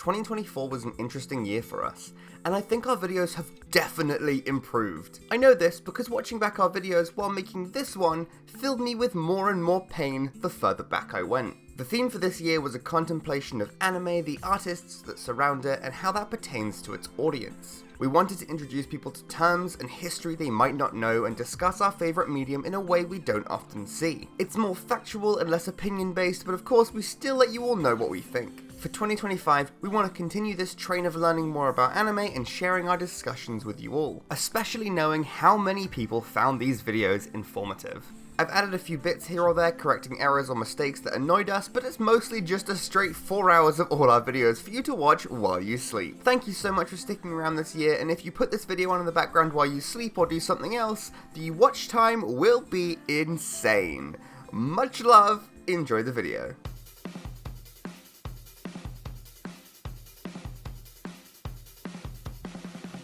2024 was an interesting year for us, and I think our videos have definitely improved. I know this because watching back our videos while making this one filled me with more and more pain the further back I went. The theme for this year was a contemplation of anime, the artists that surround it, and how that pertains to its audience. We wanted to introduce people to terms and history they might not know and discuss our favourite medium in a way we don't often see. It's more factual and less opinion based, but of course we still let you all know what we think. For 2025, we want to continue this train of learning more about anime and sharing our discussions with you all, especially knowing how many people found these videos informative. I've added a few bits here or there, correcting errors or mistakes that annoyed us, but it's mostly just a straight 4 hours of all our videos for you to watch while you sleep. Thank you so much for sticking around this year, and if you put this video on in the background while you sleep or do something else, the watch time will be insane. Much love, enjoy the video.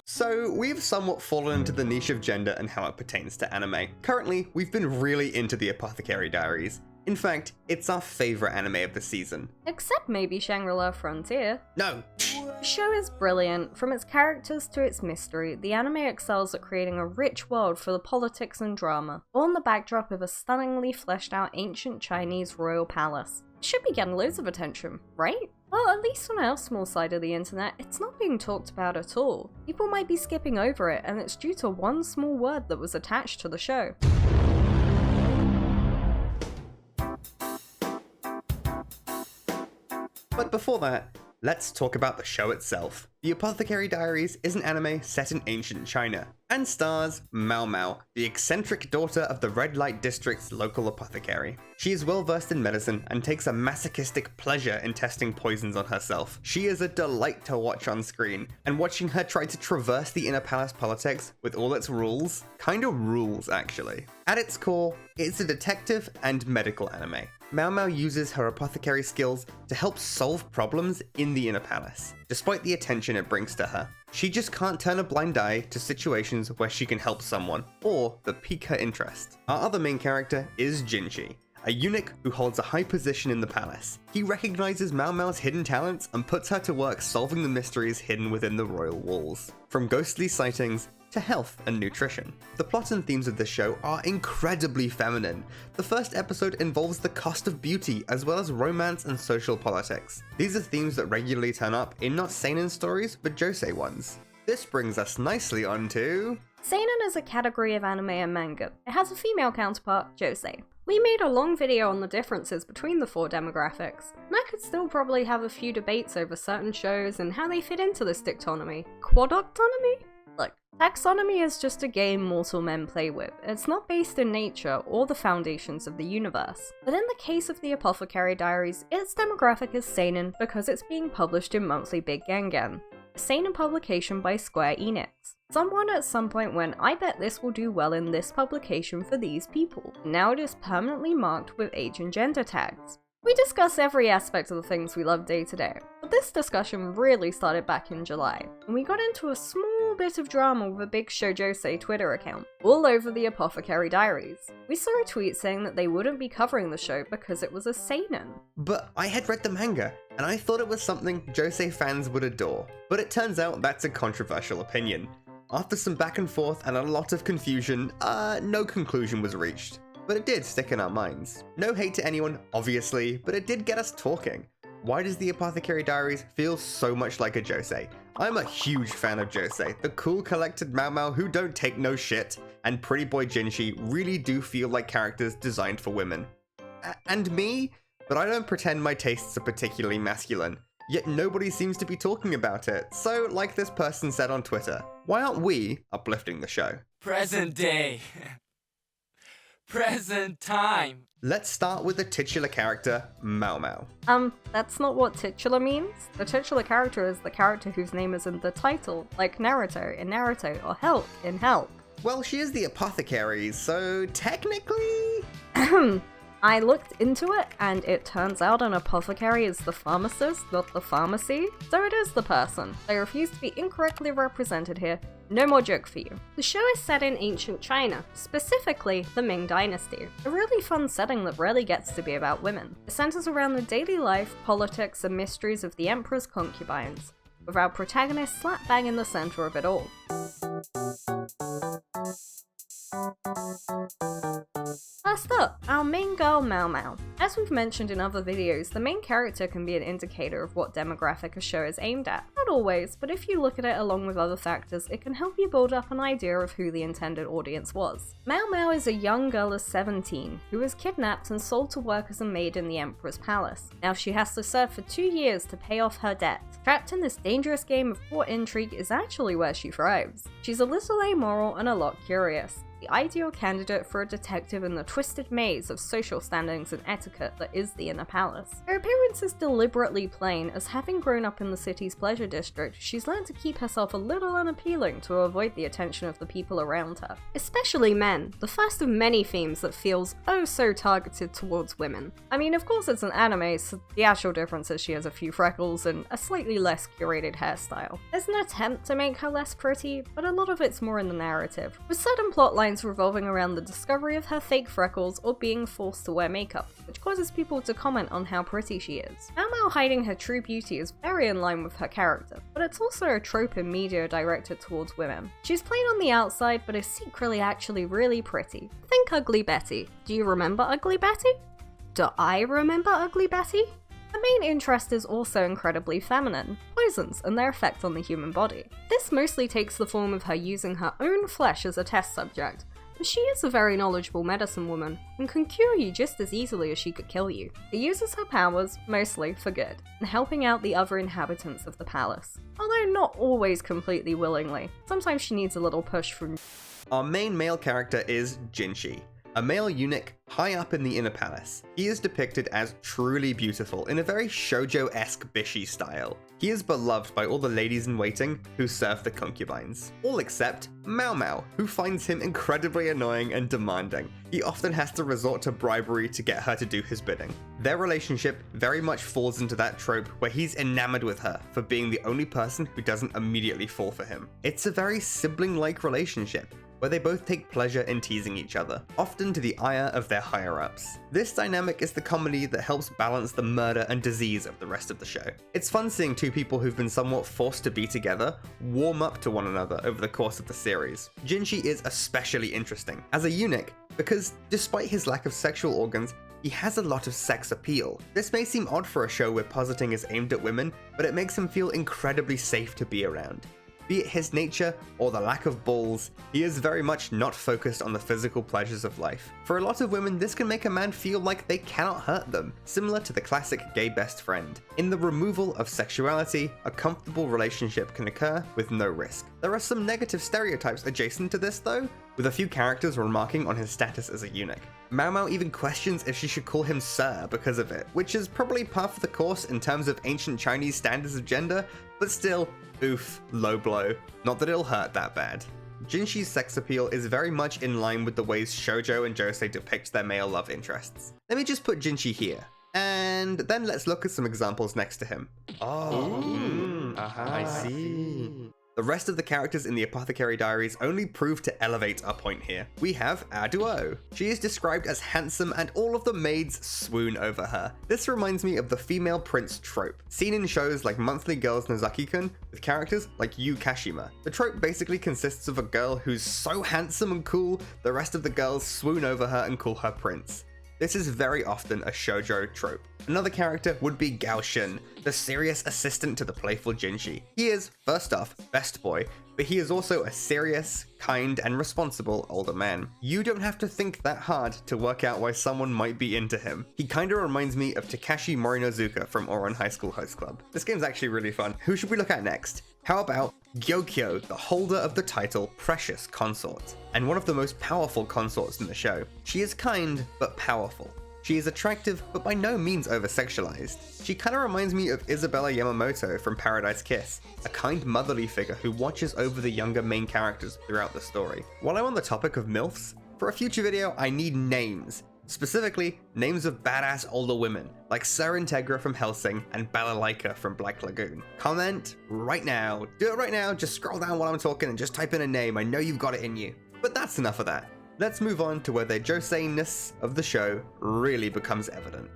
So, we've somewhat fallen into the niche of gender and how it pertains to anime. Currently, we've been really into the Apothecary Diaries. In fact, it's our favourite anime of the season. Except maybe Shangri-La Frontier. No! The show is brilliant. From its characters to its mystery, the anime excels at creating a rich world for the politics and drama, all in the backdrop of a stunningly fleshed out ancient Chinese royal palace. It should be getting loads of attention, right? Well, at least on our small side of the internet, it's not being talked about at all. People might be skipping over it, and it's due to one small word that was attached to the show. But before that, let's talk about the show itself. The Apothecary Diaries is an anime set in ancient China, and stars Mao Mao, the eccentric daughter of the Red Light District's local apothecary. She is well versed in medicine and takes a masochistic pleasure in testing poisons on herself. She is a delight to watch on screen, and watching her try to traverse the inner palace politics with all its rules, kinda rules actually. At its core, it's a detective and medical anime. Mao Mao uses her apothecary skills to help solve problems in the inner palace, despite the attention it brings to her. She just can't turn a blind eye to situations where she can help someone, or that pique her interest. Our other main character is Jinshi, a eunuch who holds a high position in the palace. He recognizes Mao Mao's hidden talents and puts her to work solving the mysteries hidden within the royal walls, from ghostly sightings to health and nutrition. The plot and themes of this show are incredibly feminine. The first episode involves the cost of beauty, as well as romance and social politics. These are themes that regularly turn up in not seinen stories, but josei ones. This brings us nicely onto... Seinen is a category of anime and manga. It has a female counterpart, josei. We made a long video on the differences between the four demographics, and I could still probably have a few debates over certain shows and how they fit into this dictonomy. Quadoctonomy? Look, taxonomy is just a game mortal men play with. It's not based in nature or the foundations of the universe. But in the case of the Apothecary Diaries, its demographic is seinen because it's being published in monthly Big Gangan, a seinen publication by Square Enix. Someone at some point went, I bet this will do well in this publication for these people. Now it is permanently marked with age and gender tags. We discuss every aspect of the things we love day to day, but this discussion really started back in July, and we got into a small bit of drama with a big shoujosei Twitter account, all over the Apothecary Diaries. We saw a tweet saying that they wouldn't be covering the show because it was a seinen. But I had read the manga, and I thought it was something josei fans would adore. But it turns out that's a controversial opinion. After some back and forth and a lot of confusion, no conclusion was reached. But it did stick in our minds. No hate to anyone, obviously, but it did get us talking. Why does the Apothecary Diaries feel so much like a josei? I'm a huge fan of josei. The cool collected Mao Mao who don't take no shit, and pretty boy Jinshi really do feel like characters designed for women. And me? But I don't pretend my tastes are particularly masculine. Yet nobody seems to be talking about it. So, like this person said on Twitter, why aren't we uplifting the show? Present day. Present time. Let's start with the titular character, Mao Mao. That's not what titular means. The titular character is the character whose name is in the title, like Naruto in Naruto, or Help in Help. Well, she is the apothecary, so technically... I looked into it, and it turns out an apothecary is the pharmacist, not the pharmacy, so it is the person. They refuse to be incorrectly represented here. No more joke for you. The show is set in ancient China, specifically the Ming Dynasty, a really fun setting that rarely gets to be about women. It centers around the daily life, politics, and mysteries of the emperor's concubines, with our protagonist slap bang in the center of it all. First up, our main girl Mao Mao. As we've mentioned in other videos, the main character can be an indicator of what demographic a show is aimed at. Not always, but if you look at it along with other factors, it can help you build up an idea of who the intended audience was. Mao Mao is a young girl of 17 who was kidnapped and sold to work as a maid in the emperor's palace. Now she has to serve for 2 years to pay off her debt. Trapped in this dangerous game of court intrigue is actually where she thrives. She's a little amoral and a lot curious, the ideal candidate for a detective in the twisted maze of social standings and etiquette that is the inner palace. Her appearance is deliberately plain, as having grown up in the city's pleasure district, she's learned to keep herself a little unappealing to avoid the attention of the people around her. Especially men, the first of many themes that feels oh so targeted towards women. I mean, of course it's an anime, so the actual difference is she has a few freckles and a slightly less curated hairstyle. There's an attempt to make her less pretty, but a lot of it's more in the narrative, with certain plotlines revolving around the discovery of her fake freckles or being forced to wear makeup, which causes people to comment on how pretty she is. Mao Mao hiding her true beauty is very in line with her character, but it's also a trope in media directed towards women. She's plain on the outside, but is secretly actually really pretty. Think Ugly Betty. Do you remember Ugly Betty? Do I remember Ugly Betty? Her main interest is also incredibly feminine, poisons and their effect on the human body. This mostly takes the form of her using her own flesh as a test subject, but she is a very knowledgeable medicine woman and can cure you just as easily as she could kill you. She uses her powers, mostly for good, in helping out the other inhabitants of the palace, although not always completely willingly. Sometimes she needs a little push from. Our main male character is Jinshi, a male eunuch high up in the inner palace. He is depicted as truly beautiful in a very shoujo-esque Bishi style. He is beloved by all the ladies in waiting who serve the concubines, all except Mao Mao, who finds him incredibly annoying and demanding. He often has to resort to bribery to get her to do his bidding. Their relationship very much falls into that trope where he's enamored with her for being the only person who doesn't immediately fall for him. It's a very sibling-like relationship, where they both take pleasure in teasing each other, often to the ire of their higher-ups. This dynamic is the comedy that helps balance the murder and disease of the rest of the show. It's fun seeing two people who've been somewhat forced to be together warm up to one another over the course of the series. Jinshi is especially interesting as a eunuch because, despite his lack of sexual organs, he has a lot of sex appeal. This may seem odd for a show where positing is aimed at women, but it makes him feel incredibly safe to be around. Be it his nature or the lack of balls, he is very much not focused on the physical pleasures of life. For a lot of women, this can make a man feel like they cannot hurt them, similar to the classic gay best friend. In the removal of sexuality, a comfortable relationship can occur with no risk. There are some negative stereotypes adjacent to this though, with a few characters remarking on his status as a eunuch. Mao Mao even questions if she should call him sir because of it, which is probably par for the course in terms of ancient Chinese standards of gender, but still, oof, low blow. Not that it'll hurt that bad. Jinshi's sex appeal is very much in line with the ways shoujo and josei depict their male love interests. Let me just put Jinshi here, and then let's look at some examples next to him. I see. The rest of the characters in the Apothecary Diaries only prove to elevate our point here. We have our duo. She is described as handsome and all of the maids swoon over her. This reminds me of the female prince trope, seen in shows like Monthly Girls Nozaki-kun with characters like Yu Kashima. The trope basically consists of a girl who's so handsome and cool, the rest of the girls swoon over her and call her prince. This is very often a shoujo trope. Another character would be Gao Shin, the serious assistant to the playful Jinshi. He is, first off, best boy, but he is also a serious, kind, and responsible older man. You don't have to think that hard to work out why someone might be into him. He kinda reminds me of Takashi Morinozuka from Ouran High School Host Club. This game's actually really fun. Who should we look at next? How about Gyokyo, the holder of the title Precious Consort, and one of the most powerful consorts in the show. She is kind, but powerful. She is attractive, but by no means over-sexualized. She kinda reminds me of Isabella Yamamoto from Paradise Kiss, a kind motherly figure who watches over the younger main characters throughout the story. While I'm on the topic of MILFs, for a future video I need names. Specifically, names of badass older women, like Sir Integra from Hellsing and Balalaika from Black Lagoon. Comment right now. Do it right now, just scroll down while I'm talking and just type in a name. I know you've got it in you. But that's enough of that. Let's move on to where the josei-ness of the show really becomes evident.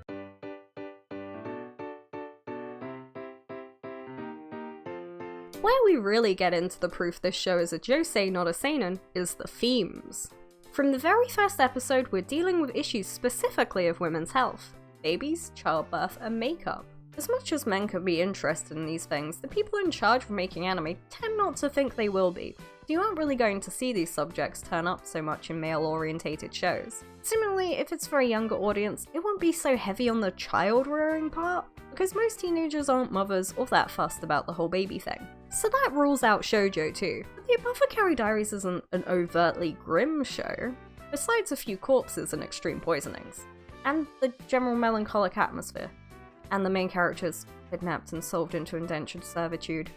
Where we really get into the proof this show is a josei, not a seinen, is the themes. From the very first episode, we're dealing with issues specifically of women's health: babies, childbirth, and makeup. As much as men can be interested in these things, the people in charge of making anime tend not to think they will be. You aren't really going to see these subjects turn up so much in male-orientated shows. Similarly, if it's for a younger audience, it won't be so heavy on the child-rearing part, because most teenagers aren't mothers or that fussed about the whole baby thing. So that rules out shoujo too. But the Apothecary Diaries isn't an overtly grim show, besides a few corpses and extreme poisonings, and the general melancholic atmosphere, and the main characters kidnapped and sold into indentured servitude.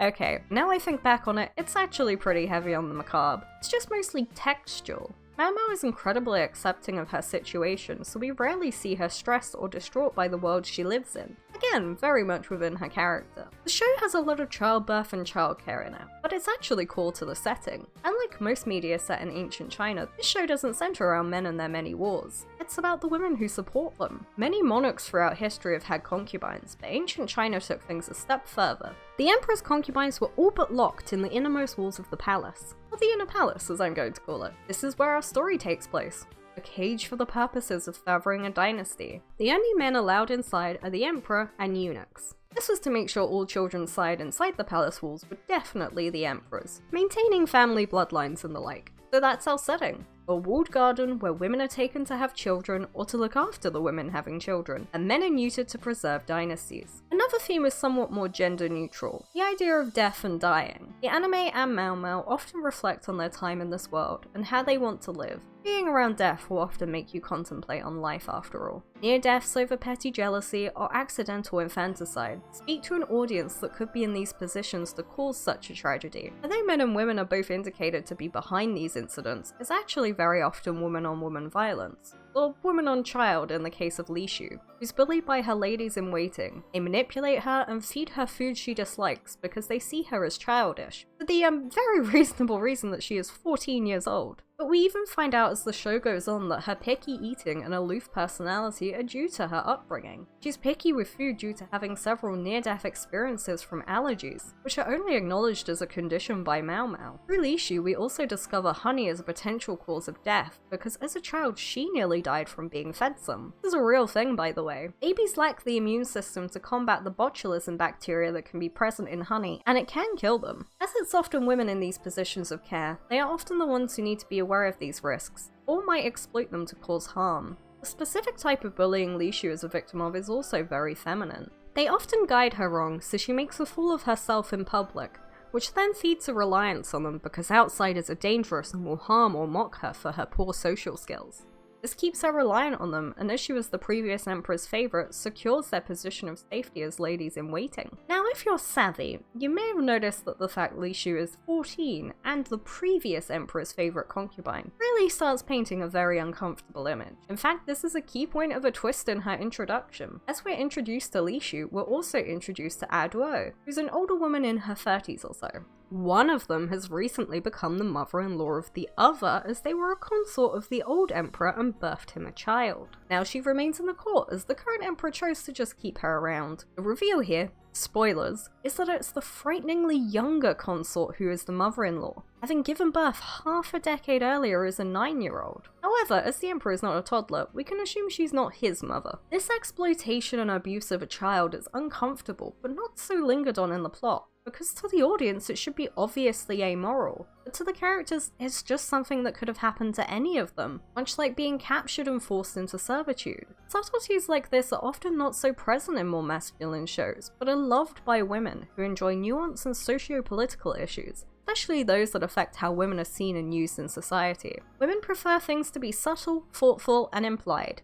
Okay, now I think back on it, it's actually pretty heavy on the macabre. It's just mostly textual. Mao is incredibly accepting of her situation, so we rarely see her stressed or distraught by the world she lives in. Again, very much within her character. The show has a lot of childbirth and childcare in it, but it's actually core to the setting. Unlike most media set in ancient China, this show doesn't center around men and their many wars. It's about the women who support them. Many monarchs throughout history have had concubines, but ancient China took things a step further. The emperor's concubines were all but locked in the innermost walls of the palace. Or the inner palace, as I'm going to call it. This is where our story takes place. A cage for the purposes of furthering a dynasty. The only men allowed inside are the emperor and eunuchs. This was to make sure all children's side inside the palace walls were definitely the emperor's, maintaining family bloodlines and the like. So that's our setting. A walled garden where women are taken to have children or to look after the women having children, and men are neutered to preserve dynasties. Another theme is somewhat more gender neutral, the idea of death and dying. The anime and Mao often reflect on their time in this world and how they want to live. Being around death will often make you contemplate on life after all. Near deaths over petty jealousy or accidental infanticide speak to an audience that could be in these positions to cause such a tragedy. Although men and women are both indicated to be behind these incidents, it's actually very often woman-on-woman violence. Or woman-on-child in the case of Li Shu, who's bullied by her ladies-in-waiting. They manipulate her and feed her food she dislikes because they see her as childish, for the very reasonable reason that she is 14 years old. But we even find out as the show goes on that her picky eating and aloof personality are due to her upbringing. She's picky with food due to having several near-death experiences from allergies, which are only acknowledged as a condition by Mao. Through Li Shu, we also discover honey as a potential cause of death, because as a child she nearly died from being fed some. This is a real thing, by the way. Babies lack the immune system to combat the botulism bacteria that can be present in honey, and it can kill them. As it's often women in these positions of care, they are often the ones who need to be aware of these risks, or might exploit them to cause harm. The specific type of bullying Li Shu is a victim of is also very feminine. They often guide her wrong, so she makes a fool of herself in public, which then feeds a reliance on them because outsiders are dangerous and will harm or mock her for her poor social skills. This keeps her reliant on them, and as she was the previous emperor's favourite, secures their position of safety as ladies-in-waiting. Now, if you're savvy, you may have noticed that the fact Li Shu is 14 and the previous emperor's favourite concubine really starts painting a very uncomfortable image. In fact, this is a key point of a twist in her introduction. As we're introduced to Li Shu, we're also introduced to Aduo, who's an older woman in her 30s or so. One of them has recently become the mother-in-law of the other, as they were a consort of the old emperor and birthed him a child. Now she remains in the court, as the current emperor chose to just keep her around. The reveal here, spoilers, is that it's the frighteningly younger consort who is the mother-in-law, having given birth half a decade earlier as a 9-year-old. However, as the emperor is not a toddler, we can assume she's not his mother. This exploitation and abuse of a child is uncomfortable, but not so lingered on in the plot, because to the audience it should be obviously amoral, but to the characters it's just something that could have happened to any of them, much like being captured and forced into servitude. Subtleties like this are often not so present in more masculine shows, but are loved by women who enjoy nuance and socio-political issues, especially those that affect how women are seen and used in society. Women prefer things to be subtle, thoughtful, and implied.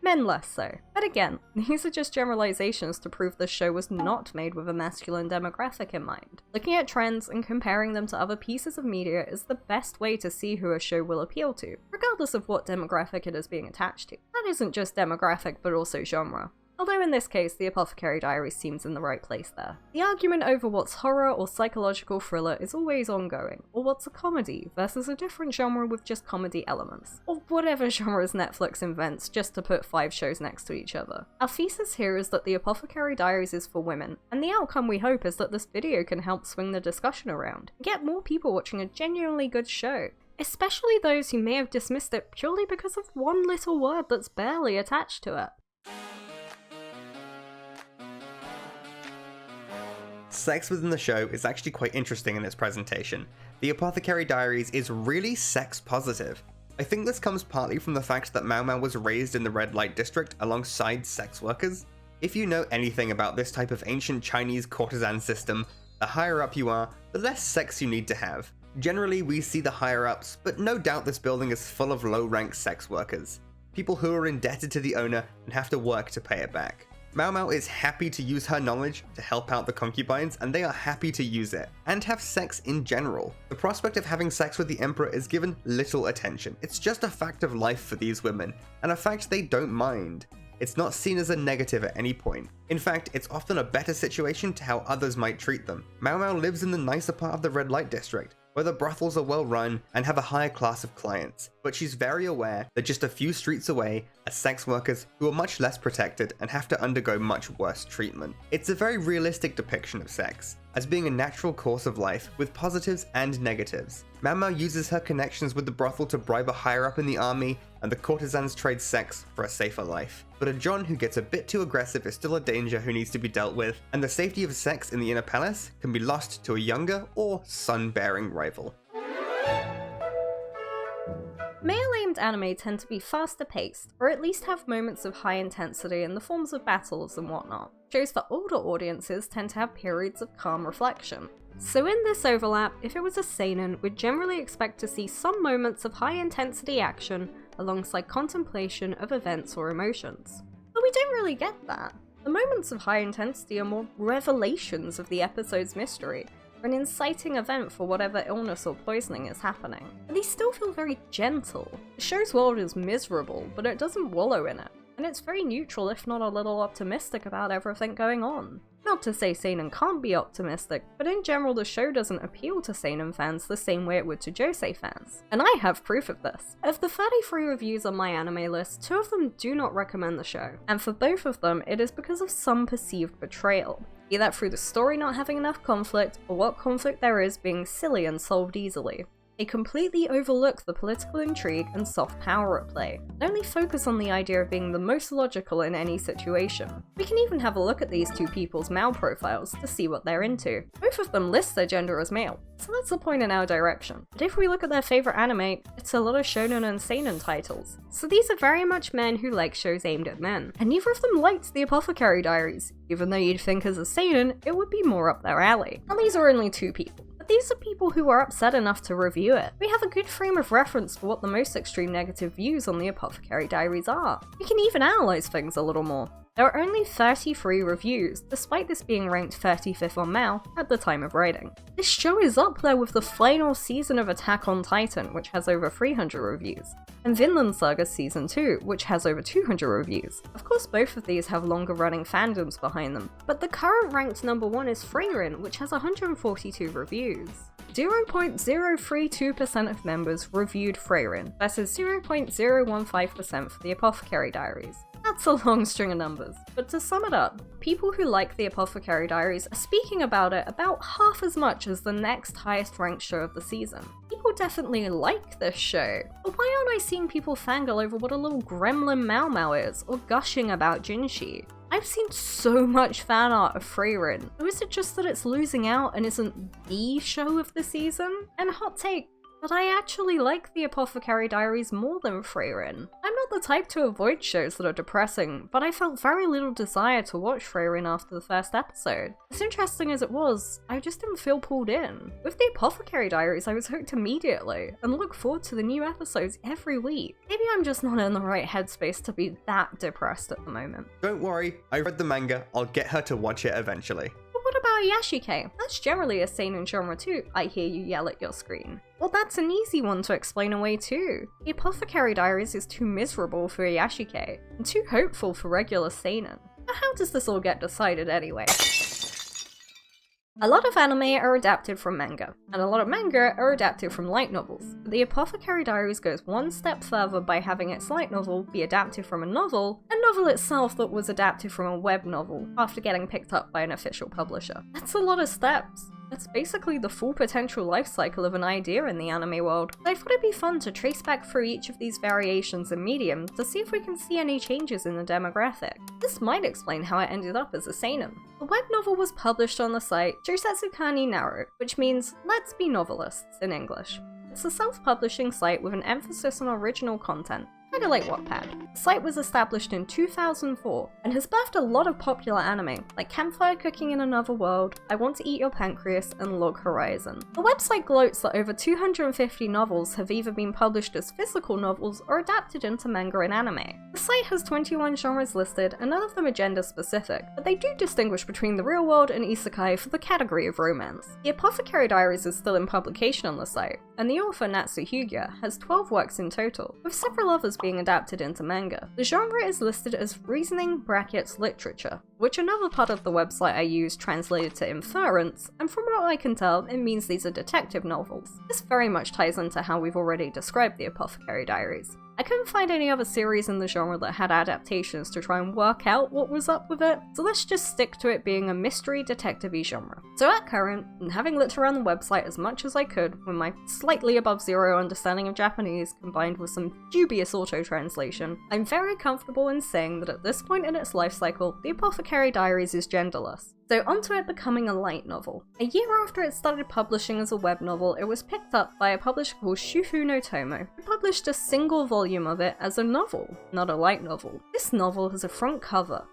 men less so. But again, these are just generalizations to prove the show was not made with a masculine demographic in mind. Looking at trends and comparing them to other pieces of media is the best way to see who a show will appeal to, regardless of what demographic it is being attached to. That isn't just demographic, but also genre. Although in this case, the Apothecary Diaries seems in the right place there. The argument over what's horror or psychological thriller is always ongoing, or what's a comedy versus a different genre with just comedy elements, or whatever genres Netflix invents just to put 5 shows next to each other. Our thesis here is that the Apothecary Diaries is for women, and the outcome we hope is that this video can help swing the discussion around, and get more people watching a genuinely good show. Especially those who may have dismissed it purely because of one little word that's barely attached to it. Sex within the show is actually quite interesting in its presentation. The Apothecary Diaries is really sex positive. I think this comes partly from the fact that Mao Mao was raised in the red light district alongside sex workers. If you know anything about this type of ancient Chinese courtesan system, the higher up you are, the less sex you need to have. Generally we see the higher ups, but no doubt this building is full of low-ranked sex workers. People who are indebted to the owner and have to work to pay it back. Mao Mao is happy to use her knowledge to help out the concubines, and they are happy to use it, and have sex in general. The prospect of having sex with the emperor is given little attention. It's just a fact of life for these women, and a fact they don't mind. It's not seen as a negative at any point. In fact, it's often a better situation to how others might treat them. Mao Mao lives in the nicer part of the red light district, where the brothels are well run and have a higher class of clients, but she's very aware that just a few streets away are sex workers who are much less protected and have to undergo much worse treatment. It's a very realistic depiction of sex, as being a natural course of life with positives and negatives. Mao Mao uses her connections with the brothel to bribe a higher up in the army, and the courtesans trade sex for a safer life. But a John who gets a bit too aggressive is still a danger who needs to be dealt with, and the safety of sex in the inner palace can be lost to a younger or son-bearing rival. Male-aimed anime tend to be faster paced, or at least have moments of high intensity in the forms of battles and whatnot. Shows for older audiences tend to have periods of calm reflection. So in this overlap, if it was a seinen, we'd generally expect to see some moments of high intensity action alongside contemplation of events or emotions. But we don't really get that. The moments of high intensity are more revelations of the episode's mystery, or an inciting event for whatever illness or poisoning is happening. But these still feel very gentle. The show's world is miserable, but it doesn't wallow in it, and it's very neutral if not a little optimistic about everything going on. Not to say seinen can't be optimistic, but in general the show doesn't appeal to seinen fans the same way it would to josei fans. And I have proof of this. Of the 33 reviews on my anime list, 2 of them do not recommend the show, and for both of them it is because of some perceived betrayal. Be that through the story not having enough conflict, or what conflict there is being silly and solved easily. They completely overlook the political intrigue and soft power at play, and only focus on the idea of being the most logical in any situation. We can even have a look at these 2 people's male profiles to see what they're into. Both of them list their gender as male, so that's a point in our direction. But if we look at their favourite anime, it's a lot of shonen and seinen titles. So these are very much men who like shows aimed at men, and neither of them liked the Apothecary Diaries, even though you'd think as a seinen it would be more up their alley. And these are only 2 people. These are people who are upset enough to review it. We have a good frame of reference for what the most extreme negative views on the Apothecary Diaries are. We can even analyse things a little more. There are only 33 reviews, despite this being ranked 35th on Mao at the time of writing. This show is up there with the final season of Attack on Titan, which has over 300 reviews, and Vinland Saga Season 2, which has over 200 reviews. Of course both of these have longer running fandoms behind them, but the current ranked number 1 is Frieren, which has 142 reviews. 0.032% of members reviewed Frieren versus 0.015% for the Apothecary Diaries. That's a long string of numbers, but to sum it up, people who like the Apothecary Diaries are speaking about it about half as much as the next highest ranked show of the season. People definitely like this show, but why aren't I seeing people fangirl over what a little gremlin Mao Mao is, or gushing about Jinshi? I've seen so much fan art of Frieren, or is it just that it's losing out and isn't the show of the season? And hot take, but I actually like the Apothecary Diaries more than Freyrin. I'm not the type to avoid shows that are depressing, but I felt very little desire to watch Freyrin after the first episode. As interesting as it was, I just didn't feel pulled in. With the Apothecary Diaries, I was hooked immediately, and look forward to the new episodes every week. Maybe I'm just not in the right headspace to be that depressed at the moment. Don't worry, I read the manga, I'll get her to watch it eventually. But what about Yashike? That's generally a seinen genre too, I hear you yell at your screen. Well, that's an easy one to explain away too. The Apothecary Diaries is too miserable for Yashike, and too hopeful for regular seinen. But how does this all get decided anyway? A lot of anime are adapted from manga, and a lot of manga are adapted from light novels. But the Apothecary Diaries goes one step further by having its light novel be adapted from a novel itself that was adapted from a web novel after getting picked up by an official publisher. That's a lot of steps. That's basically the full potential life cycle of an idea in the anime world. So I thought it'd be fun to trace back through each of these variations in medium to see if we can see any changes in the demographic. This might explain how it ended up as a seinen. The web novel was published on the site Shousetsu Naru, which means Let's Be Novelists in English. It's a self-publishing site with an emphasis on original content, kinda like Wattpad. The site was established in 2004 and has birthed a lot of popular anime, like Campfire Cooking in Another World, I Want to Eat Your Pancreas, and Log Horizon. The website gloats that over 250 novels have either been published as physical novels or adapted into manga and anime. The site has 21 genres listed, and none of them are gender specific, but they do distinguish between the real world and isekai for the category of romance. The Apothecary Diaries is still in publication on the site, and the author Natsuhyuga has 12 works in total, with several others being adapted into manga. The genre is listed as reasoning brackets literature, which another part of the website I use translated to inference, and from what I can tell, it means these are detective novels. This very much ties into how we've already described the Apothecary Diaries. I couldn't find any other series in the genre that had adaptations to try and work out what was up with it, so let's just stick to it being a mystery detective-y genre. So at current, and having looked around the website as much as I could with my slightly above zero understanding of Japanese combined with some dubious auto-translation, I'm very comfortable in saying that at this point in its life cycle, the Apothecary Diaries is genderless. So onto it becoming a light novel. A year after it started publishing as a web novel, it was picked up by a publisher called Shufu no Tomo, who published a single volume of it as a novel, not a light novel. This novel has a front cover.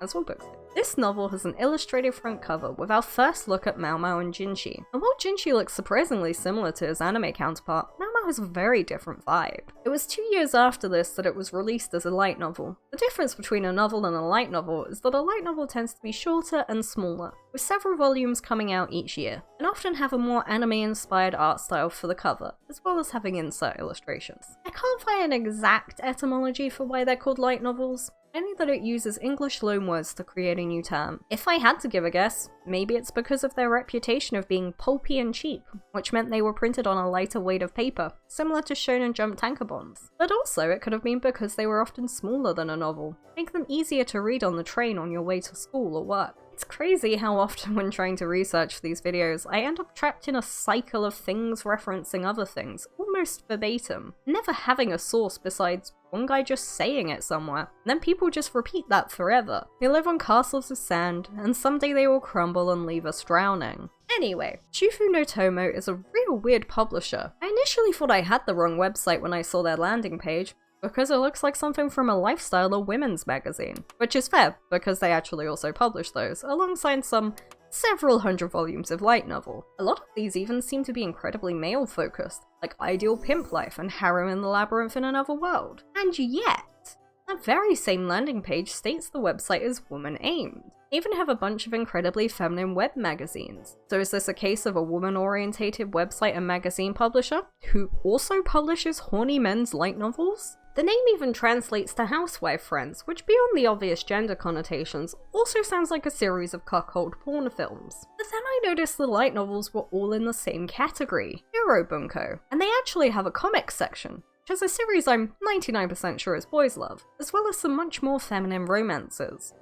That's what books do. This novel has an illustrated front cover with our first look at Mao Mao and Jinshi. And while Jinshi looks surprisingly similar to his anime counterpart, Mao Mao has a very different vibe. It was 2 years after this that it was released as a light novel. The difference between a novel and a light novel is that a light novel tends to be shorter and smaller, with several volumes coming out each year, and often have a more anime-inspired art style for the cover, as well as having insert illustrations. I can't find an exact etymology for why they're called light novels, only that it uses English loanwords to create a new term. If I had to give a guess, maybe it's because of their reputation of being pulpy and cheap, which meant they were printed on a lighter weight of paper, similar to Shonen Jump tankobons. But also it could have been because they were often smaller than a novel, make them easier to read on the train on your way to school or work. It's crazy how often when trying to research these videos, I end up trapped in a cycle of things referencing other things, almost verbatim, never having a source besides one guy just saying it somewhere, and then people just repeat that forever. They live on castles of sand, and someday they will crumble and leave us drowning. Anyway, Shufu no Tomo is a real weird publisher. I initially thought I had the wrong website when I saw their landing page, because it looks like something from a lifestyle or women's magazine. Which is fair, because they actually also publish those, alongside some several hundred volumes of light novel. A lot of these even seem to be incredibly male-focused, like Ideal Pimp Life and Harem in the Labyrinth in Another World. And yet, that very same landing page states the website is woman-aimed. They even have a bunch of incredibly feminine web magazines. So is this a case of a woman-orientated website and magazine publisher who also publishes horny men's light novels? The name even translates to housewife friends, which beyond the obvious gender connotations, also sounds like a series of cuckold porn films. But then I noticed the light novels were all in the same category, Eurobunko, and they actually have a comics section, which is a series I'm 99% sure is boys love, as well as some much more feminine romances.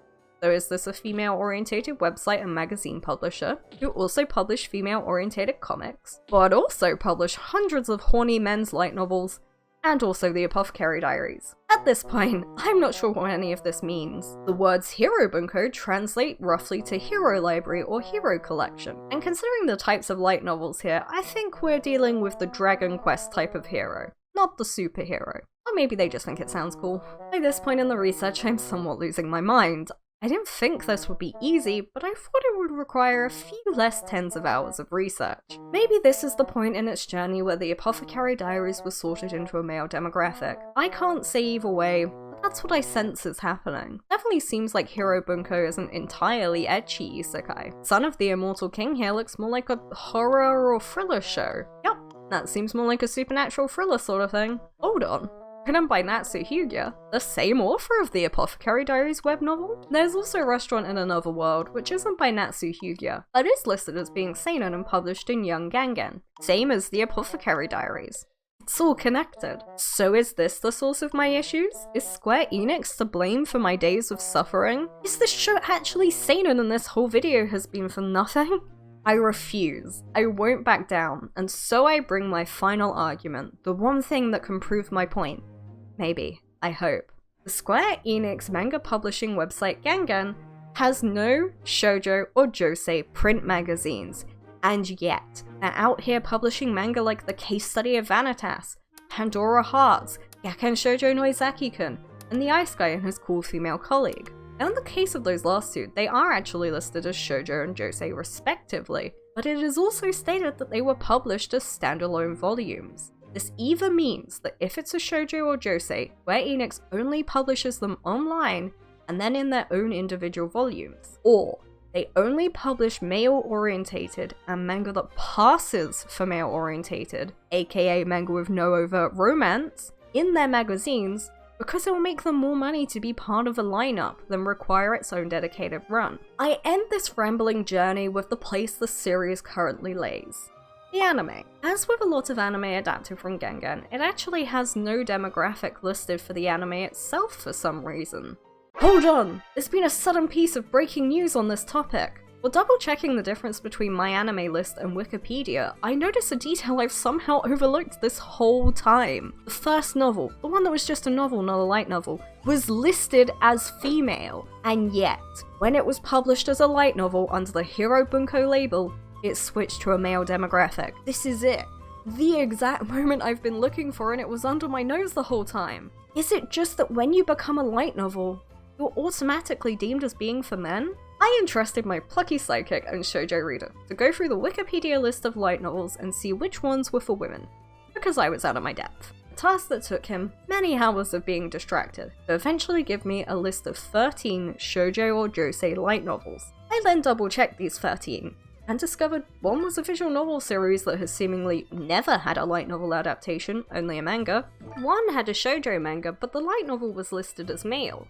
So is this a female-orientated website and magazine publisher who also publish female-orientated comics, but also publish hundreds of horny men's light novels and also the Apothecary Diaries. At this point, I'm not sure what any of this means. The words hero bunko translate roughly to hero library or hero collection, and considering the types of light novels here, I think we're dealing with the Dragon Quest type of hero, not the superhero. Or maybe they just think it sounds cool. By this point in the research, I'm somewhat losing my mind. I didn't think this would be easy, but I thought it would require a few less tens of hours of research. Maybe this is the point in its journey where the Apothecary Diaries was sorted into a male demographic. I can't say either way, but that's what I sense is happening. Definitely seems like Hero Bunko isn't entirely ecchi isekai. Son of the Immortal King here looks more like a horror or thriller show. Yup, that seems more like a supernatural thriller sort of thing. Hold on. Written by Natsuhyuga, the same author of the Apothecary Diaries web novel? There's also a Restaurant in Another World, which isn't by Natsuhyuga, but is listed as being seinen and published in Young Gangen, same as the Apothecary Diaries. It's all connected. So is this the source of my issues? Is Square Enix to blame for my days of suffering? Is this show actually seinen and this whole video has been for nothing? I refuse. I won't back down, and so I bring my final argument, the one thing that can prove my point. Maybe. I hope. The Square Enix manga publishing website Gangan has no shoujo or josei print magazines, and yet they're out here publishing manga like The Case Study of Vanitas, Pandora Hearts, Gakken Shoujo Noizaki-kun, and The Ice Guy and His Cool Female Colleague. Now in the case of those last two, they are actually listed as shoujo and josei respectively, but it is also stated that they were published as standalone volumes. This either means that if it's a shoujo or josei, Square Enix only publishes them online and then in their own individual volumes, or they only publish male-orientated and manga that passes for male-orientated, aka manga with no overt romance, in their magazines because it will make them more money to be part of a lineup than require its own dedicated run. I end this rambling journey with the place the series currently lays. The anime. As with a lot of anime adapted from Gangan, it actually has no demographic listed for the anime itself for some reason. Hold on! There's been a sudden piece of breaking news on this topic. While double checking the difference between my anime list and Wikipedia, I noticed a detail I've somehow overlooked this whole time. The first novel, the one that was just a novel, not a light novel, was listed as female, and yet, when it was published as a light novel under the Hero Bunko label, it switched to a male demographic. This is it. The exact moment I've been looking for, and it was under my nose the whole time. Is it just that when you become a light novel, you're automatically deemed as being for men? I entrusted my plucky sidekick and shoujo reader to go through the Wikipedia list of light novels and see which ones were for women, because I was out of my depth. A task that took him many hours of being distracted to eventually give me a list of 13 shoujo or josei light novels. I then double checked these 13, and discovered one was a visual novel series that has seemingly never had a light novel adaptation, only a manga. One had a shoujo manga, but the light novel was listed as male.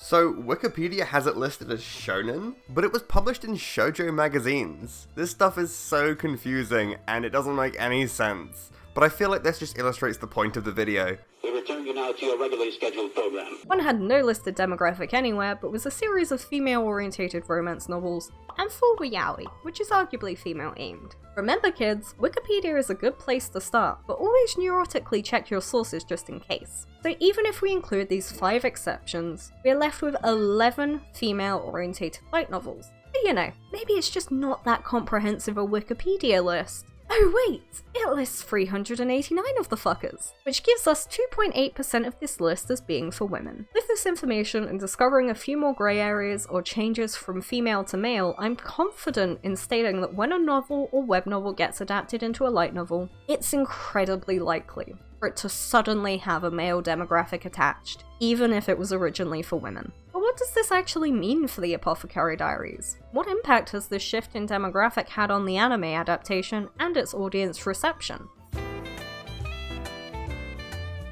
So, Wikipedia has it listed as shonen, but it was published in shoujo magazines. This stuff is so confusing, and it doesn't make any sense. But I feel like this just illustrates the point of the video. We return you now to your regularly scheduled program. One had no listed demographic anywhere, but was a series of female-orientated romance novels, and full yaoi, which is arguably female-aimed. Remember kids, Wikipedia is a good place to start, but always neurotically check your sources just in case. So even if we include these 5 exceptions, we are left with 11 female-orientated light novels. But you know, maybe it's just not that comprehensive a Wikipedia list. Oh wait, it lists 389 of the fuckers, which gives us 2.8% of this list as being for women. With this information and discovering a few more grey areas or changes from female to male, I'm confident in stating that when a novel or web novel gets adapted into a light novel, it's incredibly likely for it to suddenly have a male demographic attached, even if it was originally for women. But what does this actually mean for the Apothecary Diaries? What impact has this shift in demographic had on the anime adaptation and its audience reception?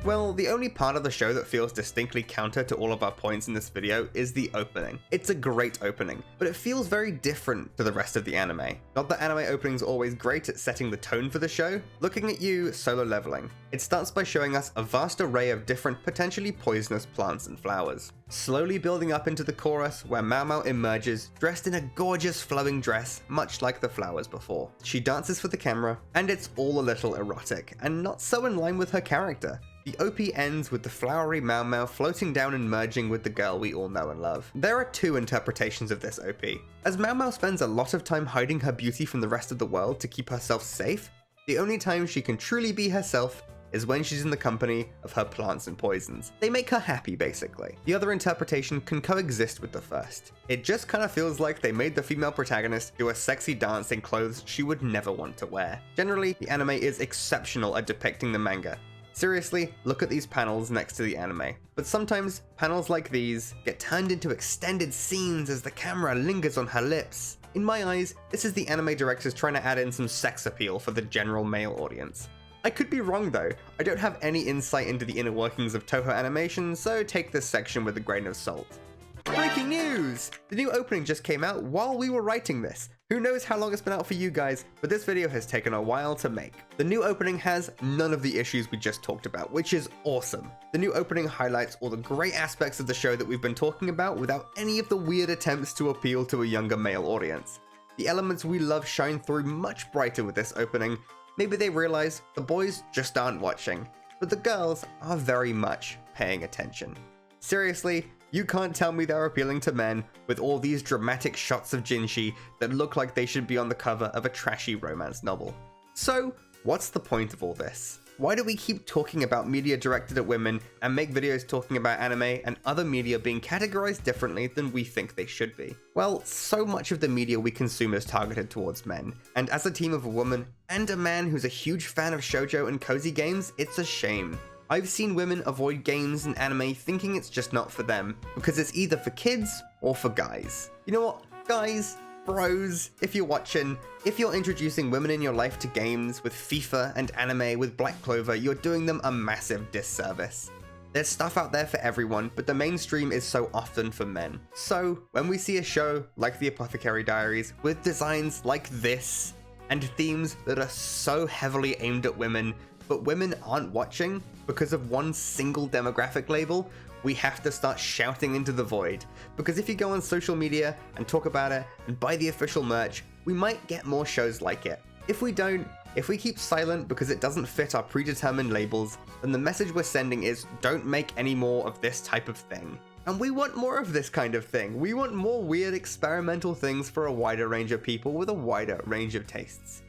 Well, the only part of the show that feels distinctly counter to all of our points in this video is the opening. It's a great opening, but it feels very different to the rest of the anime. Not that anime openings are always great at setting the tone for the show. Looking at you, Solo Leveling. It starts by showing us a vast array of different potentially poisonous plants and flowers, slowly building up into the chorus where Mao Mao emerges dressed in a gorgeous flowing dress, much like the flowers before. She dances for the camera, and it's all a little erotic, and not so in line with her character. The OP ends with the flowery Mao Mao floating down and merging with the girl we all know and love. There are two interpretations of this OP. As Mao Mao spends a lot of time hiding her beauty from the rest of the world to keep herself safe, the only time she can truly be herself is when she's in the company of her plants and poisons. They make her happy, basically. The other interpretation can coexist with the first. It just kind of feels like they made the female protagonist do a sexy dance in clothes she would never want to wear. Generally, the anime is exceptional at depicting the manga. Seriously, look at these panels next to the anime. But sometimes, panels like these get turned into extended scenes as the camera lingers on her lips. In my eyes, this is the anime directors trying to add in some sex appeal for the general male audience. I could be wrong though, I don't have any insight into the inner workings of Toho Animation, so take this section with a grain of salt. Breaking news! The new opening just came out while we were writing this. Who knows how long it's been out for you guys, but this video has taken a while to make. The new opening has none of the issues we just talked about, which is awesome. The new opening highlights all the great aspects of the show that we've been talking about without any of the weird attempts to appeal to a younger male audience. The elements we love shine through much brighter with this opening. Maybe they realize the boys just aren't watching, but the girls are very much paying attention. Seriously, you can't tell me they're appealing to men with all these dramatic shots of Jinshi that look like they should be on the cover of a trashy romance novel. So, what's the point of all this? Why do we keep talking about media directed at women and make videos talking about anime and other media being categorized differently than we think they should be? Well, so much of the media we consume is targeted towards men, and as a team of a woman and a man who's a huge fan of shoujo and cozy games, it's a shame. I've seen women avoid games and anime thinking it's just not for them, because it's either for kids or for guys. You know what, guys? Bros, if you're watching, if you're introducing women in your life to games with FIFA and anime with Black Clover, you're doing them a massive disservice. There's stuff out there for everyone, but the mainstream is so often for men. So, when we see a show like the Apothecary Diaries with designs like this, and themes that are so heavily aimed at women, but women aren't watching because of one single demographic label, we have to start shouting into the void. Because if you go on social media and talk about it and buy the official merch, we might get more shows like it. If we don't, if we keep silent because it doesn't fit our predetermined labels, then the message we're sending is don't make any more of this type of thing. And we want more of this kind of thing. We want more weird experimental things for a wider range of people with a wider range of tastes.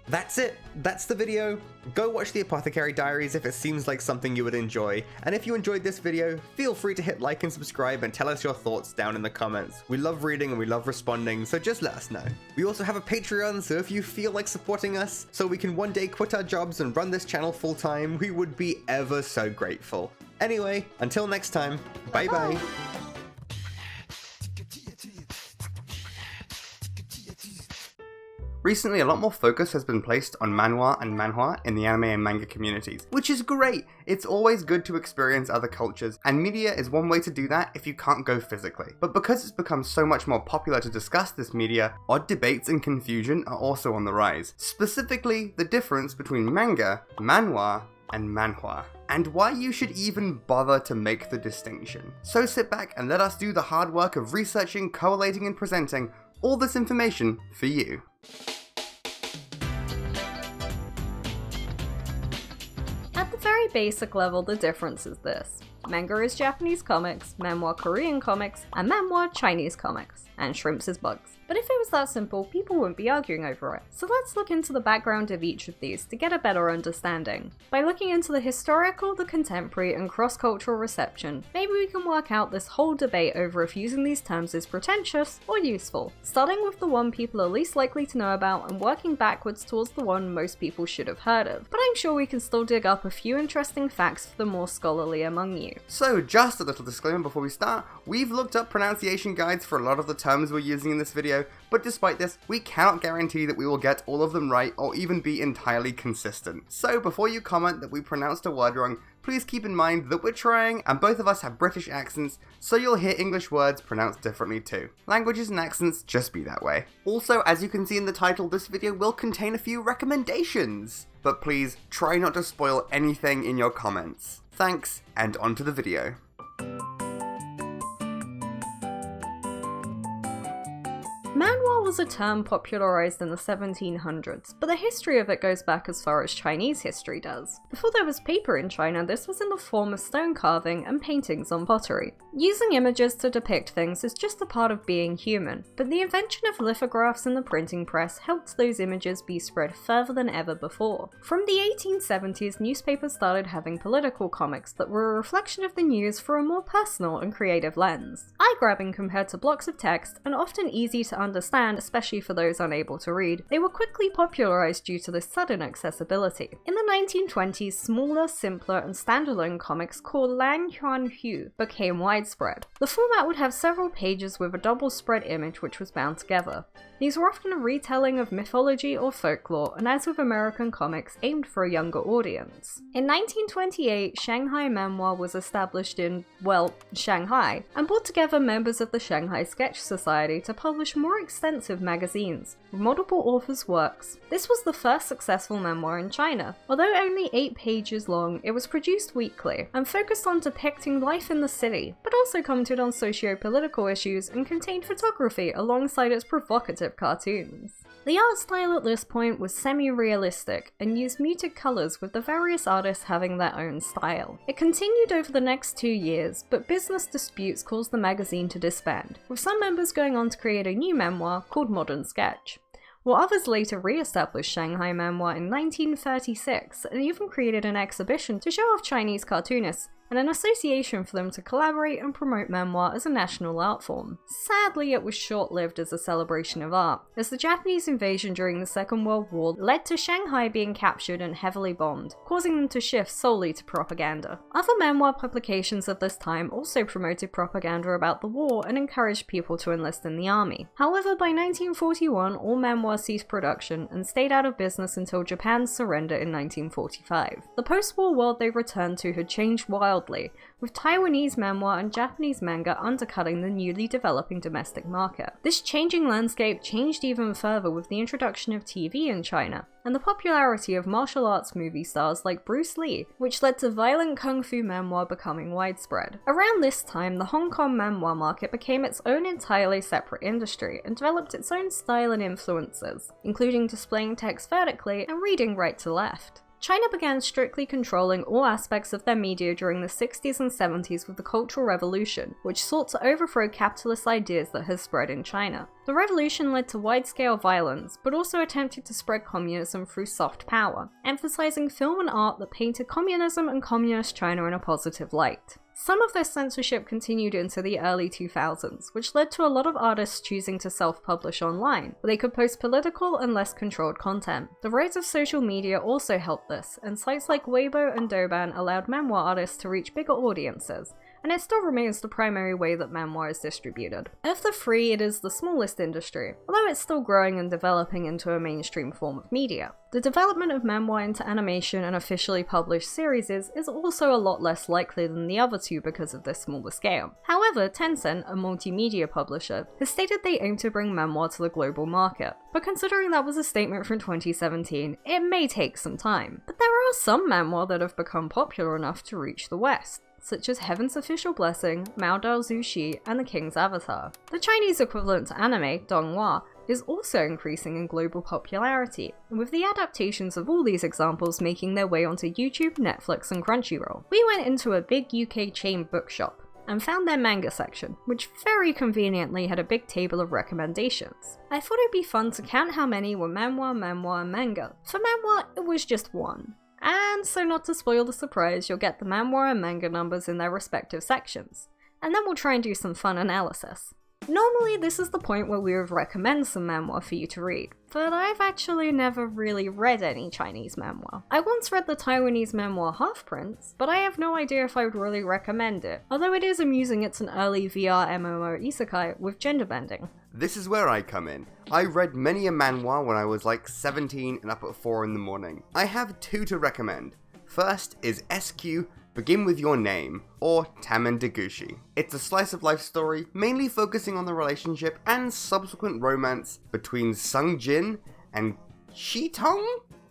That's it. That's the video. Go watch the Apothecary Diaries if it seems like something you would enjoy. And if you enjoyed this video, feel free to hit like and subscribe and tell us your thoughts down in the comments. We love reading and we love responding, so just let us know. We also have a Patreon, so if you feel like supporting us so we can one day quit our jobs and run this channel full time, we would be ever so grateful. Anyway, until next time, bye bye. Recently, a lot more focus has been placed on manhwa and manhua in the anime and manga communities, which is great! It's always good to experience other cultures, and media is one way to do that if you can't go physically. But because it's become so much more popular to discuss this media, odd debates and confusion are also on the rise. Specifically, the difference between manga, manhwa, and manhua, and why you should even bother to make the distinction. So sit back and let us do the hard work of researching, collating, and presenting all this information for you. At the very basic level, the difference is this. Manga is Japanese comics, manhwa Korean comics, and manhwa Chinese comics, and shrimps is bugs. But if it was that simple, people wouldn't be arguing over it. So let's look into the background of each of these to get a better understanding. By looking into the historical, the contemporary, and cross-cultural reception, maybe we can work out this whole debate over if using these terms is pretentious or useful, starting with the one people are least likely to know about and working backwards towards the one most people should have heard of. But I'm sure we can still dig up a few interesting facts for the more scholarly among you. So, just a little disclaimer before we start, we've looked up pronunciation guides for a lot of the terms we're using in this video, video, but despite this, we cannot guarantee that we will get all of them right or even be entirely consistent. So before you comment that we pronounced a word wrong, please keep in mind that we're trying, and both of us have British accents, so you'll hear English words pronounced differently too. Languages and accents just be that way. Also, as you can see in the title, this video will contain a few recommendations, but please try not to spoil anything in your comments. Thanks, and on to the video. Manhwa was a term popularized in the 1700s, but the history of it goes back as far as Chinese history does. Before there was paper in China, this was in the form of stone carving and paintings on pottery. Using images to depict things is just a part of being human, but the invention of lithographs and the printing press helped those images be spread further than ever before. From the 1870s, newspapers started having political comics that were a reflection of the news through a more personal and creative lens. Eye-grabbing compared to blocks of text, and often easy to understand, especially for those unable to read, they were quickly popularized due to this sudden accessibility. In the 1920s, smaller, simpler, and standalone comics called Lang Huan Hu became widespread. The format would have several pages with a double spread image which was bound together. These were often a retelling of mythology or folklore, and as with American comics, aimed for a younger audience. In 1928, Shanghai Manhwa was established in, well, Shanghai, and brought together members of the Shanghai Sketch Society to publish more extensive magazines, with multiple authors' works. This was the first successful memoir in China. Although only 8 pages long, it was produced weekly, and focused on depicting life in the city, but also commented on socio-political issues and contained photography alongside its provocative cartoons. The art style at this point was semi-realistic and used muted colours, with the various artists having their own style. It continued over the next 2 years, but business disputes caused the magazine to disband, with some members going on to create a new memoir called Modern Sketch, while others later re-established Shanghai Manhwa in 1936 and even created an exhibition to show off Chinese cartoonists and an association for them to collaborate and promote memoir as a national art form. Sadly, it was short-lived as a celebration of art, as the Japanese invasion during the Second World War led to Shanghai being captured and heavily bombed, causing them to shift solely to propaganda. Other memoir publications of this time also promoted propaganda about the war and encouraged people to enlist in the army. However, by 1941, all memoirs ceased production and stayed out of business until Japan's surrender in 1945. The post-war world they returned to had changed wildly, with Taiwanese memoir and Japanese manga undercutting the newly developing domestic market. This changing landscape changed even further with the introduction of TV in China, and the popularity of martial arts movie stars like Bruce Lee, which led to violent kung fu memoir becoming widespread. Around this time, the Hong Kong memoir market became its own entirely separate industry and developed its own style and influences, including displaying text vertically and reading right to left. China began strictly controlling all aspects of their media during the 60s and 70s with the Cultural Revolution, which sought to overthrow capitalist ideas that had spread in China. The revolution led to wide-scale violence, but also attempted to spread communism through soft power, emphasizing film and art that painted communism and communist China in a positive light. Some of this censorship continued into the early 2000s, which led to a lot of artists choosing to self-publish online, where they could post political and less controlled content. The rise of social media also helped this, and sites like Weibo and Douban allowed memoir artists to reach bigger audiences, and it still remains the primary way that memoir is distributed. Of the three, it is the smallest industry, although it's still growing and developing into a mainstream form of media. The development of memoir into animation and officially published series is also a lot less likely than the other two because of this smaller scale. However, Tencent, a multimedia publisher, has stated they aim to bring memoir to the global market, but considering that was a statement from 2017, it may take some time. But there are some memoir that have become popular enough to reach the West, such as Heaven's Official Blessing, Mao Dao Zushi, and The King's Avatar. The Chinese equivalent to anime, donghua, is also increasing in global popularity, with the adaptations of all these examples making their way onto YouTube, Netflix, and Crunchyroll. We went into a big UK chain bookshop and found their manga section, which very conveniently had a big table of recommendations. I thought it'd be fun to count how many were memoir, and manga. For memoir, it was just one. And so, not to spoil the surprise, you'll get the memoir and manga numbers in their respective sections, and then we'll try and do some fun analysis. Normally, this is the point where we would recommend some memoir for you to read, but I've actually never really read any Chinese memoir. I once read the Taiwanese memoir Half Prince, but I have no idea if I would really recommend it, although it is amusing it's an early VR MMO isekai with gender bending. This is where I come in. I read many a manhwa when I was like 17 and up at 4 in the morning. I have 2 to recommend. First is SQ Begin With Your Name, or Tamen Degushi. It's a slice of life story, mainly focusing on the relationship and subsequent romance between Sung Jin and Shitong?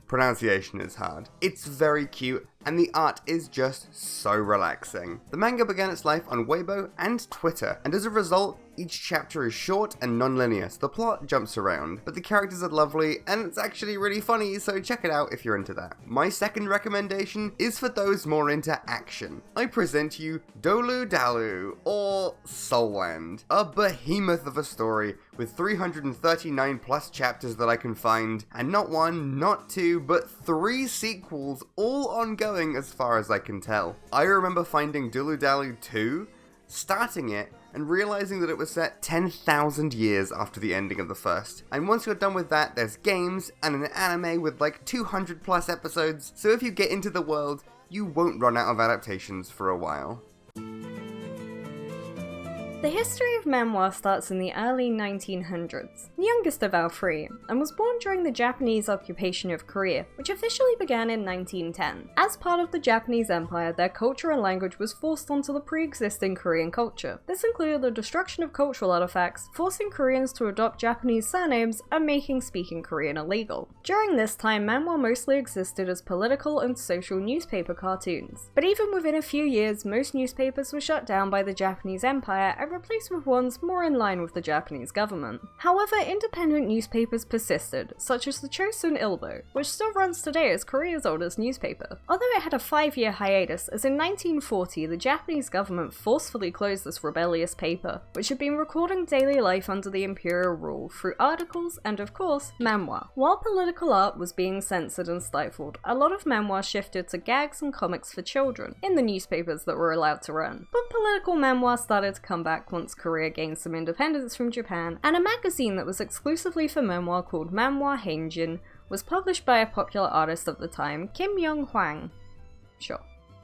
Pronunciation is hard. It's very cute, and the art is just so relaxing. The manga began its life on Weibo and Twitter, and as a result, each chapter is short and non-linear, so the plot jumps around, but the characters are lovely, and it's actually really funny, so check it out if you're into that. My second recommendation is for those more into action. I present to you Dolu Dalu, or Soulland, a behemoth of a story with 339 plus chapters that I can find, and not 1, not 2, but 3 sequels, all ongoing as far as I can tell. I remember finding Dolu Dalu 2, starting it, and realizing that it was set 10,000 years after the ending of the first. And once you're done with that, there's games and an anime with like 200 plus episodes, so if you get into the world, you won't run out of adaptations for a while. The history of Manhwa starts in the early 1900s, the youngest of our 3, and was born during the Japanese occupation of Korea, which officially began in 1910. As part of the Japanese Empire, their culture and language was forced onto the pre-existing Korean culture. This included the destruction of cultural artifacts, forcing Koreans to adopt Japanese surnames, and making speaking Korean illegal. During this time, Manhwa mostly existed as political and social newspaper cartoons. But even within a few years, most newspapers were shut down by the Japanese Empire and replaced with ones more in line with the Japanese government. However, independent newspapers persisted, such as the Chosun Ilbo, which still runs today as Korea's oldest newspaper. Although it had a 5-year hiatus, as in 1940 the Japanese government forcefully closed this rebellious paper, which had been recording daily life under the imperial rule through articles and, of course, manhwa. While political art was being censored and stifled, a lot of manhwa shifted to gags and comics for children in the newspapers that were allowed to run. But political manhwa started to come back once Korea gained some independence from Japan, and a magazine that was exclusively for manhwa called Manhwa Heinjin was published by a popular artist of the time, Kim Young-hwang. Sure.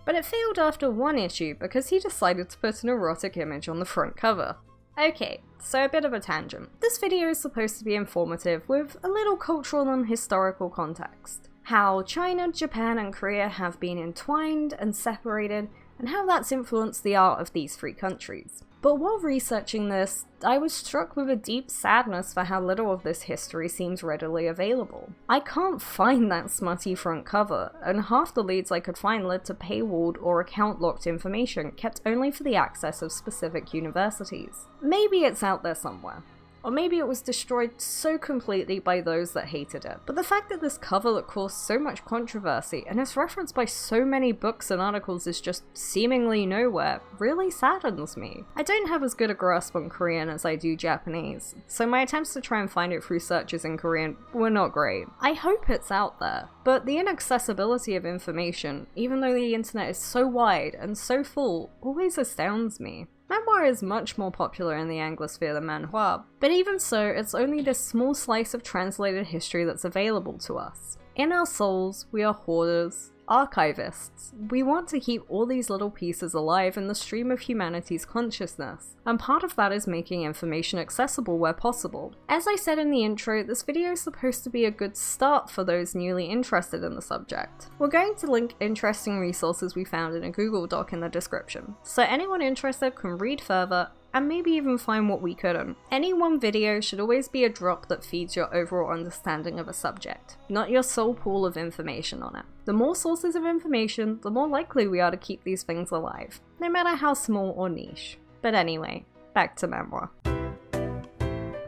But it failed after 1 issue because he decided to put an erotic image on the front cover. Okay, so a bit of a tangent. This video is supposed to be informative with a little cultural and historical context. How China, Japan and Korea have been entwined and separated, and how that's influenced the art of these 3 countries. But while researching this, I was struck with a deep sadness for how little of this history seems readily available. I can't find that smutty front cover, and half the leads I could find led to paywalled or account-locked information kept only for the access of specific universities. Maybe it's out there somewhere. Or maybe it was destroyed so completely by those that hated it. But the fact that this cover that caused so much controversy and is referenced by so many books and articles is just seemingly nowhere really saddens me. I don't have as good a grasp on Korean as I do Japanese, so my attempts to try and find it through searches in Korean were not great. I hope it's out there, but the inaccessibility of information, even though the internet is so wide and so full, always astounds me. Manhwa is much more popular in the Anglosphere than manhwa, but even so, it's only this small slice of translated history that's available to us. In our souls, we are hoarders, archivists. We want to keep all these little pieces alive in the stream of humanity's consciousness, and part of that is making information accessible where possible. As I said in the intro, this video is supposed to be a good start for those newly interested in the subject. We're going to link interesting resources we found in a Google Doc in the description, so anyone interested can read further and maybe even find what we couldn't. Any one video should always be a drop that feeds your overall understanding of a subject, not your sole pool of information on it. The more sources of information, the more likely we are to keep these things alive, no matter how small or niche. But anyway, back to manhwa.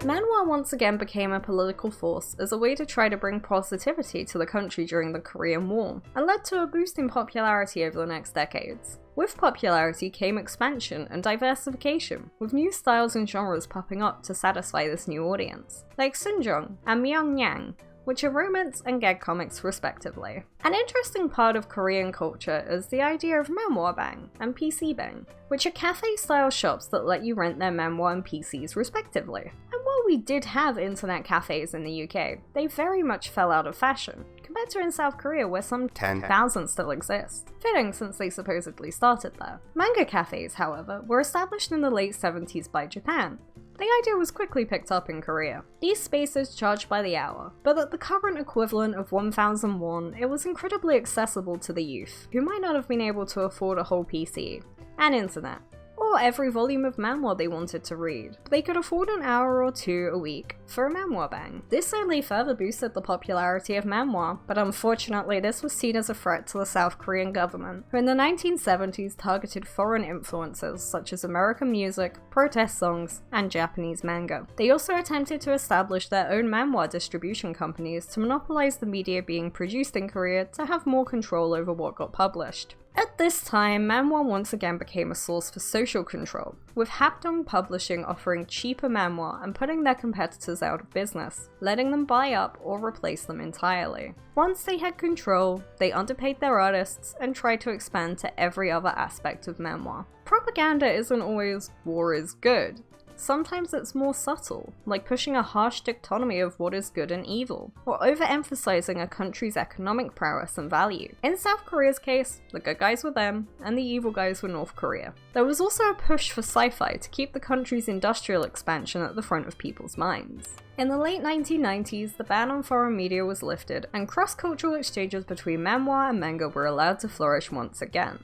Manhwa once again became a political force as a way to try to bring positivity to the country during the Korean War, and led to a boost in popularity over the next decades. With popularity came expansion and diversification, with new styles and genres popping up to satisfy this new audience, like Sunjong and Myeongyang, which are romance and gag comics respectively. An interesting part of Korean culture is the idea of manhwa bang and PC bang, which are cafe-style shops that let you rent their manhwa and PCs respectively. And while we did have internet cafes in the UK, they very much fell out of fashion, compared to in South Korea where some 10,000 still exist, fitting since they supposedly started there. Manga cafes, however, were established in the late 70s by Japan, The idea was quickly picked up in Korea. These spaces charged by the hour, but at the current equivalent of 1,000 won, it was incredibly accessible to the youth, who might not have been able to afford a whole PC and internet, or every volume of manhwa they wanted to read, but they could afford an hour or two a week for a manhwa bang. This only further boosted the popularity of manhwa, but unfortunately this was seen as a threat to the South Korean government, who in the 1970s targeted foreign influences such as American music, protest songs, and Japanese manga. They also attempted to establish their own manhwa distribution companies to monopolize the media being produced in Korea to have more control over what got published. At this time, manhwa once again became a source for social control, with Hapdong Publishing offering cheaper manhwa and putting their competitors out of business, letting them buy up or replace them entirely. Once they had control, they underpaid their artists and tried to expand to every other aspect of manhwa. Propaganda isn't always war is good. Sometimes it's more subtle, like pushing a harsh dichotomy of what is good and evil, or overemphasizing a country's economic prowess and value. In South Korea's case, the good guys were them, and the evil guys were North Korea. There was also a push for sci-fi to keep the country's industrial expansion at the front of people's minds. In the late 1990s, the ban on foreign media was lifted, and cross-cultural exchanges between manhwa and manga were allowed to flourish once again.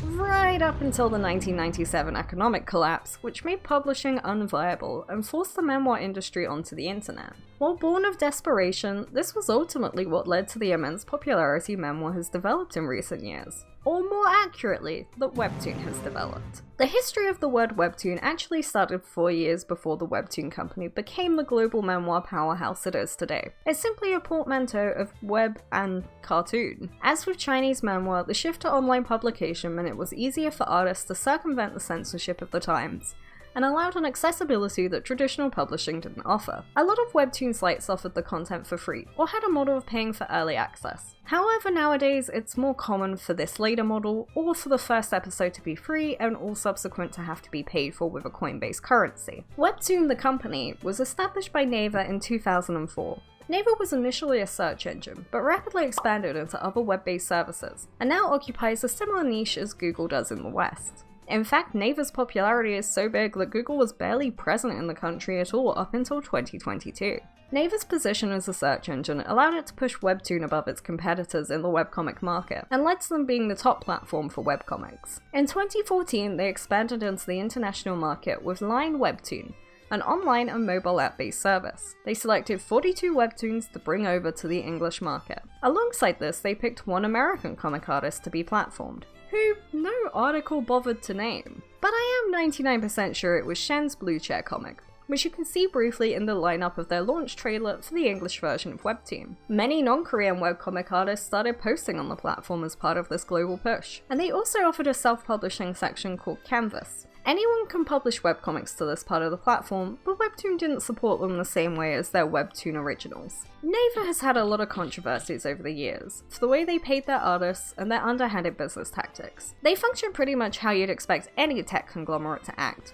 Right up until the 1997 economic collapse, which made publishing unviable and forced the manhwa industry onto the internet. While born of desperation, this was ultimately what led to the immense popularity manhwa has developed in recent years. Or more accurately, that webtoon has developed. The history of the word webtoon actually started 4 years before the webtoon company became the global manhwa powerhouse it is today. It's simply a portmanteau of web and cartoon. As with Chinese manhwa, the shift to online publication meant it was easier for artists to circumvent the censorship of the times, and allowed an accessibility that traditional publishing didn't offer. A lot of webtoon sites offered the content for free, or had a model of paying for early access. However, nowadays it's more common for this later model, or for the first episode to be free and all subsequent to have to be paid for with a coin-based currency. Webtoon, the company, was established by Naver in 2004. Naver was initially a search engine, but rapidly expanded into other web-based services, and now occupies a similar niche as Google does in the West. In fact, Naver's popularity is so big that Google was barely present in the country at all up until 2022. Naver's position as a search engine allowed it to push Webtoon above its competitors in the webcomic market, and led to them being the top platform for webcomics. In 2014, they expanded into the international market with Line Webtoon, an online and mobile app-based service. They selected 42 webtoons to bring over to the English market. Alongside this, they picked one American comic artist to be platformed, who no article bothered to name. But I am 99% sure it was Shen's Blue Chair comic, which you can see briefly in the lineup of their launch trailer for the English version of Webtoon. Many non-Korean webcomic artists started posting on the platform as part of this global push, and they also offered a self-publishing section called Canvas. Anyone can publish webcomics to this part of the platform, but Webtoon didn't support them the same way as their Webtoon originals. Naver has had a lot of controversies over the years, for the way they paid their artists and their underhanded business tactics. They function pretty much how you'd expect any tech conglomerate to act,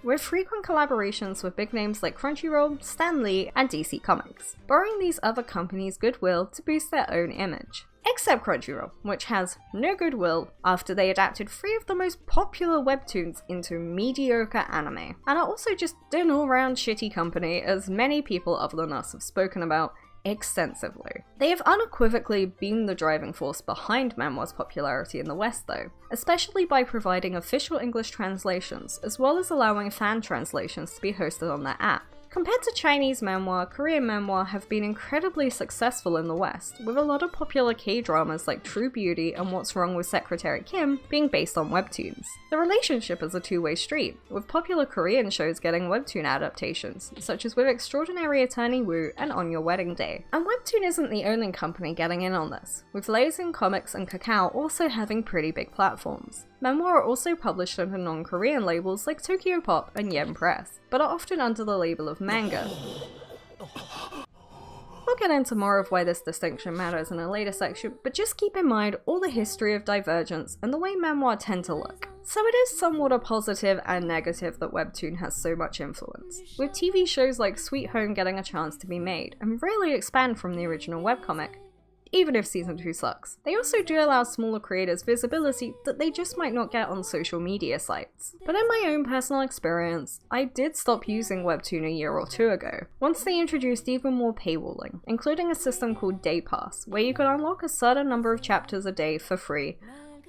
with frequent collaborations with big names like Crunchyroll, Stan Lee, and DC Comics, borrowing these other companies' goodwill to boost their own image. Except Crunchyroll, which has no goodwill after they adapted 3 of the most popular webtoons into mediocre anime, and are also just an all-round shitty company, as many people other than us have spoken about extensively. They have unequivocally been the driving force behind manhwa's popularity in the West though, especially by providing official English translations, as well as allowing fan translations to be hosted on their app. Compared to Chinese manhwa, Korean manhwa have been incredibly successful in the West, with a lot of popular K-dramas like True Beauty and What's Wrong with Secretary Kim being based on webtoons. The relationship is a two-way street, with popular Korean shows getting webtoon adaptations, such as with Extraordinary Attorney Woo and On Your Wedding Day. And Webtoon isn't the only company getting in on this, with Lazen Comics and Kakao also having pretty big platforms. Manhwa are also published under non-Korean labels like Tokyo Pop and Yen Press, but are often under the label of Manga. We'll get into more of why this distinction matters in a later section, but just keep in mind all the history of divergence and the way manhwa tend to look. So it is somewhat a positive and negative that Webtoon has so much influence, with TV shows like Sweet Home getting a chance to be made and really expand from the original webcomic. even if season 2 sucks. They also do allow smaller creators visibility that they just might not get on social media sites. But in my own personal experience, I did stop using Webtoon a year or two ago, once they introduced even more paywalling, including a system called Day Pass, where you could unlock a certain number of chapters a day for free,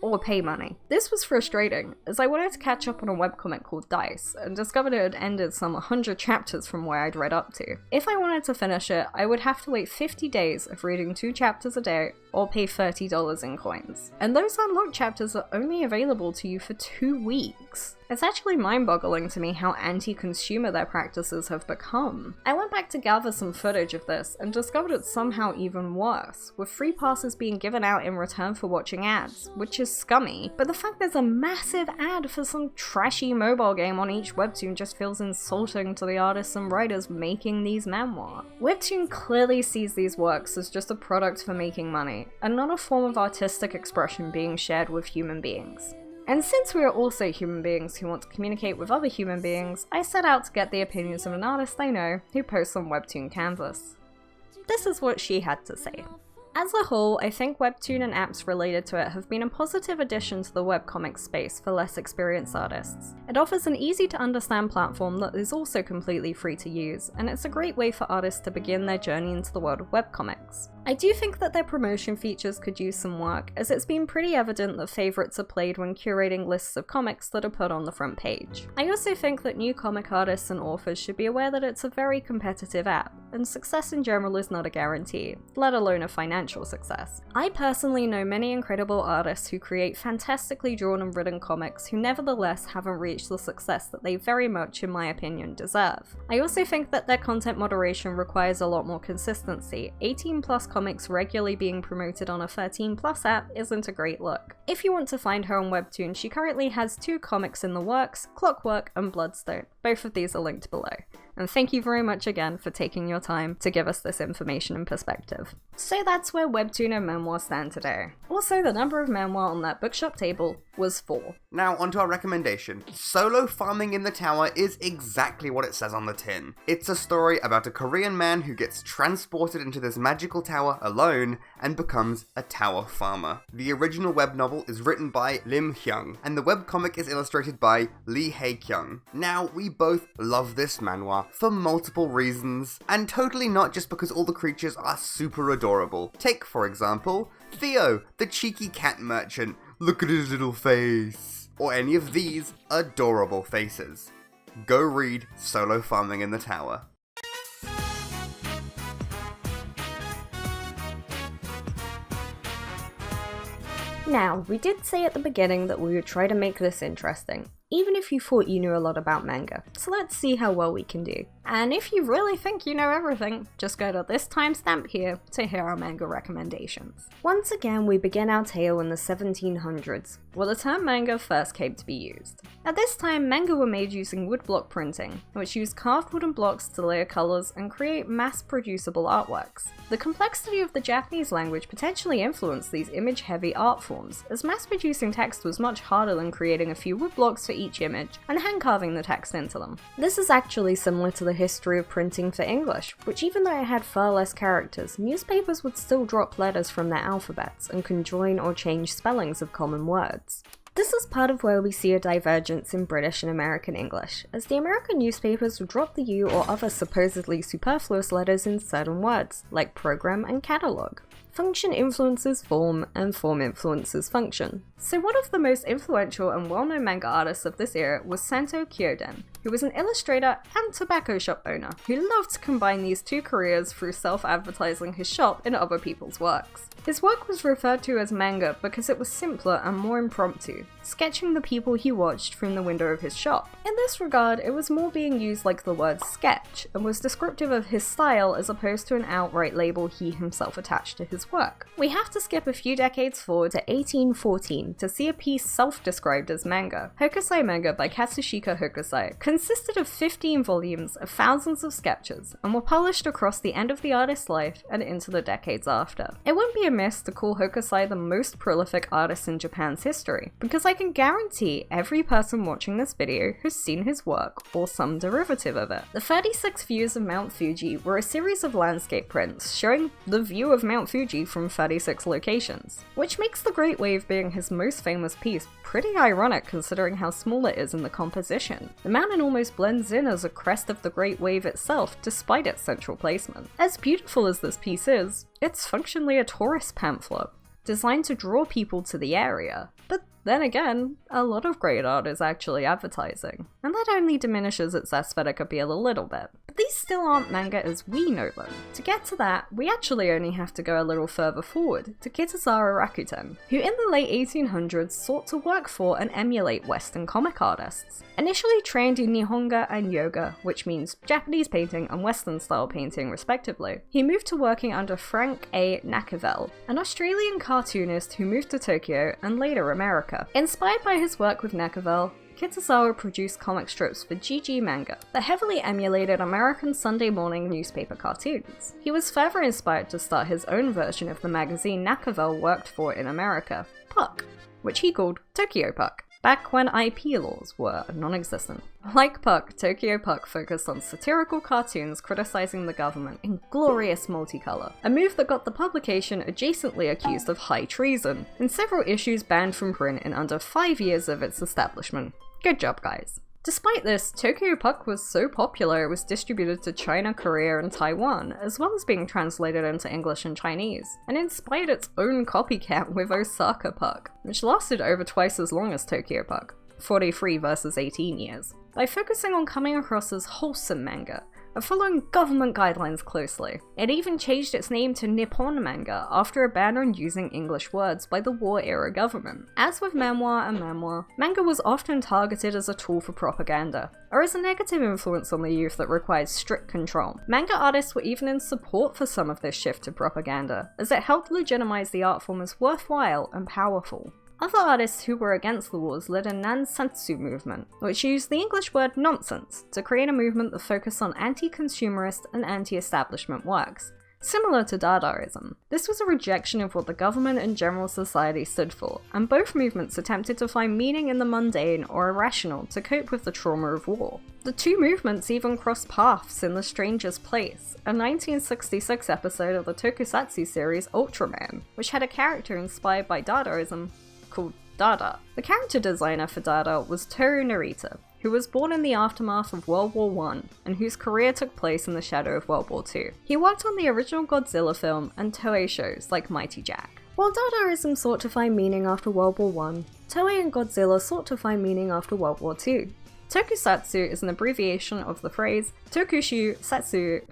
or pay money. This was frustrating, as I wanted to catch up on a webcomic called Dice, and discovered it had ended some 100 chapters from where I'd read up to. If I wanted to finish it, I would have to wait 50 days of reading 2 chapters a day, or pay $30 in coins. And those unlocked chapters are only available to you for 2 weeks. It's actually mind-boggling to me how anti-consumer their practices have become. I went back to gather some footage of this and discovered it's somehow even worse, with free passes being given out in return for watching ads, which is scummy, but the fact there's a massive ad for some trashy mobile game on each webtoon just feels insulting to the artists and writers making these manhwa. Webtoon clearly sees these works as just a product for making money, and not a form of artistic expression being shared with human beings. And since we are also human beings who want to communicate with other human beings, I set out to get the opinions of an artist I know who posts on Webtoon Canvas. This is what she had to say. As a whole, I think Webtoon and apps related to it have been a positive addition to the webcomic space for less experienced artists. It offers an easy to understand platform that is also completely free to use, and it's a great way for artists to begin their journey into the world of webcomics. I do think that their promotion features could use some work, as it's been pretty evident that favourites are played when curating lists of comics that are put on the front page. I also think that new comic artists and authors should be aware that it's a very competitive app, and success in general is not a guarantee, let alone a financial success. I personally know many incredible artists who create fantastically drawn and written comics who nevertheless haven't reached the success that they very much, in my opinion, deserve. I also think that their content moderation requires a lot more consistency. 18+ comics regularly being promoted on a 13+ app isn't a great look. If you want to find her on Webtoon, she currently has 2 comics in the works, Clockwork and Bloodstone. Both of these are linked below. And thank you very much again for taking your time to give us this information and perspective. So that's where Webtoon and Manhwa stand today. Also, the number of manhwa on that bookshop table was 4. Now onto our recommendation. Solo Farming in the Tower is exactly what it says on the tin. It's a story about a Korean man who gets transported into this magical tower alone and becomes a tower farmer. The original web novel is written by Lim Hyung, and the webcomic is illustrated by Lee Hae-kyung. Now, we both love this manhwa for multiple reasons, and totally not just because all the creatures are super adorable. Take, for example, Theo, the cheeky cat merchant. Look at his little face. Or any of these adorable faces. Go read Solo Farming in the Tower. Now, we did say at the beginning that we would try to make this interesting, even if you thought you knew a lot about manga. So let's see how well we can do. And if you really think you know everything, just go to this timestamp here to hear our manga recommendations. Once again, we begin our tale in the 1700s, where the term manga first came to be used. At this time, manga were made using woodblock printing, which used carved wooden blocks to layer colours and create mass-producible artworks. The complexity of the Japanese language potentially influenced these image-heavy art forms, as mass-producing text was much harder than creating a few woodblocks for each image and hand-carving the text into them. This is actually similar to the history of printing for English, which even though it had far less characters, newspapers would still drop letters from their alphabets and conjoin or change spellings of common words. This is part of where we see a divergence in British and American English, as the American newspapers would drop the U or other supposedly superfluous letters in certain words, like program and catalogue. Function influences form, and form influences function. So one of the most influential and well-known manga artists of this era was Santo Kyoden, who was an illustrator and tobacco shop owner, who loved to combine these 2 careers through self-advertising his shop in other people's works. His work was referred to as manga because it was simpler and more impromptu, sketching the people he watched from the window of his shop. In this regard, it was more being used like the word sketch, and was descriptive of his style as opposed to an outright label he himself attached to his work. We have to skip a few decades forward to 1814 to see a piece self-described as manga. Hokusai Manga by Katsushika Hokusai consisted of 15 volumes of thousands of sketches, and were published across the end of the artist's life and into the decades after. It wouldn't be amiss to call Hokusai the most prolific artist in Japan's history, because like can guarantee every person watching this video has seen his work or some derivative of it. The 36 views of Mount Fuji were a series of landscape prints showing the view of Mount Fuji from 36 locations, which makes the Great Wave being his most famous piece pretty ironic considering how small it is in the composition. The mountain almost blends in as a crest of the Great Wave itself despite its central placement. As beautiful as this piece is, it's functionally a tourist pamphlet, designed to draw people to the area. But then again, a lot of great art is actually advertising, and that only diminishes its aesthetic appeal a little bit. But these still aren't manga as we know them. To get to that, we actually only have to go a little further forward to Kitazawa Rakuten, who in the late 1800s sought to work for and emulate Western comic artists. Initially trained in Nihonga and Yoga, which means Japanese painting and Western style painting respectively, he moved to working under Frank A. Nakavell, an Australian cartoonist who moved to Tokyo and later America. Inspired by his work with Nakavell, Kitazawa produced comic strips for GG Manga that heavily emulated American Sunday morning newspaper cartoons. He was further inspired to start his own version of the magazine Nakavell worked for in America, Puck, which he called Tokyo Puck, back when IP laws were non-existent. Like Puck, Tokyo Puck focused on satirical cartoons criticizing the government in glorious multicolor, a move that got the publication adjacently accused of high treason, and several issues banned from print in under 5 years of its establishment. Good job, guys. Despite this, Tokyo Puck was so popular it was distributed to China, Korea, and Taiwan, as well as being translated into English and Chinese, and inspired its own copycat with Osaka Puck, which lasted over twice as long as Tokyo Puck, 43 versus 18 years. By focusing on coming across as wholesome manga, and following government guidelines closely. It even changed its name to Nippon Manga after a ban on using English words by the war-era government. As with Manhwa and Manhwa, manga was often targeted as a tool for propaganda, or as a negative influence on the youth that required strict control. Manga artists were even in support for some of this shift to propaganda, as it helped legitimize the art form as worthwhile and powerful. Other artists who were against the wars led a Nansatsu movement, which used the English word nonsense to create a movement that focused on anti-consumerist and anti-establishment works, similar to Dadaism. This was a rejection of what the government and general society stood for, and both movements attempted to find meaning in the mundane or irrational to cope with the trauma of war. The two movements even crossed paths in The Stranger's Place, a 1966 episode of the tokusatsu series Ultraman, which had a character inspired by Dadaism called Dada. The character designer for Dada was Toru Narita, who was born in the aftermath of World War I and whose career took place in the shadow of World War II. He worked on the original Godzilla film and Toei shows like Mighty Jack. While Dadaism sought to find meaning after World War I, Toei and Godzilla sought to find meaning after World War II. Tokusatsu is an abbreviation of the phrase Tokushu Satsue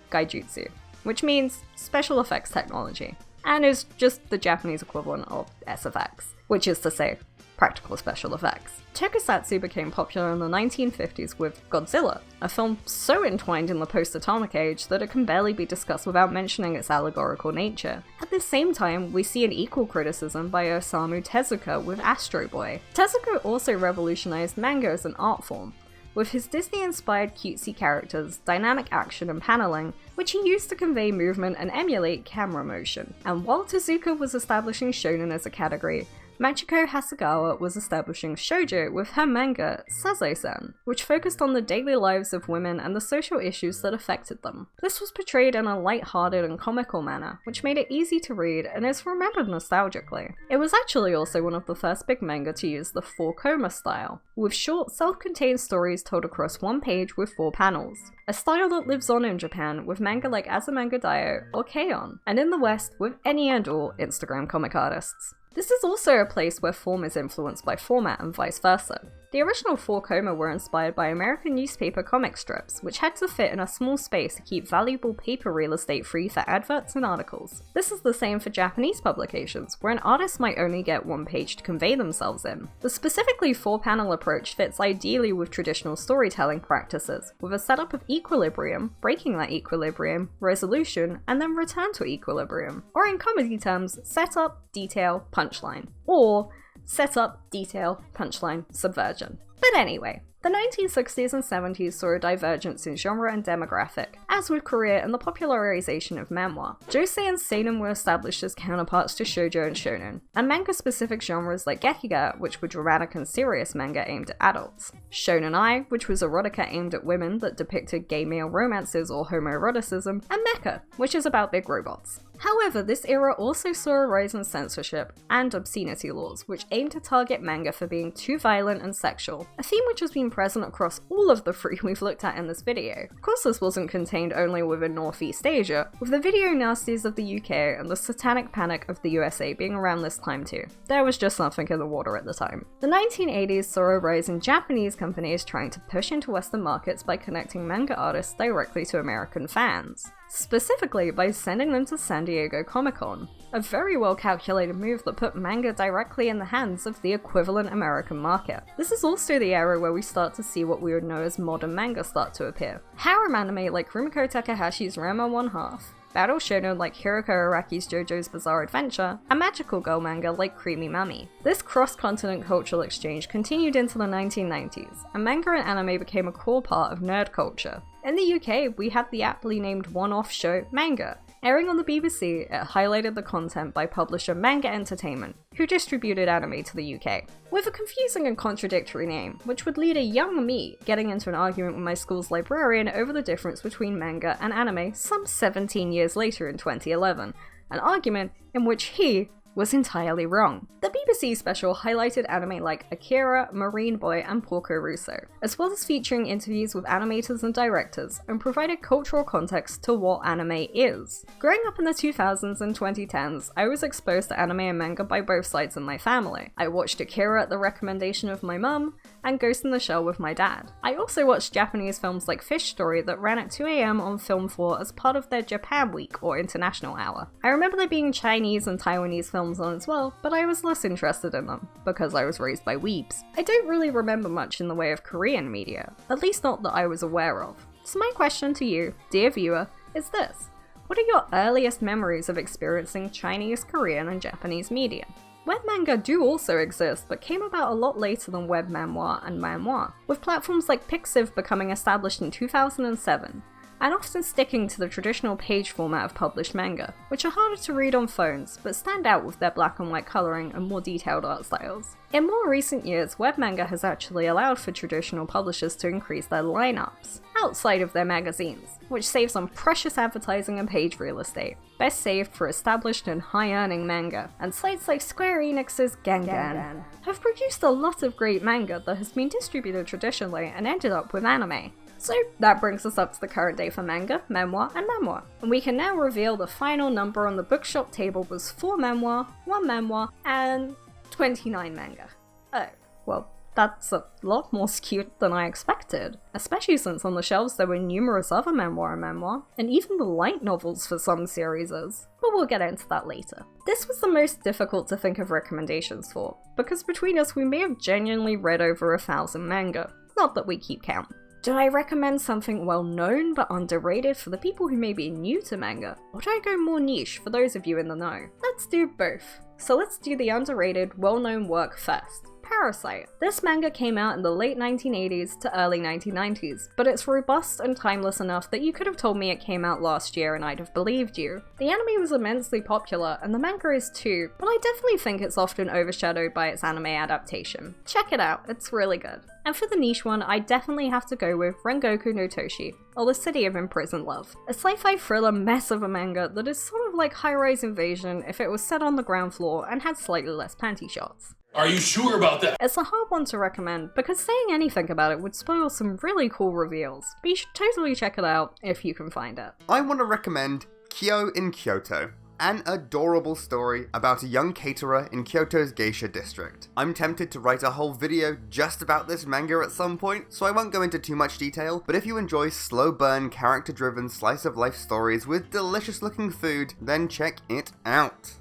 Gaijutsu, which means special effects technology, and is just the Japanese equivalent of SFX, which is to say, practical special effects. Tokusatsu became popular in the 1950s with Godzilla, a film so entwined in the post-atomic age that it can barely be discussed without mentioning its allegorical nature. At the same time, we see an equal criticism by Osamu Tezuka with Astro Boy. Tezuka also revolutionized manga as an art form, with his Disney-inspired cutesy characters, dynamic action and paneling, which he used to convey movement and emulate camera motion. And while Tezuka was establishing shonen as a category, Machiko Hasegawa was establishing shoujo with her manga, Sazae-san, which focused on the daily lives of women and the social issues that affected them. This was portrayed in a light-hearted and comical manner, which made it easy to read and is remembered nostalgically. It was actually also one of the first big manga to use the 4-koma style, with short, self-contained stories told across one page with 4 panels, a style that lives on in Japan with manga like Azumanga Daioh or K-On!, and in the West with any and all Instagram comic artists. This is also a place where form is influenced by format and vice versa. The original 4-koma were inspired by American newspaper comic strips, which had to fit in a small space to keep valuable paper real estate free for adverts and articles. This is the same for Japanese publications, where an artist might only get one page to convey themselves in. The specifically 4-panel approach fits ideally with traditional storytelling practices, with a setup of equilibrium, breaking that equilibrium, resolution, and then return to equilibrium. Or in comedy terms, setup, detail, punchline. Or setup, detail, punchline, subversion. But anyway, The 1960s and 70s saw a divergence in genre and demographic, as with Korea and the popularization of manhwa. Josei and seinen were established as counterparts to shoujo and shonen, and manga-specific genres like gekiga, which were dramatic and serious manga aimed at adults, shonen-ai, which was erotica aimed at women that depicted gay male romances or homoeroticism, and mecha, which is about big robots. However, this era also saw a rise in censorship and obscenity laws, which aimed to target manga for being too violent and sexual, a theme which has been present across all of the three we've looked at in this video. Of course, this wasn't contained only within Northeast Asia, with the video nasties of the UK and the satanic panic of the USA being around this time too. There was just something in the water at the time. The 1980s saw a rise in Japanese companies trying to push into Western markets by connecting manga artists directly to American fans, specifically by sending them to San Diego Comic-Con, a very well calculated move that put manga directly in the hands of the equivalent American market. This is also the era where we start to see what we would know as modern manga start to appear. Harem anime like Rumiko Takahashi's Ranma 1/2, battle shonen like Hiroko Araki's JoJo's Bizarre Adventure, and magical girl manga like Creamy Mami. This cross-continent cultural exchange continued into the 1990s, and manga and anime became a core part of nerd culture. In the UK, we had the aptly named one-off show Manga. Airing on the BBC, it highlighted the content by publisher Manga Entertainment, who distributed anime to the UK. With a confusing and contradictory name, which would lead a young me getting into an argument with my school's librarian over the difference between manga and anime some 17 years later in 2011, an argument in which he was entirely wrong. The BBC special highlighted anime like Akira, Marine Boy, and Porco Rosso, as well as featuring interviews with animators and directors, and provided cultural context to what anime is. Growing up in the 2000s and 2010s, I was exposed to anime and manga by both sides of my family. I watched Akira at the recommendation of my mum, and Ghost in the Shell with my dad. I also watched Japanese films like Fish Story that ran at 2 AM on Film 4 as part of their Japan Week or International Hour. I remember there being Chinese and Taiwanese films on as well, but I was less interested in them, because I was raised by weebs. I don't really remember much in the way of Korean media, at least not that I was aware of. So my question to you, dear viewer, is this: what are your earliest memories of experiencing Chinese, Korean, and Japanese media? Web manga do also exist, but came about a lot later than web manhwa and manhwa, with platforms like Pixiv becoming established in 2007, and often sticking to the traditional page format of published manga, which are harder to read on phones, but stand out with their black and white colouring and more detailed art styles. In more recent years, web manga has actually allowed for traditional publishers to increase their lineups, outside of their magazines, which saves on precious advertising and page real estate, best saved for established and high-earning manga, and sites like Square Enix's Gangan have produced a lot of great manga that has been distributed traditionally and ended up with anime. So that brings us up to the current day for manga, manhwa, and manhwa, and we can now reveal the final number on the bookshop table was 4 manhwa, 1 manhwa, and 29 manga. Oh, well, that's a lot more skewed than I expected, especially since on the shelves there were numerous other manhwa and manhwa, and even the light novels for some series, but we'll get into that later. This was the most difficult to think of recommendations for, because between us we may have genuinely read over 1,000 manga, not that we keep count. Do I recommend something well known but underrated for the people who may be new to manga, or do I go more niche for those of you in the know? Let's do both. So let's do the underrated, well-known work first. Parasite. This manga came out in the late 1980s to early 1990s, but it's robust and timeless enough that you could have told me it came out last year and I'd have believed you. The anime was immensely popular, and the manga is too, but I definitely think it's often overshadowed by its anime adaptation. Check it out, it's really good. And for the niche one, I definitely have to go with Rengoku no Toshi, or The City of Imprisoned Love. A sci-fi thriller mess of a manga that is sort of like High-Rise Invasion if it was set on the ground floor and had slightly less panty shots. Are you sure about that? It's a hard one to recommend because saying anything about it would spoil some really cool reveals, but you should totally check it out if you can find it. I want to recommend Kyo in Kyoto, an adorable story about a young caterer in Kyoto's geisha district. I'm tempted to write a whole video just about this manga at some point, so I won't go into too much detail, but if you enjoy slow burn, character driven slice of life stories with delicious looking food, then check it out.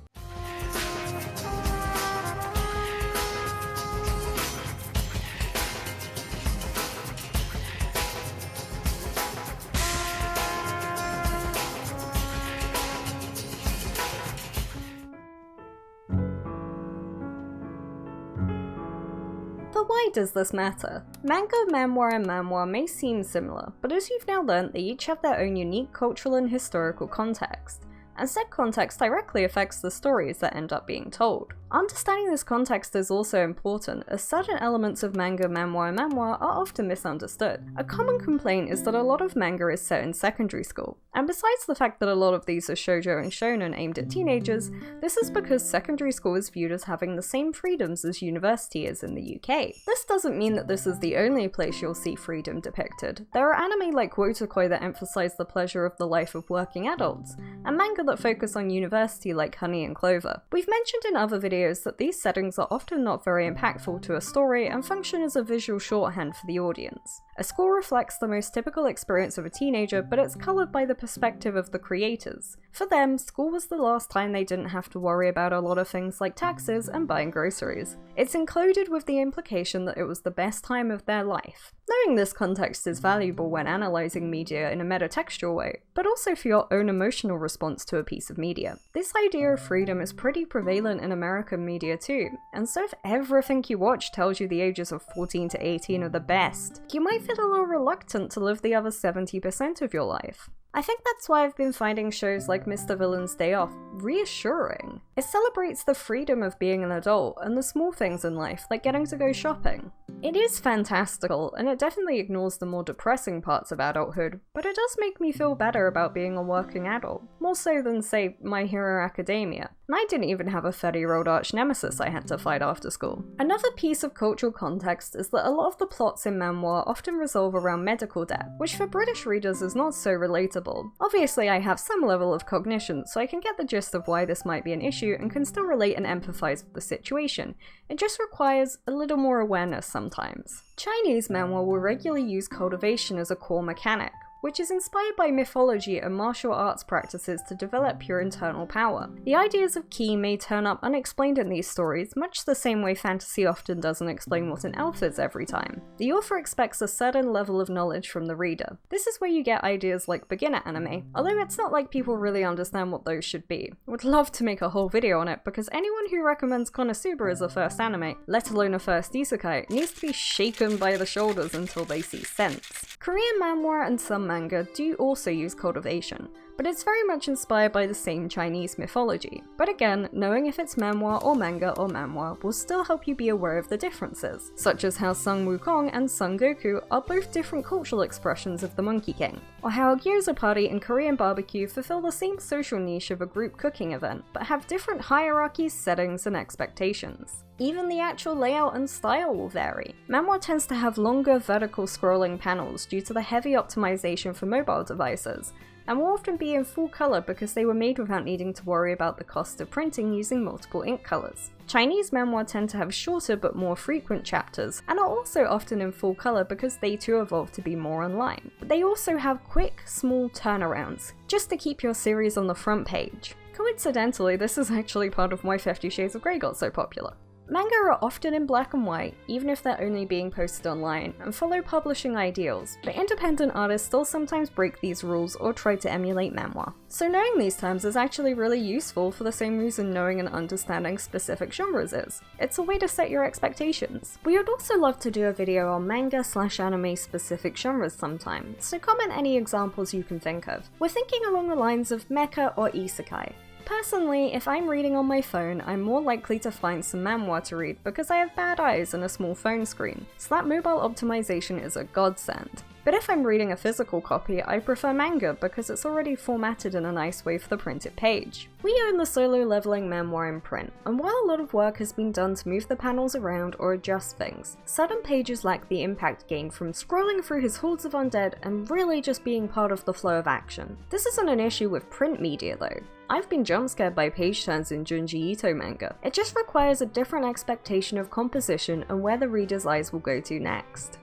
Why does this matter? Manga, manhwa, and manhwa may seem similar, but as you've now learnt, they each have their own unique cultural and historical context, and said context directly affects the stories that end up being told. Understanding this context is also important, as certain elements of manga, manhwa, and manhwa are often misunderstood. A common complaint is that a lot of manga is set in secondary school, and besides the fact that a lot of these are shoujo and shonen aimed at teenagers, this is because secondary school is viewed as having the same freedoms as university is in the UK. This doesn't mean that this is the only place you'll see freedom depicted. There are anime like Wotakoi that emphasize the pleasure of the life of working adults, and manga that focus on university like Honey and Clover. We've mentioned in other videos that these settings are often not very impactful to a story and function as a visual shorthand for the audience. A school reflects the most typical experience of a teenager, but it's coloured by the perspective of the creators. For them, school was the last time they didn't have to worry about a lot of things like taxes and buying groceries. It's included with the implication that it was the best time of their life. Knowing this context is valuable when analysing media in a metatextual way, but also for your own emotional response to a piece of media. This idea of freedom is pretty prevalent in American media too, and so if everything you watch tells you the ages of 14 to 18 are the best, you might feel a little reluctant to live the other 70% of your life. I think that's why I've been finding shows like Mr. Villain's Day Off reassuring. It celebrates the freedom of being an adult and the small things in life, like getting to go shopping. It is fantastical, and it definitely ignores the more depressing parts of adulthood, but it does make me feel better about being a working adult, more so than, say, My Hero Academia. And I didn't even have a 30-year-old arch-nemesis I had to fight after school. Another piece of cultural context is that a lot of the plots in manhwa often resolve around medical debt, which for British readers is not so relatable. Obviously, I have some level of cognition, so I can get the gist of why this might be an issue and can still relate and empathize with the situation. It just requires a little more awareness sometimes. Chinese manhwa will regularly use cultivation as a core mechanic, which is inspired by mythology and martial arts practices to develop your internal power. The ideas of ki may turn up unexplained in these stories, much the same way fantasy often doesn't explain what an elf is every time. The author expects a certain level of knowledge from the reader. This is where you get ideas like beginner anime, although it's not like people really understand what those should be. I would love to make a whole video on it, because anyone who recommends Konosuba as a first anime, let alone a first isekai, needs to be shaken by the shoulders until they see sense. Korean manhwa and some manga do also use cultivation, but it's very much inspired by the same Chinese mythology. But again, knowing if it's manhwa or manhwa will still help you be aware of the differences, such as how Sun Wukong and Son Goku are both different cultural expressions of the Monkey King, or how a gyoza party and Korean barbecue fulfill the same social niche of a group cooking event, but have different hierarchies, settings, and expectations. Even the actual layout and style will vary. Manhwa tends to have longer vertical scrolling panels due to the heavy optimization for mobile devices, and will often be in full colour because they were made without needing to worry about the cost of printing using multiple ink colours. Chinese manhwa tend to have shorter but more frequent chapters, and are also often in full colour because they too evolved to be more online. But they also have quick, small turnarounds, just to keep your series on the front page. Coincidentally, this is actually part of why 50 Shades of Grey got so popular. Manga are often in black and white, even if they're only being posted online, and follow publishing ideals, but independent artists still sometimes break these rules or try to emulate manhwa. So knowing these terms is actually really useful for the same reason knowing and understanding specific genres is. It's a way to set your expectations. We would also love to do a video on manga/anime specific genres sometime, so comment any examples you can think of. We're thinking along the lines of mecha or isekai. Personally, if I'm reading on my phone, I'm more likely to find some manhwa to read because I have bad eyes and a small phone screen, so that mobile optimization is a godsend. But if I'm reading a physical copy, I prefer manga because it's already formatted in a nice way for the printed page. We own the solo leveling manhwa in print, and while a lot of work has been done to move the panels around or adjust things, certain pages lack the impact gained from scrolling through his hordes of undead and really just being part of the flow of action. This isn't an issue with print media though. I've been jump scared by page turns in Junji Ito manga. It just requires a different expectation of composition and where the reader's eyes will go to next.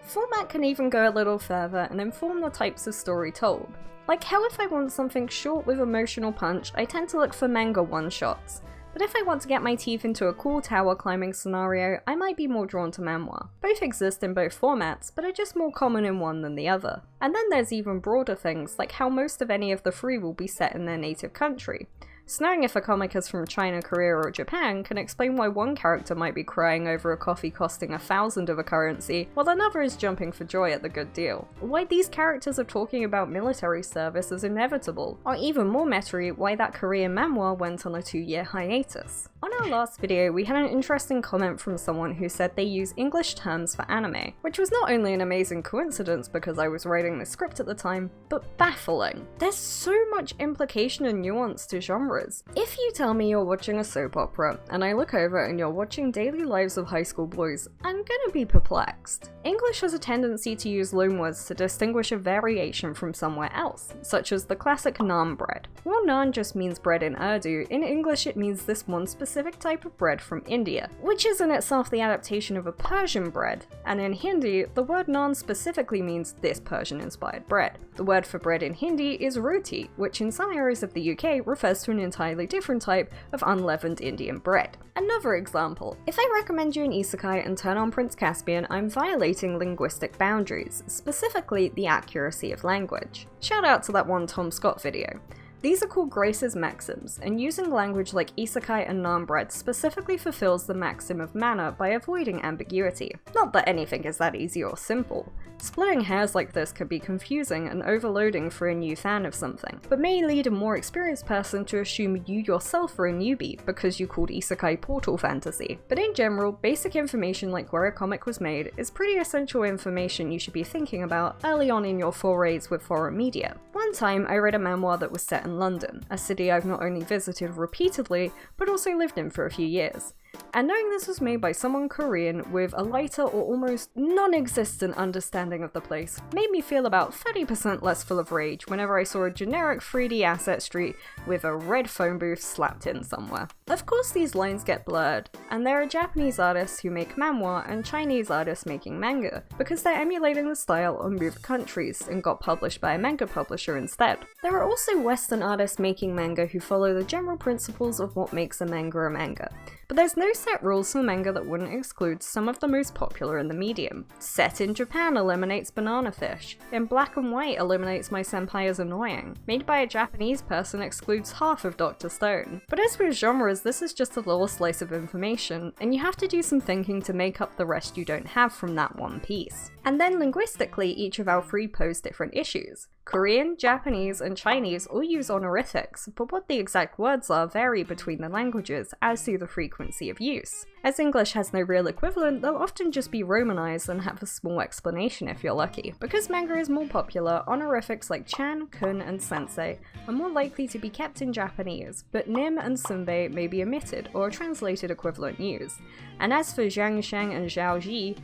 Format can even go a little further and inform the types of story told. Like how if I want something short with emotional punch, I tend to look for manga one-shots. But if I want to get my teeth into a cool tower climbing scenario, I might be more drawn to manhwa. Both exist in both formats, but are just more common in one than the other. And then there's even broader things, like how most of any of the three will be set in their native country. So knowing if a comic is from China, Korea, or Japan can explain why one character might be crying over a coffee costing 1,000 of a currency, while another is jumping for joy at the good deal. Why these characters are talking about military service is inevitable, or even more meta-y, why that Korean manhwa went on a 2-year hiatus. On our last video, we had an interesting comment from someone who said they use English terms for anime, which was not only an amazing coincidence because I was writing the script at the time, but baffling. There's so much implication and nuance to genres. If you tell me you're watching a soap opera, and I look over and you're watching Daily Lives of High School Boys, I'm gonna be perplexed. English has a tendency to use loanwords to distinguish a variation from somewhere else, such as the classic naan bread. While naan just means bread in Urdu, in English it means this one specific type of bread from India, which is in itself the adaptation of a Persian bread, and in Hindi, the word naan specifically means this Persian-inspired bread. The word for bread in Hindi is roti, which in some areas of the UK refers to an entirely different type of unleavened Indian bread. Another example, if I recommend you an isekai and turn on Prince Caspian, I'm violating linguistic boundaries, specifically the accuracy of language. Shout out to that one Tom Scott video. These are called Grace's maxims, and using language like isekai and naan bread specifically fulfills the maxim of manner by avoiding ambiguity. Not that anything is that easy or simple. Splitting hairs like this can be confusing and overloading for a new fan of something, but may lead a more experienced person to assume you yourself are a newbie because you called isekai portal fantasy. But in general, basic information like where a comic was made is pretty essential information you should be thinking about early on in your forays with foreign media. One time I read a manhwa that was set in London, a city I've not only visited repeatedly, but also lived in for a few years. And knowing this was made by someone Korean with a lighter or almost non-existent understanding of the place made me feel about 30% less full of rage whenever I saw a generic 3D asset street with a red phone booth slapped in somewhere. Of course these lines get blurred, and there are Japanese artists who make manhwa and Chinese artists making manga, because they're emulating the style or moved countries and got published by a manga publisher instead. There are also Western artists making manga who follow the general principles of what makes a manga, but there's no set rules for manga that wouldn't exclude some of the most popular in the medium. Set in Japan eliminates Banana Fish. In Black and White eliminates My Senpai is Annoying. Made by a Japanese person excludes half of Dr. Stone. But as with genres, this is just a little slice of information, and you have to do some thinking to make up the rest you don't have from that one piece. And then linguistically, each of our three pose different issues. Korean, Japanese, and Chinese all use honorifics, but what the exact words are vary between the languages, as do the frequency of use. As English has no real equivalent, they'll often just be romanized and have a small explanation if you're lucky. Because manga is more popular, honorifics like chan, kun, and sensei are more likely to be kept in Japanese, but nim and sunbei may be omitted or a translated equivalent used. And as for zhang sheng and zhao ji,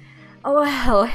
oh well.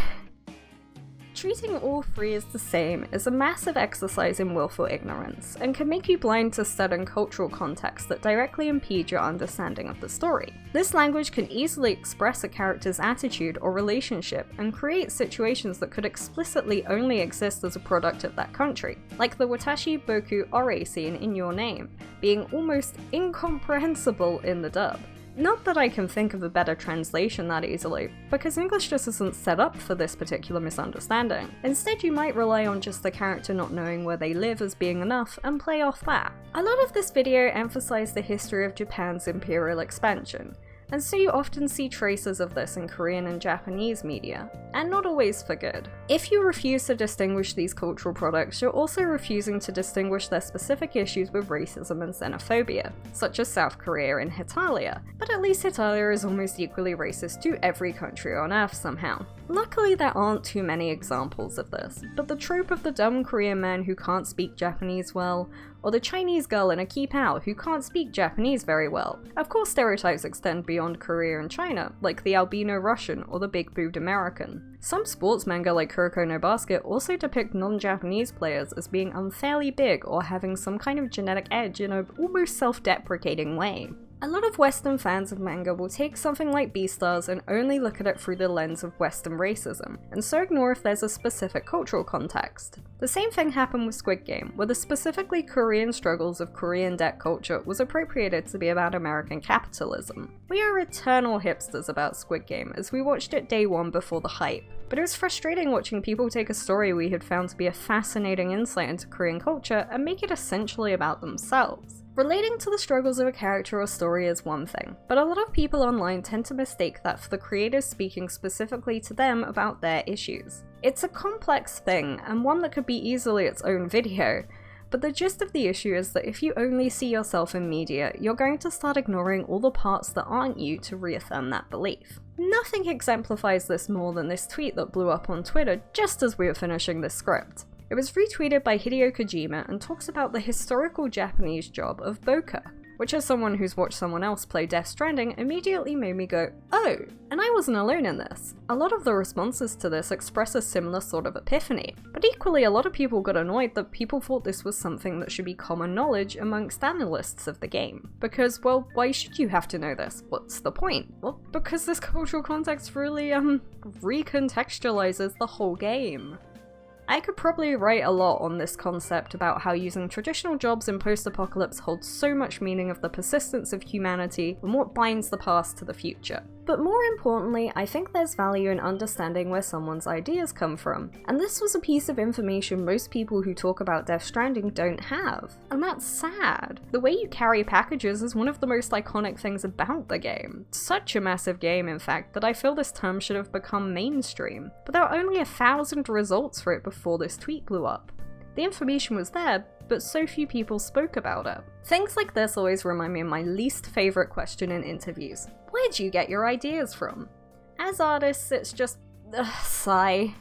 Treating all three as the same is a massive exercise in willful ignorance, and can make you blind to certain cultural contexts that directly impede your understanding of the story. This language can easily express a character's attitude or relationship and create situations that could explicitly only exist as a product of that country, like the Watashi Boku Ore scene in Your Name, being almost incomprehensible in the dub. Not that I can think of a better translation that easily, because English just isn't set up for this particular misunderstanding. Instead, you might rely on just the character not knowing where they live as being enough and play off that. A lot of this video emphasized the history of Japan's imperial expansion, and so you often see traces of this in Korean and Japanese media, and not always for good. If you refuse to distinguish these cultural products, you're also refusing to distinguish their specific issues with racism and xenophobia, such as South Korea and Hitalia, but at least Hitalia is almost equally racist to every country on Earth somehow. Luckily there aren't too many examples of this, but the trope of the dumb Korean man who can't speak Japanese well, or the Chinese girl in a kipao who can't speak Japanese very well. Of course stereotypes extend beyond Korea and China, like the albino Russian or the big-boobed American. Some sports manga like Kuroko no Basket also depict non-Japanese players as being unfairly big or having some kind of genetic edge in an almost self-deprecating way. A lot of Western fans of manga will take something like Beastars and only look at it through the lens of Western racism, and so ignore if there's a specific cultural context. The same thing happened with Squid Game, where the specifically Korean struggles of Korean debt culture was appropriated to be about American capitalism. We are eternal hipsters about Squid Game, as we watched it day one before the hype. But it was frustrating watching people take a story we had found to be a fascinating insight into Korean culture and make it essentially about themselves. Relating to the struggles of a character or story is one thing, but a lot of people online tend to mistake that for the creators speaking specifically to them about their issues. It's a complex thing, and one that could be easily its own video, but the gist of the issue is that if you only see yourself in media, you're going to start ignoring all the parts that aren't you to reaffirm that belief. Nothing exemplifies this more than this tweet that blew up on Twitter just as we were finishing this script. It was retweeted by Hideo Kojima and talks about the historical Japanese job of bokeh, which as someone who's watched someone else play Death Stranding immediately made me go, oh, and I wasn't alone in this. A lot of the responses to this express a similar sort of epiphany, but equally a lot of people got annoyed that people thought this was something that should be common knowledge amongst analysts of the game. Because, well, why should you have to know this? What's the point? Well, because this cultural context really, recontextualizes the whole game. I could probably write a lot on this concept about how using traditional jobs in post-apocalypse holds so much meaning of the persistence of humanity and what binds the past to the future. But more importantly, I think there's value in understanding where someone's ideas come from, and this was a piece of information most people who talk about Death Stranding don't have. And that's sad. The way you carry packages is one of the most iconic things about the game. Such a massive game, in fact, that I feel this term should have become mainstream. But there were only 1,000 results for it before this tweet blew up. The information was there, but so few people spoke about it. Things like this always remind me of my least favourite question in interviews. Where'd you get your ideas from? As artists, it's just, sigh.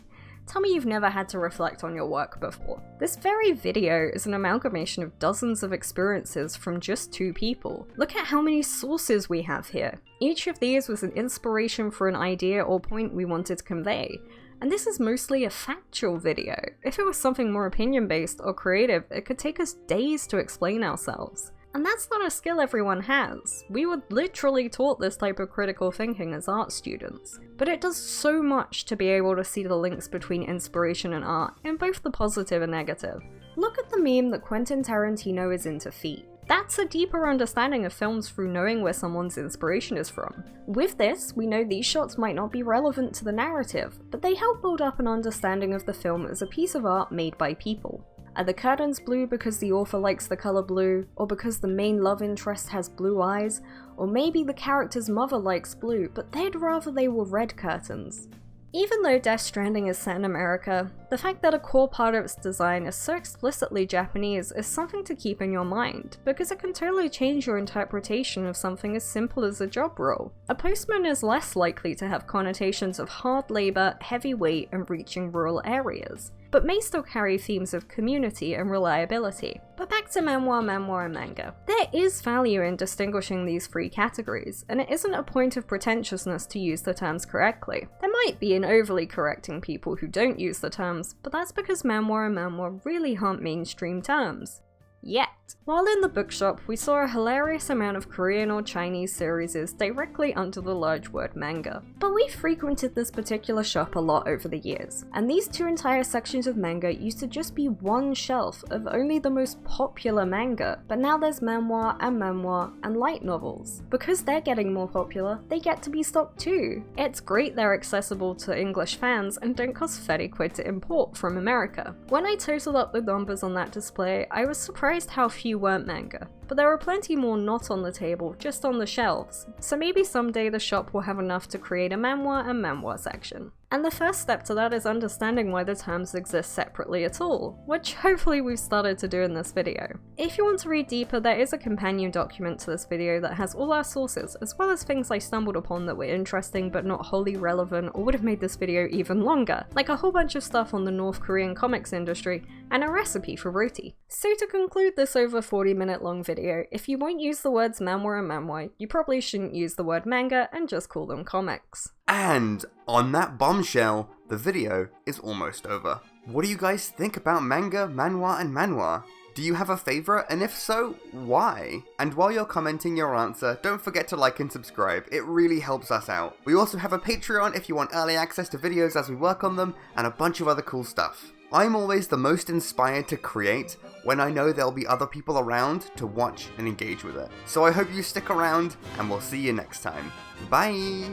Tell me you've never had to reflect on your work before. This very video is an amalgamation of dozens of experiences from just 2 people. Look at how many sources we have here. Each of these was an inspiration for an idea or point we wanted to convey. And this is mostly a factual video. If it was something more opinion-based or creative, it could take us days to explain ourselves. And that's not a skill everyone has. We were literally taught this type of critical thinking as art students. But it does so much to be able to see the links between inspiration and art, in both the positive and negative. Look at the meme that Quentin Tarantino is into feet. That's a deeper understanding of films through knowing where someone's inspiration is from. With this, we know these shots might not be relevant to the narrative, but they help build up an understanding of the film as a piece of art made by people. Are the curtains blue because the author likes the colour blue, or because the main love interest has blue eyes, or maybe the character's mother likes blue, but they'd rather they were red curtains? Even though Death Stranding is set in America, the fact that a core part of its design is so explicitly Japanese is something to keep in your mind, because it can totally change your interpretation of something as simple as a job role. A postman is less likely to have connotations of hard labour, heavy weight, and reaching rural areas, but may still carry themes of community and reliability. But back to manhwa, and manga. There is value in distinguishing these 3 categories, and it isn't a point of pretentiousness to use the terms correctly. There might be an overly correcting people who don't use the terms, but that's because manhwa really aren't mainstream terms. Yet. While in the bookshop, we saw a hilarious amount of Korean or Chinese series directly under the large word manga. But we frequented this particular shop a lot over the years, and these 2 entire sections of manga used to just be one shelf of only the most popular manga, but now there's manhwa and light novels. Because they're getting more popular, they get to be stocked too. It's great they're accessible to English fans and don't cost 30 quid to import from America. When I totaled up the numbers on that display, I was surprised how few weren't manga. But there were plenty more not on the table, just on the shelves, so maybe someday the shop will have enough to create a manhwa section. And the first step to that is understanding why the terms exist separately at all, which hopefully we've started to do in this video. If you want to read deeper, there is a companion document to this video that has all our sources, as well as things I stumbled upon that were interesting but not wholly relevant or would have made this video even longer, like a whole bunch of stuff on the North Korean comics industry, and a recipe for roti. So to conclude this over 40-minute long video, if you won't use the words manhwa, you probably shouldn't use the word manga and just call them comics. And on that bombshell, the video is almost over. What do you guys think about manga, manhwa, and manhwa? Do you have a favourite, and if so, why? And while you're commenting your answer, don't forget to like and subscribe, it really helps us out. We also have a Patreon if you want early access to videos as we work on them, and a bunch of other cool stuff. I'm always the most inspired to create when I know there'll be other people around to watch and engage with it. So I hope you stick around, and we'll see you next time. Bye!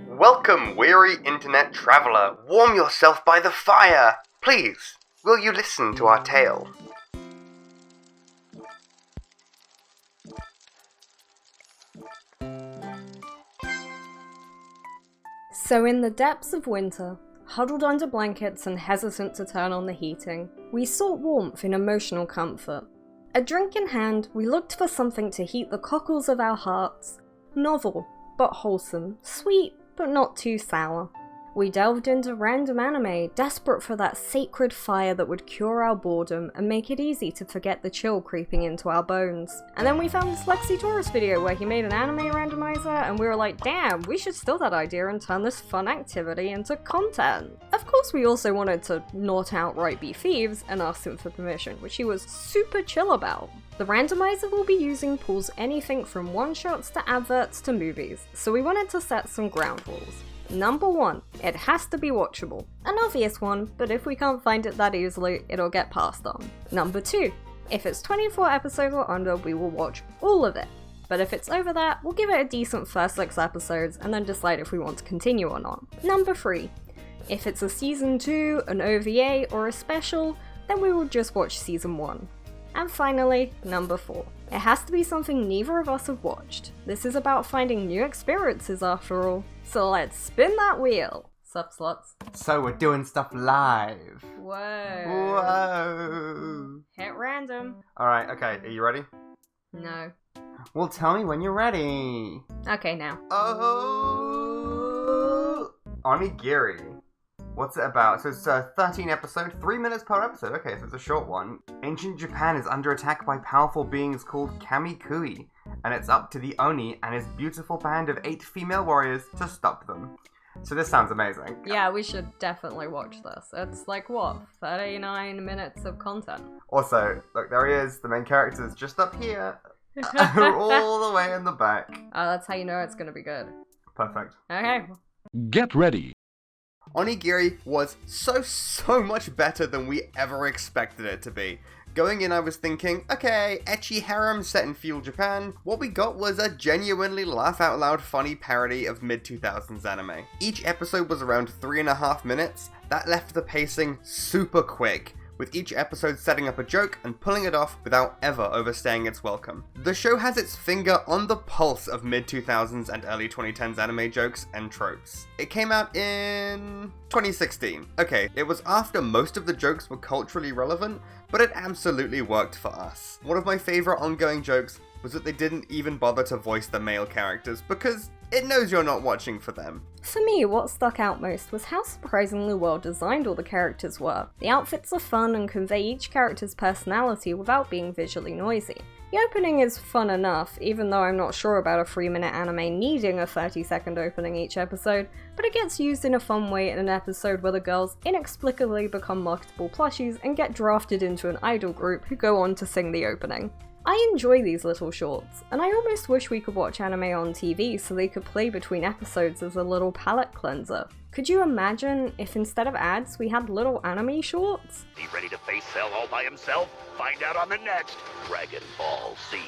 Welcome, weary internet traveller. Warm yourself by the fire. Please, will you listen to our tale? So in the depths of winter, huddled under blankets and hesitant to turn on the heating, we sought warmth in emotional comfort. A drink in hand, we looked for something to heat the cockles of our hearts. Novel, but wholesome. Sweet, but not too sour. We delved into random anime, desperate for that sacred fire that would cure our boredom and make it easy to forget the chill creeping into our bones. And then we found this Lexi Taurus video where he made an anime randomizer, and we were like, damn, we should steal that idea and turn this fun activity into content. Of course, we also wanted to not outright be thieves and asked him for permission, which he was super chill about. The randomizer we'll be using pulls anything from one-shots to adverts to movies, so we wanted to set some ground rules. Number 1, it has to be watchable. An obvious one, but if we can't find it that easily, it'll get passed on. Number 2, if it's 24 episodes or under, we will watch all of it. But if it's over that, we'll give it a decent first 6 episodes and then decide if we want to continue or not. Number 3, if it's a season 2, an OVA, or a special, then we will just watch season 1. And finally, number 4. It has to be something neither of us have watched. This is about finding new experiences after all. So let's spin that wheel. Sup, sluts? So we're doing stuff live. Whoa. Whoa. Hit random. Alright, okay, are you ready? No. Well, tell me when you're ready. Okay, now. Oh. Onigiri. What's it about? So it's 13 episodes, 3 minutes per episode. Okay, so it's a short one. Ancient Japan is under attack by powerful beings called Kamikui, and it's up to the Oni and his beautiful band of 8 female warriors to stop them. So this sounds amazing. Yeah, we should definitely watch this. It's like, what, 39 minutes of content? Also, look, there he is. The main character is just up here. All the way in the back. Oh, that's how you know it's gonna be good. Perfect. Okay. Get ready. Onigiri was so much better than we ever expected it to be. Going in, I was thinking, okay, ecchi harem set in feudal Japan. What we got was a genuinely laugh-out-loud funny parody of mid-2000s anime. Each episode was around 3.5 minutes. That left the pacing super quick, with each episode setting up a joke and pulling it off without ever overstaying its welcome. The show has its finger on the pulse of mid-2000s and early 2010s anime jokes and tropes. It came out in 2016. Okay, it was after most of the jokes were culturally relevant, but it absolutely worked for us. One of my favorite ongoing jokes was that they didn't even bother to voice the male characters because it knows you're not watching for them. For me, what stuck out most was how surprisingly well designed all the characters were. The outfits are fun and convey each character's personality without being visually noisy. The opening is fun enough, even though I'm not sure about a 3-minute anime needing a 30-second opening each episode, but it gets used in a fun way in an episode where the girls inexplicably become marketable plushies and get drafted into an idol group who go on to sing the opening. I enjoy these little shorts, and I almost wish we could watch anime on TV so they could play between episodes as a little palate cleanser. Could you imagine if instead of ads we had little anime shorts? He ready to face Cell all by himself? Find out on the next Dragon Ball Z.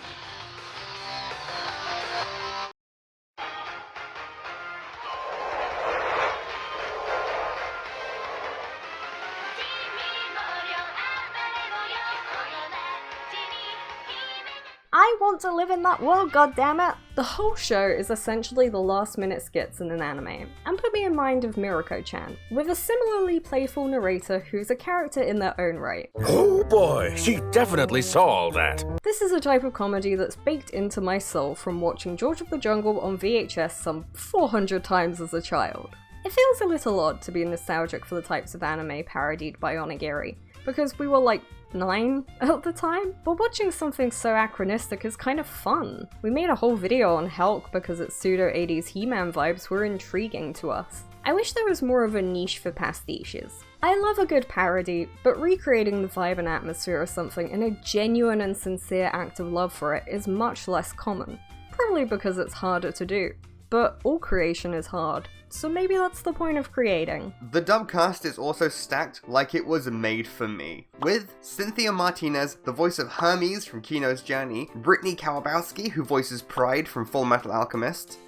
I want to live in that world, goddammit! The whole show is essentially the last-minute skits in an anime, and put me in mind of Mirako-chan, with a similarly playful narrator who's a character in their own right. Oh boy, she definitely saw all that. This is a type of comedy that's baked into my soul from watching George of the Jungle on VHS some 400 times as a child. It feels a little odd to be nostalgic for the types of anime parodied by Onigiri, because we were like 9 at the time, but watching something so anachronistic is kind of fun. We made a whole video on Hulk because its pseudo-80s He-Man vibes were intriguing to us. I wish there was more of a niche for pastiches. I love a good parody, but recreating the vibe and atmosphere of something in a genuine and sincere act of love for it is much less common. Probably because it's harder to do. But all creation is hard, so maybe that's the point of creating. The dub cast is also stacked like it was made for me, with Cynthia Martinez, the voice of Hermes from Kino's Journey, Brittany Kawabowski, who voices Pride from Full Metal Alchemist,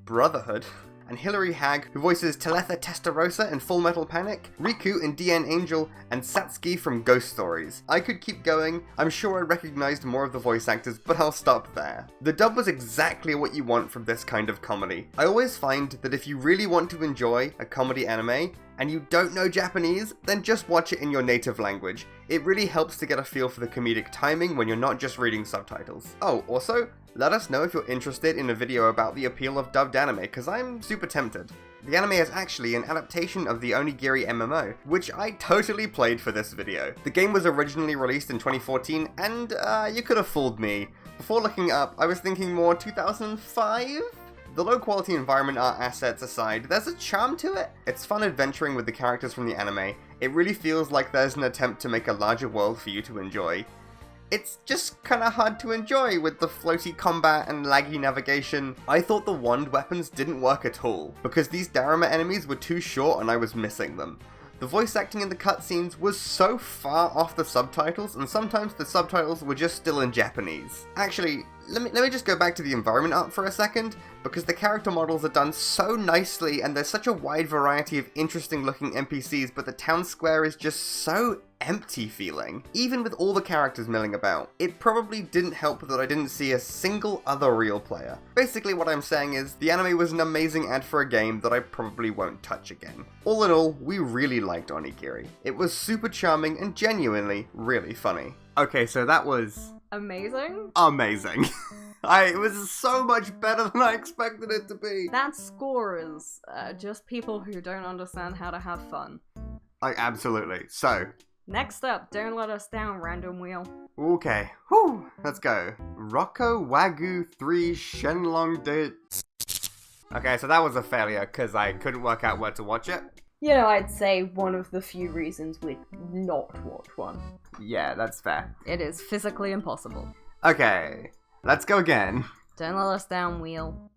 Brotherhood, and Hilary Hagg, who voices Talitha Testarossa in Full Metal Panic, Riku in DN Angel, and Satsuki from Ghost Stories. I could keep going. I'm sure I recognized more of the voice actors, but I'll stop there. The dub was exactly what you want from this kind of comedy. I always find that if you really want to enjoy a comedy anime, and you don't know Japanese, then just watch it in your native language. It really helps to get a feel for the comedic timing when you're not just reading subtitles. Oh, also, let us know if you're interested in a video about the appeal of dubbed anime, because I'm super tempted. The anime is actually an adaptation of the Onigiri MMO, which I totally played for this video. The game was originally released in 2014, and you could have fooled me. Before looking up, I was thinking more 2005? The low quality environment art assets aside, there's a charm to it. It's fun adventuring with the characters from the anime. It really feels like there's an attempt to make a larger world for you to enjoy. It's just kinda hard to enjoy with the floaty combat and laggy navigation. I thought the wand weapons didn't work at all, because these Daruma enemies were too short and I was missing them. The voice acting in the cutscenes was so far off the subtitles, and sometimes the subtitles were just still in Japanese. Actually, let me just go back to the environment art for a second, because the character models are done so nicely and there's such a wide variety of interesting looking NPCs, but the town square is just so empty feeling, even with all the characters milling about. It probably didn't help that I didn't see a single other real player. Basically what I'm saying is, the anime was an amazing ad for a game that I probably won't touch again. All in all, we really liked Onigiri. It was super charming and genuinely really funny. Okay, so that was Amazing? amazing. It was so much better than I expected it to be. That score is just people who don't understand how to have fun. Absolutely. So, Next up, Don't Let Us Down, Random Wheel. okay. Whew, let's go. Rocco Wagyu 3 Shenlong De... Okay, so that was a failure, because I couldn't work out where to watch it. You know, I'd say one of the few reasons we'd not watch one. Yeah, that's fair. It is physically impossible. Okay, let's go again. Don't Let Us Down, Wheel.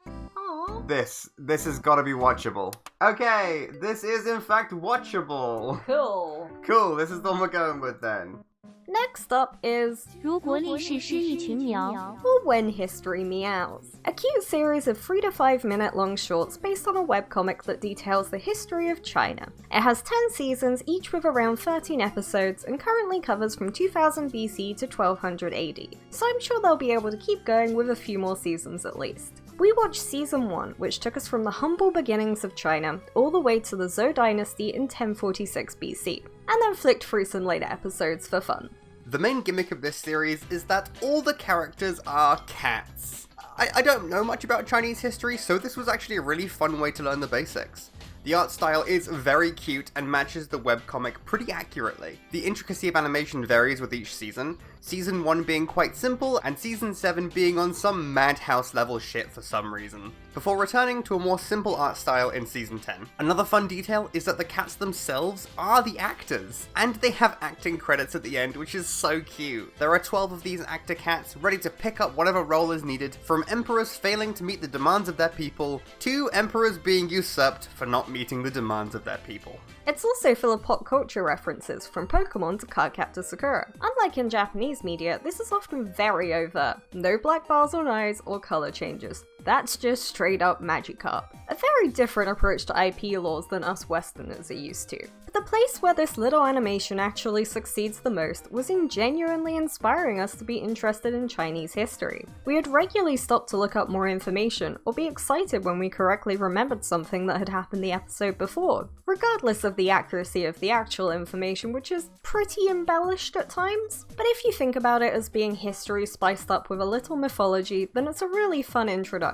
Aww. This has got to be watchable. Okay, this is in fact watchable. Cool. Cool, this is the one we're going with then. Next up is 如果你是诗一群苗 or When History Meows, a cute series of 3 to 5 minute long shorts based on a webcomic that details the history of China. It has 10 seasons, each with around 13 episodes, and currently covers from 2000 BC to 1200 AD, so I'm sure they'll be able to keep going with a few more seasons at least. We watched Season 1, which took us from the humble beginnings of China all the way to the Zhou Dynasty in 1046 BC, and then flicked through some later episodes for fun. The main gimmick of this series is that all the characters are cats. I don't know much about Chinese history, so this was actually a really fun way to learn the basics. The art style is very cute and matches the webcomic pretty accurately. The intricacy of animation varies with each season, Season 1 being quite simple and Season 7 being on some madhouse level shit for some reason, before returning to a more simple art style in Season 10. Another fun detail is that the cats themselves are the actors, and they have acting credits at the end, which is so cute. There are 12 of these actor cats ready to pick up whatever role is needed, from emperors failing to meet the demands of their people, to emperors being usurped for not meeting the demands of their people. It's also full of pop culture references, from Pokemon to Cardcaptor Sakura. Unlike in Japanese media, this is often very overt. No black bars on eyes or colour changes. That's just straight up Magikarp. A very different approach to IP laws than us Westerners are used to. But the place where this little animation actually succeeds the most was in genuinely inspiring us to be interested in Chinese history. We would regularly stop to look up more information, or be excited when we correctly remembered something that had happened the episode before, regardless of the accuracy of the actual information, which is pretty embellished at times. But if you think about it as being history spiced up with a little mythology, then it's a really fun introduction.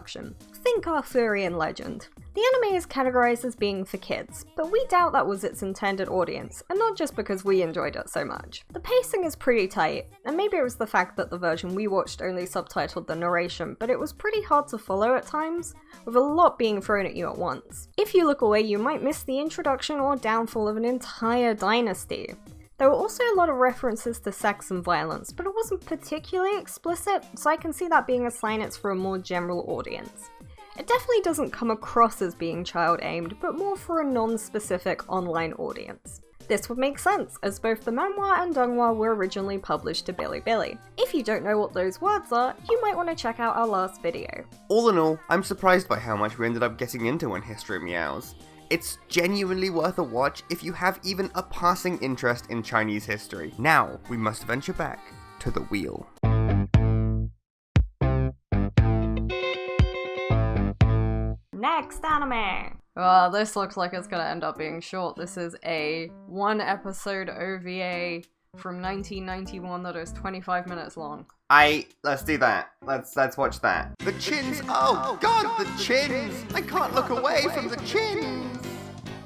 Think Arthurian legend. The anime is categorized as being for kids, but we doubt that was its intended audience, and not just because we enjoyed it so much. The pacing is pretty tight, and maybe it was the fact that the version we watched only subtitled the narration, but it was pretty hard to follow at times, with a lot being thrown at you at once. If you look away, you might miss the introduction or downfall of an entire dynasty. There were also a lot of references to sex and violence, but it wasn't particularly explicit, so I can see that being a sign it's for a more general audience. It definitely doesn't come across as being child-aimed, but more for a non-specific online audience. This would make sense, as both the Manhwa and Donghua were originally published to Bilibili. If you don't know what those words are, you might want to check out our last video. All in all, I'm surprised by how much we ended up getting into When History Meows. It's genuinely worth a watch if you have even a passing interest in Chinese history. Now, we must venture back to the wheel. Next anime! Oh, this looks like it's gonna end up being short. This is a 1-episode OVA from 1991 that is 25 minutes long. Let's do that. Let's watch that. The chins! Oh god, the chins! I can't look away from the chins!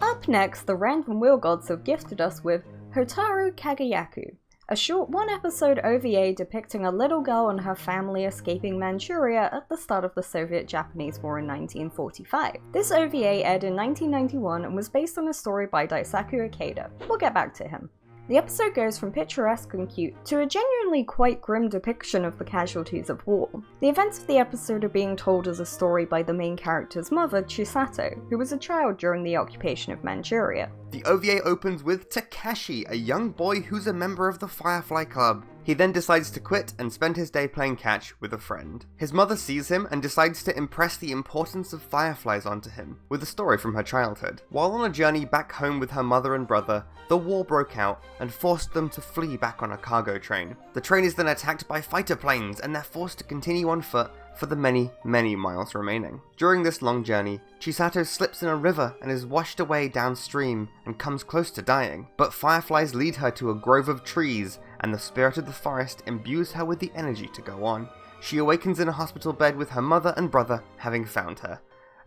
Up next, the Random Wheel Gods have gifted us with Hotaru Kagayaku, a short 1-episode OVA depicting a little girl and her family escaping Manchuria at the start of the Soviet-Japanese War in 1945. This OVA aired in 1991 and was based on a story by Daisaku Ikeda. We'll get back to him. The episode goes from picturesque and cute to a genuinely quite grim depiction of the casualties of war. The events of the episode are being told as a story by the main character's mother, Chisato, who was a child during the occupation of Manchuria. The OVA opens with Takashi, a young boy who's a member of the Firefly Club. He then decides to quit and spend his day playing catch with a friend. His mother sees him and decides to impress the importance of fireflies onto him, with a story from her childhood. While on a journey back home with her mother and brother, the war broke out and forced them to flee back on a cargo train. The train is then attacked by fighter planes and they're forced to continue on foot for the many, many miles remaining. During this long journey, Chisato slips in a river and is washed away downstream and comes close to dying. But fireflies lead her to a grove of trees and the spirit of the forest imbues her with the energy to go on. She awakens in a hospital bed with her mother and brother having found her.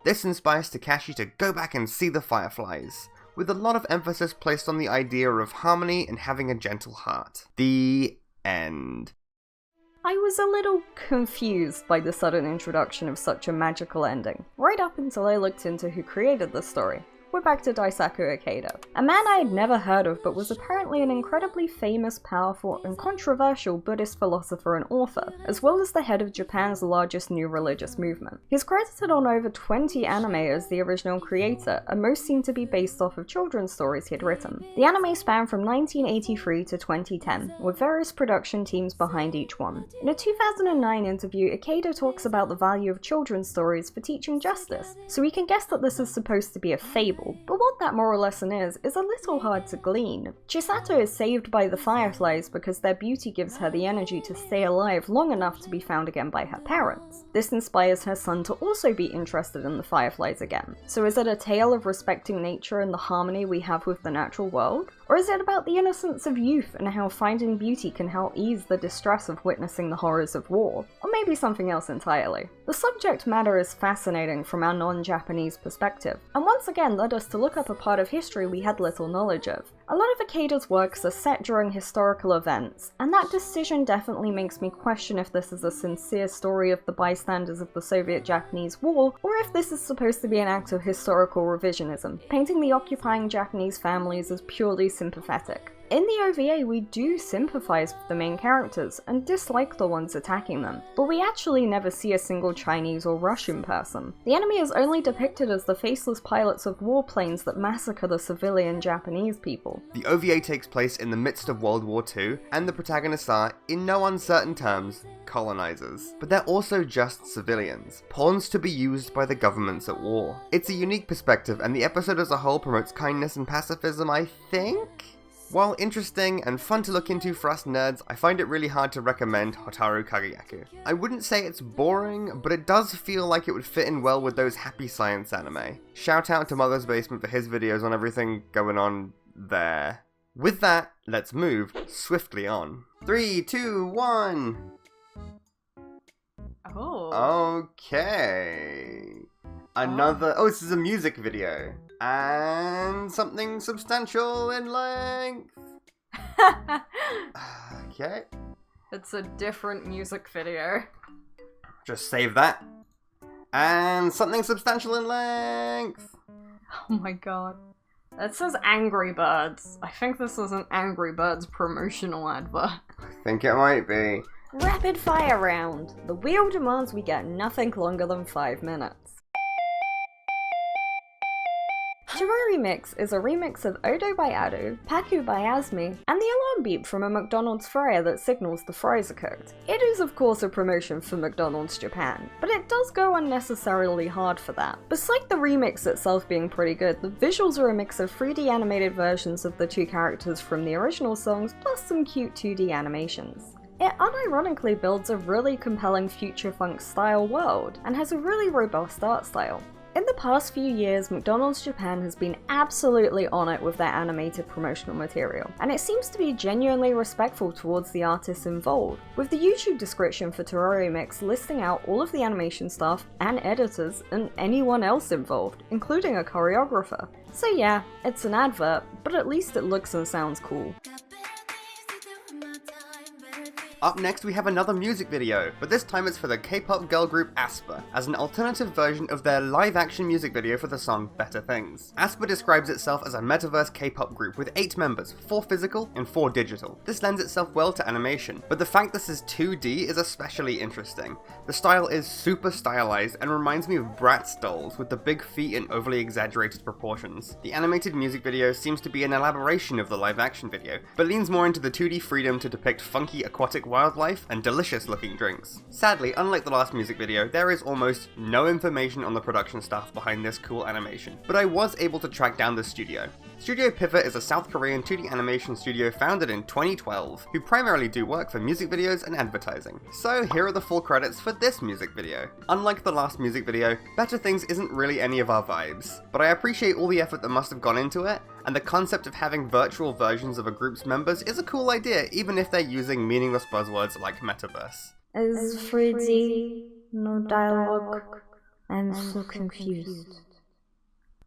This inspires Takashi to go back and see the fireflies, with a lot of emphasis placed on the idea of harmony and having a gentle heart. The end. I was a little confused by the sudden introduction of such a magical ending, right up until I looked into who created the story. We're back to Daisaku Ikeda, a man I had never heard of but was apparently an incredibly famous, powerful, and controversial Buddhist philosopher and author, as well as the head of Japan's largest new religious movement. He's credited on over 20 anime as the original creator, and most seem to be based off of children's stories he'd written. The anime spanned from 1983 to 2010, with various production teams behind each one. In a 2009 interview, Ikeda talks about the value of children's stories for teaching justice, so we can guess that this is supposed to be a fable. But what that moral lesson is a little hard to glean. Chisato is saved by the fireflies because their beauty gives her the energy to stay alive long enough to be found again by her parents. This inspires her son to also be interested in the fireflies again. So is it a tale of respecting nature and the harmony we have with the natural world? Or is it about the innocence of youth and how finding beauty can help ease the distress of witnessing the horrors of war? Or maybe something else entirely? The subject matter is fascinating from our non-Japanese perspective, and once again led us to look up a part of history we had little knowledge of. A lot of Ikeda's works are set during historical events, and that decision definitely makes me question if this is a sincere story of the bystanders of the Soviet-Japanese War, or if this is supposed to be an act of historical revisionism, painting the occupying Japanese families as purely sympathetic. In the OVA, we do sympathize with the main characters and dislike the ones attacking them, but we actually never see a single Chinese or Russian person. The enemy is only depicted as the faceless pilots of warplanes that massacre the civilian Japanese people. The OVA takes place in the midst of World War II, and the protagonists are, in no uncertain terms, colonizers. But they're also just civilians, pawns to be used by the governments at war. It's a unique perspective, and the episode as a whole promotes kindness and pacifism, I think? While interesting and fun to look into for us nerds, I find it really hard to recommend Hotaru Kagayaku. I wouldn't say it's boring, but it does feel like it would fit in well with those happy science anime. Shout out to Mother's Basement for his videos on everything going on there. With that, let's move swiftly on. 3, 2, 1! Oh. Okay. Oh, this is a music video. And something substantial in length. Okay. It's a different music video. Just save that. And something substantial in length. Oh my god. That says Angry Birds. I think this is an Angry Birds promotional advert. I think it might be. Rapid fire round. The wheel demands we get nothing longer than 5 minutes. Terori Mix is a remix of Odo by Ado, Paku by Asmi, and the alarm beep from a McDonald's fryer that signals the fries are cooked. It is of course a promotion for McDonald's Japan, but it does go unnecessarily hard for that. Besides the remix itself being pretty good, the visuals are a mix of 3D animated versions of the two characters from the original songs, plus some cute 2D animations. It unironically builds a really compelling future funk style world, and has a really robust art style. In the past few years, McDonald's Japan has been absolutely on it with their animated promotional material, and it seems to be genuinely respectful towards the artists involved, with the YouTube description for Terori Mix listing out all of the animation staff and editors and anyone else involved, including a choreographer. So yeah, it's an advert, but at least it looks and sounds cool. Up next we have another music video, but this time it's for the K-pop girl group aespa, as an alternative version of their live-action music video for the song Better Things. aespa describes itself as a metaverse K-pop group with 8 members, 4 physical and 4 digital. This lends itself well to animation, but the fact this is 2D is especially interesting. The style is super stylized and reminds me of Bratz dolls with the big feet and overly exaggerated proportions. The animated music video seems to be an elaboration of the live-action video, but leans more into the 2D freedom to depict funky aquatic wildlife and delicious looking drinks. Sadly, unlike the last music video, there is almost no information on the production staff behind this cool animation, but I was able to track down the studio. Studio Pivot is a South Korean 2D animation studio founded in 2012, who primarily do work for music videos and advertising. So here are the full credits for this music video. Unlike the last music video, Better Things isn't really any of our vibes, but I appreciate all the effort that must have gone into it, and the concept of having virtual versions of a group's members is a cool idea, even if they're using meaningless buzzwords like metaverse. Is 3D, no dialogue, I'm so confused.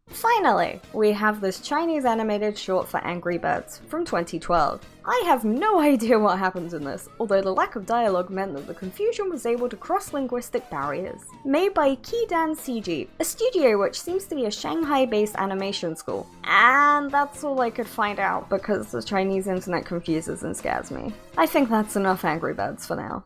Finally, we have this Chinese animated short for Angry Birds from 2012. I have no idea what happens in this, although the lack of dialogue meant that the confusion was able to cross linguistic barriers. Made by Kidan CG, a studio which seems to be a Shanghai-based animation school. And that's all I could find out because the Chinese internet confuses and scares me. I think that's enough Angry Birds for now.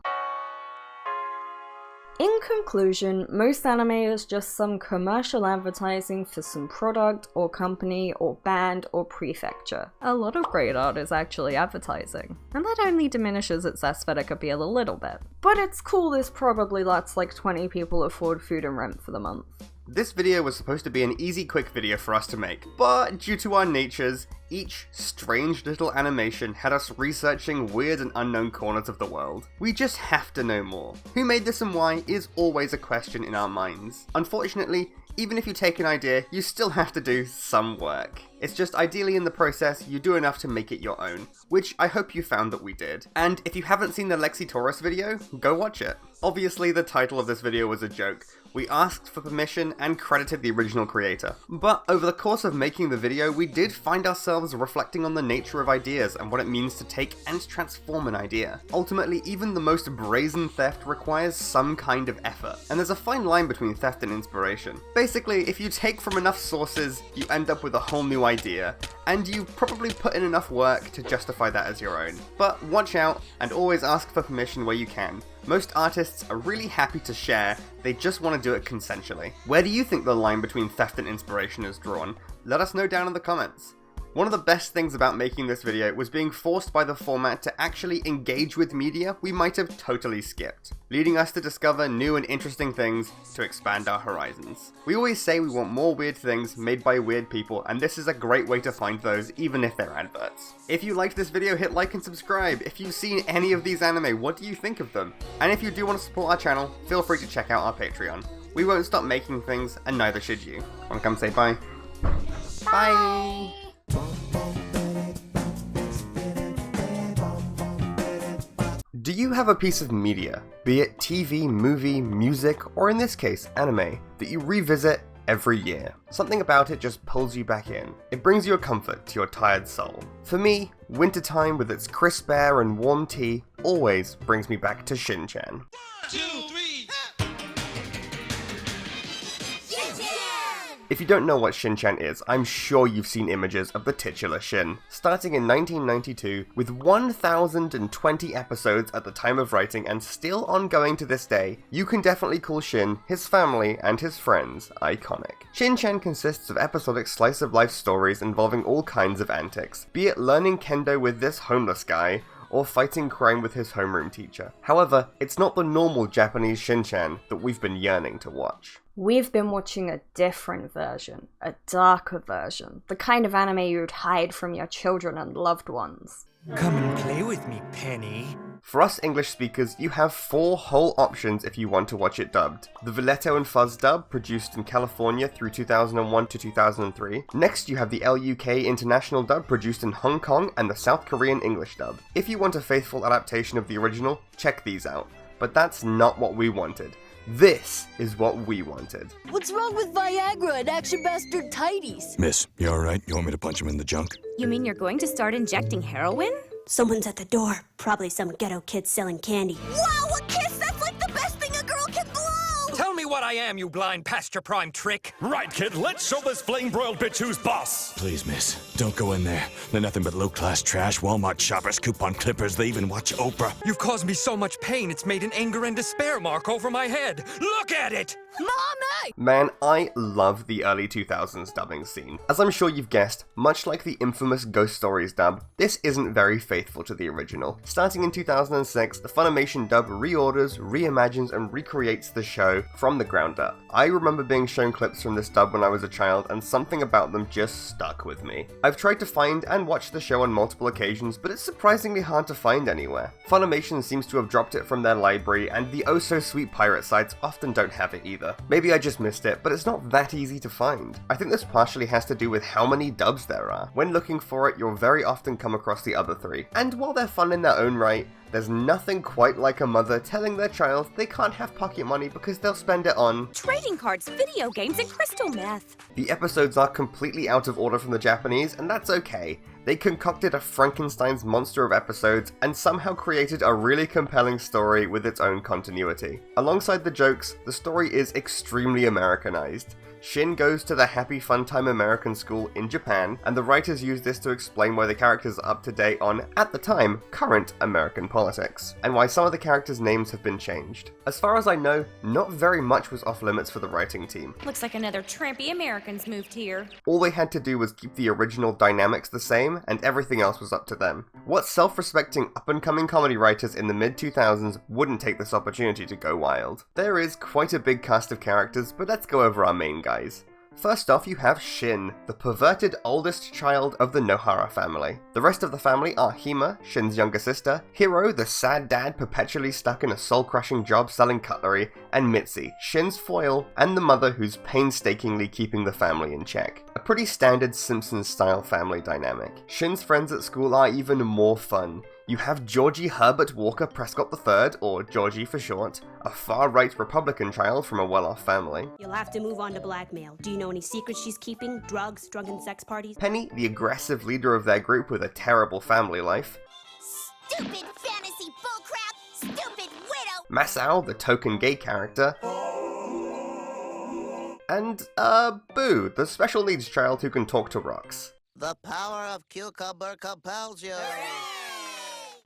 In conclusion, most anime is just some commercial advertising for some product or company or band or prefecture. A lot of great art is actually advertising, and that only diminishes its aesthetic appeal a little bit. But it's cool this probably lets like 20 people afford food and rent for the month. This video was supposed to be an easy quick video for us to make, but due to our natures, each strange little animation had us researching weird and unknown corners of the world. We just have to know more. Who made this and why is always a question in our minds. Unfortunately, even if you take an idea, you still have to do some work. It's just ideally in the process, you do enough to make it your own, which I hope you found that we did. And if you haven't seen the Lexi Taurus video, go watch it. Obviously the title of this video was a joke. We asked for permission and credited the original creator. But over the course of making the video, we did find ourselves reflecting on the nature of ideas and what it means to take and transform an idea. Ultimately, even the most brazen theft requires some kind of effort, and there's a fine line between theft and inspiration. Basically, if you take from enough sources, you end up with a whole new idea, and you probably put in enough work to justify that as your own. But watch out, and always ask for permission where you can. Most artists are really happy to share, they just want to do it consensually. Where do you think the line between theft and inspiration is drawn? Let us know down in the comments. One of the best things about making this video was being forced by the format to actually engage with media we might have totally skipped, leading us to discover new and interesting things to expand our horizons. We always say we want more weird things made by weird people, and this is a great way to find those, even if they're adverts. If you liked this video, hit like and subscribe. If you've seen any of these anime, what do you think of them? And if you do want to support our channel, feel free to check out our Patreon. We won't stop making things, and neither should you. Wanna come say bye? Bye! Do you have a piece of media, be it TV, movie, music, or in this case, anime, that you revisit every year? Something about it just pulls you back in. It brings you a comfort to your tired soul. For me, wintertime with its crisp air and warm tea always brings me back to Shin-chan. 1, 2, 3, If you don't know what Shin-chan is, I'm sure you've seen images of the titular Shin. Starting in 1992, with 1,020 episodes at the time of writing and still ongoing to this day, you can definitely call Shin, his family, and his friends iconic. Shin-chan consists of episodic slice-of-life stories involving all kinds of antics, be it learning kendo with this homeless guy, or fighting crime with his homeroom teacher. However, it's not the normal Japanese Shin-chan that we've been yearning to watch. We've been watching a different version, a darker version, the kind of anime you'd hide from your children and loved ones. Come and play with me, Penny. For us English speakers, you have 4 whole options if you want to watch it dubbed. The Villeto and Fuzz dub, produced in California through 2001 to 2003. Next you have the LUK International dub, produced in Hong Kong, and the South Korean English dub. If you want a faithful adaptation of the original, check these out. But that's not what we wanted. This is what we wanted. What's wrong with Viagra and Action Bastard Tighties? Miss, you alright? You want me to punch him in the junk? You mean you're going to start injecting heroin? Someone's at the door. Probably some ghetto kid selling candy. Wow, a kiss! That's like the best thing a girl can blow! Tell me what I am, you blind past your prime trick. Right, kid, let's show this flame-broiled bitch who's boss. Please, miss, don't go in there. They're nothing but low-class trash, Walmart shoppers, coupon clippers, they even watch Oprah. You've caused me so much pain, it's made an anger and despair mark over my head. Look at it! Mommy! Man, I love the early 2000s dubbing scene. As I'm sure you've guessed, much like the infamous Ghost Stories dub, this isn't very faithful to the original. Starting in 2006, the Funimation dub reorders, reimagines, and recreates the show from the ground up. I remember being shown clips from this dub when I was a child, and something about them just stuck with me. I've tried to find and watch the show on multiple occasions, but it's surprisingly hard to find anywhere. Funimation seems to have dropped it from their library, and the oh-so-sweet pirate sites often don't have it either. Maybe I just missed it, but it's not that easy to find. I think this partially has to do with how many dubs there are. When looking for it, you'll very often come across the other 3. And while they're fun in their own right, there's nothing quite like a mother telling their child they can't have pocket money because they'll spend it on Trading cards, video games, and crystal meth. The episodes are completely out of order from the Japanese, and that's okay. They concocted a Frankenstein's monster of episodes and somehow created a really compelling story with its own continuity. Alongside the jokes, the story is extremely Americanized. Shin goes to the Happy Fun Time American School in Japan, and the writers use this to explain why the characters are up to date on, at the time, current American politics, and why some of the characters' names have been changed. As far as I know, not very much was off limits for the writing team. Looks like another trampy Americans moved here. All they had to do was keep the original dynamics the same, and everything else was up to them. What self-respecting up-and-coming comedy writers in the mid-2000s wouldn't take this opportunity to go wild? There is quite a big cast of characters, but let's go over our main guys. First off, you have Shin, the perverted oldest child of the Nohara family. The rest of the family are Hima, Shin's younger sister, Hiro, the sad dad perpetually stuck in a soul-crushing job selling cutlery, and Mitzi, Shin's foil, and the mother who's painstakingly keeping the family in check. A pretty standard Simpsons-style family dynamic. Shin's friends at school are even more fun. You have Georgie Herbert Walker Prescott III, or Georgie for short, a far-right Republican child from a well-off family. You'll have to move on to blackmail. Do you know any secrets she's keeping? Drugs, drunken sex parties? Penny, the aggressive leader of their group with a terrible family life. Stupid fantasy bullcrap! Stupid widow! Masao, the token gay character. And, Boo, the special needs child who can talk to rocks. The power of cucumber compels you.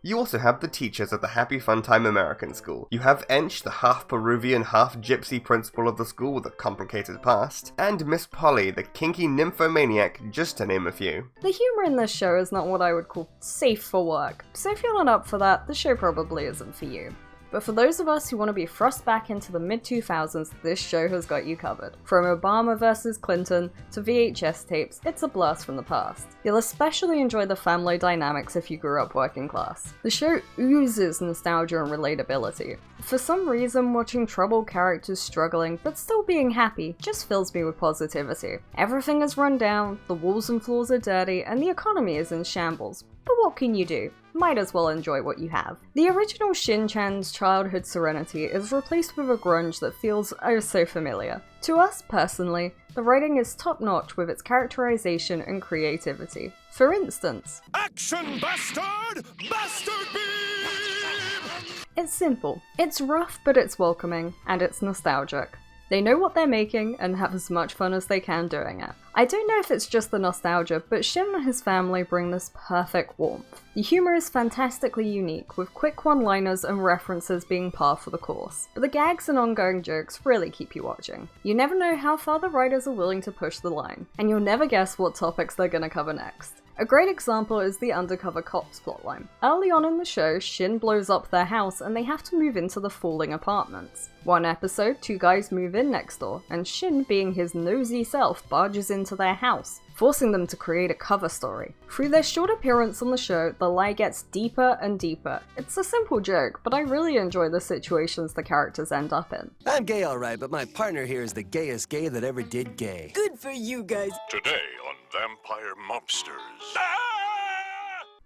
You also have the teachers at the Happy Fun Time American School. You have Ench, the half Peruvian, half gypsy principal of the school with a complicated past, and Miss Polly, the kinky nymphomaniac, just to name a few. The humour in this show is not what I would call safe for work, so if you're not up for that, the show probably isn't for you. But for those of us who want to be thrust back into the mid-2000s, this show has got you covered. From Obama vs Clinton to VHS tapes, it's a blast from the past. You'll especially enjoy the family dynamics if you grew up working class. The show oozes nostalgia and relatability. For some reason, watching troubled characters struggling but still being happy just fills me with positivity. Everything is run down, the walls and floors are dirty, and the economy is in shambles. But what can you do? Might as well enjoy what you have. The original Shin-chan's childhood serenity is replaced with a grunge that feels oh so familiar. To us personally, the writing is top-notch with its characterization and creativity. For instance, Action Bastard! Bastard Beam! it's simple, it's rough but it's welcoming, and it's nostalgic. They know what they're making and have as much fun as they can doing it. I don't know if it's just the nostalgia, but Shin and his family bring this perfect warmth. The humour is fantastically unique, with quick one-liners and references being par for the course, but the gags and ongoing jokes really keep you watching. You never know how far the writers are willing to push the line, and you'll never guess what topics they're gonna cover next. A great example is the undercover cops plotline. Early on in the show, Shin blows up their house and they have to move into the falling apartments. One episode, two guys move in next door, and Shin, being his nosy self, barges into their house, forcing them to create a cover story. Through their short appearance on the show, the lie gets deeper and deeper. It's a simple joke, but I really enjoy the situations the characters end up in. I'm gay alright, but my partner here is the gayest gay that ever did gay. Good for you guys. Today on Vampire Mobsters.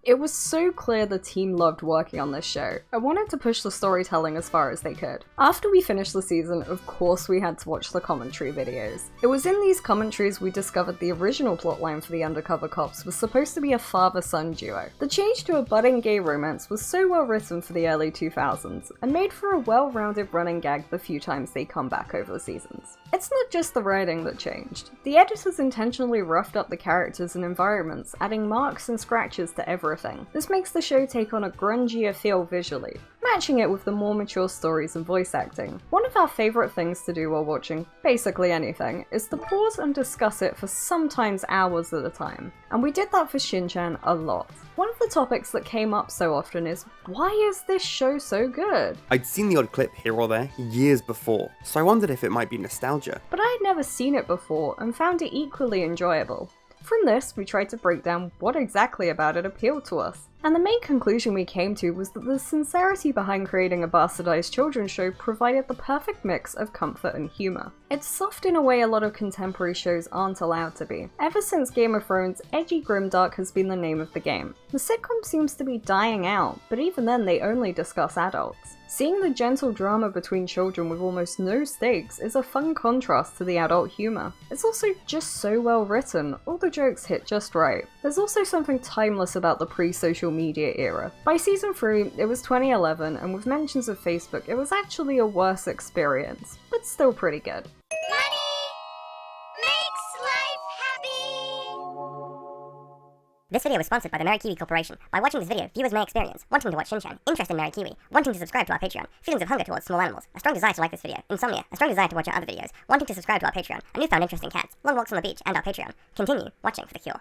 It was so clear the team loved working on this show. I wanted to push the storytelling as far as they could. After we finished the season, of course we had to watch the commentary videos. It was in these commentaries we discovered the original plotline for the undercover cops was supposed to be a father-son duo. The change to a budding gay romance was so well written for the early 2000s, and made for a well-rounded running gag the few times they come back over the seasons. It's not just the writing that changed. The editors intentionally roughed up the characters and environments, adding marks and scratches to everything. This makes the show take on a grungier feel visually, matching it with the more mature stories and voice acting. One of our favourite things to do while watching basically anything is to pause and discuss it for sometimes hours at a time, and we did that for Shin-chan a lot. One of the topics that came up so often is, why is this show so good? I'd seen the odd clip here or there years before, so I wondered if it might be nostalgia. But I had never seen it before and found it equally enjoyable. From this, we tried to break down what exactly about it appealed to us. And the main conclusion we came to was that the sincerity behind creating a bastardized children's show provided the perfect mix of comfort and humour. It's soft in a way a lot of contemporary shows aren't allowed to be. Ever since Game of Thrones, edgy grimdark has been the name of the game. The sitcom seems to be dying out, but even then they only discuss adults. Seeing the gentle drama between children with almost no stakes is a fun contrast to the adult humour. It's also just so well written, all the jokes hit just right. There's also something timeless about the pre-social media era. By season 3, it was 2011, and with mentions of Facebook, it was actually a worse experience, but still pretty good. Money makes life happy. This video was sponsored by the Merry Kiwi Corporation. By watching this video, viewers may experience wanting to watch Shin-chan, interest in Merry Kiwi, wanting to subscribe to our Patreon, feelings of hunger towards small animals, a strong desire to like this video, insomnia, a strong desire to watch our other videos, wanting to subscribe to our Patreon, a newfound interest in cats, long walks on the beach, and our Patreon. Continue watching for the cure.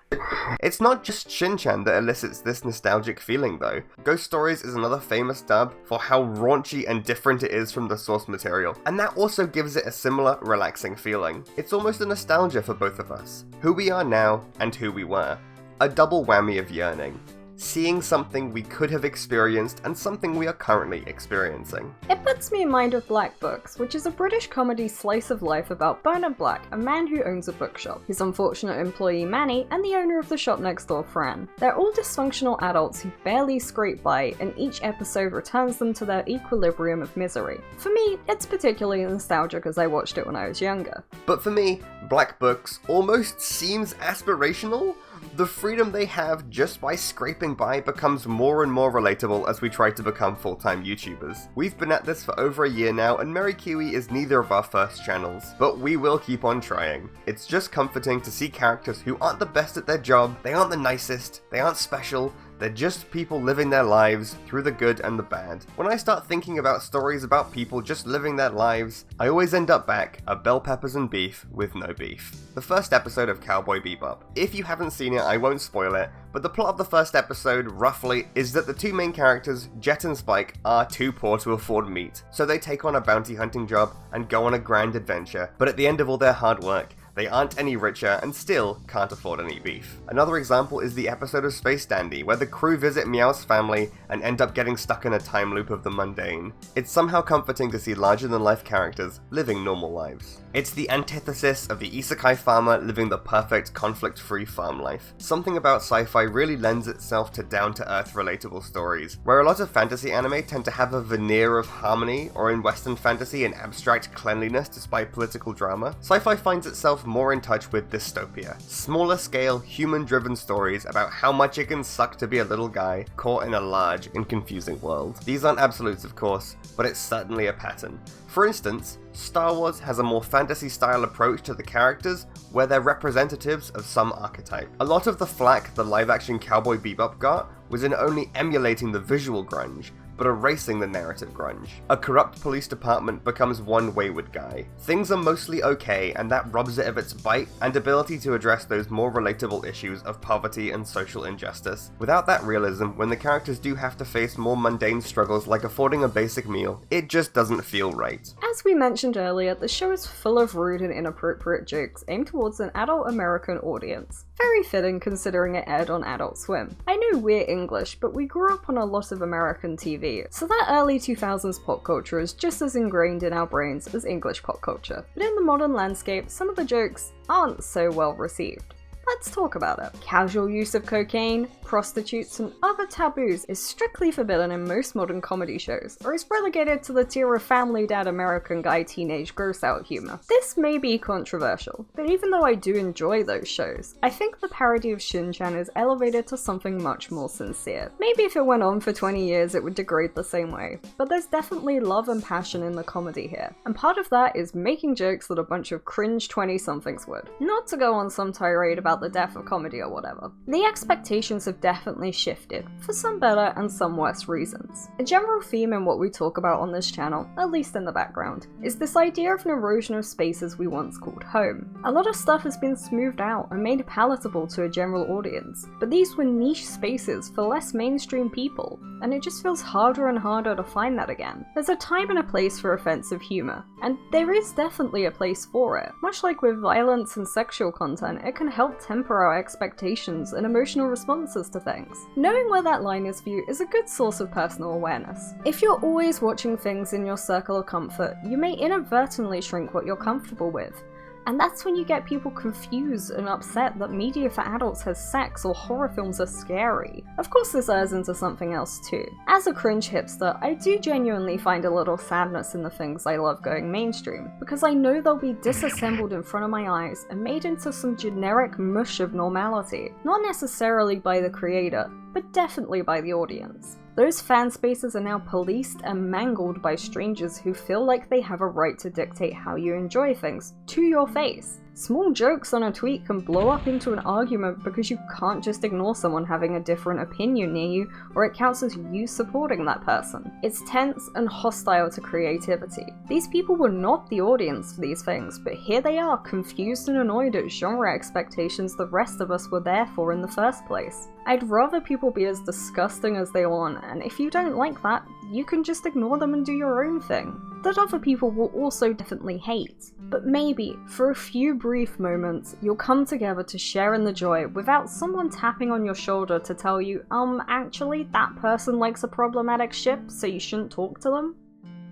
It's not just Shin-chan that elicits this nostalgic feeling though. Ghost Stories is another famous dub for how raunchy and different it is from the source material, and that also gives it a similar relaxing feeling. It's almost a nostalgia for both of us, who we are now and who we were. A double whammy of yearning. Seeing something we could have experienced and something we are currently experiencing. It puts me in mind of Black Books, which is a British comedy slice of life about Bernard Black, a man who owns a bookshop, his unfortunate employee Manny, and the owner of the shop next door, Fran. They're all dysfunctional adults who barely scrape by, and each episode returns them to their equilibrium of misery. For me, it's particularly nostalgic as I watched it when I was younger. But for me, Black Books almost seems aspirational. The freedom they have just by scraping by becomes more and more relatable as we try to become full-time YouTubers. We've been at this for over a year now, and Merry Kiwi is neither of our first channels, but we will keep on trying. It's just comforting to see characters who aren't the best at their job, they aren't the nicest, they aren't special, they're just people living their lives through the good and the bad. When I start thinking about stories about people just living their lives, I always end up back at Bell Peppers and Beef with no beef. The first episode of Cowboy Bebop. If you haven't seen it, I won't spoil it, but the plot of the first episode, roughly, is that the two main characters, Jet and Spike, are too poor to afford meat, so they take on a bounty hunting job and go on a grand adventure, but at the end of all their hard work, they aren't any richer and still can't afford any beef. Another example is the episode of Space Dandy, where the crew visit Meow's family and end up getting stuck in a time loop of the mundane. It's somehow comforting to see larger-than-life characters living normal lives. It's the antithesis of the isekai farmer living the perfect conflict-free farm life. Something about sci-fi really lends itself to down-to-earth relatable stories, where a lot of fantasy anime tend to have a veneer of harmony, or in Western fantasy an abstract cleanliness despite political drama. Sci-fi finds itself more in touch with dystopia. Smaller scale, human-driven stories about how much it can suck to be a little guy caught in a large and confusing world. These aren't absolutes, of course, but it's certainly a pattern. For instance, Star Wars has a more fantasy-style approach to the characters where they're representatives of some archetype. A lot of the flack the live-action Cowboy Bebop got was in only emulating the visual grunge, but erasing the narrative grunge. A corrupt police department becomes one wayward guy. Things are mostly okay, and that robs it of its bite and ability to address those more relatable issues of poverty and social injustice. Without that realism, when the characters do have to face more mundane struggles like affording a basic meal, it just doesn't feel right. As we mentioned earlier, the show is full of rude and inappropriate jokes aimed towards an adult American audience. Very fitting considering it aired on Adult Swim. I know we're English, but we grew up on a lot of American TV, so that early 2000s pop culture is just as ingrained in our brains as English pop culture. But in the modern landscape, some of the jokes aren't so well received. Let's talk about it. Casual use of cocaine, prostitutes, and other taboos is strictly forbidden in most modern comedy shows, or is relegated to the tier of family dad American guy teenage gross-out humor. This may be controversial, but even though I do enjoy those shows, I think the parody of Shin-chan is elevated to something much more sincere. Maybe if it went on for 20 years it would degrade the same way, but there's definitely love and passion in the comedy here, and part of that is making jokes that a bunch of cringe 20-somethings would. Not to go on some tirade about the death of comedy or whatever. The expectations have definitely shifted, for some better and some worse reasons. A general theme in what we talk about on this channel, at least in the background, is this idea of an erosion of spaces we once called home. A lot of stuff has been smoothed out and made palatable to a general audience, but these were niche spaces for less mainstream people, and it just feels harder and harder to find that again. There's a time and a place for offensive humor, and there is definitely a place for it. Much like with violence and sexual content, it can help temper our expectations and emotional responses to things. Knowing where that line is for you is a good source of personal awareness. If you're always watching things in your circle of comfort, you may inadvertently shrink what you're comfortable with. And that's when you get people confused and upset that media for adults has sex or horror films are scary. Of course this airs into something else too. As a cringe hipster, I do genuinely find a little sadness in the things I love going mainstream, because I know they'll be disassembled in front of my eyes and made into some generic mush of normality. Not necessarily by the creator, but definitely by the audience. Those fan spaces are now policed and mangled by strangers who feel like they have a right to dictate how you enjoy things, to your face. Small jokes on a tweet can blow up into an argument because you can't just ignore someone having a different opinion near you, or it counts as you supporting that person. It's tense and hostile to creativity. These people were not the audience for these things, but here they are, confused and annoyed at genre expectations the rest of us were there for in the first place. I'd rather people be as disgusting as they want, and if you don't like that, you can just ignore them and do your own thing. That other people will also definitely hate. But maybe, for a few brief moments, you'll come together to share in the joy without someone tapping on your shoulder to tell you, actually that person likes a problematic ship, so you shouldn't talk to them.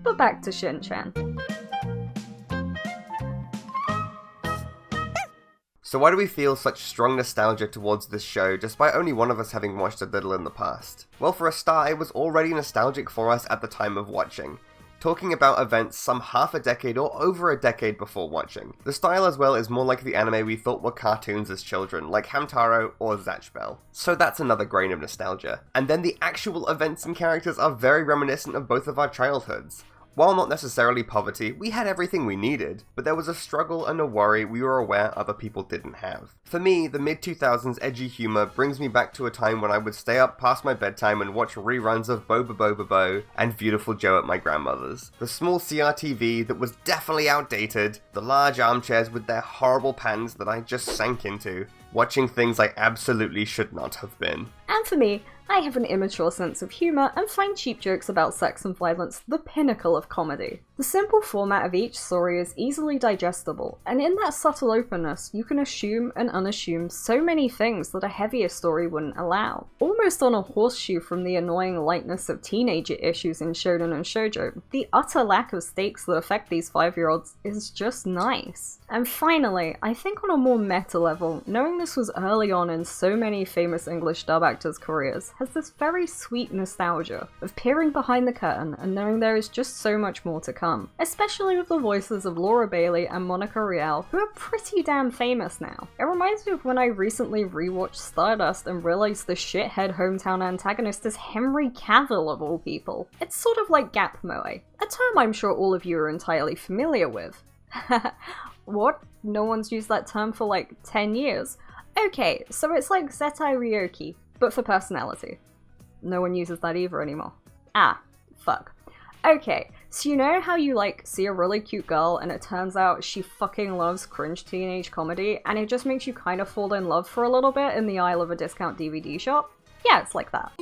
But back to Shin-chan. So why do we feel such strong nostalgia towards this show, despite only one of us having watched a little in the past? Well, for a start, it was already nostalgic for us at the time of watching, talking about events some half a decade or over a decade before watching. The style as well is more like the anime we thought were cartoons as children, like Hamtaro or Zatch Bell. So that's another grain of nostalgia. And then the actual events and characters are very reminiscent of both of our childhoods. While not necessarily poverty, we had everything we needed, but there was a struggle and a worry we were aware other people didn't have. For me, the mid-2000s edgy humour brings me back to a time when I would stay up past my bedtime and watch reruns of Bo Bo Bo Bo Bo and Beautiful Joe at my grandmother's. The small CRTV that was definitely outdated, the large armchairs with their horrible pans that I just sank into, watching things I absolutely should not have been. And for me, I have an immature sense of humour and find cheap jokes about sex and violence the pinnacle of comedy. The simple format of each story is easily digestible, and in that subtle openness, you can assume and unassume so many things that a heavier story wouldn't allow. Almost on a horseshoe from the annoying lightness of teenager issues in shonen and shoujo, the utter lack of stakes that affect these 5-year-olds is just nice. And finally, I think on a more meta level, knowing this was early on in so many famous English dub actors' careers has this very sweet nostalgia of peering behind the curtain and knowing there is just so much more to come, especially with the voices of Laura Bailey and Monica Rial, who are pretty damn famous now. It reminds me of when I recently rewatched Stardust and realized the shithead hometown antagonist is Henry Cavill of all people. It's sort of like gap moe, a term I'm sure all of you are entirely familiar with. What? No one's used that term for like 10 years? Okay, so it's like Zetai Ryoki, but for personality. No one uses that either anymore. Ah, fuck. Okay, so you know how you like see a really cute girl and it turns out she fucking loves cringe teenage comedy and it just makes you kind of fall in love for a little bit in the aisle of a discount DVD shop? Yeah, it's like that.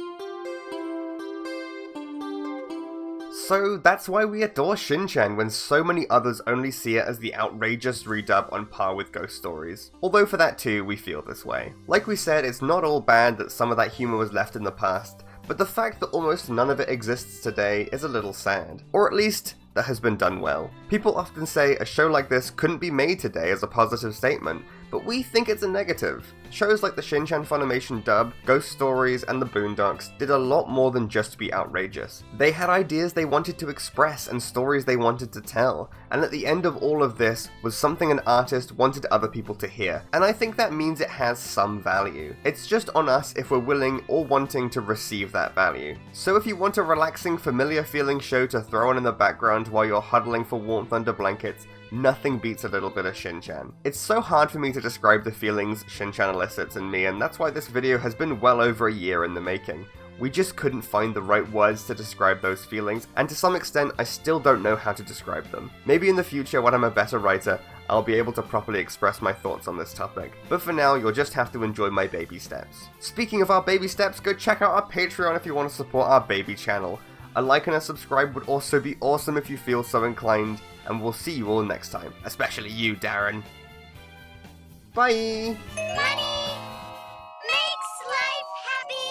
So that's why we adore Shin-chan when so many others only see it as the outrageous redub on par with Ghost Stories. Although for that too, we feel this way. Like we said, it's not all bad that some of that humour was left in the past, but the fact that almost none of it exists today is a little sad. Or at least, that has been done well. People often say a show like this couldn't be made today as a positive statement, but we think it's a negative. Shows like the Shin-chan Funimation dub, Ghost Stories, and the Boondocks did a lot more than just be outrageous. They had ideas they wanted to express and stories they wanted to tell, and at the end of all of this was something an artist wanted other people to hear, and I think that means it has some value. It's just on us if we're willing or wanting to receive that value. So if you want a relaxing, familiar feeling show to throw on in the background while you're huddling for warmth under blankets, nothing beats a little bit of Shin-chan. It's so hard for me to describe the feelings Shin-chan elicits in me, and that's why this video has been well over a year in the making. We just couldn't find the right words to describe those feelings, and to some extent I still don't know how to describe them. Maybe in the future when I'm a better writer, I'll be able to properly express my thoughts on this topic. But for now, you'll just have to enjoy my baby steps. Speaking of our baby steps, go check out our Patreon if you want to support our baby channel. A like and a subscribe would also be awesome if you feel so inclined, and we'll see you all next time. Especially you, Darren. Bye! Money makes life happy!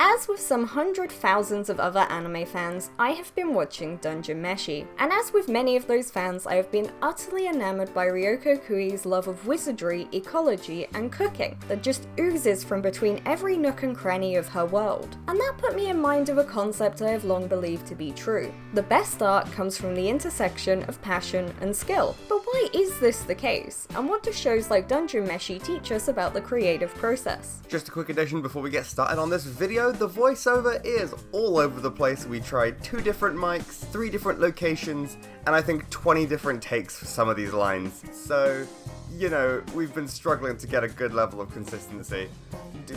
As with some 100,000s of other anime fans, I have been watching Dungeon Meshi, and as with many of those fans, I have been utterly enamored by Ryoko Kui's love of wizardry, ecology, and cooking that just oozes from between every nook and cranny of her world. And that put me in mind of a concept I have long believed to be true. The best art comes from the intersection of passion and skill. But why is this the case? And what do shows like Dungeon Meshi teach us about the creative process? Just a quick addition before we get started on this video, the voiceover is all over the place. We tried 2 different mics, 3 different locations, and I think 20 different takes for some of these lines. So, you know, we've been struggling to get a good level of consistency.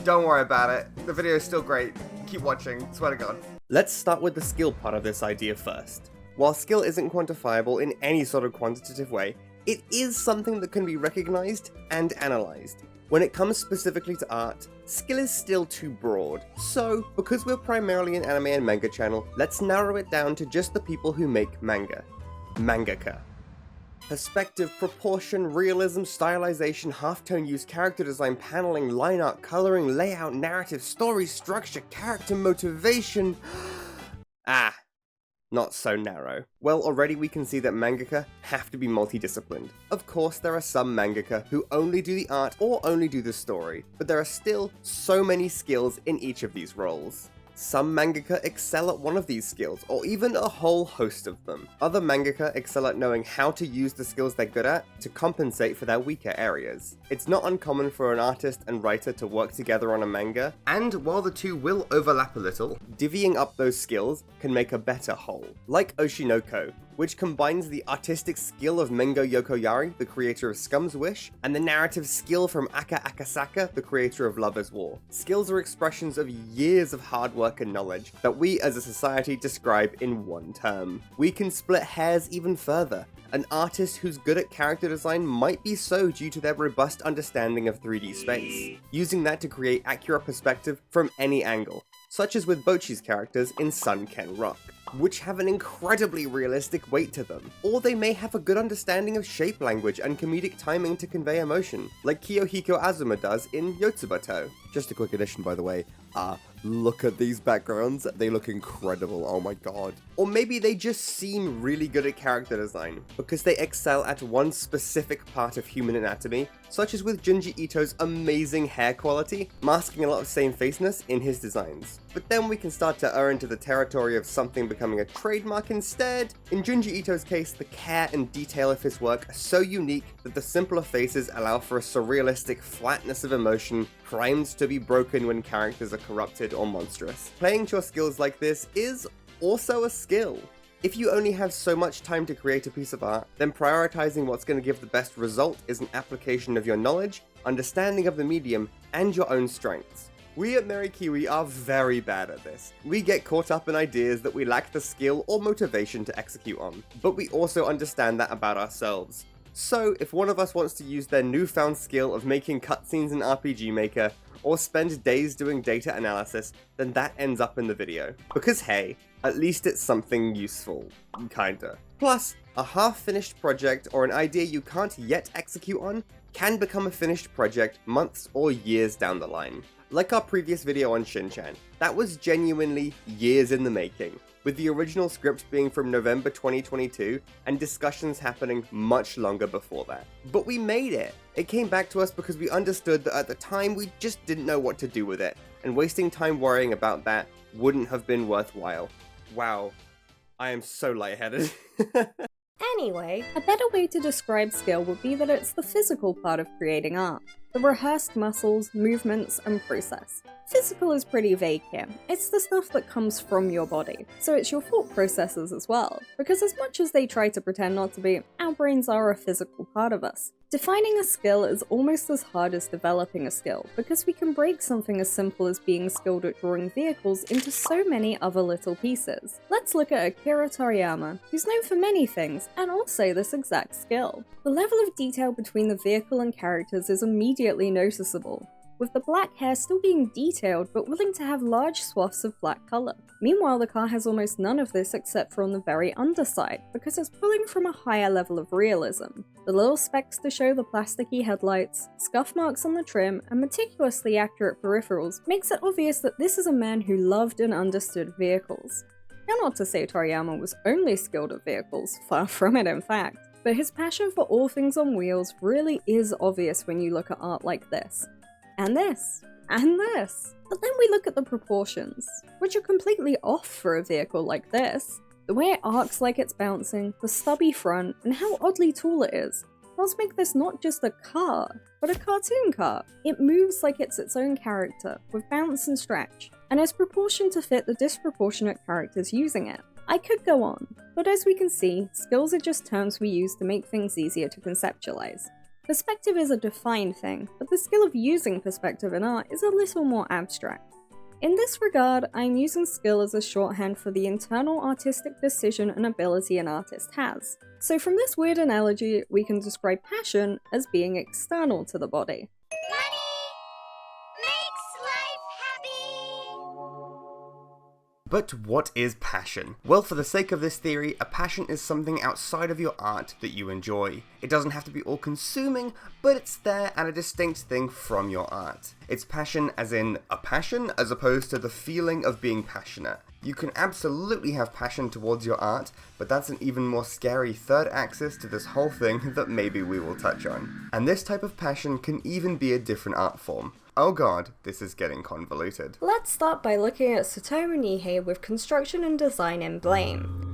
Don't worry about it, the video is still great. Keep watching, swear to God. Let's start with the skill part of this idea first. While skill isn't quantifiable in any sort of quantitative way, it is something that can be recognized and analyzed. When it comes specifically to art, skill is still too broad. So, because we're primarily an anime and manga channel, let's narrow it down to just the people who make manga. Mangaka. Perspective, proportion, realism, stylization, halftone use, character design, paneling, line art, coloring, layout, narrative, story structure, character motivation. Not so narrow. Well, already we can see that mangaka have to be multidisciplined. Of course, there are some mangaka who only do the art or only do the story, but there are still so many skills in each of these roles. Some mangaka excel at one of these skills, or even a whole host of them. Other mangaka excel at knowing how to use the skills they're good at to compensate for their weaker areas. It's not uncommon for an artist and writer to work together on a manga, and while the two will overlap a little, divvying up those skills can make a better whole. Like Oshinoko, which combines the artistic skill of Mengo Yokoyari, the creator of Scum's Wish, and the narrative skill from Aka Akasaka, the creator of Lover's War. Skills are expressions of years of hard work and knowledge that we as a society describe in one term. We can split hairs even further. An artist who's good at character design might be so due to their robust understanding of 3D space, using that to create accurate perspective from any angle, such as with Bocchi's characters in Sun Ken Rock, which have an incredibly realistic weight to them. Or they may have a good understanding of shape language and comedic timing to convey emotion, like Kiyohiko Azuma does in Yotsubato. Just a quick addition, by the way, Look at these backgrounds, they look incredible, oh my god. Or maybe they just seem really good at character design, because they excel at one specific part of human anatomy, such as with Junji Ito's amazing hair quality, masking a lot of same-facedness in his designs. But then we can start to err into the territory of something becoming a trademark instead. In Junji Ito's case, the care and detail of his work are so unique that the simpler faces allow for a surrealistic flatness of emotion primed to be broken when characters are corrupted or monstrous. Playing to your skills like this is also a skill. If you only have so much time to create a piece of art, then prioritizing what's going to give the best result is an application of your knowledge, understanding of the medium, and your own strengths. We at Merry Kiwi are very bad at this. We get caught up in ideas that we lack the skill or motivation to execute on, but we also understand that about ourselves. So, if one of us wants to use their newfound skill of making cutscenes in RPG Maker, or spend days doing data analysis, then that ends up in the video. Because hey, at least it's something useful. Kinda. Plus, a half-finished project or an idea you can't yet execute on can become a finished project months or years down the line. Like our previous video on Shin-chan, that was genuinely years in the making, with the original script being from November 2022 and discussions happening much longer before that. But we made it! It came back to us because we understood that at the time we just didn't know what to do with it, and wasting time worrying about that wouldn't have been worthwhile. Wow, I am so lightheaded. Anyway, a better way to describe skill would be that it's the physical part of creating art. The rehearsed muscles, movements, and process. Physical is pretty vague here. It's the stuff that comes from your body, so it's your thought processes as well. Because as much as they try to pretend not to be, our brains are a physical part of us. Defining a skill is almost as hard as developing a skill, because we can break something as simple as being skilled at drawing vehicles into so many other little pieces. Let's look at Akira Toriyama, who's known for many things, and also this exact skill. The level of detail between the vehicle and characters is immediately noticeable, with the black hair still being detailed but willing to have large swaths of black colour. Meanwhile, the car has almost none of this except for on the very underside, because it's pulling from a higher level of realism. The little specks to show the plasticky headlights, scuff marks on the trim, and meticulously accurate peripherals makes it obvious that this is a man who loved and understood vehicles. Now, not to say Toriyama was only skilled at vehicles, far from it in fact, but his passion for all things on wheels really is obvious when you look at art like this. And this. And this. But then we look at the proportions, which are completely off for a vehicle like this. The way it arcs like it's bouncing, the stubby front, and how oddly tall it is, helps make this not just a car, but a cartoon car. It moves like it's its own character, with bounce and stretch, and is proportioned to fit the disproportionate characters using it. I could go on, but as we can see, skills are just terms we use to make things easier to conceptualize. Perspective is a defined thing, but the skill of using perspective in art is a little more abstract. In this regard, I'm using skill as a shorthand for the internal artistic decision and ability an artist has. So from this weird analogy, we can describe passion as being external to the body. But what is passion? Well, for the sake of this theory, a passion is something outside of your art that you enjoy. It doesn't have to be all-consuming, but it's there and a distinct thing from your art. It's passion as in a passion, as opposed to the feeling of being passionate. You can absolutely have passion towards your art, but that's an even more scary third axis to this whole thing that maybe we will touch on. And this type of passion can even be a different art form. Oh god, this is getting convoluted. Let's start by looking at Satoru Nihei with construction and design in Blame.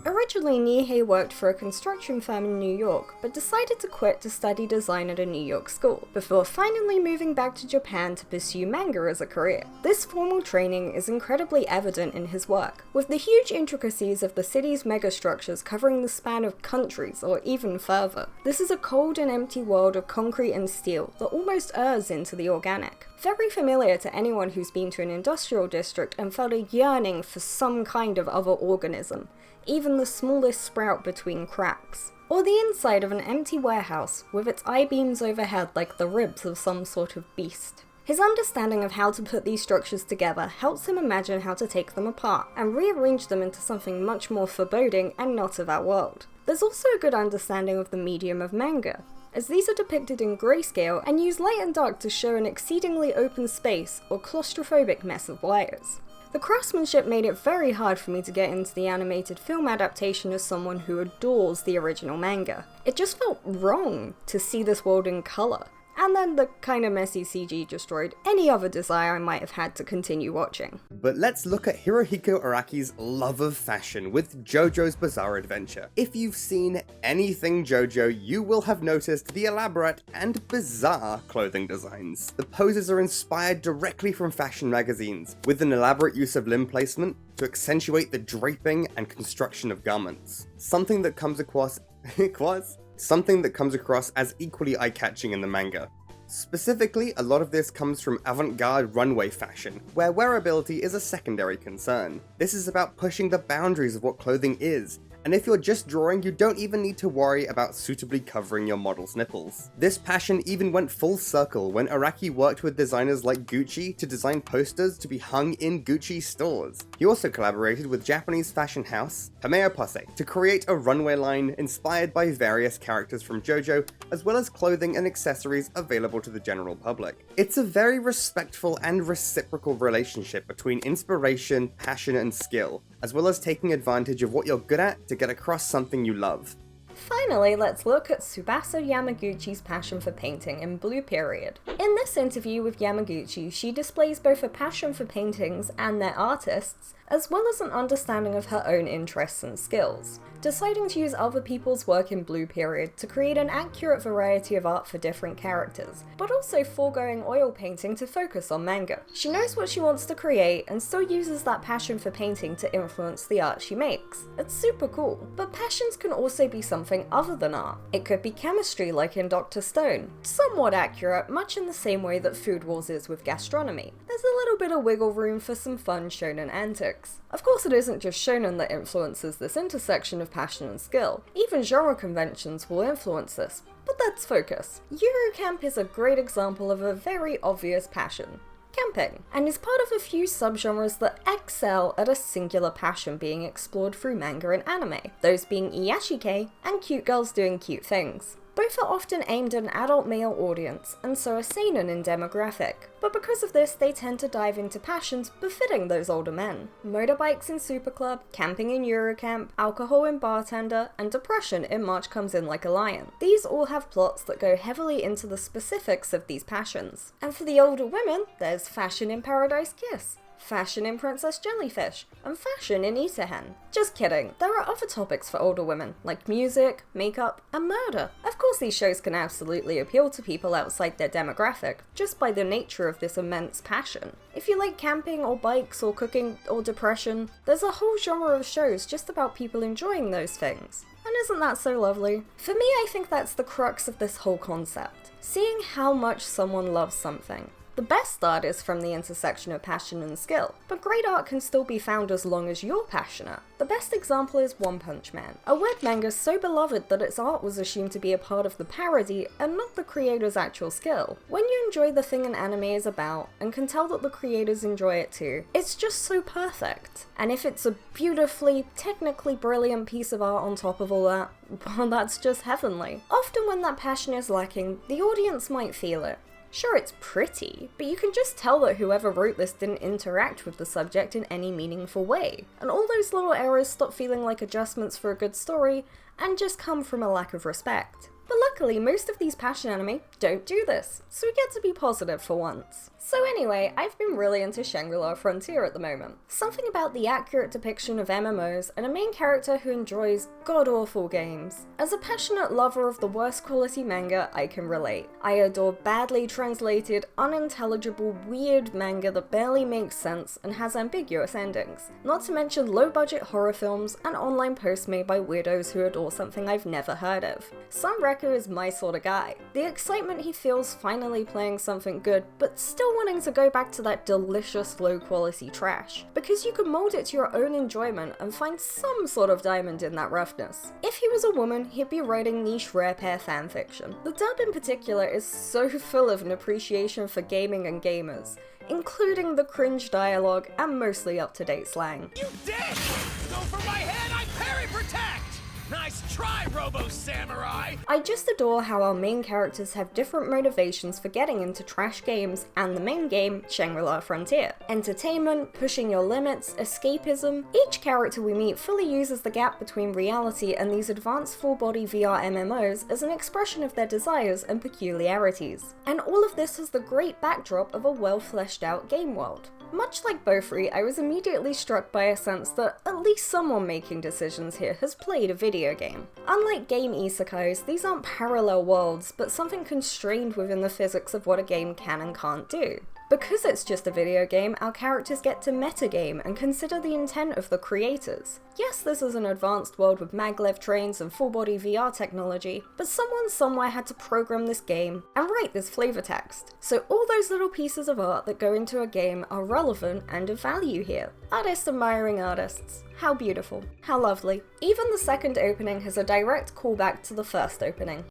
Originally, Nihei worked for a construction firm in New York, but decided to quit to study design at a New York school, before finally moving back to Japan to pursue manga as a career. This formal training is incredibly evident in his work, with the huge intricacies of the city's megastructures covering the span of countries or even further. This is a cold and empty world of concrete and steel that almost errs into the organic. Very familiar to anyone who's been to an industrial district and felt a yearning for some kind of other organism, even the smallest sprout between cracks. Or the inside of an empty warehouse, with its I-beams overhead like the ribs of some sort of beast. His understanding of how to put these structures together helps him imagine how to take them apart, and rearrange them into something much more foreboding and not of our world. There's also a good understanding of the medium of manga. as these are depicted in grayscale and use light and dark to show an exceedingly open space or claustrophobic mess of wires. The craftsmanship made it very hard for me to get into the animated film adaptation as someone who adores the original manga. It just felt wrong to see this world in colour. And then the kinda messy CG destroyed any other desire I might have had to continue watching. But let's look at Hirohiko Araki's love of fashion with JoJo's Bizarre Adventure. If you've seen anything JoJo, you will have noticed the elaborate and bizarre clothing designs. The poses are inspired directly from fashion magazines, with an elaborate use of limb placement to accentuate the draping and construction of garments. Something that comes across as equally eye-catching in the manga. Specifically, a lot of this comes from avant-garde runway fashion, where wearability is a secondary concern. This is about pushing the boundaries of what clothing is, and if you're just drawing, you don't even need to worry about suitably covering your model's nipples. This passion even went full circle when Araki worked with designers like Gucci to design posters to be hung in Gucci stores. He also collaborated with Japanese fashion house Hamea Pose to create a runway line inspired by various characters from JoJo, as well as clothing and accessories available to the general public. It's a very respectful and reciprocal relationship between inspiration, passion, and skill, as well as taking advantage of what you're good at to get across something you love. Finally, let's look at Tsubasa Yamaguchi's passion for painting in Blue Period. In this interview with Yamaguchi, she displays both a passion for paintings and their artists, as well as an understanding of her own interests and skills, deciding to use other people's work in Blue Period to create an accurate variety of art for different characters, but also foregoing oil painting to focus on manga. She knows what she wants to create and still uses that passion for painting to influence the art she makes. It's super cool, but passions can also be something other than art. It could be chemistry like in Dr. Stone, somewhat accurate, much in the same way that Food Wars is with gastronomy. There's a little bit of wiggle room for some fun shonen antics. Of course, it isn't just shonen that influences this intersection of passion and skill. Even genre conventions will influence this. But let's focus. Eurocamp is a great example of a very obvious passion: camping, and is part of a few subgenres that excel at a singular passion being explored through manga and anime, those being iyashikei and cute girls doing cute things. Both are often aimed at an adult male audience, and so are seinen in demographic, but because of this they tend to dive into passions befitting those older men. Motorbikes in Super Club, camping in Eurocamp, alcohol in Bartender, and depression in March Comes In Like a Lion. These all have plots that go heavily into the specifics of these passions. And for the older women, there's fashion in Paradise Kiss, fashion in Princess Jellyfish, and fashion in Itahen. Just kidding, there are other topics for older women, like music, makeup, and murder. Of course these shows can absolutely appeal to people outside their demographic, just by the nature of this immense passion. If you like camping, or bikes, or cooking, or depression, there's a whole genre of shows just about people enjoying those things. And isn't that so lovely? For me, I think that's the crux of this whole concept. Seeing how much someone loves something. The best art is from the intersection of passion and skill, but great art can still be found as long as you're passionate. The best example is One Punch Man, a web manga so beloved that its art was assumed to be a part of the parody and not the creator's actual skill. When you enjoy the thing an anime is about, and can tell that the creators enjoy it too, it's just so perfect. And if it's a beautifully, technically brilliant piece of art on top of all that, well, that's just heavenly. Often when that passion is lacking, the audience might feel it. Sure, it's pretty, but you can just tell that whoever wrote this didn't interact with the subject in any meaningful way, and all those little errors stop feeling like adjustments for a good story, and just come from a lack of respect. But luckily, most of these passion anime don't do this, so we get to be positive for once. So anyway, I've been really into Shangri-La Frontier at the moment. Something about the accurate depiction of MMOs and a main character who enjoys god-awful games. As a passionate lover of the worst quality manga, I can relate. I adore badly translated, unintelligible, weird manga that barely makes sense and has ambiguous endings. Not to mention low-budget horror films and online posts made by weirdos who adore something I've never heard of. Some Reku is my sort of guy. The excitement he feels finally playing something good, but still wanting to go back to that delicious low-quality trash, because you can mold it to your own enjoyment and find some sort of diamond in that roughness. If he was a woman, he'd be writing niche rare pair fanfiction. The dub in particular is so full of an appreciation for gaming and gamers, including the cringe dialogue and mostly up-to-date slang. You did! Go for my head, I parry protect! Nice try, Robo-Samurai! I just adore how our main characters have different motivations for getting into trash games and the main game, Shangri-La Frontier. Entertainment, pushing your limits, escapism. Each character we meet fully uses the gap between reality and these advanced full-body VR MMOs as an expression of their desires and peculiarities. And all of this has the great backdrop of a well-fleshed-out game world. Much like Bofree, I was immediately struck by a sense that at least someone making decisions here has played a video game. Unlike game isekais, these aren't parallel worlds, but something constrained within the physics of what a game can and can't do. Because it's just a video game, our characters get to metagame and consider the intent of the creators. Yes, this is an advanced world with maglev trains and full-body VR technology, but someone somewhere had to program this game and write this flavor text. So all those little pieces of art that go into a game are relevant and of value here. Artists admiring artists. How beautiful. How lovely. Even the second opening has a direct callback to the first opening.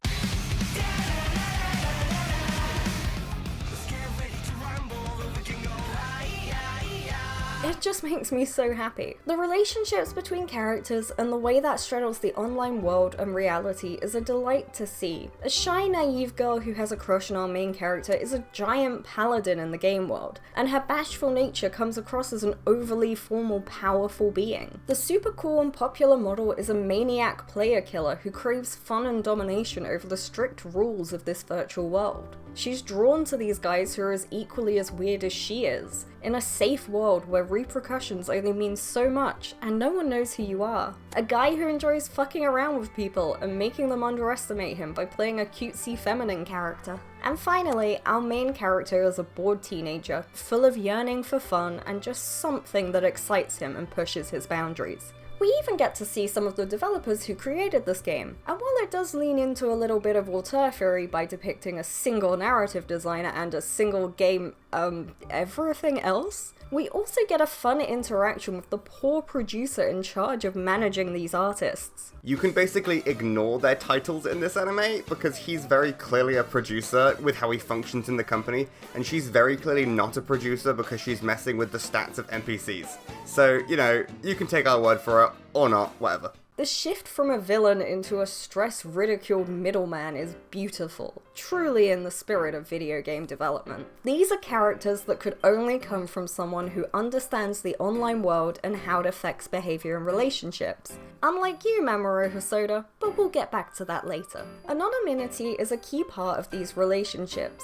It just makes me so happy. The relationships between characters and the way that straddles the online world and reality is a delight to see. A shy, naive girl who has a crush on our main character is a giant paladin in the game world, and her bashful nature comes across as an overly formal, powerful being. The super cool and popular model is a maniac player killer who craves fun and domination over the strict rules of this virtual world. She's drawn to these guys who are as equally as weird as she is, in a safe world where repercussions only mean so much and no one knows who you are. A guy who enjoys fucking around with people and making them underestimate him by playing a cutesy feminine character. And finally, our main character is a bored teenager, full of yearning for fun and just something that excites him and pushes his boundaries. We even get to see some of the developers who created this game, and while it does lean into a little bit of auteur theory by depicting a single narrative designer and a single game, everything else, we also get a fun interaction with the poor producer in charge of managing these artists. You can basically ignore their titles in this anime because he's very clearly a producer with how he functions in the company, and she's very clearly not a producer because she's messing with the stats of NPCs. So, you know, you can take our word for it, or not, whatever. The shift from a villain into a stress-ridiculed middleman is beautiful, truly in the spirit of video game development. These are characters that could only come from someone who understands the online world and how it affects behavior and relationships. Unlike you, Mamoru Hosoda, but we'll get back to that later. Anonymity is a key part of these relationships.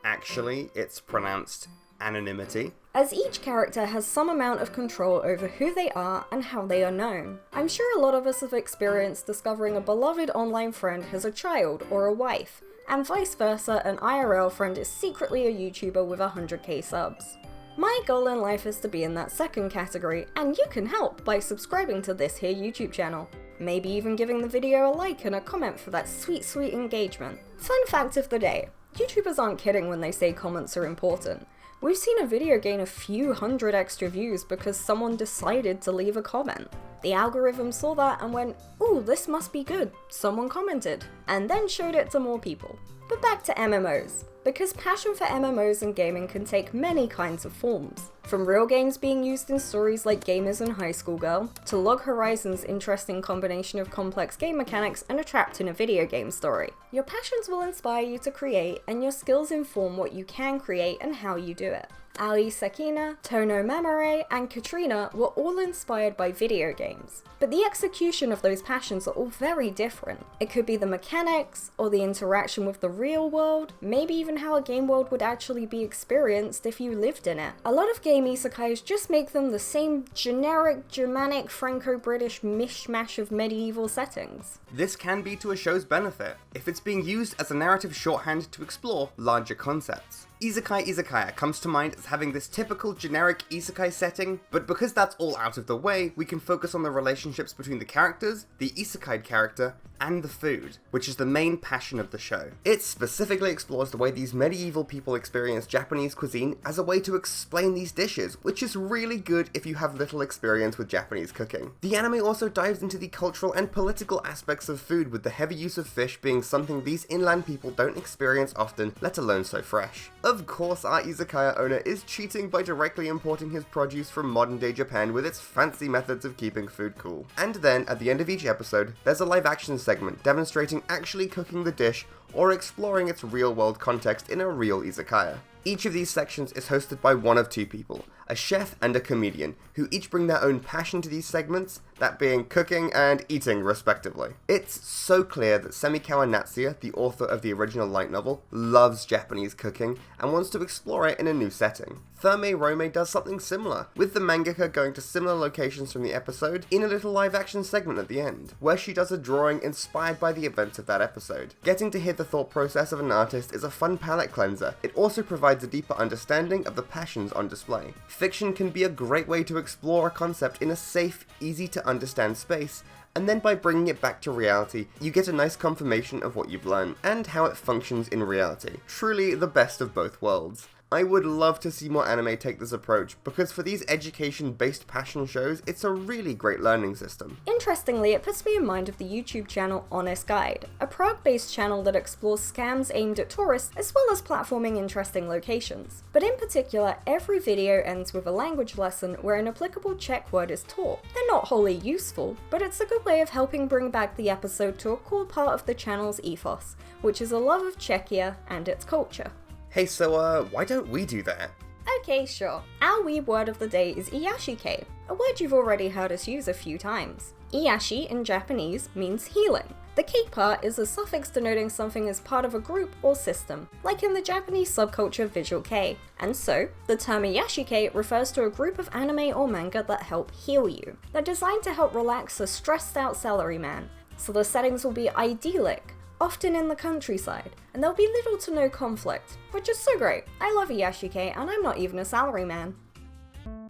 Actually, it's pronounced anonymity. As each character has some amount of control over who they are and how they are known. I'm sure a lot of us have experienced discovering a beloved online friend has a child or a wife, and vice versa, an IRL friend is secretly a YouTuber with 100k subs. My goal in life is to be in that second category, and you can help by subscribing to this here YouTube channel. Maybe even giving the video a like and a comment for that sweet engagement. Fun fact of the day, YouTubers aren't kidding when they say comments are important. We've seen a video gain a few hundred extra views because someone decided to leave a comment. The algorithm saw that and went, ooh, this must be good, someone commented, and then showed it to more people. But back to MMOs, because passion for MMOs and gaming can take many kinds of forms. From real games being used in stories like Gamers and High School Girl, to Log Horizon's interesting combination of complex game mechanics and a trapped in a video game story. Your passions will inspire you to create, and your skills inform what you can create and how you do it. Ali Sakina, Tono Mamare, and Katrina were all inspired by video games, but the execution of those passions are all very different. It could be the mechanics, or the interaction with the real world, maybe even how a game world would actually be experienced if you lived in it. A lot of game isekais just make them the same generic, Germanic, Franco-British mishmash of medieval settings. This can be to a show's benefit, if it's being used as a narrative shorthand to explore larger concepts. Isekai Izakaya comes to mind as having this typical generic isekai setting, but because that's all out of the way, we can focus on the relationships between the characters, the isekai character, and the food, which is the main passion of the show. It specifically explores the way these medieval people experience Japanese cuisine as a way to explain these dishes, which is really good if you have little experience with Japanese cooking. The anime also dives into the cultural and political aspects of food, with the heavy use of fish being something these inland people don't experience often, let alone so fresh. Of course, our izakaya owner is cheating by directly importing his produce from modern day Japan with its fancy methods of keeping food cool. And then, at the end of each episode, there's a live action segment demonstrating actually cooking the dish or exploring its real world context in a real izakaya. Each of these sections is hosted by one of two people, a chef and a comedian, who each bring their own passion to these segments, that being cooking and eating respectively. It's so clear that Semikawa Natsuya, the author of the original light novel, loves Japanese cooking and wants to explore it in a new setting. Therme Rome does something similar, with the mangaka going to similar locations from the episode in a little live action segment at the end, where she does a drawing inspired by the events of that episode. Getting to hear the thought process of an artist is a fun palate cleanser. It also provides a deeper understanding of the passions on display. Fiction can be a great way to explore a concept in a safe, easy to understand space, and then by bringing it back to reality, you get a nice confirmation of what you've learned, and how it functions in reality. Truly the best of both worlds. I would love to see more anime take this approach, because for these education-based passion shows, it's a really great learning system. Interestingly, it puts me in mind of the YouTube channel Honest Guide, a Prague-based channel that explores scams aimed at tourists as well as platforming interesting locations. But in particular, every video ends with a language lesson where an applicable Czech word is taught. They're not wholly useful, but it's a good way of helping bring back the episode to a core part of the channel's ethos, which is a love of Czechia and its culture. Hey, so why don't we do that? Okay, sure. Our weeb word of the day is iyashike, a word you've already heard us use a few times. Iyashi in Japanese means healing. The K part is a suffix denoting something as part of a group or system, like in the Japanese subculture Visual Kei. And so, the term iyashike refers to a group of anime or manga that help heal you. They're designed to help relax a stressed out salaryman, so the settings will be idyllic, often in the countryside, and there'll be little to no conflict, which is so great. I love iyashike, and I'm not even a salaryman.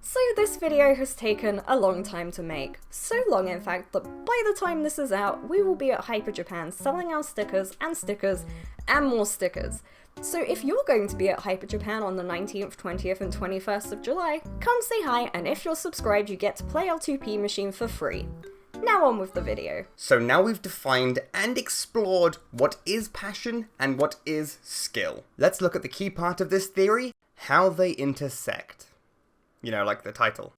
So this video has taken a long time to make. So long in fact that by the time this is out, we will be at Hyper Japan selling our stickers and more stickers. So if you're going to be at Hyper Japan on the 19th, 20th and 21st of July, come say hi, and if you're subscribed you get to play our 2P machine for free. Now on with the video. So now we've defined and explored what is passion and what is skill. Let's look at the key part of this theory, how they intersect. You know, like the title.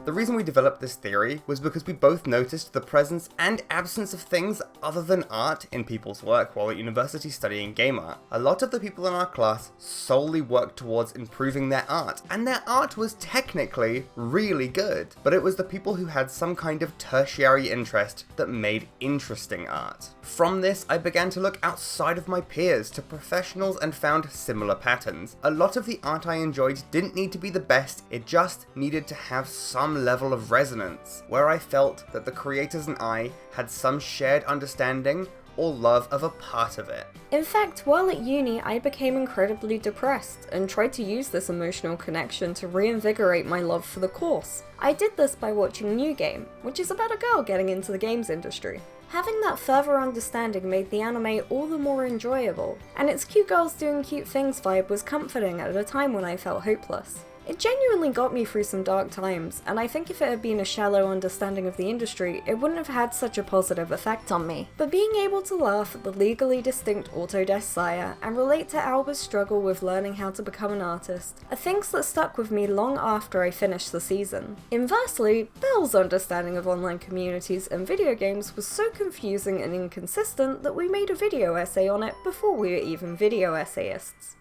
The reason we developed this theory was because we both noticed the presence and absence of things other than art in people's work while at university studying game art. A lot of the people in our class solely worked towards improving their art, and their art was technically really good, but it was the people who had some kind of tertiary interest that made interesting art. From this, I began to look outside of my peers to professionals and found similar patterns. A lot of the art I enjoyed didn't need to be the best, it just needed to have some level of resonance, where I felt that the creators and I had some shared understanding or love of a part of it. In fact, while at uni, I became incredibly depressed and tried to use this emotional connection to reinvigorate my love for the course. I did this by watching New Game, which is about a girl getting into the games industry. Having that further understanding made the anime all the more enjoyable, and its cute girls doing cute things vibe was comforting at a time when I felt hopeless. It genuinely got me through some dark times, and I think if it had been a shallow understanding of the industry, it wouldn't have had such a positive effect on me. But being able to laugh at the legally distinct Autodesk sire and relate to Alba's struggle with learning how to become an artist are things that stuck with me long after I finished the season. Inversely, Belle's understanding of online communities and video games was so confusing and inconsistent that we made a video essay on it before we were even video essayists.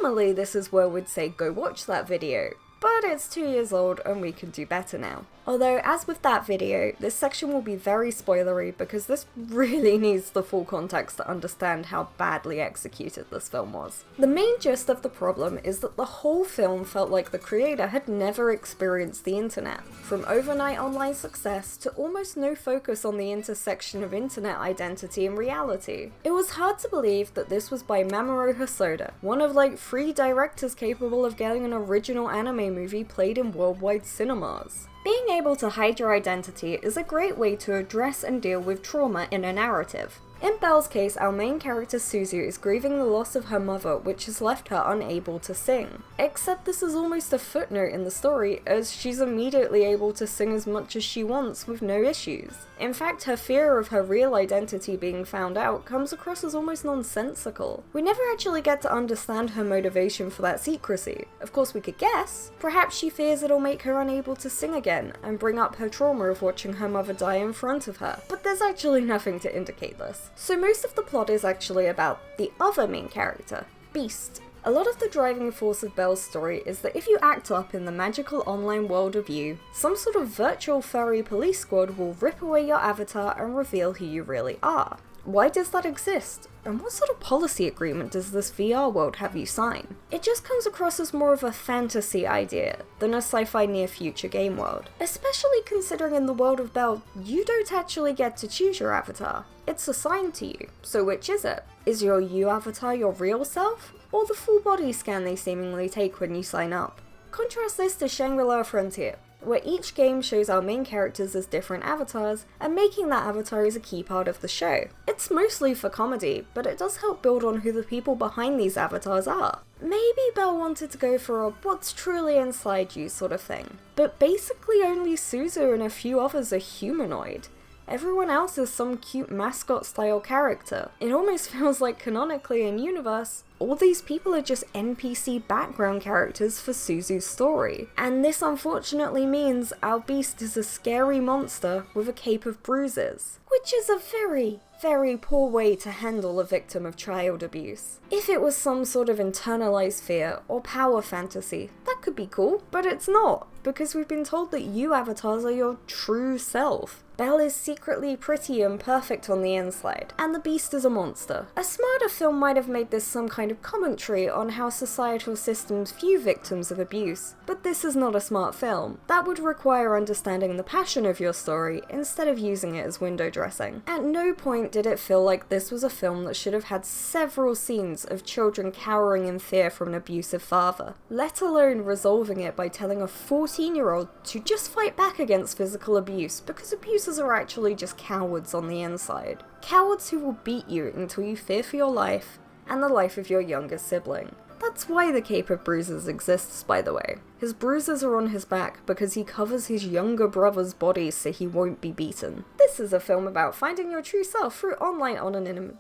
Normally this is where we'd say go watch that video, but it's 2 years old and we can do better now. Although, as with that video, this section will be very spoilery because this really needs the full context to understand how badly executed this film was. The main gist of the problem is that the whole film felt like the creator had never experienced the internet, from overnight online success to almost no focus on the intersection of internet identity and reality. It was hard to believe that this was by Mamoru Hosoda, one of like 3 directors capable of getting an original anime anime movie played in worldwide cinemas. Being able to hide your identity is a great way to address and deal with trauma in a narrative. In Belle's case, our main character Suzu is grieving the loss of her mother, which has left her unable to sing. Except this is almost a footnote in the story, as she's immediately able to sing as much as she wants with no issues. In fact, her fear of her real identity being found out comes across as almost nonsensical. We never actually get to understand her motivation for that secrecy. Of course we could guess. Perhaps she fears it'll make her unable to sing again, and bring up her trauma of watching her mother die in front of her. But there's actually nothing to indicate this. So most of the plot is actually about the other main character, Beast. A lot of the driving force of Belle's story is that if you act up in the magical online world of you, some sort of virtual furry police squad will rip away your avatar and reveal who you really are. Why does that exist? And what sort of policy agreement does this VR world have you sign? It just comes across as more of a fantasy idea than a sci-fi near-future game world. Especially considering in the world of Belle, you don't actually get to choose your avatar. It's assigned to you. So which is it? Is your you avatar your real self? Or the full body scan they seemingly take when you sign up? Contrast this to Shangri-La Frontier, where each game shows our main characters as different avatars, and making that avatar is a key part of the show. It's mostly for comedy, but it does help build on who the people behind these avatars are. Maybe Belle wanted to go for a what's truly inside you sort of thing, but basically only Suzu and a few others are humanoid. Everyone else is some cute mascot style character. It almost feels like canonically in universe, all these people are just NPC background characters for Suzu's story. And this unfortunately means our Beast is a scary monster with a cape of bruises, which is a very, very poor way to handle a victim of child abuse. If it was some sort of internalized fear or power fantasy, that could be cool, but it's not, because we've been told that you avatars are your true self. Belle is secretly pretty and perfect on the inside, and the Beast is a monster. A smarter film might have made this some kind of commentary on how societal systems view victims of abuse, but this is not a smart film. That would require understanding the passion of your story instead of using it as window dressing. At no point did it feel like this was a film that should have had several scenes of children cowering in fear from an abusive father, let alone resolving it by telling a 14-year-old to just fight back against physical abuse, because abusers are actually just cowards on the inside. Cowards who will beat you until you fear for your life and the life of your younger sibling. That's why the Cape of Bruises exists, by the way. His bruises are on his back because he covers his younger brother's body so he won't be beaten. This is a film about finding your true self through online anonymity.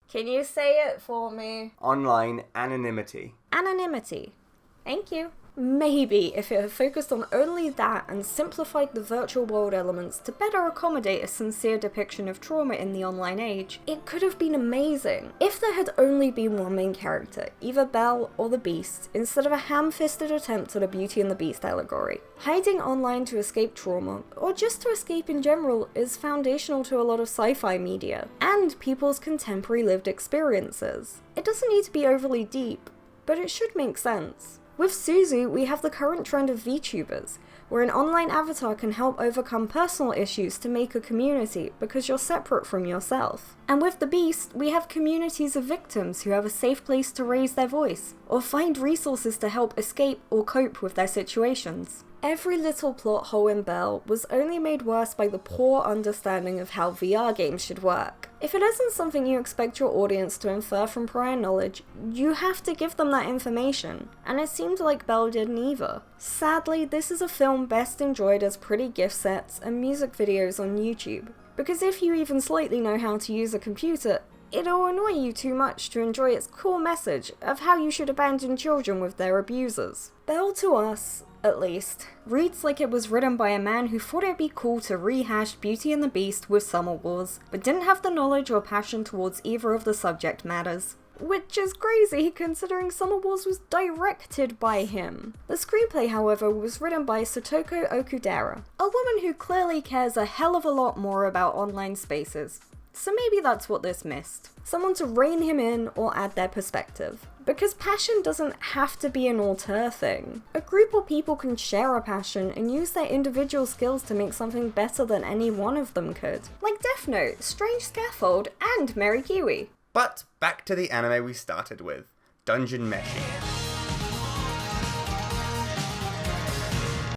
Can you say it for me? Online anonymity. Anonymity. Thank you. Maybe if it had focused on only that and simplified the virtual world elements to better accommodate a sincere depiction of trauma in the online age, it could have been amazing. If there had only been one main character, either Belle or the Beast, instead of a ham-fisted attempt at a Beauty and the Beast allegory. Hiding online to escape trauma, or just to escape in general, is foundational to a lot of sci-fi media, and people's contemporary lived experiences. It doesn't need to be overly deep, but it should make sense. With Suzu, we have the current trend of VTubers, where an online avatar can help overcome personal issues to make a community because you're separate from yourself. And with the Beast, we have communities of victims who have a safe place to raise their voice, or find resources to help escape or cope with their situations. Every little plot hole in Belle was only made worse by the poor understanding of how VR games should work. If it isn't something you expect your audience to infer from prior knowledge, you have to give them that information, and it seemed like Belle didn't either. Sadly, this is a film best enjoyed as pretty gift sets and music videos on YouTube, because if you even slightly know how to use a computer, it'll annoy you too much to enjoy its core message of how you should abandon children with their abusers. Belle, to us, at least, reads like it was written by a man who thought it'd be cool to rehash Beauty and the Beast with Summer Wars, but didn't have the knowledge or passion towards either of the subject matters. Which is crazy considering Summer Wars was directed by him. The screenplay, however, was written by Satoko Okudera, a woman who clearly cares a hell of a lot more about online spaces. So maybe that's what this missed. Someone to rein him in or add their perspective. Because passion doesn't have to be an auteur thing. A group of people can share a passion and use their individual skills to make something better than any one of them could. Like Death Note, Strange Scaffold, and Mary Kiwi. But back to the anime we started with, Dungeon Meshi.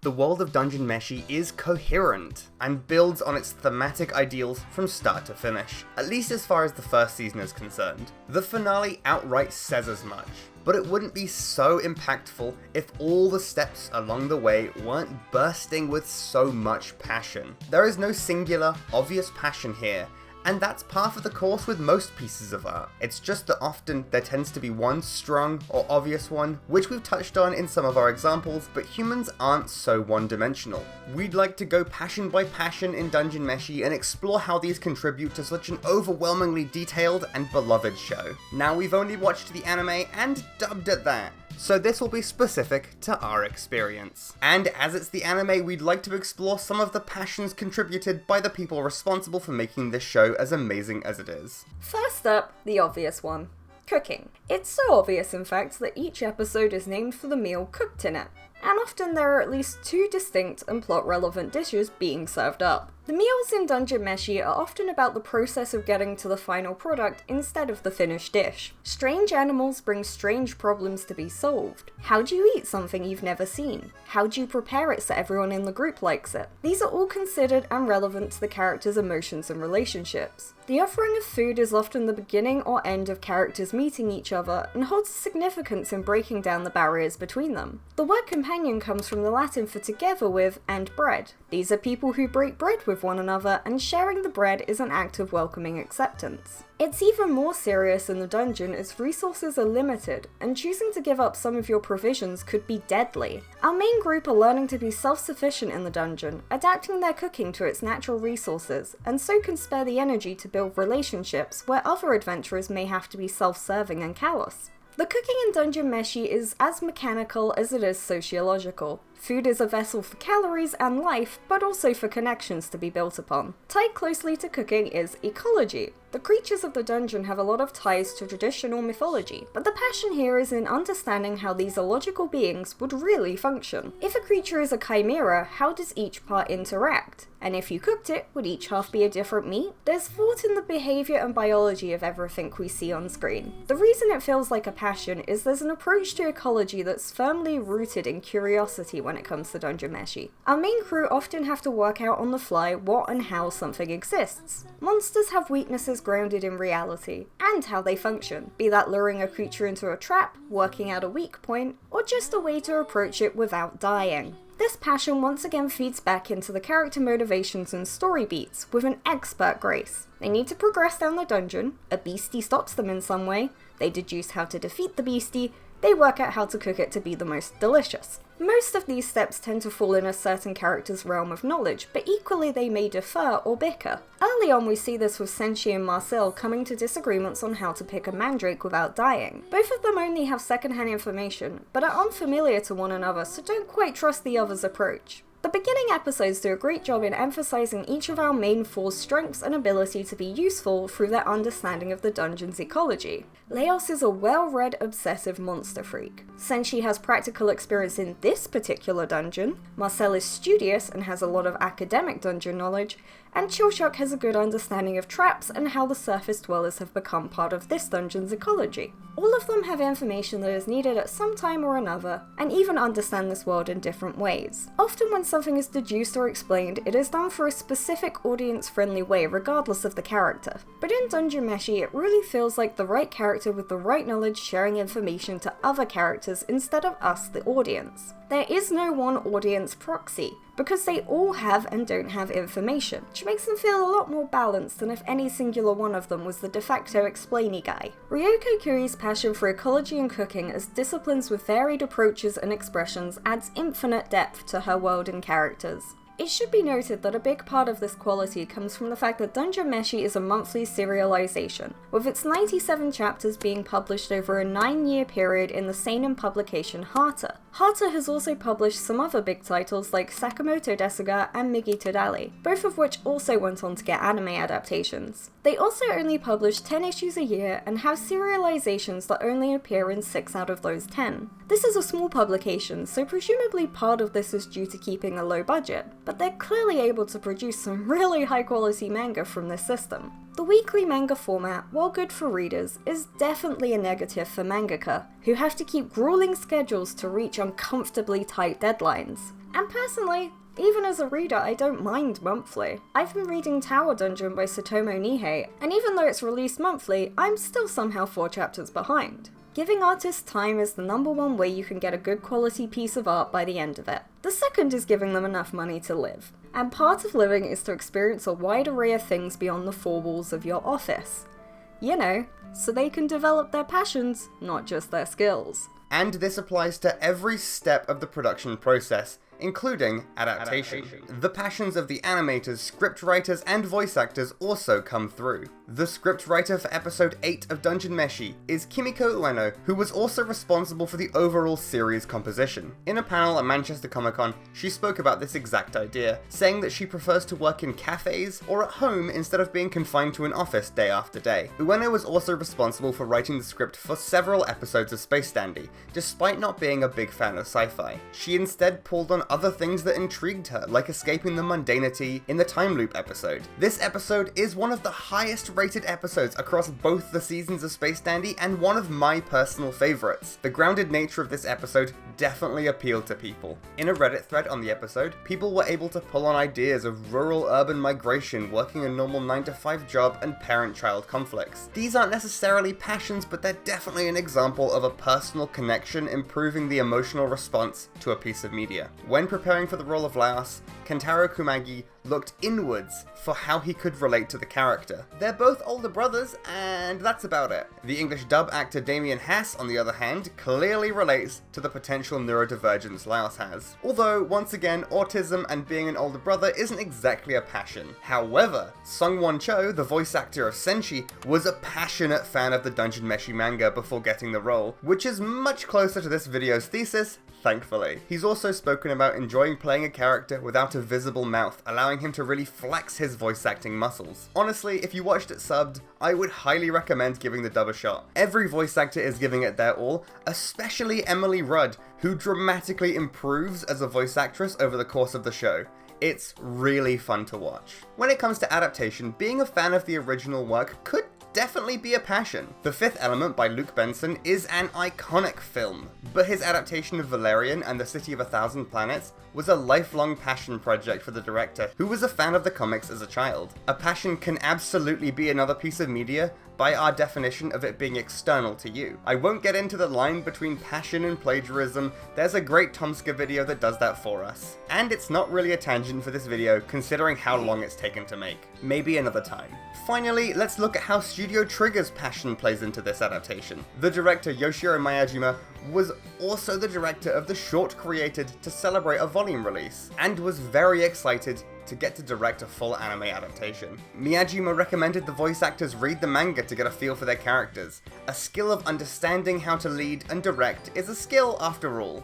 the world of Dungeon Meshi is coherent and builds on its thematic ideals from start to finish, at least as far as the first season is concerned. The finale outright says as much, but it wouldn't be so impactful if all the steps along the way weren't bursting with so much passion. There is no singular, obvious passion here, and that's par of the course with most pieces of art. It's just that often there tends to be one strong or obvious one, which we've touched on in some of our examples, but humans aren't so one-dimensional. We'd like to go passion by passion in Dungeon Meshi and explore how these contribute to such an overwhelmingly detailed and beloved show. Now we've only watched the anime and dubbed at that, so this will be specific to our experience. And as it's the anime, we'd like to explore some of the passions contributed by the people responsible for making this show as amazing as it is. First up, the obvious one. Cooking. It's so obvious, in fact, that each episode is named for the meal cooked in it, and often there are at least 2 distinct and plot-relevant dishes being served up. The meals in Dungeon Meshi are often about the process of getting to the final product instead of the finished dish. Strange animals bring strange problems to be solved. How do you eat something you've never seen? How do you prepare it so everyone in the group likes it? These are all considered and relevant to the characters' emotions and relationships. The offering of food is often the beginning or end of characters meeting each other and holds significance in breaking down the barriers between them. The word companion comes from the Latin for together with and bread. These are people who break bread with one another, and sharing the bread is an act of welcoming acceptance. It's even more serious in the dungeon as resources are limited, and choosing to give up some of your provisions could be deadly. Our main group are learning to be self-sufficient in the dungeon, adapting their cooking to its natural resources, and so can spare the energy to build relationships where other adventurers may have to be self-serving and callous. The cooking in Dungeon Meshi is as mechanical as it is sociological. Food is a vessel for calories and life, but also for connections to be built upon. Tied closely to cooking is ecology. The creatures of the dungeon have a lot of ties to traditional mythology, but the passion here is in understanding how these illogical beings would really function. If a creature is a chimera, how does each part interact? And if you cooked it, would each half be a different meat? There's thought in the behaviour and biology of everything we see on screen. The reason it feels like a passion is there's an approach to ecology that's firmly rooted in curiosity when it comes to Dungeon Meshi. Our main crew often have to work out on the fly what and how something exists. Monsters have weaknesses grounded in reality, and how they function, be that luring a creature into a trap, working out a weak point, or just a way to approach it without dying. This passion once again feeds back into the character motivations and story beats with an expert grace. They need to progress down the dungeon, a beastie stops them in some way, they deduce how to defeat the beastie, they work out how to cook it to be the most delicious. Most of these steps tend to fall in a certain character's realm of knowledge, but equally they may differ or bicker. Early on we see this with Senshi and Marcel coming to disagreements on how to pick a mandrake without dying. Both of them only have secondhand information, but are unfamiliar to one another, so don't quite trust the other's approach. The beginning episodes do a great job in emphasizing each of our main four's strengths and ability to be useful through their understanding of the dungeon's ecology. Leos is a well-read, obsessive monster freak. Senshi has practical experience in this particular dungeon, Marcel is studious and has a lot of academic dungeon knowledge, and Chilshok has a good understanding of traps and how the surface dwellers have become part of this dungeon's ecology. All of them have information that is needed at some time or another, and even understand this world in different ways. Often when something is deduced or explained, it is done for a specific audience-friendly way regardless of the character. But in Dungeon Meshi, it really feels like the right character with the right knowledge sharing information to other characters instead of us, the audience. There is no one audience proxy, because they all have and don't have information, which makes them feel a lot more balanced than if any singular one of them was the de facto explainy guy. Ryoko Kuri's passion for ecology and cooking as disciplines with varied approaches and expressions adds infinite depth to her world and characters. It should be noted that a big part of this quality comes from the fact that Dungeon Meshi is a monthly serialization, with its 97 chapters being published over a 9-year period in the seinen publication Hata. Hata has also published some other big titles like Sakamoto Desuga and Migi Todali, both of which also went on to get anime adaptations. They also only publish 10 issues a year and have serializations that only appear in 6 out of those 10. This is a small publication, so presumably part of this is due to keeping a low budget, but they're clearly able to produce some really high quality manga from this system. The weekly manga format, while good for readers, is definitely a negative for mangaka, who have to keep grueling schedules to reach uncomfortably tight deadlines. And personally, even as a reader, I don't mind monthly. I've been reading Tower Dungeon by Satomo Nihei, and even though it's released monthly, I'm still somehow 4 chapters behind. Giving artists time is the #1 way you can get a good quality piece of art by the end of it. The second is giving them enough money to live. And part of living is to experience a wide array of things beyond the 4 walls of your office. You know, so they can develop their passions, not just their skills. And this applies to every step of the production process, including adaptation. The passions of the animators, script writers, and voice actors also come through. The script writer for episode 8 of Dungeon Meshi is Kimiko Ueno, who was also responsible for the overall series composition. In a panel at Manchester Comic-Con, she spoke about this exact idea, saying that she prefers to work in cafes or at home instead of being confined to an office day after day. Ueno was also responsible for writing the script for several episodes of Space Dandy, despite not being a big fan of sci-fi. She instead pulled on other things that intrigued her, like escaping the mundanity in the time loop episode. This episode is one of the highest rated episodes across both the seasons of Space Dandy and one of my personal favorites. The grounded nature of this episode definitely appealed to people. In a Reddit thread on the episode, people were able to pull on ideas of rural-urban migration, working a normal 9-to-5 job, and parent-child conflicts. These aren't necessarily passions, but they're definitely an example of a personal connection improving the emotional response to a piece of media. When preparing for the role of Laos, Kentaro Kumagi looked inwards for how he could relate to the character. They're both older brothers, and that's about it. The English dub actor Damien Hass, on the other hand, clearly relates to the potential neurodivergence Laos has. Although, once again, autism and being an older brother isn't exactly a passion. However, Sungwon Cho, the voice actor of Senshi, was a passionate fan of the Dungeon Meshi manga before getting the role, which is much closer to this video's thesis, thankfully. He's also spoken about enjoying playing a character without a visible mouth, allowing him to really flex his voice acting muscles. Honestly, if you watched it subbed, I would highly recommend giving the dub a shot. Every voice actor is giving it their all, especially Emily Rudd, who dramatically improves as a voice actress over the course of the show. It's really fun to watch. When it comes to adaptation, being a fan of the original work could definitely be a passion. The Fifth Element by Luke Benson is an iconic film, but his adaptation of Valerian and the City of a Thousand Planets was a lifelong passion project for the director, who was a fan of the comics as a child. A passion can absolutely be another piece of media by our definition of it being external to you. I won't get into the line between passion and plagiarism, there's a great Tomska video that does that for us. And it's not really a tangent for this video, considering how long it's taken to make. Maybe another time. Finally, let's look at how Studio Trigger's passion plays into this adaptation. The director Yoshiro Miyajima was also the director of the short created to celebrate a volume release, and was very excited to get to direct a full anime adaptation. Miyajima recommended the voice actors read the manga to get a feel for their characters. A skill of understanding how to lead and direct is a skill after all.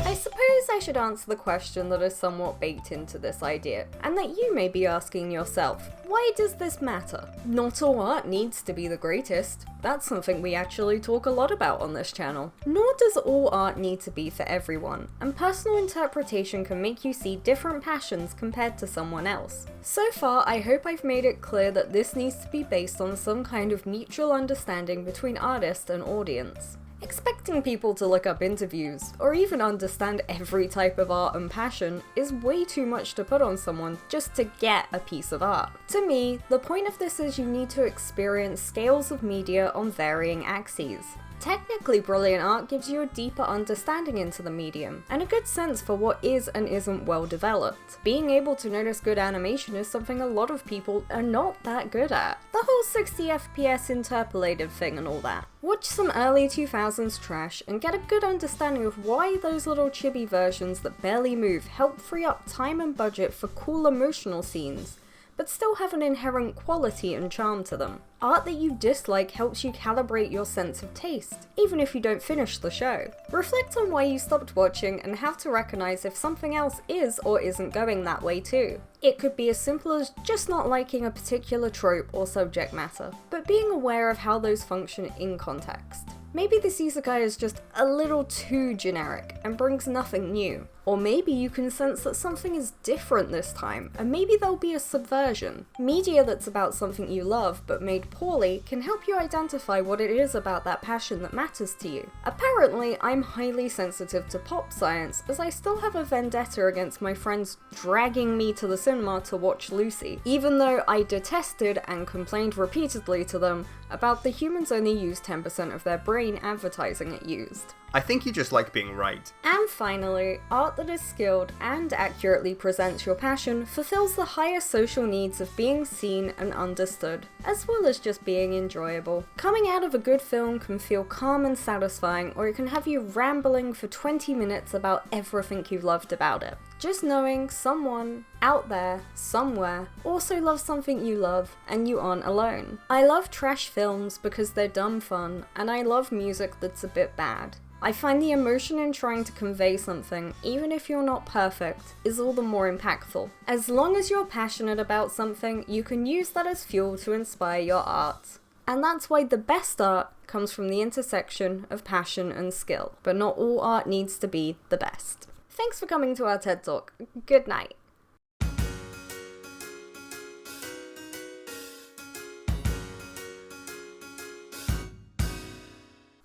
I suppose I should answer the question that is somewhat baked into this idea, and that you may be asking yourself, why does this matter? Not all art needs to be the greatest. That's something we actually talk a lot about on this channel. Nor does all art need to be for everyone, and personal interpretation can make you see different passions compared to someone else. So far, I hope I've made it clear that this needs to be based on some kind of mutual understanding between artist and audience. Expecting people to look up interviews, or even understand every type of art and passion, is way too much to put on someone just to get a piece of art. To me, the point of this is you need to experience scales of media on varying axes. Technically, brilliant art gives you a deeper understanding into the medium, and a good sense for what is and isn't well developed. Being able to notice good animation is something a lot of people are not that good at. The whole 60 FPS interpolated thing and all that. Watch some early 2000s trash and get a good understanding of why those little chibi versions that barely move help free up time and budget for cool emotional scenes, but still have an inherent quality and charm to them. Art that you dislike helps you calibrate your sense of taste, even if you don't finish the show. Reflect on why you stopped watching and how to recognize if something else is or isn't going that way too. It could be as simple as just not liking a particular trope or subject matter, but being aware of how those function in context. Maybe this isekai is just a little too generic and brings nothing new. Or maybe you can sense that something is different this time, and maybe there'll be a subversion. Media that's about something you love but made poorly can help you identify what it is about that passion that matters to you. Apparently, I'm highly sensitive to pop science, as I still have a vendetta against my friends dragging me to the cinema to watch Lucy, even though I detested and complained repeatedly to them about the humans only use 10% of their brain advertising it used. I think you just like being right. And finally, art that is skilled and accurately presents your passion fulfills the highest social needs of being seen and understood, as well as just being enjoyable. Coming out of a good film can feel calm and satisfying, or it can have you rambling for 20 minutes about everything you loved about it. Just knowing someone out there, somewhere, also loves something you love, and you aren't alone. I love trash films because they're dumb fun, and I love music that's a bit bad. I find the emotion in trying to convey something, even if you're not perfect, is all the more impactful. As long as you're passionate about something, you can use that as fuel to inspire your art. And that's why the best art comes from the intersection of passion and skill. But not all art needs to be the best. Thanks for coming to our TED Talk. Good night.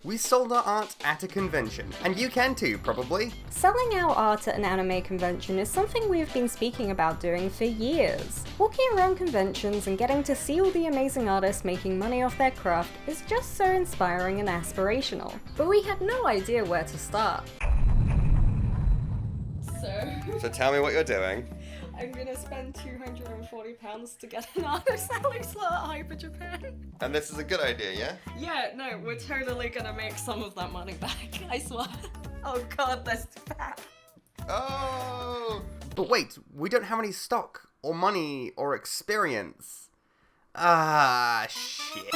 We sold our art at a convention, and you can too, probably. Selling our art at an anime convention is something we've been speaking about doing for years. Walking around conventions and getting to see all the amazing artists making money off their craft is just so inspiring and aspirational. But we had no idea where to start. So tell me what you're doing. I'm gonna spend £240 to get an artist alley slot at Hyper Japan. And this is a good idea, yeah? Yeah, no, we're totally gonna make some of that money back, I swear. Oh god, that's too bad. Oh! But wait, we don't have any stock, or money, or experience. Ah, shit.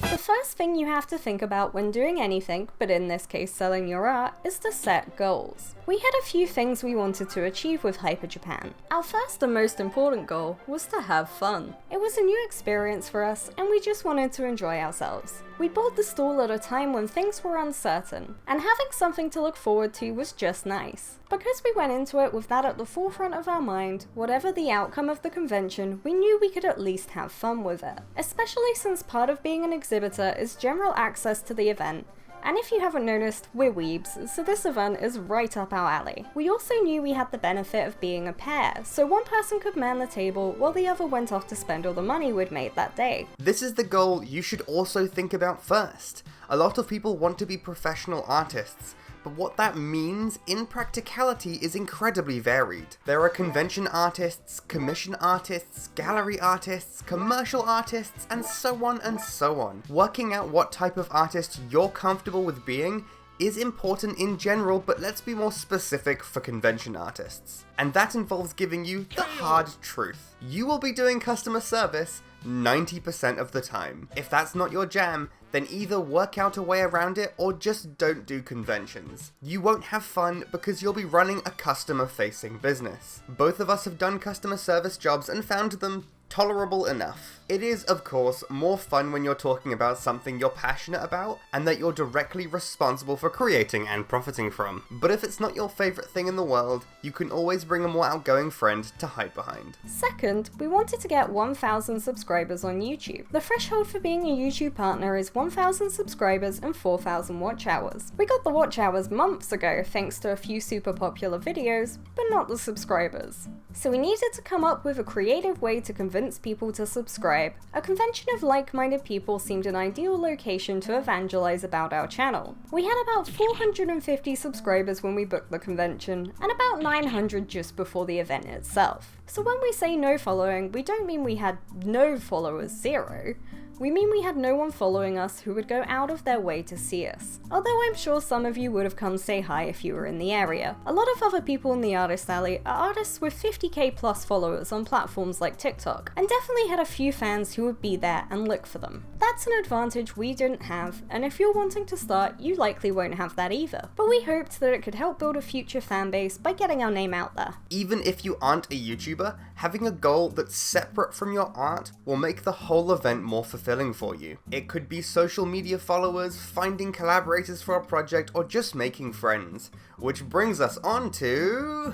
The first thing you have to think about when doing anything, but in this case selling your art, is to set goals. We had a few things we wanted to achieve with Hyper Japan. Our first and most important goal was to have fun. It was a new experience for us, and we just wanted to enjoy ourselves. We bought the stall at a time when things were uncertain, and having something to look forward to was just nice. Because we went into it with that at the forefront of our mind, whatever the outcome of the convention, we knew we could at least have fun with it. Especially since part of being an exhibitor is general access to the event. And if you haven't noticed, we're weebs, so this event is right up our alley. We also knew we had the benefit of being a pair, so one person could man the table while the other went off to spend all the money we'd made that day. This is the goal you should also think about first. A lot of people want to be professional artists, but what that means in practicality is incredibly varied. There are convention artists, commission artists, gallery artists, commercial artists, and so on and so on. Working out what type of artist you're comfortable with being is important in general, but let's be more specific for convention artists. And that involves giving you the hard truth. You will be doing customer service 90% of the time. If that's not your jam, then either work out a way around it or just don't do conventions. You won't have fun because you'll be running a customer-facing business. Both of us have done customer service jobs and found them tolerable enough. It is, of course, more fun when you're talking about something you're passionate about and that you're directly responsible for creating and profiting from. But if it's not your favourite thing in the world, you can always bring a more outgoing friend to hide behind. Second, we wanted to get 1,000 subscribers on YouTube. The threshold for being a YouTube partner is 1,000 subscribers and 4,000 watch hours. We got the watch hours months ago thanks to a few super popular videos, but not the subscribers. So we needed to come up with a creative way to convince people to subscribe. A convention of like-minded people seemed an ideal location to evangelize about our channel. We had about 450 subscribers when we booked the convention, and about 900 just before the event itself. So when we say no following, we don't mean we had no followers, 0. we mean we had no one following us who would go out of their way to see us. Although I'm sure some of you would have come say hi if you were in the area. A lot of other people in the artist alley are artists with 50k plus followers on platforms like TikTok, and definitely had a few fans who would be there and look for them. That's an advantage we didn't have, and if you're wanting to start, you likely won't have that either. But we hoped that it could help build a future fan base by getting our name out there. Even if you aren't a YouTuber, having a goal that's separate from your art will make the whole event more fulfilling for you. It could be social media followers, finding collaborators for a project, or just making friends. Which brings us on to...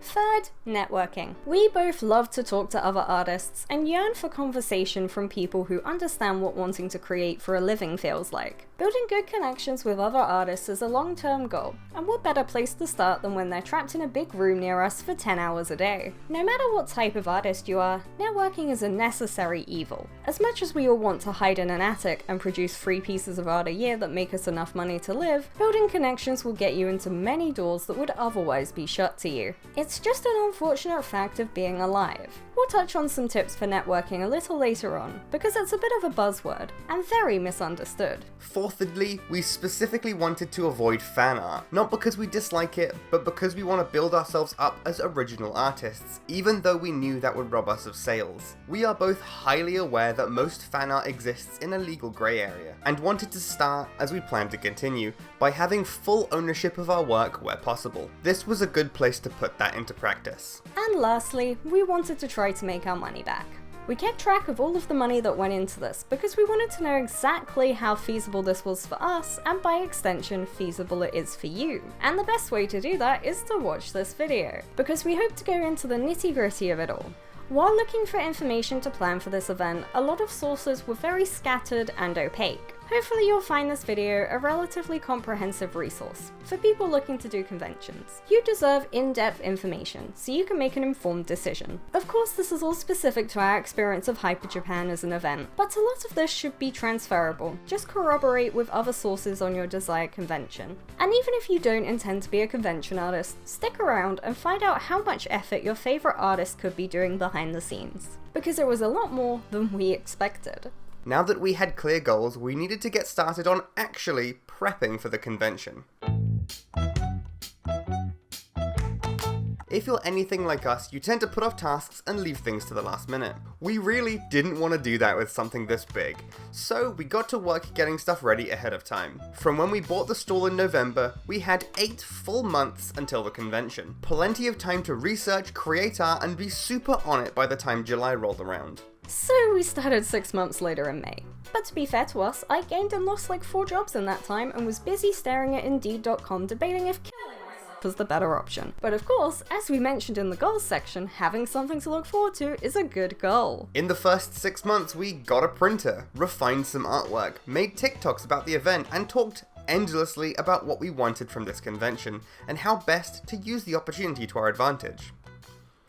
Third, networking. We both love to talk to other artists and yearn for conversation from people who understand what wanting to create for a living feels like. Building good connections with other artists is a long-term goal, and what better place to start than when they're trapped in a big room near us for 10 hours a day. No matter what type of artist you are, networking is a necessary evil. As much as we all want to hide in an attic and produce 3 pieces of art a year that make us enough money to live, building connections will get you into many doors that would otherwise be shut to you. It's just an unfortunate fact of being alive. We'll touch on some tips for networking a little later on, because it's a bit of a buzzword, and very misunderstood. Fourthly, we specifically wanted to avoid fan art, not because we dislike it, but because we want to build ourselves up as original artists, even though we knew that would rob us of sales. We are both highly aware that most fan art exists in a legal grey area, and wanted to start, as we plan to continue, by having full ownership of our work where possible. This was a good place to put that into practice. And lastly, we wanted to try to make our money back. We kept track of all of the money that went into this because we wanted to know exactly how feasible this was for us, and by extension feasible it is for you. And the best way to do that is to watch this video, because we hope to go into the nitty-gritty of it all. While looking for information to plan for this event, a lot of sources were very scattered and opaque. Hopefully you'll find this video a relatively comprehensive resource for people looking to do conventions. You deserve in-depth information so you can make an informed decision. Of course, this is all specific to our experience of Hyper Japan as an event, but a lot of this should be transferable. Just corroborate with other sources on your desired convention. And even if you don't intend to be a convention artist, stick around and find out how much effort your favorite artist could be doing behind the scenes, because it was a lot more than we expected. Now that we had clear goals, we needed to get started on actually prepping for the convention. If you're anything like us, you tend to put off tasks and leave things to the last minute. We really didn't want to do that with something this big, so we got to work getting stuff ready ahead of time. From when we bought the stall in November, we had 8 full months until the convention. Plenty of time to research, create art, and be super on it by the time July rolled around. So we started 6 months later in May. But to be fair to us, I gained and lost like 4 jobs in that time and was busy staring at Indeed.com debating if killing myself was the better option. But of course, as we mentioned in the goals section, having something to look forward to is a good goal. In the first 6 months, we got a printer, refined some artwork, made TikToks about the event, and talked endlessly about what we wanted from this convention and how best to use the opportunity to our advantage.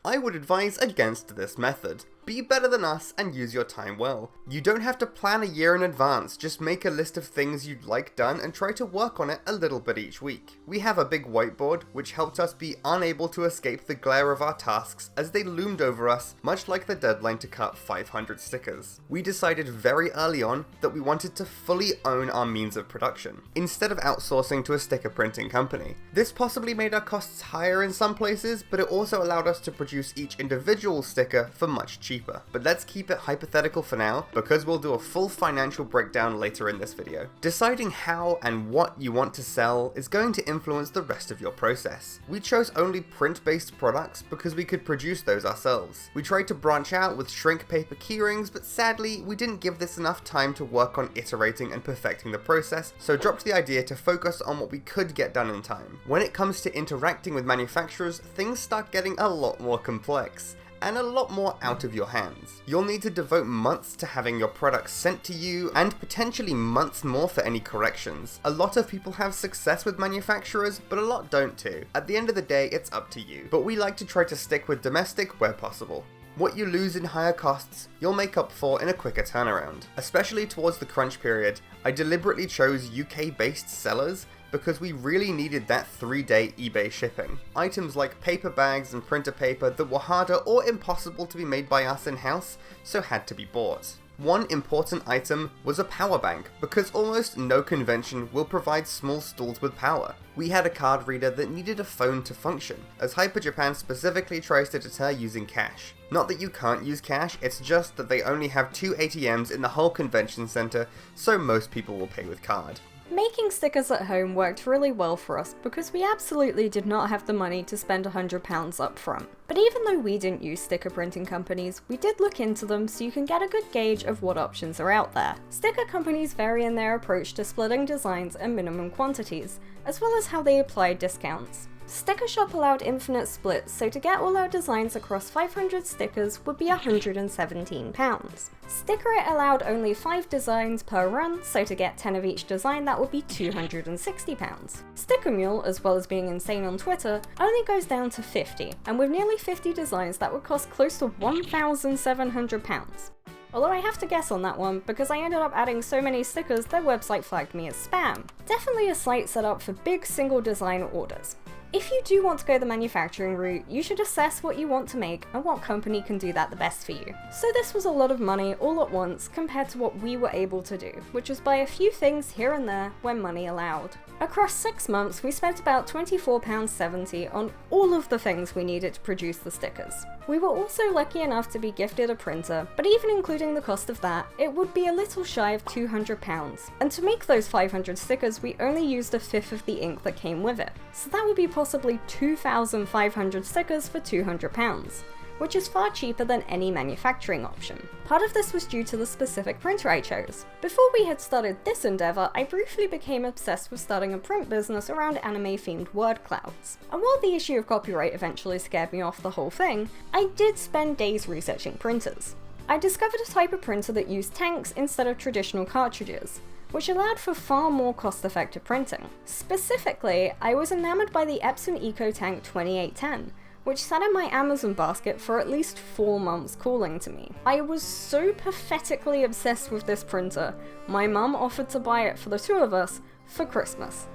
I would advise against this method. Be better than us and use your time well. You don't have to plan a year in advance, just make a list of things you'd like done and try to work on it a little bit each week. We have a big whiteboard, which helped us be unable to escape the glare of our tasks as they loomed over us, much like the deadline to cut 500 stickers. We decided very early on that we wanted to fully own our means of production, instead of outsourcing to a sticker printing company. This possibly made our costs higher in some places, but it also allowed us to produce each individual sticker for much cheaper. But let's keep it hypothetical for now, because we'll do a full financial breakdown later in this video. Deciding how and what you want to sell is going to influence the rest of your process. We chose only print-based products because we could produce those ourselves. We tried to branch out with shrink paper keyrings, but sadly we didn't give this enough time to work on iterating and perfecting the process, so dropped the idea to focus on what we could get done in time. When it comes to interacting with manufacturers, things start getting a lot more complex, and a lot more out of your hands. You'll need to devote months to having your products sent to you, and potentially months more for any corrections. A lot of people have success with manufacturers, but a lot don't too. At the end of the day, it's up to you. But we like to try to stick with domestic where possible. What you lose in higher costs, you'll make up for in a quicker turnaround. Especially towards the crunch period, I deliberately chose UK-based sellers because we really needed that 3-day eBay shipping. Items like paper bags and printer paper that were harder or impossible to be made by us in-house, so had to be bought. One important item was a power bank, because almost no convention will provide small stalls with power. We had a card reader that needed a phone to function, as Hyper Japan specifically tries to deter using cash. Not that you can't use cash, it's just that they only have 2 ATMs in the whole convention center, so most people will pay with card. Making stickers at home worked really well for us because we absolutely did not have the money to spend £100 up front. But even though we didn't use sticker printing companies, we did look into them so you can get a good gauge of what options are out there. Sticker companies vary in their approach to splitting designs and minimum quantities, as well as how they apply discounts. Sticker Shop allowed infinite splits, so to get all our designs across 500 stickers would be £117. Sticker It allowed only 5 designs per run, so to get 10 of each design that would be £260. Sticker Mule, as well as being insane on Twitter, only goes down to 50, and with nearly 50 designs that would cost close to £1,700. Although I have to guess on that one, because I ended up adding so many stickers their website flagged me as spam. Definitely a site set up for big single design orders. If you do want to go the manufacturing route, you should assess what you want to make and what company can do that the best for you. So this was a lot of money all at once compared to what we were able to do, which was buy a few things here and there when money allowed. Across 6 months, we spent about £24.70 on all of the things we needed to produce the stickers. We were also lucky enough to be gifted a printer, but even including the cost of that, it would be a little shy of £200. And to make those 500 stickers, we only used a fifth of the ink that came with it. So that would be possibly 2,500 stickers for £200. Which is far cheaper than any manufacturing option. Part of this was due to the specific printer I chose. Before we had started this endeavour, I briefly became obsessed with starting a print business around anime-themed word clouds. And while the issue of copyright eventually scared me off the whole thing, I did spend days researching printers. I discovered a type of printer that used tanks instead of traditional cartridges, which allowed for far more cost-effective printing. Specifically, I was enamoured by the Epson EcoTank 2810, which sat in my Amazon basket for at least 4 months calling to me. I was so pathetically obsessed with this printer, my mum offered to buy it for the 2 of us for Christmas.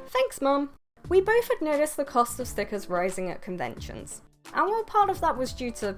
Thanks, Mum! We both had noticed the cost of stickers rising at conventions. And while part of that was due to,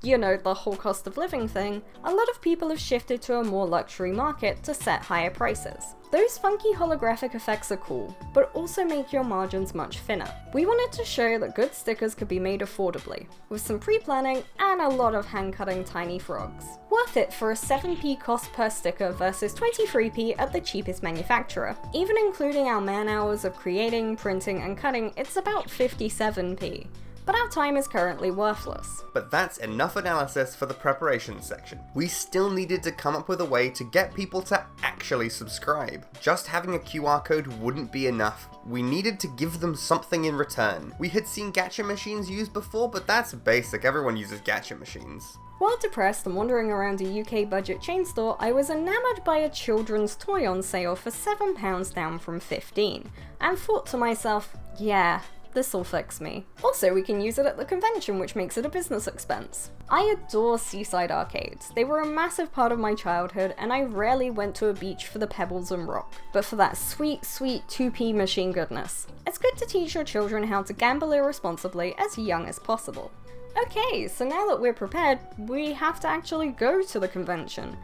the whole cost of living thing, a lot of people have shifted to a more luxury market to set higher prices. Those funky holographic effects are cool, but also make your margins much thinner. We wanted to show that good stickers could be made affordably, with some pre-planning and a lot of hand-cutting tiny frogs. Worth it for a 7p cost per sticker versus 23p at the cheapest manufacturer. Even including our man hours of creating, printing, and cutting, it's about 57p. But our time is currently worthless. But that's enough analysis for the preparation section. We still needed to come up with a way to get people to actually subscribe. Just having a QR code wouldn't be enough. We needed to give them something in return. We had seen gacha machines used before, but that's basic, everyone uses gacha machines. While depressed and wandering around a UK budget chain store, I was enamoured by a children's toy on sale for £7 down from 15, and thought to myself, yeah, this'll fix me. Also, we can use it at the convention, which makes it a business expense. I adore seaside arcades. They were a massive part of my childhood, and I rarely went to a beach for the pebbles and rock, but for that sweet, sweet 2p machine goodness. It's good to teach your children how to gamble irresponsibly as young as possible. Okay, so now that we're prepared, we have to actually go to the convention.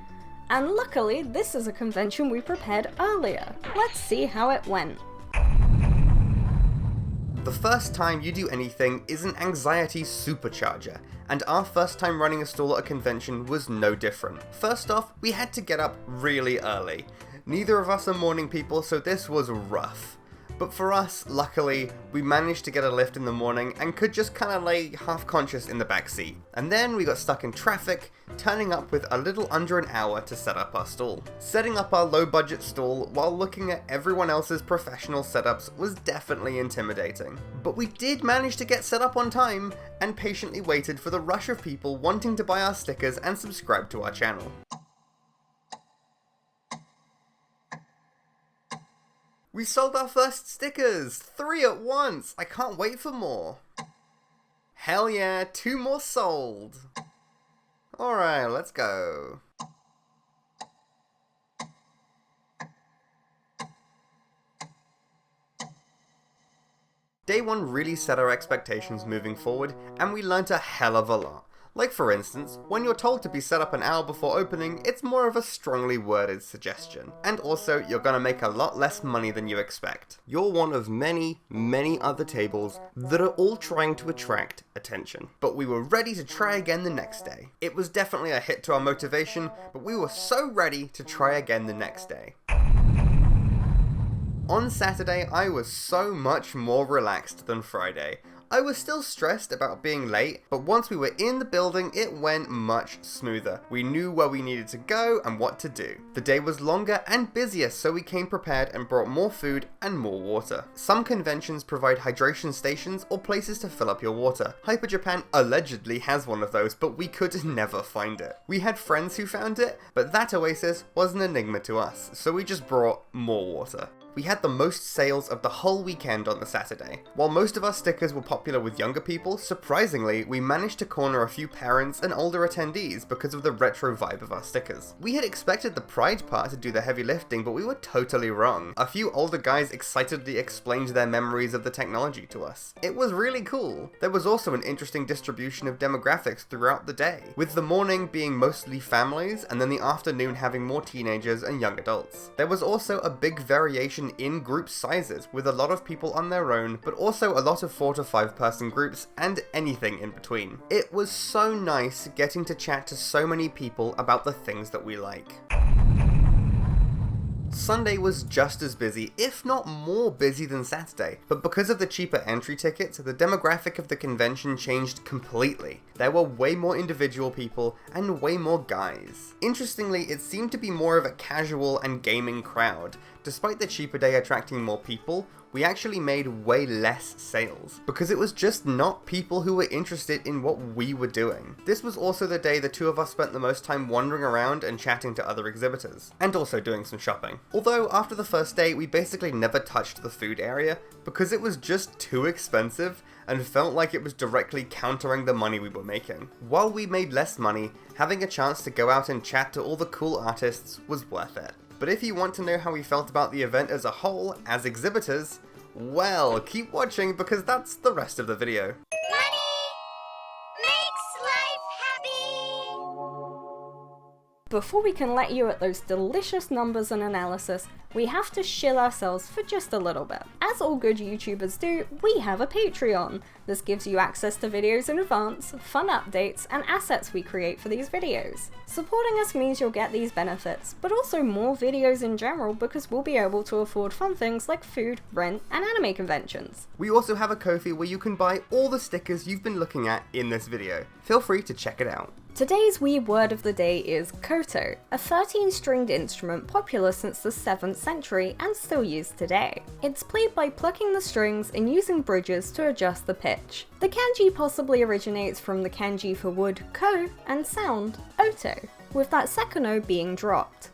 And luckily, this is a convention we prepared earlier. Let's see how it went. The first time you do anything is an anxiety supercharger, and our first time running a stall at a convention was no different. First off, we had to get up really early. Neither of us are morning people, so this was rough. But for us, luckily, we managed to get a lift in the morning and could just kinda lay half-conscious in the back seat. And then we got stuck in traffic, turning up with a little under an hour to set up our stall. Setting up our low-budget stall while looking at everyone else's professional setups was definitely intimidating. But we did manage to get set up on time, and patiently waited for the rush of people wanting to buy our stickers and subscribe to our channel. We sold our first stickers! 3 at once! I can't wait for more! Hell yeah, 2 more sold! Alright, let's go. Day 1 really set our expectations moving forward, and we learnt a hell of a lot. Like for instance, when you're told to be set up an hour before opening, it's more of a strongly worded suggestion. And also, you're gonna make a lot less money than you expect. You're one of many, many other tables that are all trying to attract attention. But we were ready to try again the next day. It was definitely a hit to our motivation, but we were so ready to try again the next day. On Saturday, I was so much more relaxed than Friday. I was still stressed about being late, but once we were in the building, it went much smoother. We knew where we needed to go and what to do. The day was longer and busier, so we came prepared and brought more food and more water. Some conventions provide hydration stations or places to fill up your water. Hyper Japan allegedly has one of those, but we could never find it. We had friends who found it, but that oasis was an enigma to us, so we just brought more water. We had the most sales of the whole weekend on the Saturday. While most of our stickers were popular with younger people, surprisingly, we managed to corner a few parents and older attendees because of the retro vibe of our stickers. We had expected the Pride part to do the heavy lifting, but we were totally wrong. A few older guys excitedly explained their memories of the technology to us. It was really cool. There was also an interesting distribution of demographics throughout the day, with the morning being mostly families and then the afternoon having more teenagers and young adults. There was also a big variation in group sizes, with a lot of people on their own, but also a lot of 4 to 5 person groups and anything in between. It was so nice getting to chat to so many people about the things that we like. Sunday was just as busy, if not more busy than Saturday, but because of the cheaper entry tickets, the demographic of the convention changed completely. There were way more individual people and way more guys. Interestingly, it seemed to be more of a casual and gaming crowd. Despite the cheaper day attracting more people, we actually made way less sales, because it was just not people who were interested in what we were doing. This was also the day the two of us spent the most time wandering around and chatting to other exhibitors, and also doing some shopping. Although after the first day, we basically never touched the food area, because it was just too expensive and felt like it was directly countering the money we were making. While we made less money, having a chance to go out and chat to all the cool artists was worth it. But if you want to know how we felt about the event as a whole, as exhibitors, well, keep watching because that's the rest of the video. Before we can let you at those delicious numbers and analysis, we have to shill ourselves for just a little bit. As all good YouTubers do, we have a Patreon. This gives you access to videos in advance, fun updates, and assets we create for these videos. Supporting us means you'll get these benefits, but also more videos in general because we'll be able to afford fun things like food, rent, and anime conventions. We also have a Ko-fi where you can buy all the stickers you've been looking at in this video. Feel free to check it out. Today's wee word of the day is koto, a 13-stringed instrument popular since the 7th century and still used today. It's played by plucking the strings and using bridges to adjust the pitch. The kanji possibly originates from the kanji for wood, ko, and sound, oto, with that second o being dropped.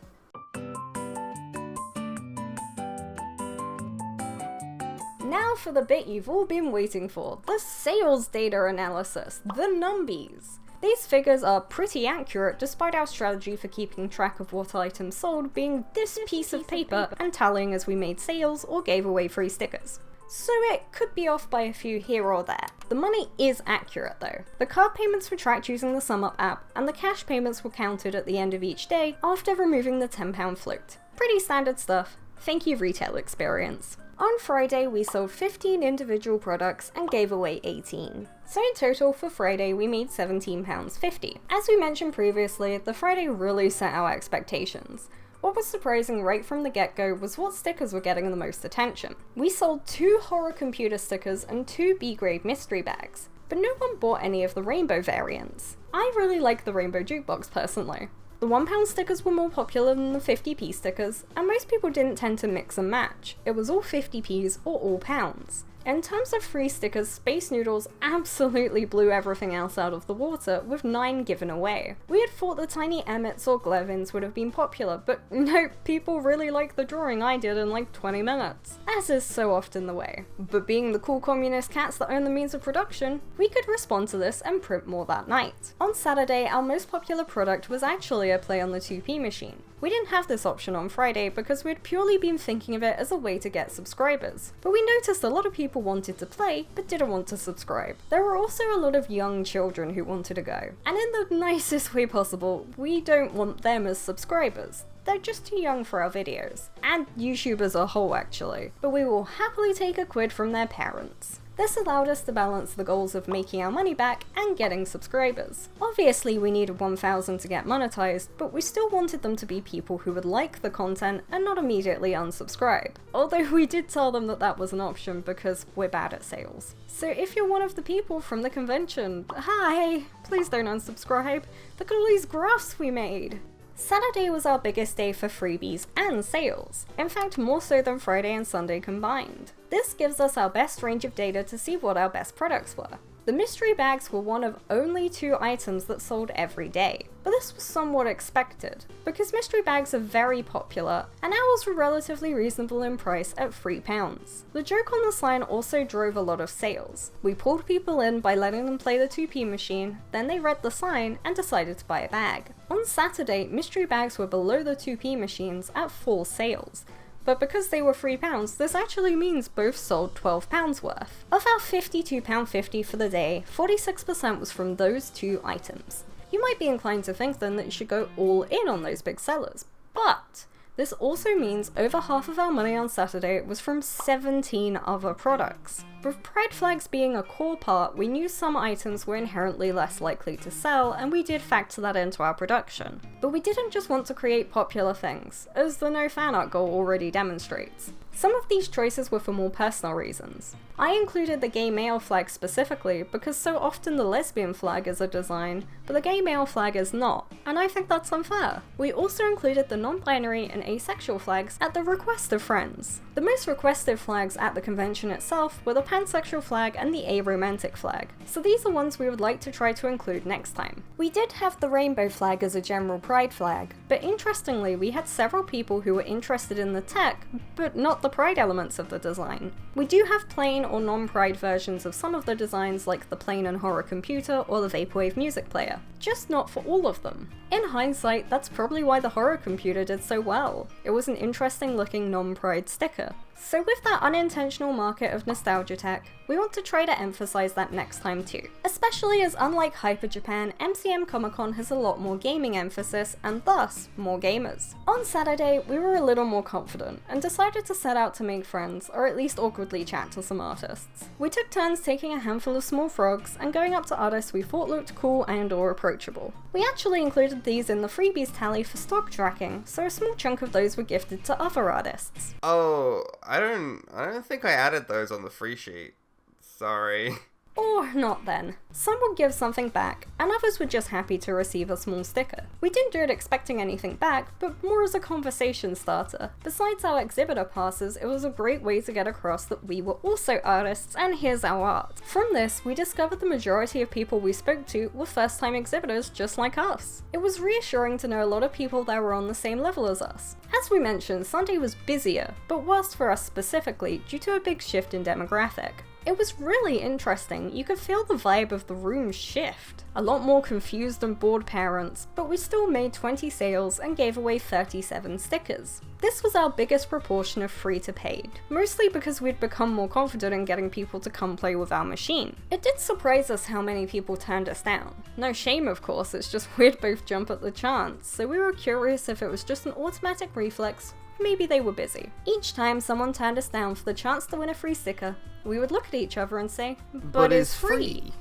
Now for the bit you've all been waiting for, the sales data analysis, the numbies. These figures are pretty accurate despite our strategy for keeping track of what items sold being this piece of paper and tallying as we made sales or gave away free stickers. So it could be off by a few here or there. The money is accurate though. The card payments were tracked using the SumUp app, and the cash payments were counted at the end of each day after removing the £10 float. Pretty standard stuff. Thank you, retail experience. On Friday, we sold 15 individual products and gave away 18. So in total for Friday, we made £17.50. As we mentioned previously, the Friday really set our expectations. What was surprising right from the get-go was what stickers were getting the most attention. We sold 2 horror computer stickers and 2 B-grade mystery bags, but no one bought any of the rainbow variants. I really like the rainbow jukebox personally. The £1 stickers were more popular than the 50p stickers, and most people didn't tend to mix and match. It was all 50p's or all pounds. In terms of free stickers, Space Noodles absolutely blew everything else out of the water, with 9 given away. We had thought the tiny Emmets or Glevins would have been popular, but nope, people really liked the drawing I did in like 20 minutes, as is so often the way. But being the cool communist cats that own the means of production, we could respond to this and print more that night. On Saturday, our most popular product was actually a play on the 2p machine. We didn't have this option on Friday because we'd purely been thinking of it as a way to get subscribers, but we noticed a lot of people wanted to play but didn't want to subscribe. There were also a lot of young children who wanted to go, and in the nicest way possible, we don't want them as subscribers. They're just too young for our videos, and YouTube as a whole actually, but we will happily take a quid from their parents. This allowed us to balance the goals of making our money back and getting subscribers. Obviously we needed 1,000 to get monetized, but we still wanted them to be people who would like the content and not immediately unsubscribe. Although we did tell them that that was an option because we're bad at sales. So if you're one of the people from the convention, hi, please don't unsubscribe. Look at all these graphs we made. Saturday was our biggest day for freebies and sales, in fact more so than Friday and Sunday combined. This gives us our best range of data to see what our best products were. The mystery bags were one of only 2 items that sold every day, but this was somewhat expected, because mystery bags are very popular, and ours were relatively reasonable in price at £3. The joke on this line also drove a lot of sales. We pulled people in by letting them play the 2p machine, then they read the sign and decided to buy a bag. On Saturday, mystery bags were below the 2p machines at 4 sales, but because they were £3, this actually means both sold £12 worth. Of our £52.50 for the day, 46% was from those 2 items. You might be inclined to think then that you should go all in on those big sellers, but this also means over half of our money on Saturday was from 17 other products. With pride flags being a core part, we knew some items were inherently less likely to sell, and we did factor that into our production. But we didn't just want to create popular things, as the no fan art goal already demonstrates. Some of these choices were for more personal reasons. I included the gay male flag specifically because so often the lesbian flag is a design, but the gay male flag is not, and I think that's unfair. We also included the non-binary and asexual flags at the request of friends. The most requested flags at the convention itself were the pansexual flag and the aromantic flag, so these are ones we would like to try to include next time. We did have the rainbow flag as a general pride flag, but interestingly we had several people who were interested in the tech, but not the pride elements of the design. We do have plain or non-pride versions of some of the designs like the plain and horror computer or the vaporwave music player, just not for all of them. In hindsight, that's probably why the horror computer did so well. It was an interesting looking non-pride sticker. So with that unintentional market of nostalgia tech, we want to try to emphasize that next time too. Especially as unlike Hyper Japan, MCM Comic Con has a lot more gaming emphasis and thus more gamers. On Saturday, we were a little more confident and decided to set out to make friends, or at least awkwardly chat to some artists. We took turns taking a handful of small frogs and going up to artists we thought looked cool and or approachable. We actually included these in the freebies tally for stock tracking, so a small chunk of those were gifted to other artists. Oh, I don't think I added those on the free sheet. Sorry. Or not then. Some would give something back, and others were just happy to receive a small sticker. We didn't do it expecting anything back, but more as a conversation starter. Besides our exhibitor passes, it was a great way to get across that we were also artists, and here's our art. From this, we discovered the majority of people we spoke to were first-time exhibitors just like us. It was reassuring to know a lot of people that were on the same level as us. As we mentioned, Sunday was busier, but worse for us specifically due to a big shift in demographic. It was really interesting. You could feel the vibe of the room shift. A lot more confused and bored parents, but we still made 20 sales and gave away 37 stickers. This was our biggest proportion of free to paid, mostly because we'd become more confident in getting people to come play with our machine. It did surprise us how many people turned us down. No shame of course, it's just we'd both jump at the chance, so we were curious if it was just an automatic reflex. Maybe they were busy. Each time someone turned us down for the chance to win a free sticker, we would look at each other and say, but it's free!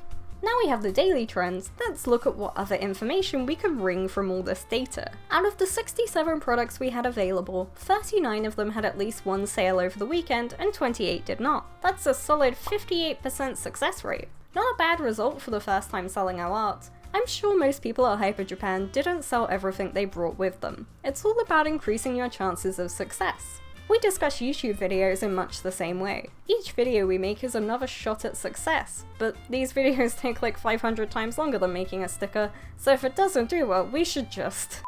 Now we have the daily trends, let's look at what other information we could wring from all this data. Out of the 67 products we had available, 39 of them had at least one sale over the weekend and 28 did not. That's a solid 58% success rate. Not a bad result for the first time selling our art. I'm sure most people at Hyper Japan didn't sell everything they brought with them. It's all about increasing your chances of success. We discuss YouTube videos in much the same way. Each video we make is another shot at success, but these videos take like 500 times longer than making a sticker, so if it doesn't do well, we should just...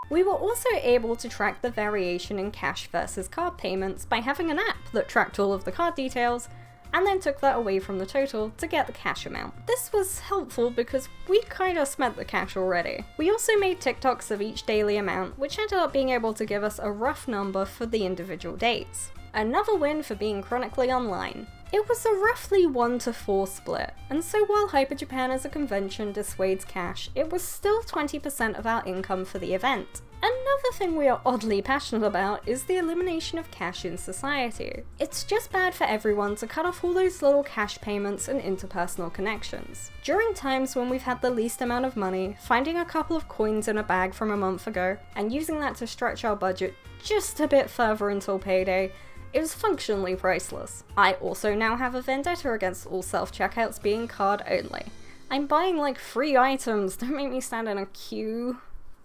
We were also able to track the variation in cash versus card payments by having an app that tracked all of the card details, and then took that away from the total to get the cash amount. This was helpful because we kinda spent the cash already. We also made TikToks of each daily amount, which ended up being able to give us a rough number for the individual dates. Another win for being chronically online. It was a roughly 1-to-4 split, and so while Hyper Japan as a convention dissuades cash, it was still 20% of our income for the event. Another thing we are oddly passionate about is the elimination of cash in society. It's just bad for everyone to cut off all those little cash payments and interpersonal connections. During times when we've had the least amount of money, finding a couple of coins in a bag from a month ago and using that to stretch our budget just a bit further until payday, it was functionally priceless. I also now have a vendetta against all self-checkouts being card only. I'm buying like free items, don't make me stand in a queue.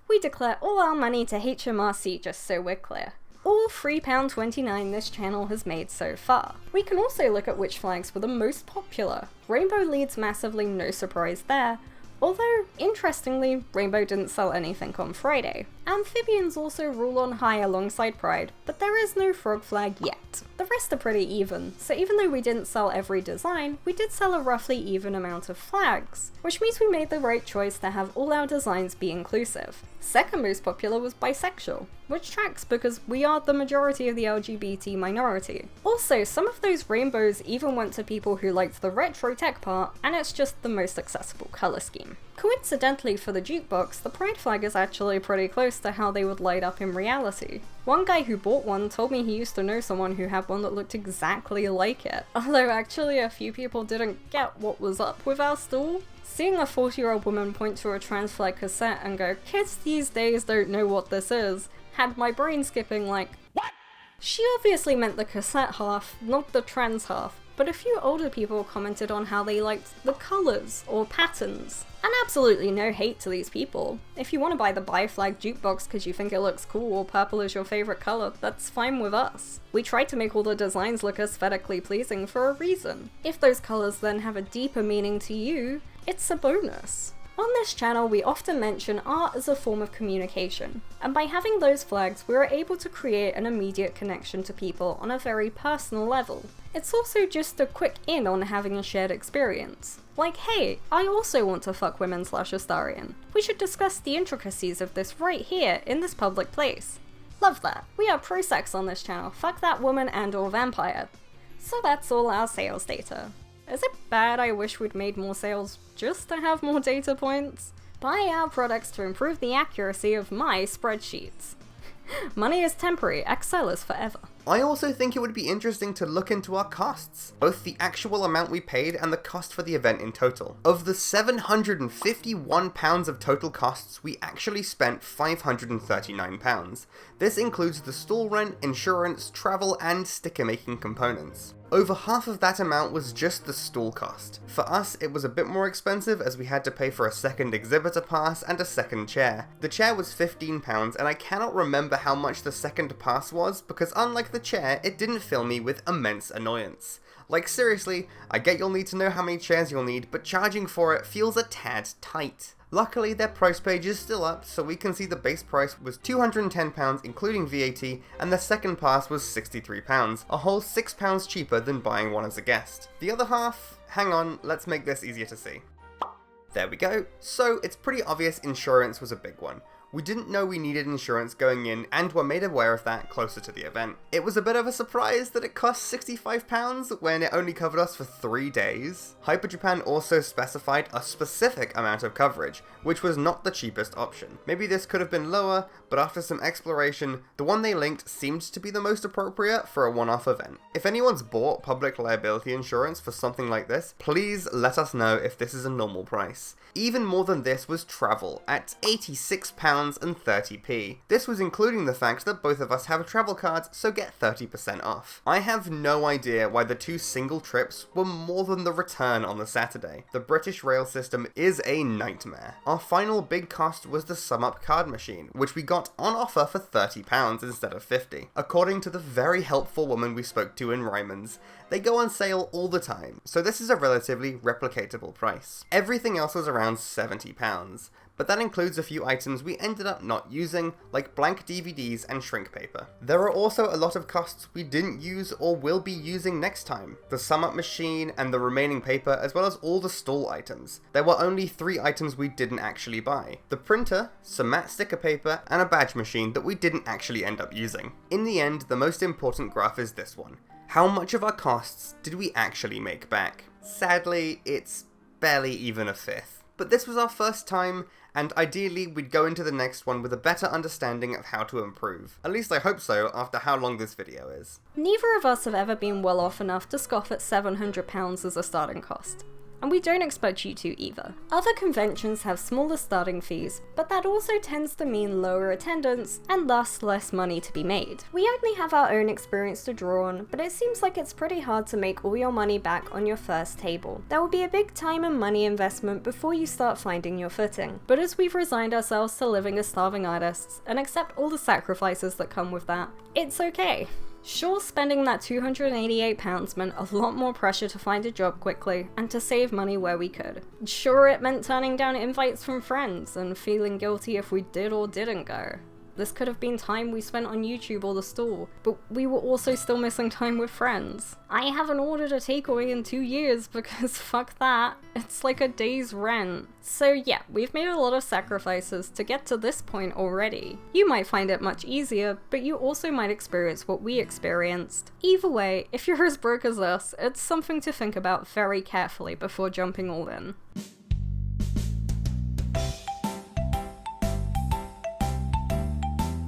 We declare all our money to HMRC just so we're clear. All £3.29 this channel has made so far. We can also look at which flags were the most popular. Rainbow leads massively, no surprise there. Although, interestingly, Rainbow didn't sell anything on Friday. Amphibians also rule on high alongside Pride, but there is no frog flag yet. The rest are pretty even, so even though we didn't sell every design, we did sell a roughly even amount of flags, which means we made the right choice to have all our designs be inclusive. Second most popular was bisexual, which tracks because we are the majority of the LGBT minority. Also, some of those rainbows even went to people who liked the retro tech part, and it's just the most accessible colour scheme. Coincidentally for the jukebox, the pride flag is actually pretty close to how they would light up in reality. One guy who bought one told me he used to know someone who had one that looked exactly like it, although actually a few people didn't get what was up with our stall. Seeing a 40-year-old woman point to a trans flag cassette and go, "Kids these days don't know what this is," had my brain skipping like, what? She obviously meant the cassette half, not the trans half, but a few older people commented on how they liked the colours or patterns. And absolutely no hate to these people. If you want to buy the bi flag jukebox because you think it looks cool or purple is your favourite colour, that's fine with us. We tried to make all the designs look aesthetically pleasing for a reason. If those colours then have a deeper meaning to you, it's a bonus. On this channel, we often mention art as a form of communication, and by having those flags, we are able to create an immediate connection to people on a very personal level. It's also just a quick in on having a shared experience. Like, hey, I also want to fuck women / Astarian. We should discuss the intricacies of this right here in this public place. Love that. We are pro-sex on this channel, fuck that woman and or vampire. So that's all our sales data. Is it bad I wish we'd made more sales just to have more data points? Buy our products to improve the accuracy of my spreadsheets. Money is temporary, Excel is forever. I also think it would be interesting to look into our costs, both the actual amount we paid and the cost for the event in total. Of the £751 of total costs, we actually spent £539. This includes the stall rent, insurance, travel, and sticker making components. Over half of that amount was just the stall cost. For us, it was a bit more expensive as we had to pay for a second exhibitor pass and a second chair. The chair was £15 and I cannot remember how much the second pass was because unlike the chair, it didn't fill me with immense annoyance. Like seriously, I get you'll need to know how many chairs you'll need, but charging for it feels a tad tight. Luckily, their price page is still up, so we can see the base price was £210 including VAT, and the second pass was £63, a whole £6 cheaper than buying one as a guest. The other half? Hang on, let's make this easier to see. There we go. So, it's pretty obvious insurance was a big one. We didn't know we needed insurance going in and were made aware of that closer to the event. It was a bit of a surprise that it cost £65 when it only covered us for 3 days. Hyper Japan also specified a specific amount of coverage, which was not the cheapest option. Maybe this could have been lower, but after some exploration, the one they linked seemed to be the most appropriate for a one-off event. If anyone's bought public liability insurance for something like this, please let us know if this is a normal price. Even more than this was travel, at £86.30. This was including the fact that both of us have travel cards, so get 30% off. I have no idea why the 2 single trips were more than the return on the Saturday. The British rail system is a nightmare. Our final big cost was the sum up card machine, which we got on offer for £30 instead of £50. According to the very helpful woman we spoke to in Ryman's, they go on sale all the time, so this is a relatively replicatable price. Everything else was around £70, but that includes a few items we ended up not using, like blank DVDs and shrink paper. There are also a lot of costs we didn't use or will be using next time. The sum up machine and the remaining paper, as well as all the stall items. There were only 3 items we didn't actually buy. The printer, some matte sticker paper, and a badge machine that we didn't actually end up using. In the end, the most important graph is this one. How much of our costs did we actually make back? Sadly, it's barely even a fifth. But this was our first time, and ideally we'd go into the next one with a better understanding of how to improve. At least I hope so, after how long this video is. Neither of us have ever been well off enough to scoff at £700 as a starting cost. And we don't expect you to either. Other conventions have smaller starting fees, but that also tends to mean lower attendance and thus less money to be made. We only have our own experience to draw on, but it seems like it's pretty hard to make all your money back on your first table. There will be a big time and money investment before you start finding your footing. But as we've resigned ourselves to living as starving artists and accept all the sacrifices that come with that, it's okay. Sure, spending that £288 meant a lot more pressure to find a job quickly and to save money where we could. Sure, it meant turning down invites from friends and feeling guilty if we did or didn't go. This could have been time we spent on YouTube or the store, but we were also still missing time with friends. I haven't ordered a takeaway in 2 years because fuck that, it's like a day's rent. So yeah, we've made a lot of sacrifices to get to this point already. You might find it much easier, but you also might experience what we experienced. Either way, if you're as broke as us, it's something to think about very carefully before jumping all in.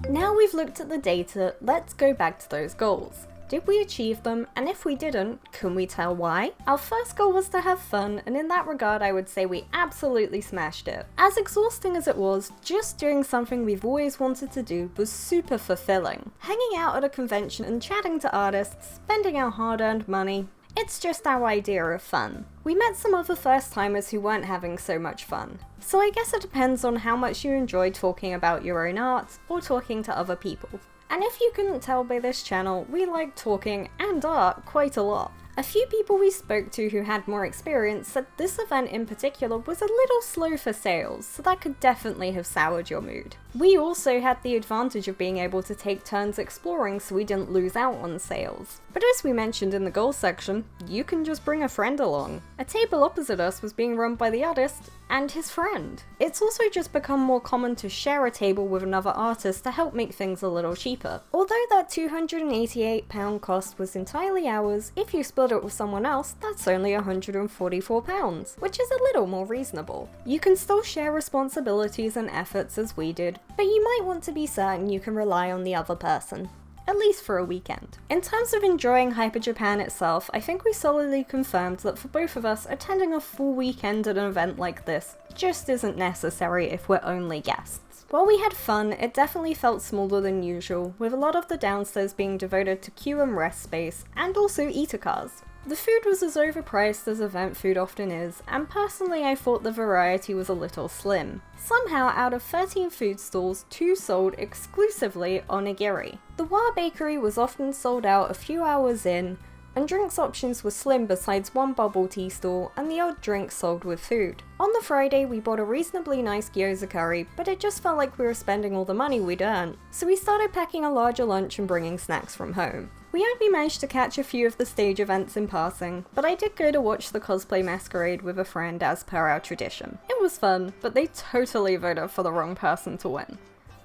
Now we've looked at the data, let's go back to those goals. Did we achieve them, and if we didn't, can we tell why? Our first goal was to have fun, and in that regard I would say we absolutely smashed it. As exhausting as it was, just doing something we've always wanted to do was super fulfilling. Hanging out at a convention and chatting to artists, spending our hard-earned money, it's just our idea of fun. We met some other first-timers who weren't having so much fun. So I guess it depends on how much you enjoy talking about your own art or talking to other people. And if you couldn't tell by this channel, we like talking and art quite a lot. A few people we spoke to who had more experience said this event in particular was a little slow for sales, so that could definitely have soured your mood. We also had the advantage of being able to take turns exploring so we didn't lose out on sales. But as we mentioned in the goals section, you can just bring a friend along. A table opposite us was being run by the artist and his friend. It's also just become more common to share a table with another artist to help make things a little cheaper. Although that £288 cost was entirely ours, if you split it with someone else, that's only £144, which is a little more reasonable. You can still share responsibilities and efforts as we did, but you might want to be certain you can rely on the other person. At least for a weekend. In terms of enjoying Hyper Japan itself, I think we solidly confirmed that for both of us, attending a full weekend at an event like this just isn't necessary if we're only guests. While we had fun, it definitely felt smaller than usual, with a lot of the downstairs being devoted to queue and rest space, and also eater cars. The food was as overpriced as event food often is, and personally I thought the variety was a little slim. Somehow, out of 13 food stalls, 2 sold exclusively onigiri. The Wa bakery was often sold out a few hours in, and drinks options were slim besides one bubble tea stall and the odd drink sold with food. On the Friday, we bought a reasonably nice gyoza curry, but it just felt like we were spending all the money we'd earned, so we started packing a larger lunch and bringing snacks from home. We only managed to catch a few of the stage events in passing, but I did go to watch the cosplay masquerade with a friend as per our tradition. It was fun, but they totally voted for the wrong person to win.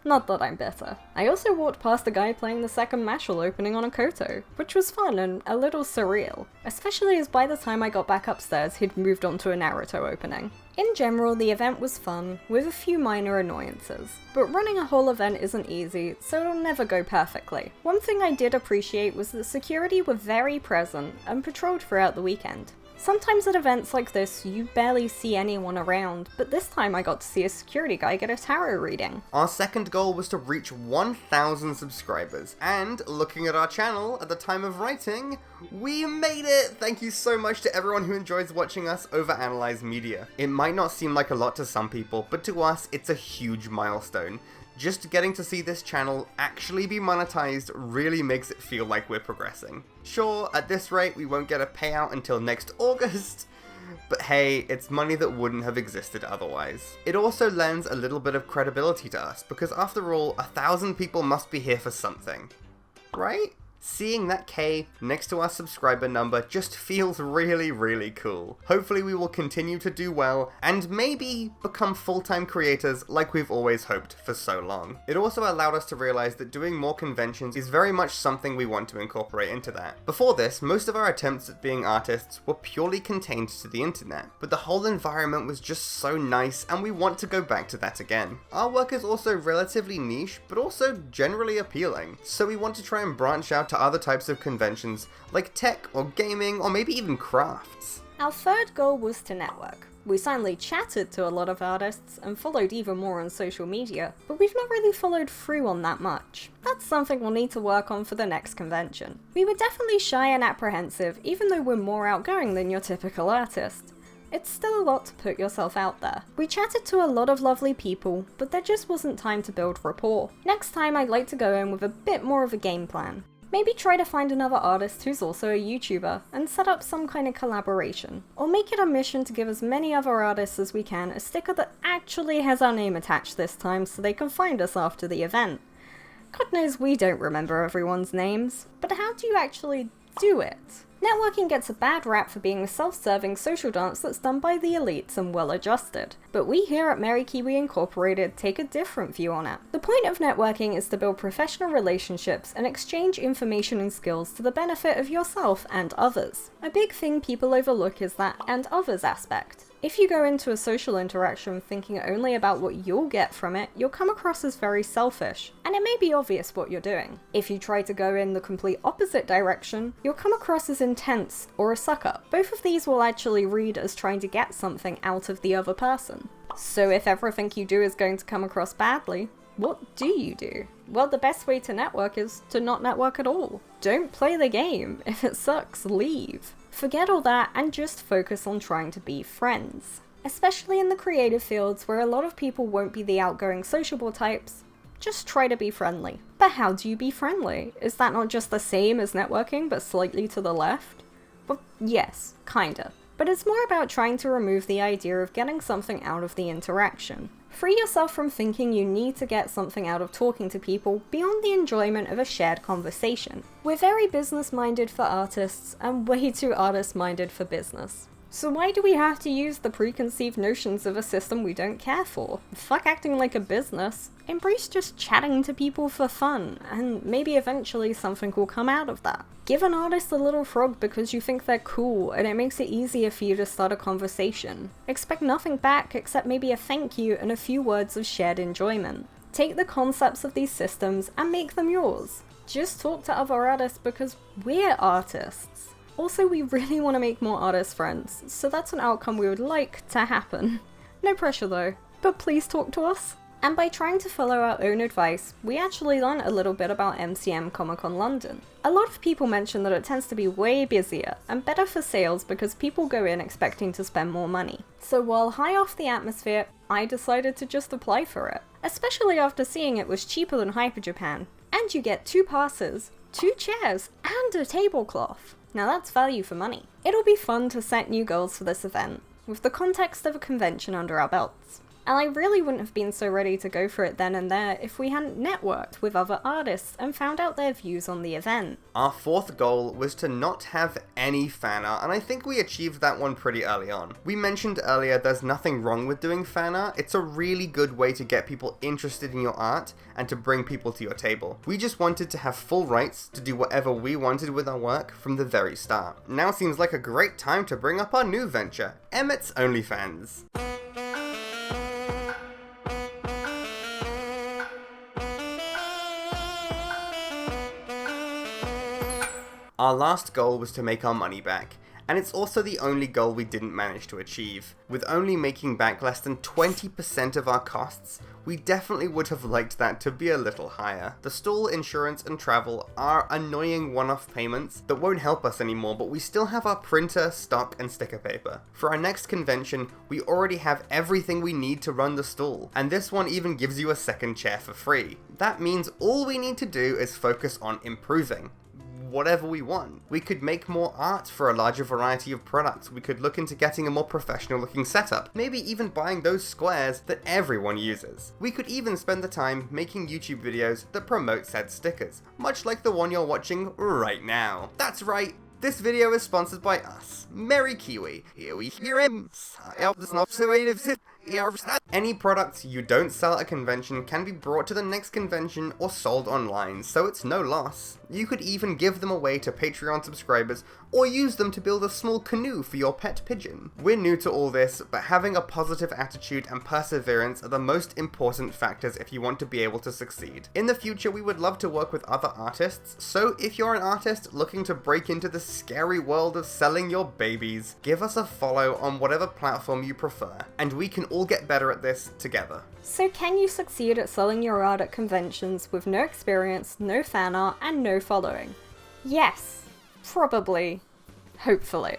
Not that I'm bitter. I also walked past a guy playing the second Mashal opening on a koto, which was fun and a little surreal, especially as by the time I got back upstairs he'd moved on to a Naruto opening. In general, the event was fun, with a few minor annoyances, but running a whole event isn't easy, so it'll never go perfectly. One thing I did appreciate was that security were very present and patrolled throughout the weekend. Sometimes at events like this, you barely see anyone around, but this time I got to see a security guy get a tarot reading. Our second goal was to reach 1,000 subscribers, and looking at our channel at the time of writing, we made it! Thank you so much to everyone who enjoys watching us overanalyze media. It might not seem like a lot to some people, but to us, it's a huge milestone. Just getting to see this channel actually be monetized really makes it feel like we're progressing. Sure, at this rate we won't get a payout until next August, But hey, it's money that wouldn't have existed otherwise. It also lends a little bit of credibility to us, because after all, 1,000 people must be here for something. Right? Seeing that K next to our subscriber number just feels really, really cool. Hopefully we will continue to do well, and maybe become full-time creators like we've always hoped for so long. It also allowed us to realize that doing more conventions is very much something we want to incorporate into that. Before this, most of our attempts at being artists were purely contained to the internet, but the whole environment was just so nice, and we want to go back to that again. Our work is also relatively niche, but also generally appealing, so we want to try and branch out to other types of conventions like tech or gaming or maybe even crafts. Our third goal was to network. We silently chatted to a lot of artists and followed even more on social media, but we've not really followed through on that much. That's something we'll need to work on for the next convention. We were definitely shy and apprehensive, even though we're more outgoing than your typical artist. It's still a lot to put yourself out there. We chatted to a lot of lovely people, but there just wasn't time to build rapport. Next time I'd like to go in with a bit more of a game plan. Maybe try to find another artist who's also a YouTuber and set up some kind of collaboration. Or make it a mission to give as many other artists as we can a sticker that actually has our name attached this time so they can find us after the event. God knows we don't remember everyone's names, but how do you actually do it? Networking gets a bad rap for being a self-serving social dance that's done by the elites and well-adjusted, but we here at Merry Kiwi Incorporated take a different view on it. The point of networking is to build professional relationships and exchange information and skills to the benefit of yourself and others. A big thing people overlook is that "and others" aspect. If you go into a social interaction thinking only about what you'll get from it, you'll come across as very selfish, and it may be obvious what you're doing. If you try to go in the complete opposite direction, you'll come across as intense or a sucker. Both of these will actually read as trying to get something out of the other person. So if everything you do is going to come across badly, what do you do? Well, the best way to network is to not network at all. Don't play the game. If it sucks, leave. Forget all that and just focus on trying to be friends. Especially in the creative fields where a lot of people won't be the outgoing sociable types, just try to be friendly. But how do you be friendly? Is that not just the same as networking but slightly to the left? Well, yes, kinda. But it's more about trying to remove the idea of getting something out of the interaction. Free yourself from thinking you need to get something out of talking to people beyond the enjoyment of a shared conversation. We're very business-minded for artists and way too artist-minded for business. So why do we have to use the preconceived notions of a system we don't care for? Fuck acting like a business. Embrace just chatting to people for fun, and maybe eventually something will come out of that. Give an artist a little frog because you think they're cool, and it makes it easier for you to start a conversation. Expect nothing back except maybe a thank you and a few words of shared enjoyment. Take the concepts of these systems and make them yours. Just talk to other artists because we're artists. Also, we really want to make more artist friends, so that's an outcome we would like to happen. No pressure though, but please talk to us. And by trying to follow our own advice, we actually learned a little bit about MCM Comic Con London. A lot of people mention that it tends to be way busier and better for sales because people go in expecting to spend more money. So while high off the atmosphere, I decided to just apply for it. Especially after seeing it was cheaper than Hyper Japan. And you get 2 passes, 2 chairs, and a tablecloth. Now that's value for money. It'll be fun to set new goals for this event, with the context of a convention under our belts. And I really wouldn't have been so ready to go for it then and there if we hadn't networked with other artists and found out their views on the event. Our 4th goal was to not have any fan art, and I think we achieved that one pretty early on. We mentioned earlier there's nothing wrong with doing fan art. It's a really good way to get people interested in your art and to bring people to your table. We just wanted to have full rights to do whatever we wanted with our work from the very start. Now seems like a great time to bring up our new venture, Emmett's OnlyFans. Our last goal was to make our money back, and it's also the only goal we didn't manage to achieve. With only making back less than 20% of our costs, we definitely would have liked that to be a little higher. The stall, insurance, and travel are annoying one-off payments that won't help us anymore, but we still have our printer, stock, and sticker paper. For our next convention, we already have everything we need to run the stall, and this one even gives you a second chair for free. That means all we need to do is focus on improving. whatever we want. We could make more art for a larger variety of products. We could look into getting a more professional looking setup, maybe even buying those squares that everyone uses. We could even spend the time making YouTube videos that promote said stickers, much like the one you're watching right now. That's right, this video is sponsored by us, Merry Kiwi. Here we hear him. Any products you don't sell at a convention can be brought to the next convention or sold online, so it's no loss. You could even give them away to Patreon subscribers or use them to build a small canoe for your pet pigeon. We're new to all this, but having a positive attitude and perseverance are the most important factors if you want to be able to succeed. In the future, we would love to work with other artists, so if you're an artist looking to break into the scary world of selling your babies, give us a follow on whatever platform you prefer, and we can all get better at this together. So can you succeed at selling your art at conventions with no experience, no fan art, and no following? Yes. Probably. Hopefully.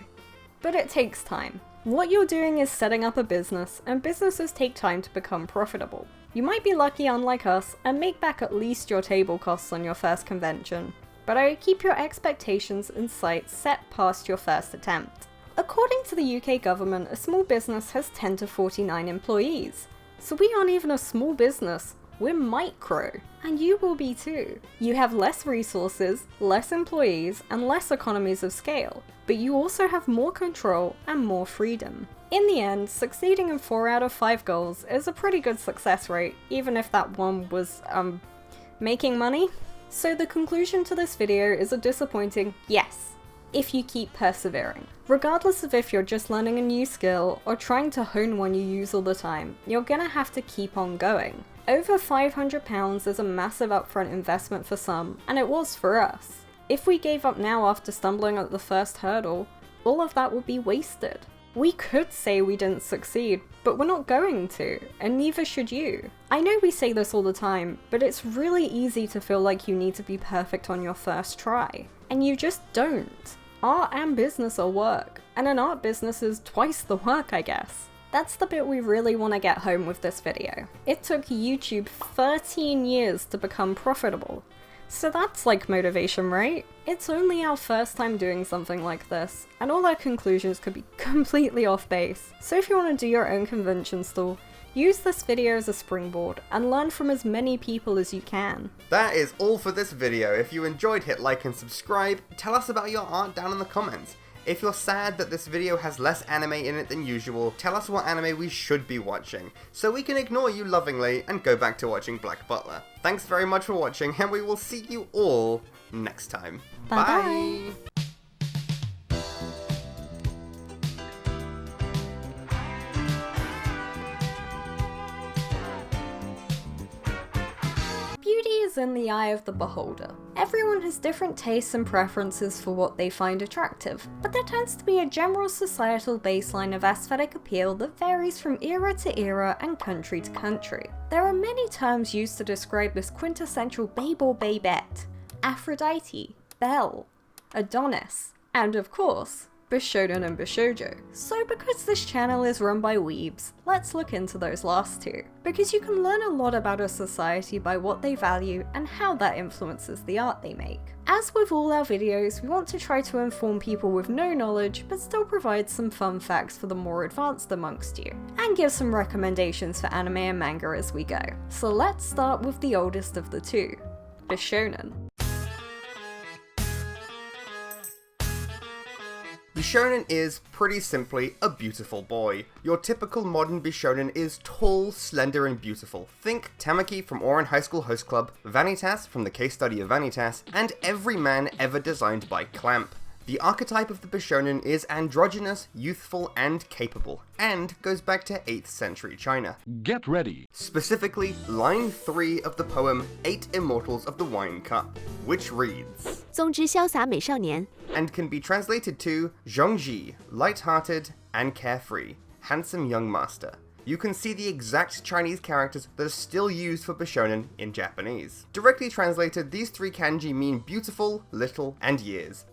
But it takes time. What you're doing is setting up a business, and businesses take time to become profitable. You might be lucky, unlike us, and make back at least your table costs on your first convention, but I would keep your expectations and sights set past your first attempt. According to the UK government, a small business has 10 to 49 employees. So we aren't even a small business, we're micro, and you will be too. You have less resources, less employees, and less economies of scale, but you also have more control and more freedom. In the end, succeeding in 4 out of 5 goals is a pretty good success rate, even if that one was, making money. So the conclusion to this video is a disappointing yes, if you keep persevering. Regardless of if you're just learning a new skill or trying to hone one you use all the time, you're gonna have to keep on going. Over £500 is a massive upfront investment for some, and it was for us. If we gave up now after stumbling at the first hurdle, all of that would be wasted. We could say we didn't succeed, but we're not going to, and neither should you. I know we say this all the time, but it's really easy to feel like you need to be perfect on your first try, and you just don't. Art and business are work, and an art business is twice the work, I guess. That's the bit we really want to get home with this video. It took YouTube 13 years to become profitable. So that's like motivation, right? It's only our first time doing something like this, and all our conclusions could be completely off base. So if you want to do your own convention stall, use this video as a springboard and learn from as many people as you can. That is all for this video. If you enjoyed, hit like and subscribe. Tell us about your art down in the comments. If you're sad that this video has less anime in it than usual, tell us what anime we should be watching, so we can ignore you lovingly and go back to watching Black Butler. Thanks very much for watching, and we will see you all next time. Bye. Beauty is in the eye of the beholder. Everyone has different tastes and preferences for what they find attractive, but there tends to be a general societal baseline of aesthetic appeal that varies from era to era and country to country. There are many terms used to describe this quintessential babe or babette: Aphrodite, Belle, Adonis, and of course, Bishonen and Bishoujo. So because this channel is run by weebs, let's look into those last two, because you can learn a lot about a society by what they value and how that influences the art they make. As with all our videos, we want to try to inform people with no knowledge, but still provide some fun facts for the more advanced amongst you, and give some recommendations for anime and manga as we go. So let's start with the oldest of the two, Bishonen. Bishonen is, pretty simply, a beautiful boy. Your typical modern Bishonen is tall, slender, and beautiful. Think Tamaki from Ouran High School Host Club, Vanitas from the case study of Vanitas, and every man ever designed by Clamp. The archetype of the Bishonen is androgynous, youthful, and capable, and goes back to 8th century China. Get ready. Specifically, line 3 of the poem 8 Immortals of the Wine Cup, which reads, 宗之潇洒美少年, and can be translated to Zhongji, light-hearted and carefree, handsome young master. You can see the exact Chinese characters that are still used for Bishonen in Japanese. Directly translated, these 3 kanji mean beautiful, little, and years.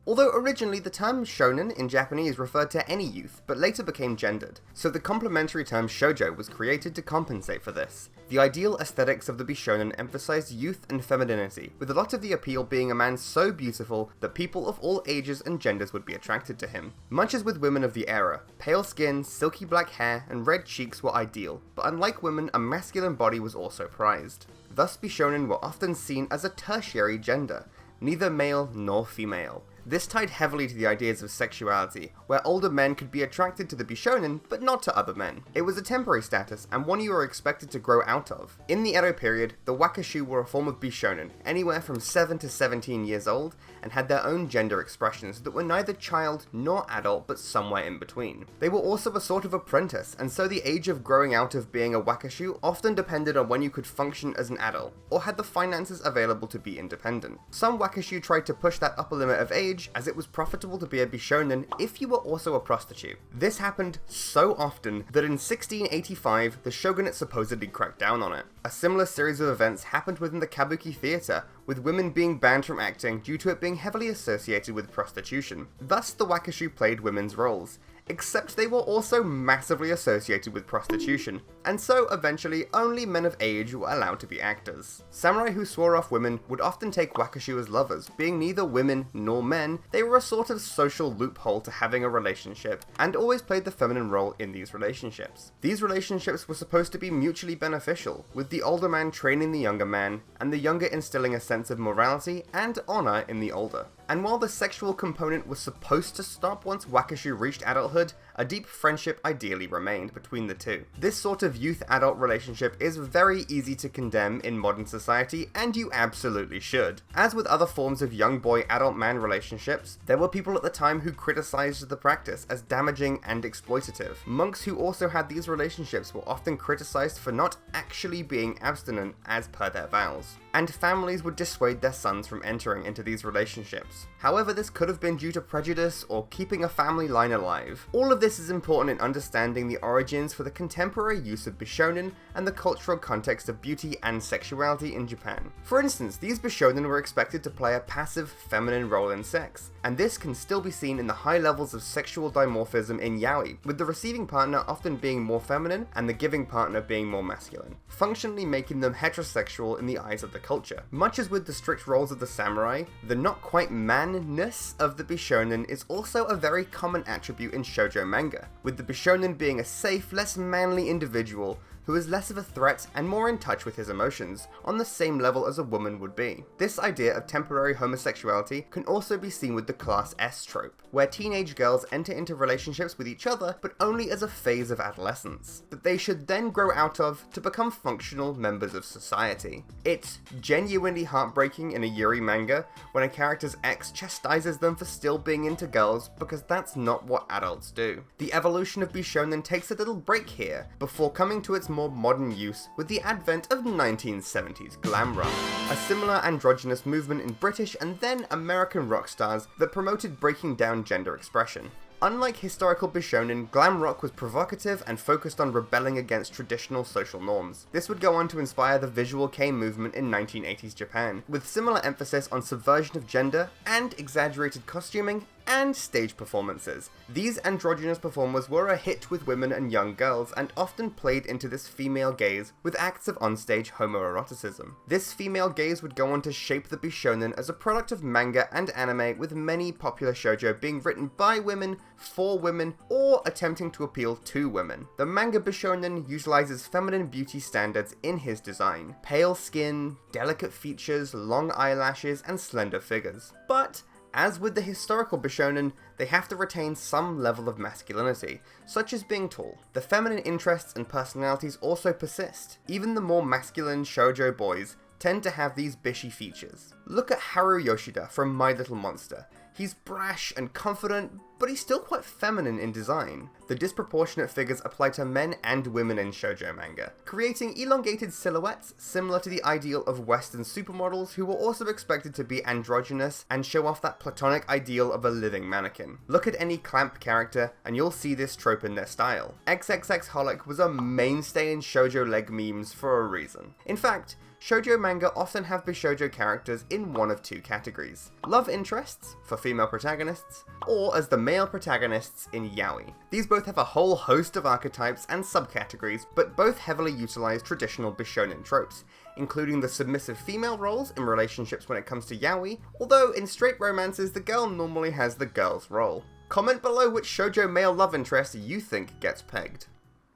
Although originally the term shonen in Japanese referred to any youth, but later became gendered, so the complementary term shoujo was created to compensate for this. The ideal aesthetics of the Bishonen emphasized youth and femininity, with a lot of the appeal being a man so beautiful that people of all ages and genders would be attracted to him. Much as with women of the era, pale skin, silky black hair, and red cheeks were ideal, but unlike women, a masculine body was also prized. Thus Bishonen were often seen as a tertiary gender, neither male nor female. This tied heavily to the ideas of sexuality, where older men could be attracted to the Bishonen, but not to other men. It was a temporary status, and one you were expected to grow out of. In the Edo period, the wakashu were a form of Bishonen, anywhere from 7 to 17 years old, and had their own gender expressions that were neither child nor adult, but somewhere in between. They were also a sort of apprentice, and so the age of growing out of being a wakashu often depended on when you could function as an adult, or had the finances available to be independent. Some wakashu tried to push that upper limit of age, as it was profitable to be a Bishonen if you were also a prostitute. This happened so often that in 1685, the shogunate supposedly cracked down on it. A similar series of events happened within the kabuki theatre, with women being banned from acting due to it being heavily associated with prostitution. Thus, the wakashu played women's roles, except they were also massively associated with prostitution, and so eventually only men of age were allowed to be actors. Samurai who swore off women would often take wakashu as lovers. Being neither women nor men, they were a sort of social loophole to having a relationship, and always played the feminine role in these relationships. These relationships were supposed to be mutually beneficial, with the older man training the younger man, and the younger instilling a sense of morality and honor in the older. And while the sexual component was supposed to stop once wakashu reached adulthood, a deep friendship ideally remained between the two. This sort of youth-adult relationship is very easy to condemn in modern society, and you absolutely should. As with other forms of young boy-adult man relationships, there were people at the time who criticized the practice as damaging and exploitative. Monks who also had these relationships were often criticized for not actually being abstinent as per their vows, and families would dissuade their sons from entering into these relationships. However, this could have been due to prejudice or keeping a family line alive. All of this is important in understanding the origins for the contemporary use of Bishonen and the cultural context of beauty and sexuality in Japan. For instance, these Bishonen were expected to play a passive feminine role in sex, and this can still be seen in the high levels of sexual dimorphism in yaoi, with the receiving partner often being more feminine and the giving partner being more masculine, functionally making them heterosexual in the eyes of the culture. Much as with the strict roles of the samurai, the not quite man-ness of the Bishonen is also a very common attribute in shoujo manga, with the Bishonen being a safe, less manly individual who is less of a threat and more in touch with his emotions, on the same level as a woman would be. This idea of temporary homosexuality can also be seen with the Class S trope, where teenage girls enter into relationships with each other, but only as a phase of adolescence, that they should then grow out of to become functional members of society. It's genuinely heartbreaking in a Yuri manga when a character's ex chastises them for still being into girls, because that's not what adults do. The evolution of Bishonen takes a little break here, before coming to its more modern use with the advent of 1970s glam rock, a similar androgynous movement in British and then American rock stars that promoted breaking down gender expression. Unlike historical Bishonen, glam rock was provocative and focused on rebelling against traditional social norms. This would go on to inspire the visual kei movement in 1980s Japan, with similar emphasis on subversion of gender and exaggerated costuming and stage performances. These androgynous performers were a hit with women and young girls, and often played into this female gaze with acts of onstage homoeroticism. This female gaze would go on to shape the Bishonen as a product of manga and anime, with many popular shoujo being written by women, for women, or attempting to appeal to women. The manga Bishonen utilizes feminine beauty standards in his design: pale skin, delicate features, long eyelashes, and slender figures. But as with the historical Bishonen, they have to retain some level of masculinity, such as being tall. The feminine interests and personalities also persist. Even the more masculine shoujo boys tend to have these bishy features. Look at Haru Yoshida from My Little Monster. He's brash and confident, but he's still quite feminine in design. The disproportionate figures apply to men and women in shoujo manga, creating elongated silhouettes similar to the ideal of Western supermodels who were also expected to be androgynous and show off that platonic ideal of a living mannequin. Look at any Clamp character and you'll see this trope in their style. XXX Holic was a mainstay in shoujo leg memes for a reason. In fact, shoujo manga often have bishoujo characters in one of two categories: love interests, for female protagonists, or as the male protagonists in yaoi. These both have a whole host of archetypes and subcategories, but both heavily utilize traditional Bishonen tropes, including the submissive female roles in relationships when it comes to yaoi, although in straight romances the girl normally has the girl's role. Comment below which shoujo male love interest you think gets pegged.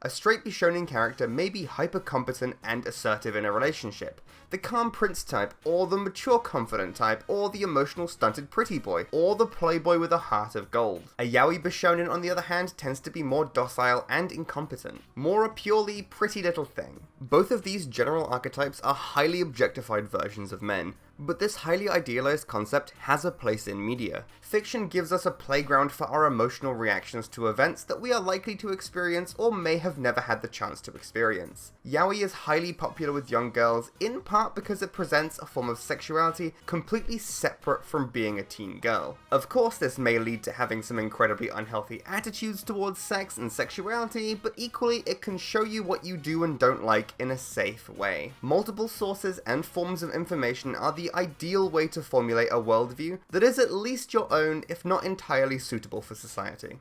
A straight Bishonen character may be hyper-competent and assertive in a relationship, the calm prince type, or the mature confident type, or the emotional stunted pretty boy, or the playboy with a heart of gold. A yaoi Bishonen, on the other hand, tends to be more docile and incompetent, more a purely pretty little thing. Both of these general archetypes are highly objectified versions of men, but this highly idealized concept has a place in media. Fiction gives us a playground for our emotional reactions to events that we are likely to experience or may have never had the chance to experience. Yaoi is highly popular with young girls, in part because it presents a form of sexuality completely separate from being a teen girl. Of course, this may lead to having some incredibly unhealthy attitudes towards sex and sexuality, but equally it can show you what you do and don't like in a safe way. Multiple sources and forms of information are the ideal way to formulate a worldview that is at least your own, if not entirely suitable for society.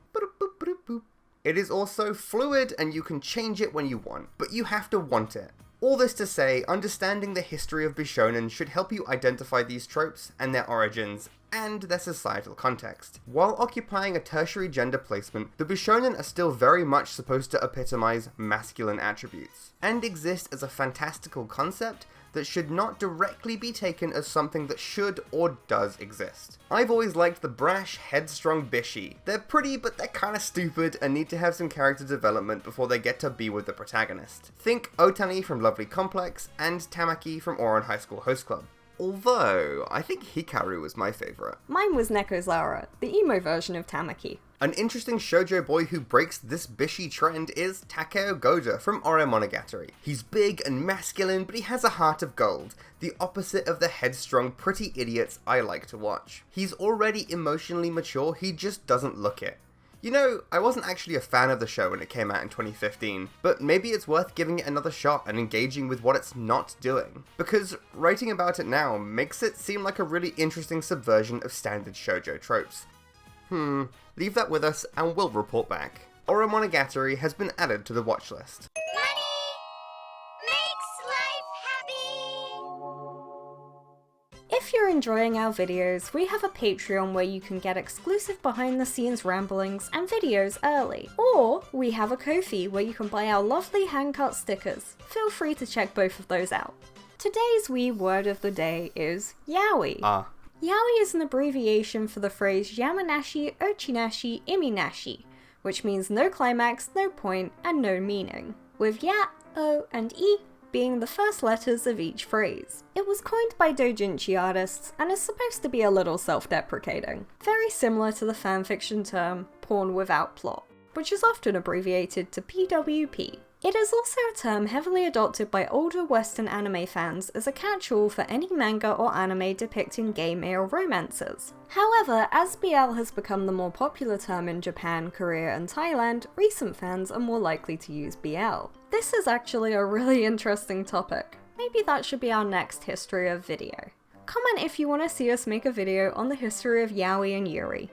It is also fluid and you can change it when you want, but you have to want it. All this to say, understanding the history of Bishonen should help you identify these tropes and their origins and their societal context. While occupying a tertiary gender placement, the Bishonen are still very much supposed to epitomize masculine attributes, and exist as a fantastical concept that should not directly be taken as something that should or does exist. I've always liked the brash, headstrong bishi. They're pretty, but they're kinda stupid and need to have some character development before they get to be with the protagonist. Think Otani from Lovely Complex and Tamaki from Ouran High School Host Club. Although, I think Hikaru was my favourite. Mine was Nekozara, the emo version of Tamaki. An interesting shoujo boy who breaks this bishi trend is Takeo Goda from Ore Monogatari. He's big and masculine, but he has a heart of gold, the opposite of the headstrong, pretty idiots I like to watch. He's already emotionally mature, he just doesn't look it. You know, I wasn't actually a fan of the show when it came out in 2015, but maybe it's worth giving it another shot and engaging with what it's not doing. Because writing about it now makes it seem like a really interesting subversion of standard shoujo tropes. Leave that with us and we'll report back. Ore Monogatari has been added to the watch list. If you're enjoying our videos, we have a Patreon where you can get exclusive behind-the-scenes ramblings and videos early. Or we have a Ko-fi where you can buy our lovely hand-cut stickers. Feel free to check both of those out. Today's wee word of the day is yaoi. Yaoi is an abbreviation for the phrase Yamanashi, Ochinashi, Iminashi, which means no climax, no point, and no meaning, with ya, o, and i being the first letters of each phrase. It was coined by doujinshi artists and is supposed to be a little self-deprecating, very similar to the fanfiction term porn without plot, which is often abbreviated to PWP. It is also a term heavily adopted by older Western anime fans as a catch-all for any manga or anime depicting gay male romances. However, as BL has become the more popular term in Japan, Korea, and Thailand, recent fans are more likely to use BL. This is actually a really interesting topic. Maybe that should be our next history of video. Comment if you want to see us make a video on the history of yaoi and yuri.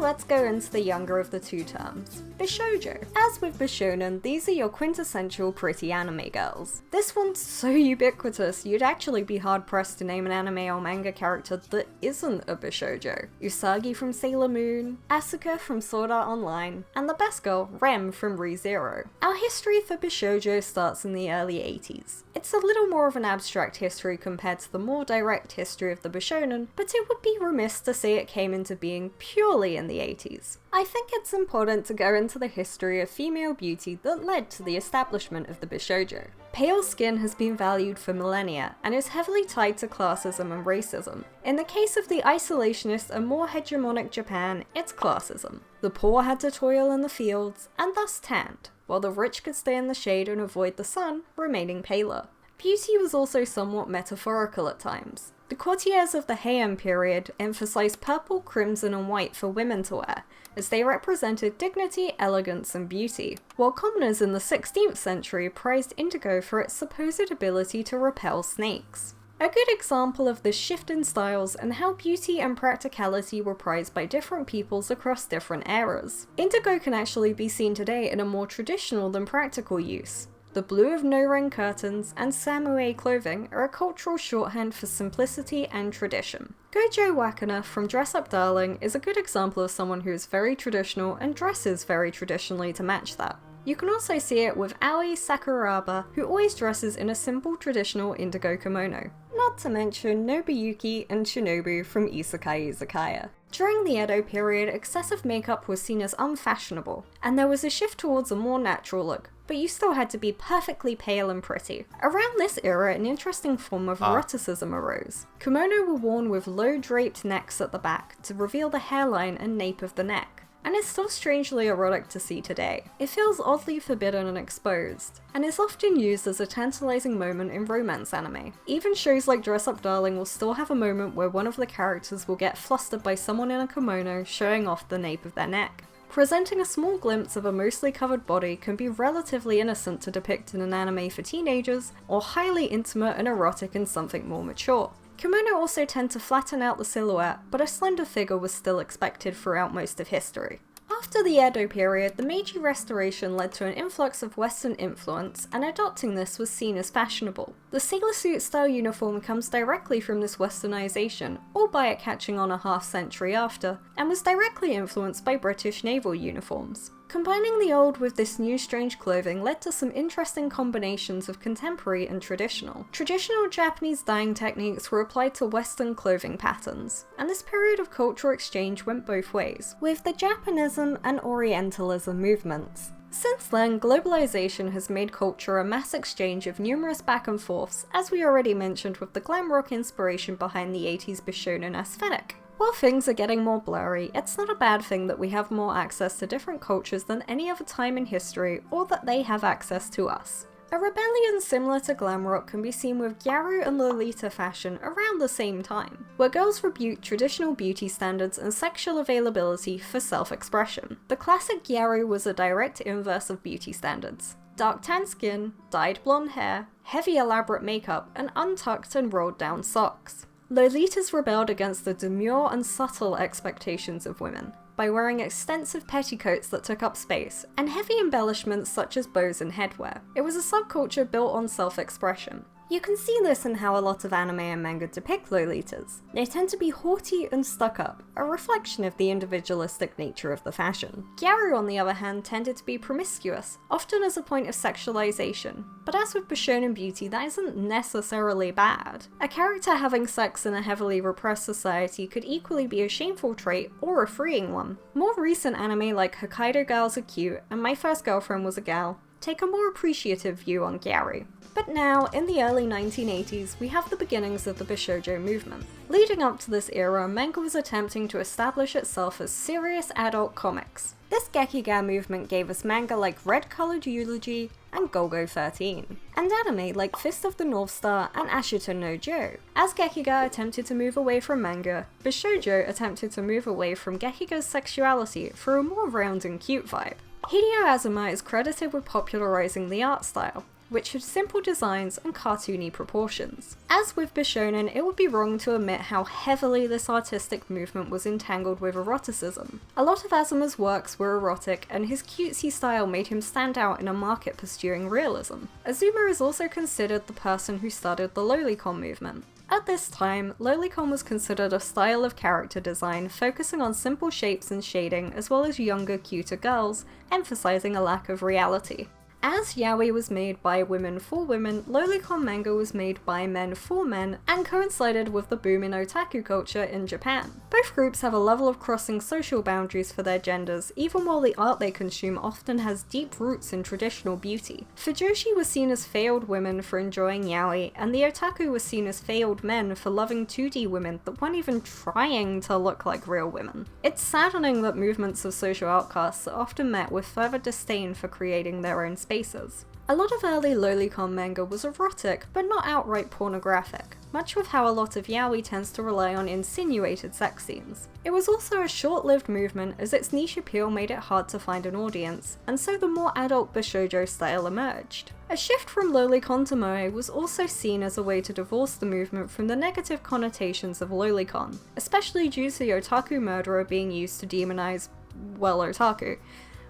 Let's go into the younger of the two terms, Bishoujo. As with Bishonen, these are your quintessential pretty anime girls. This one's so ubiquitous, you'd actually be hard-pressed to name an anime or manga character that isn't a Bishoujo. Usagi from Sailor Moon, Asuka from Sword Art Online, and the best girl, Rem from Re:Zero. Our history for Bishoujo starts in the early 80s. It's a little more of an abstract history compared to the more direct history of the Bishonen, but it would be remiss to say it came into being purely in the 80s. I think it's important to go into the history of female beauty that led to the establishment of the Bishoujo. Pale skin has been valued for millennia and is heavily tied to classism and racism. In the case of the isolationist and more hegemonic Japan, it's classism. The poor had to toil in the fields and thus tanned, while the rich could stay in the shade and avoid the sun, remaining paler. Beauty was also somewhat metaphorical at times. The courtiers of the Heian period emphasized purple, crimson, and white for women to wear, as they represented dignity, elegance, and beauty, while commoners in the 16th century prized indigo for its supposed ability to repel snakes. A good example of this shift in styles and how beauty and practicality were prized by different peoples across different eras. Indigo can actually be seen today in a more traditional than practical use. The blue of no-ring curtains and samurai clothing are a cultural shorthand for simplicity and tradition. Gojo Wakana from Dress Up Darling is a good example of someone who is very traditional and dresses very traditionally to match that. You can also see it with Aoi Sakuraba, who always dresses in a simple traditional indigo kimono. Not to mention Nobuyuki and Shinobu from Isekai Izakaya. During the Edo period, excessive makeup was seen as unfashionable, and there was a shift towards a more natural look, but you still had to be perfectly pale and pretty. Around this era, an interesting form of eroticism arose. Kimono were worn with low draped necks at the back to reveal the hairline and nape of the neck, and is still strangely erotic to see today. It feels oddly forbidden and exposed, and is often used as a tantalizing moment in romance anime. Even shows like Dress Up Darling will still have a moment where one of the characters will get flustered by someone in a kimono showing off the nape of their neck. Presenting a small glimpse of a mostly covered body can be relatively innocent to depict in an anime for teenagers, or highly intimate and erotic in something more mature. Kimono also tend to flatten out the silhouette, but a slender figure was still expected throughout most of history. After the Edo period, the Meiji Restoration led to an influx of Western influence, and adopting this was seen as fashionable. The sailor suit style uniform comes directly from this westernization, albeit catching on a half-century after, and was directly influenced by British naval uniforms. Combining the old with this new strange clothing led to some interesting combinations of contemporary and traditional. Traditional Japanese dyeing techniques were applied to Western clothing patterns, and this period of cultural exchange went both ways, with the Japanism and Orientalism movements. Since then, globalization has made culture a mass exchange of numerous back and forths, as we already mentioned with the glam rock inspiration behind the 80s Bishonen aesthetic. While things are getting more blurry, it's not a bad thing that we have more access to different cultures than any other time in history, or that they have access to us. A rebellion similar to glam rock can be seen with Gyaru and Lolita fashion around the same time, where girls rebuke traditional beauty standards and sexual availability for self-expression. The classic Gyaru was a direct inverse of beauty standards. Dark tan skin, dyed blonde hair, heavy elaborate makeup, and untucked and rolled down socks. Lolitas rebelled against the demure and subtle expectations of women by wearing extensive petticoats that took up space, and heavy embellishments such as bows and headwear. It was a subculture built on self-expression. You can see this in how a lot of anime and manga depict Lolitas. They tend to be haughty and stuck up, a reflection of the individualistic nature of the fashion. Gyaru, on the other hand, tended to be promiscuous, often as a point of sexualization. But as with Bishonen beauty, that isn't necessarily bad. A character having sex in a heavily repressed society could equally be a shameful trait or a freeing one. More recent anime like Hokkaido Gals Are Cute and My First Girlfriend Was a Gal take a more appreciative view on Gyaru. But now, in the early 1980s, we have the beginnings of the Bishoujo movement. Leading up to this era, manga was attempting to establish itself as serious adult comics. This Gekiga movement gave us manga like Red Colored Eulogy and Golgo 13, and anime like Fist of the North Star and Ashita no Joe. As Gekiga attempted to move away from manga, Bishoujo attempted to move away from Gekiga's sexuality for a more round and cute vibe. Hideo Azuma is credited with popularizing the art style, which had simple designs and cartoony proportions. As with Bishonen, it would be wrong to omit how heavily this artistic movement was entangled with eroticism. A lot of Azuma's works were erotic, and his cutesy style made him stand out in a market pursuing realism. Azuma is also considered the person who started the lolicon movement. At this time, lolicon was considered a style of character design focusing on simple shapes and shading as well as younger, cuter girls, emphasizing a lack of reality. As yaoi was made by women for women, lolicon manga was made by men for men, and coincided with the boom in otaku culture in Japan. Both groups have a level of crossing social boundaries for their genders, even while the art they consume often has deep roots in traditional beauty. Fujoshi was seen as failed women for enjoying yaoi, and the otaku was seen as failed men for loving 2D women that weren't even trying to look like real women. It's saddening that movements of social outcasts are often met with further disdain for creating their own spaces. A lot of early lolicon manga was erotic, but not outright pornographic, much with how a lot of yaoi tends to rely on insinuated sex scenes. It was also a short-lived movement as its niche appeal made it hard to find an audience, and so the more adult Bishoujo style emerged. A shift from lolicon to moe was also seen as a way to divorce the movement from the negative connotations of lolicon, especially due to the otaku murderer being used to demonize, well, otaku.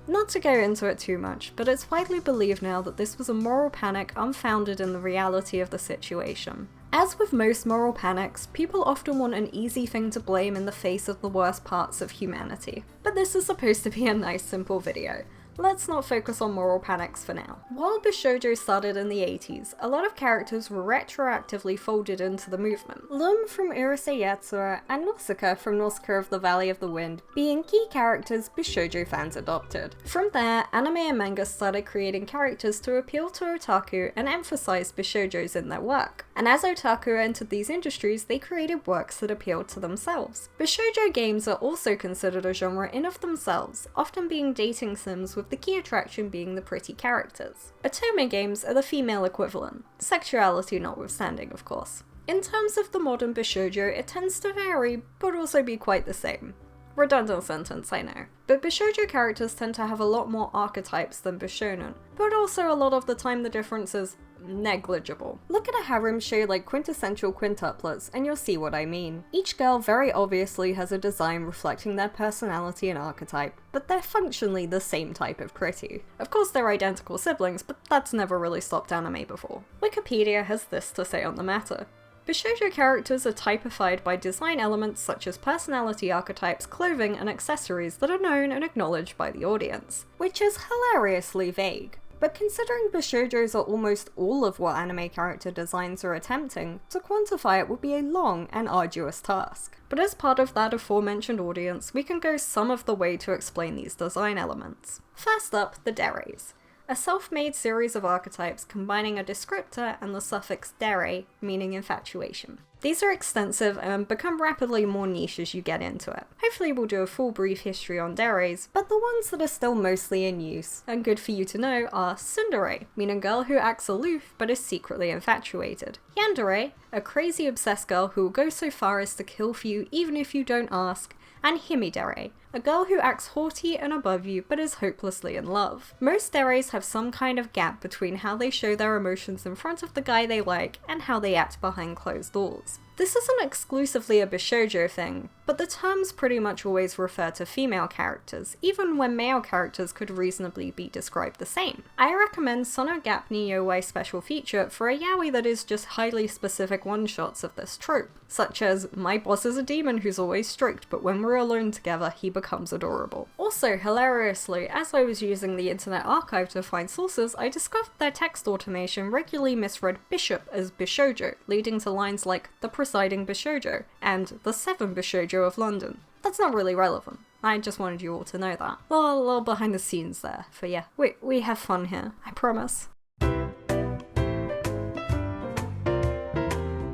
Not to go into it too much, but it's widely believed now that this was a moral panic unfounded in the reality of the situation. As with most moral panics, people often want an easy thing to blame in the face of the worst parts of humanity. But this is supposed to be a nice simple video. Let's not focus on moral panics for now. While Bishoujo started in the 80s, a lot of characters were retroactively folded into the movement. Lum from Urusei Yatsura and Nausicaa from Nausicaa of the Valley of the Wind being key characters Bishoujo fans adopted. From there, anime and manga started creating characters to appeal to otaku and emphasize Bishoujos in their work. And as otaku entered these industries, they created works that appealed to themselves. Bishoujo games are also considered a genre in of themselves, often being dating sims with the key attraction being the pretty characters. Otome games are the female equivalent, sexuality notwithstanding of course. In terms of the modern Bishoujo, it tends to vary, but also be quite the same. Redundant sentence, I know. But Bishoujo characters tend to have a lot more archetypes than Bishonen, but also a lot of the time the difference is negligible. Look at a harem show like Quintessential Quintuplets and you'll see what I mean. Each girl very obviously has a design reflecting their personality and archetype, but they're functionally the same type of pretty. Of course they're identical siblings, but that's never really stopped anime before. Wikipedia has this to say on the matter. Bishoujo characters are typified by design elements such as personality archetypes, clothing, and accessories that are known and acknowledged by the audience, which is hilariously vague. But considering Bishoujos are almost all of what anime character designs are attempting, to quantify it would be a long and arduous task. But as part of that aforementioned audience, we can go some of the way to explain these design elements. First up, the Diaries. A self-made series of archetypes combining a descriptor and the suffix dere, meaning infatuation. These are extensive and become rapidly more niche as you get into it. Hopefully we'll do a full brief history on deres, but the ones that are still mostly in use, and good for you to know, are tsundere, meaning girl who acts aloof but is secretly infatuated. Yandere, a crazy obsessed girl who will go so far as to kill for you even if you don't ask, and himidere, a girl who acts haughty and above you but is hopelessly in love. Most deres have some kind of gap between how they show their emotions in front of the guy they like and how they act behind closed doors. This isn't exclusively a Bishoujo thing, but the terms pretty much always refer to female characters, even when male characters could reasonably be described the same. I recommend Sono Gap ni Yowai special feature for a yaoi that is just highly specific one-shots of this trope, such as, my boss is a demon who's always strict, but when we're alone together he becomes adorable. Also, hilariously, as I was using the Internet Archive to find sources, I discovered their text automation regularly misread bishop as Bishoujo, leading to lines like, the presiding Bishoujo, and the 7 Bishoujo of London. That's not really relevant. I just wanted you all to know that. A little behind the scenes there, for yeah, we have fun here, I promise.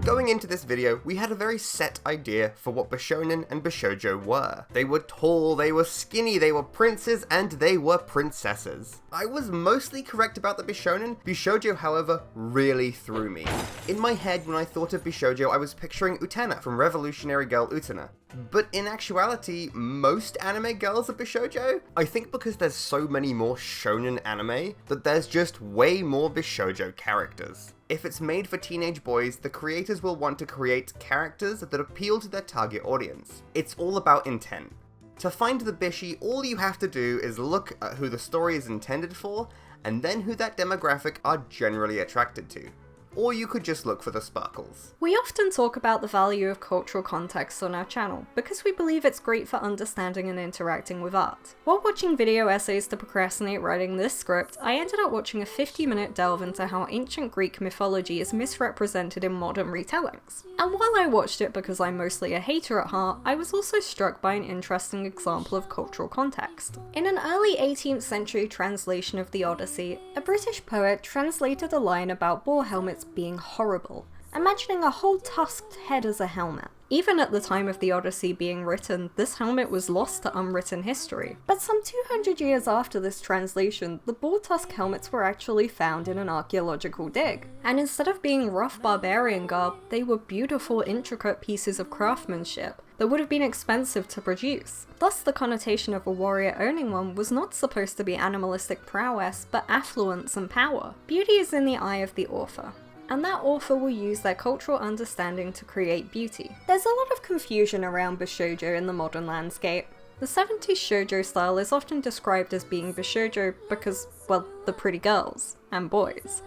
Going into this video, we had a very set idea for what Bishonen and Bishoujo were. They were tall, they were skinny, they were princes, and they were princesses. I was mostly correct about the Bishonen. Bishoujo, however, really threw me. In my head, when I thought of Bishoujo, I was picturing Utena from Revolutionary Girl Utena. But in actuality, most anime girls are Bishoujo? I think because there's so many more shonen anime, that there's just way more Bishoujo characters. If it's made for teenage boys, the creators will want to create characters that appeal to their target audience. It's all about intent. To find the Bishi, all you have to do is look at who the story is intended for, and then who that demographic are generally attracted to. or you could just look for the sparkles. We often talk about the value of cultural context on our channel because we believe it's great for understanding and interacting with art. While watching video essays to procrastinate writing this script, I ended up watching a 50-minute delve into how ancient Greek mythology is misrepresented in modern retellings. And while I watched it because I'm mostly a hater at heart, I was also struck by an interesting example of cultural context. In an early 18th century translation of the Odyssey, a British poet translated a line about boar helmets being horrible, imagining a whole tusked head as a helmet. Even at the time of the Odyssey being written, this helmet was lost to unwritten history. But some 200 years after this translation, the boar tusk helmets were actually found in an archaeological dig. And instead of being rough barbarian garb, they were beautiful, intricate pieces of craftsmanship that would have been expensive to produce. Thus, the connotation of a warrior owning one was not supposed to be animalistic prowess, but affluence and power. Beauty is in the eye of the author, and that author will use their cultural understanding to create beauty. There's a lot of confusion around Bishoujo in the modern landscape. The 70s shoujo style is often described as being Bishoujo because, well, the pretty girls and boys.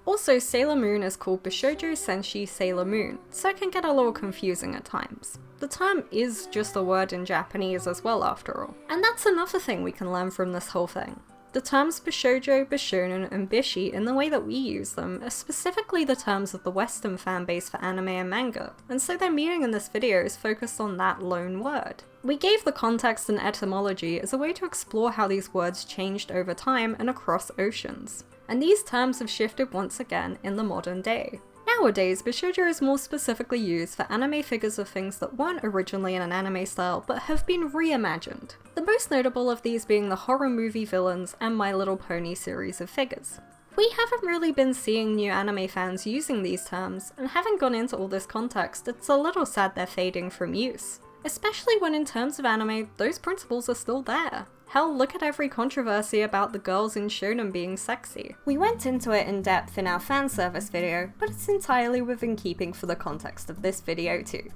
Also, Sailor Moon is called Bishoujo Senshi Sailor Moon, so it can get a little confusing at times. The term is just a word in Japanese as well, after all. And that's another thing we can learn from this whole thing. The terms Bishoujo, Bishonen, and Bishi, in the way that we use them, are specifically the terms of the Western fanbase for anime and manga, and so their meaning in this video is focused on that lone word. We gave the context and etymology as a way to explore how these words changed over time and across oceans. And these terms have shifted once again in the modern day. Nowadays, Bishoujo is more specifically used for anime figures of things that weren't originally in an anime style but have been reimagined. The most notable of these being the horror movie villains and My Little Pony series of figures. We haven't really been seeing new anime fans using these terms, and having gone into all this context, it's a little sad they're fading from use. Especially when in terms of anime, those principles are still there. Hell, look at every controversy about the girls in shonen being sexy. We went into it in depth in our fanservice video, but it's entirely within keeping for the context of this video too.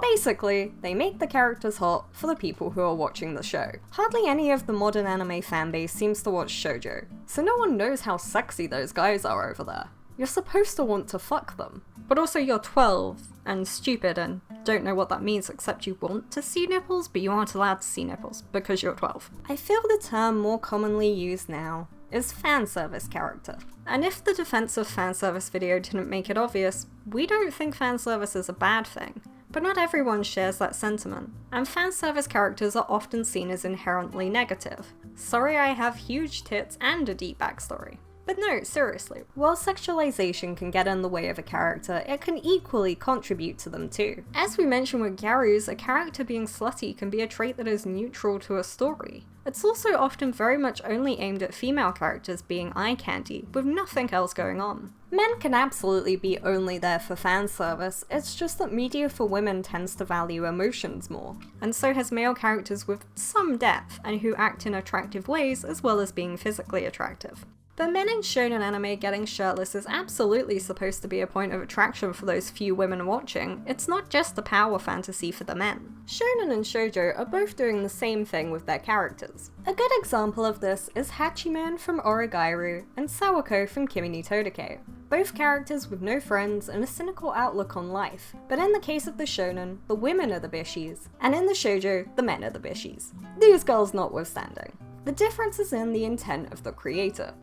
Basically, they make the characters hot for the people who are watching the show. Hardly any of the modern anime fanbase seems to watch shoujo, so no one knows how sexy those guys are over there. You're supposed to want to fuck them. But also you're 12 and stupid and don't know what that means except you want to see nipples, but you aren't allowed to see nipples because you're 12. I feel the term more commonly used now is fanservice character. And if the defense of fanservice video didn't make it obvious, we don't think fanservice is a bad thing. But not everyone shares that sentiment, and fanservice characters are often seen as inherently negative. Sorry, I have huge tits and a deep backstory. But no, seriously, while sexualization can get in the way of a character, it can equally contribute to them too. As we mentioned with Garus, a character being slutty can be a trait that is neutral to a story. It's also often very much only aimed at female characters being eye candy, with nothing else going on. Men can absolutely be only there for fan service, it's just that media for women tends to value emotions more, and so has male characters with some depth and who act in attractive ways as well as being physically attractive. But men in shonen anime getting shirtless is absolutely supposed to be a point of attraction for those few women watching. It's not just a power fantasy for the men. Shonen and shoujo are both doing the same thing with their characters. A good example of this is Hachiman from Origairu and Sawako from Kimi ni Todake. Both characters with no friends and a cynical outlook on life, but in the case of the shonen, the women are the bishis, and in the shoujo, the men are the bishis. These girls notwithstanding. The difference is in the intent of the creator.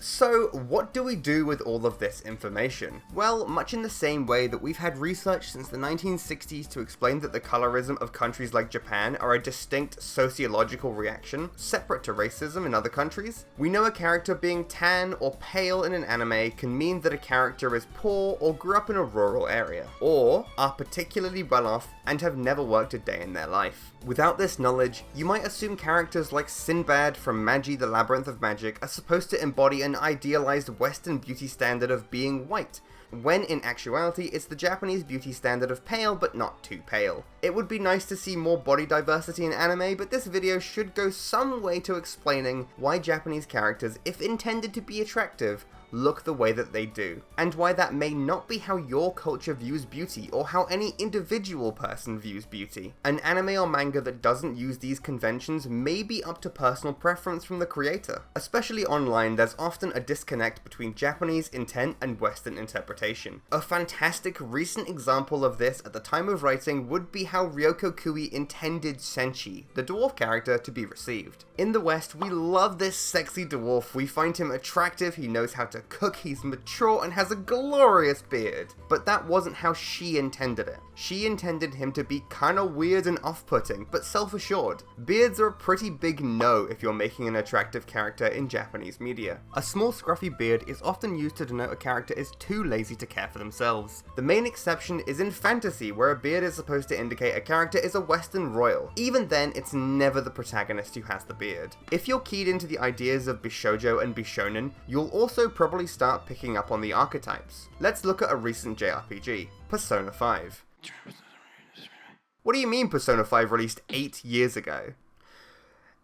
So, what do we do with all of this information? Well, much in the same way that we've had research since the 1960s to explain that the colorism of countries like Japan are a distinct sociological reaction, separate to racism in other countries, we know a character being tan or pale in an anime can mean that a character is poor or grew up in a rural area, or are particularly well off and have never worked a day in their life. Without this knowledge, you might assume characters like Sinbad from Magi the Labyrinth of Magic are supposed to embody an idealized Western beauty standard of being white, when in actuality it's the Japanese beauty standard of pale but not too pale. It would be nice to see more body diversity in anime, but this video should go some way to explaining why Japanese characters, if intended to be attractive, look the way that they do, and why that may not be how your culture views beauty or how any individual person views beauty. An anime or manga that doesn't use these conventions may be up to personal preference from the creator. Especially online, there's often a disconnect between Japanese intent and Western interpretation. A fantastic recent example of this at the time of writing would be how Ryoko Kui intended Senshi, the dwarf character, to be received. In the West, we love this sexy dwarf, we find him attractive, he knows how to cook, he's mature, and has a glorious beard. But that wasn't how she intended it. She intended him to be kinda weird and off-putting, but self-assured. Beards are a pretty big no if you're making an attractive character in Japanese media. A small scruffy beard is often used to denote a character is too lazy to care for themselves. The main exception is in fantasy, where a beard is supposed to indicate a character is a Western royal. Even then, it's never the protagonist who has the beard. If you're keyed into the ideas of Bishoujo and Bishonen, you'll also probably start picking up on the archetypes. Let's look at a recent JRPG, Persona 5. What do you mean Persona 5 released 8 years ago?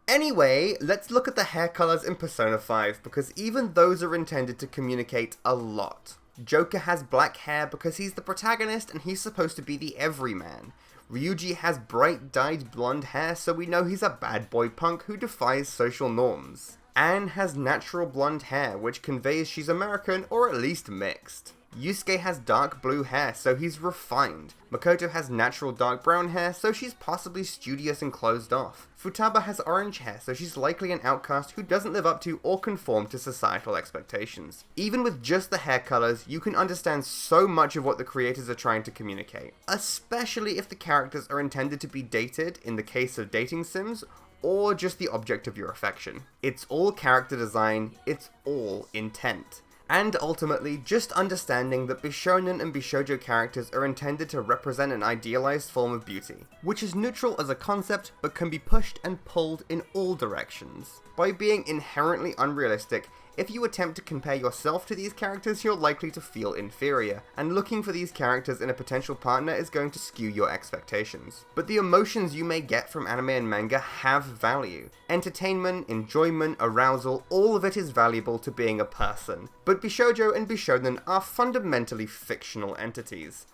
Anyway, let's look at the hair colors in Persona 5, because even those are intended to communicate a lot. Joker has black hair because he's the protagonist and he's supposed to be the everyman. Ryuji has bright dyed blonde hair, so we know he's a bad boy punk who defies social norms. Anne has natural blonde hair, which conveys she's American or at least mixed. Yusuke has dark blue hair, so he's refined. Makoto has natural dark brown hair, so she's possibly studious and closed off. Futaba has orange hair, so she's likely an outcast who doesn't live up to or conform to societal expectations. Even with just the hair colors, you can understand so much of what the creators are trying to communicate, especially if the characters are intended to be dated, in the case of dating sims, or just the object of your affection. It's all character design, it's all intent. And ultimately, just understanding that Bishonen and Bishoujo characters are intended to represent an idealized form of beauty, which is neutral as a concept but can be pushed and pulled in all directions. By being inherently unrealistic, if you attempt to compare yourself to these characters, you're likely to feel inferior, and looking for these characters in a potential partner is going to skew your expectations. But the emotions you may get from anime and manga have value. Entertainment, enjoyment, arousal, all of it is valuable to being a person. But Bishoujo and Bishonen are fundamentally fictional entities.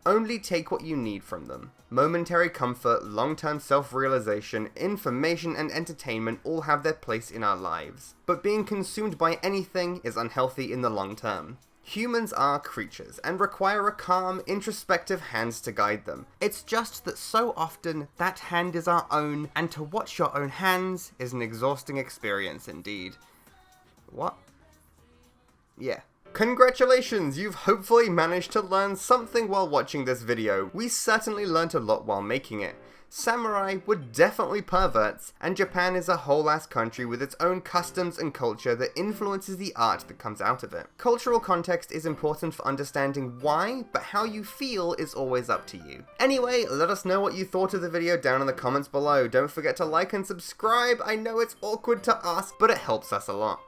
Only take what you need from them. Momentary comfort, long-term self-realization, information, and entertainment all have their place in our lives. But being consumed by anything is unhealthy in the long term. Humans are creatures, and require a calm, introspective hand to guide them. It's just that so often, that hand is our own, and to watch your own hands is an exhausting experience indeed. What? Yeah. Congratulations, you've hopefully managed to learn something while watching this video. We certainly learnt a lot while making it. Samurai were definitely perverts, and Japan is a whole-ass country with its own customs and culture that influences the art that comes out of it. Cultural context is important for understanding why, but how you feel is always up to you. Anyway, let us know what you thought of the video down in the comments below. Don't forget to like and subscribe. I know it's awkward to ask, but it helps us a lot.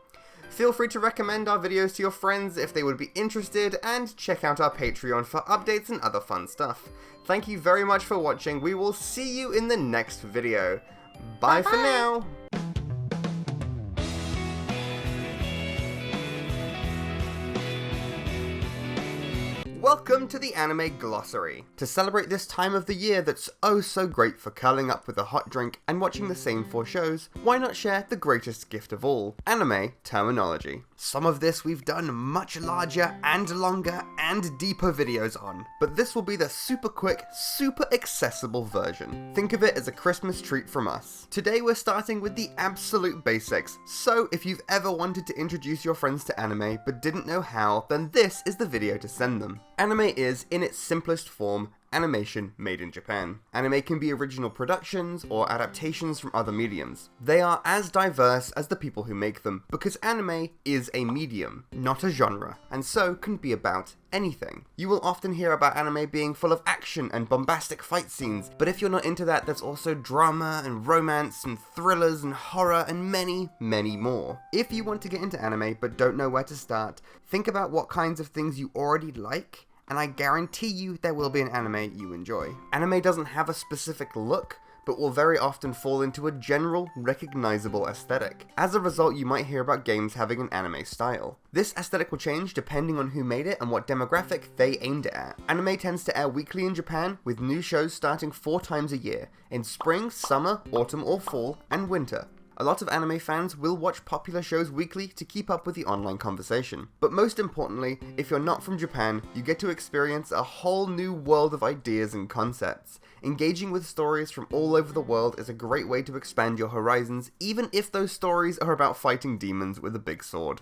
Feel free to recommend our videos to your friends if they would be interested, and check out our Patreon for updates and other fun stuff. Thank you very much for watching. We will see you in the next video. Bye for now! Welcome to the Anime Glossary. To celebrate this time of the year that's oh so great for curling up with a hot drink and watching the same 4 shows, why not share the greatest gift of all, anime terminology. Some of this we've done much larger and longer and deeper videos on, but this will be the super quick, super accessible version. Think of it as a Christmas treat from us. Today we're starting with the absolute basics, so if you've ever wanted to introduce your friends to anime but didn't know how, then this is the video to send them. Anime is, in its simplest form, animation made in Japan. Anime can be original productions or adaptations from other mediums. They are as diverse as the people who make them, because anime is a medium, not a genre, and so can be about anything. You will often hear about anime being full of action and bombastic fight scenes, but if you're not into that, there's also drama and romance and thrillers and horror and many, many more. If you want to get into anime but don't know where to start, think about what kinds of things you already like, and I guarantee you there will be an anime you enjoy. Anime doesn't have a specific look, but will very often fall into a general, recognizable aesthetic. As a result, you might hear about games having an anime style. This aesthetic will change depending on who made it and what demographic they aimed it at. Anime tends to air weekly in Japan, with new shows starting 4 times a year, in spring, summer, autumn or fall, and winter. A lot of anime fans will watch popular shows weekly to keep up with the online conversation. But most importantly, if you're not from Japan, you get to experience a whole new world of ideas and concepts. Engaging with stories from all over the world is a great way to expand your horizons, even if those stories are about fighting demons with a big sword.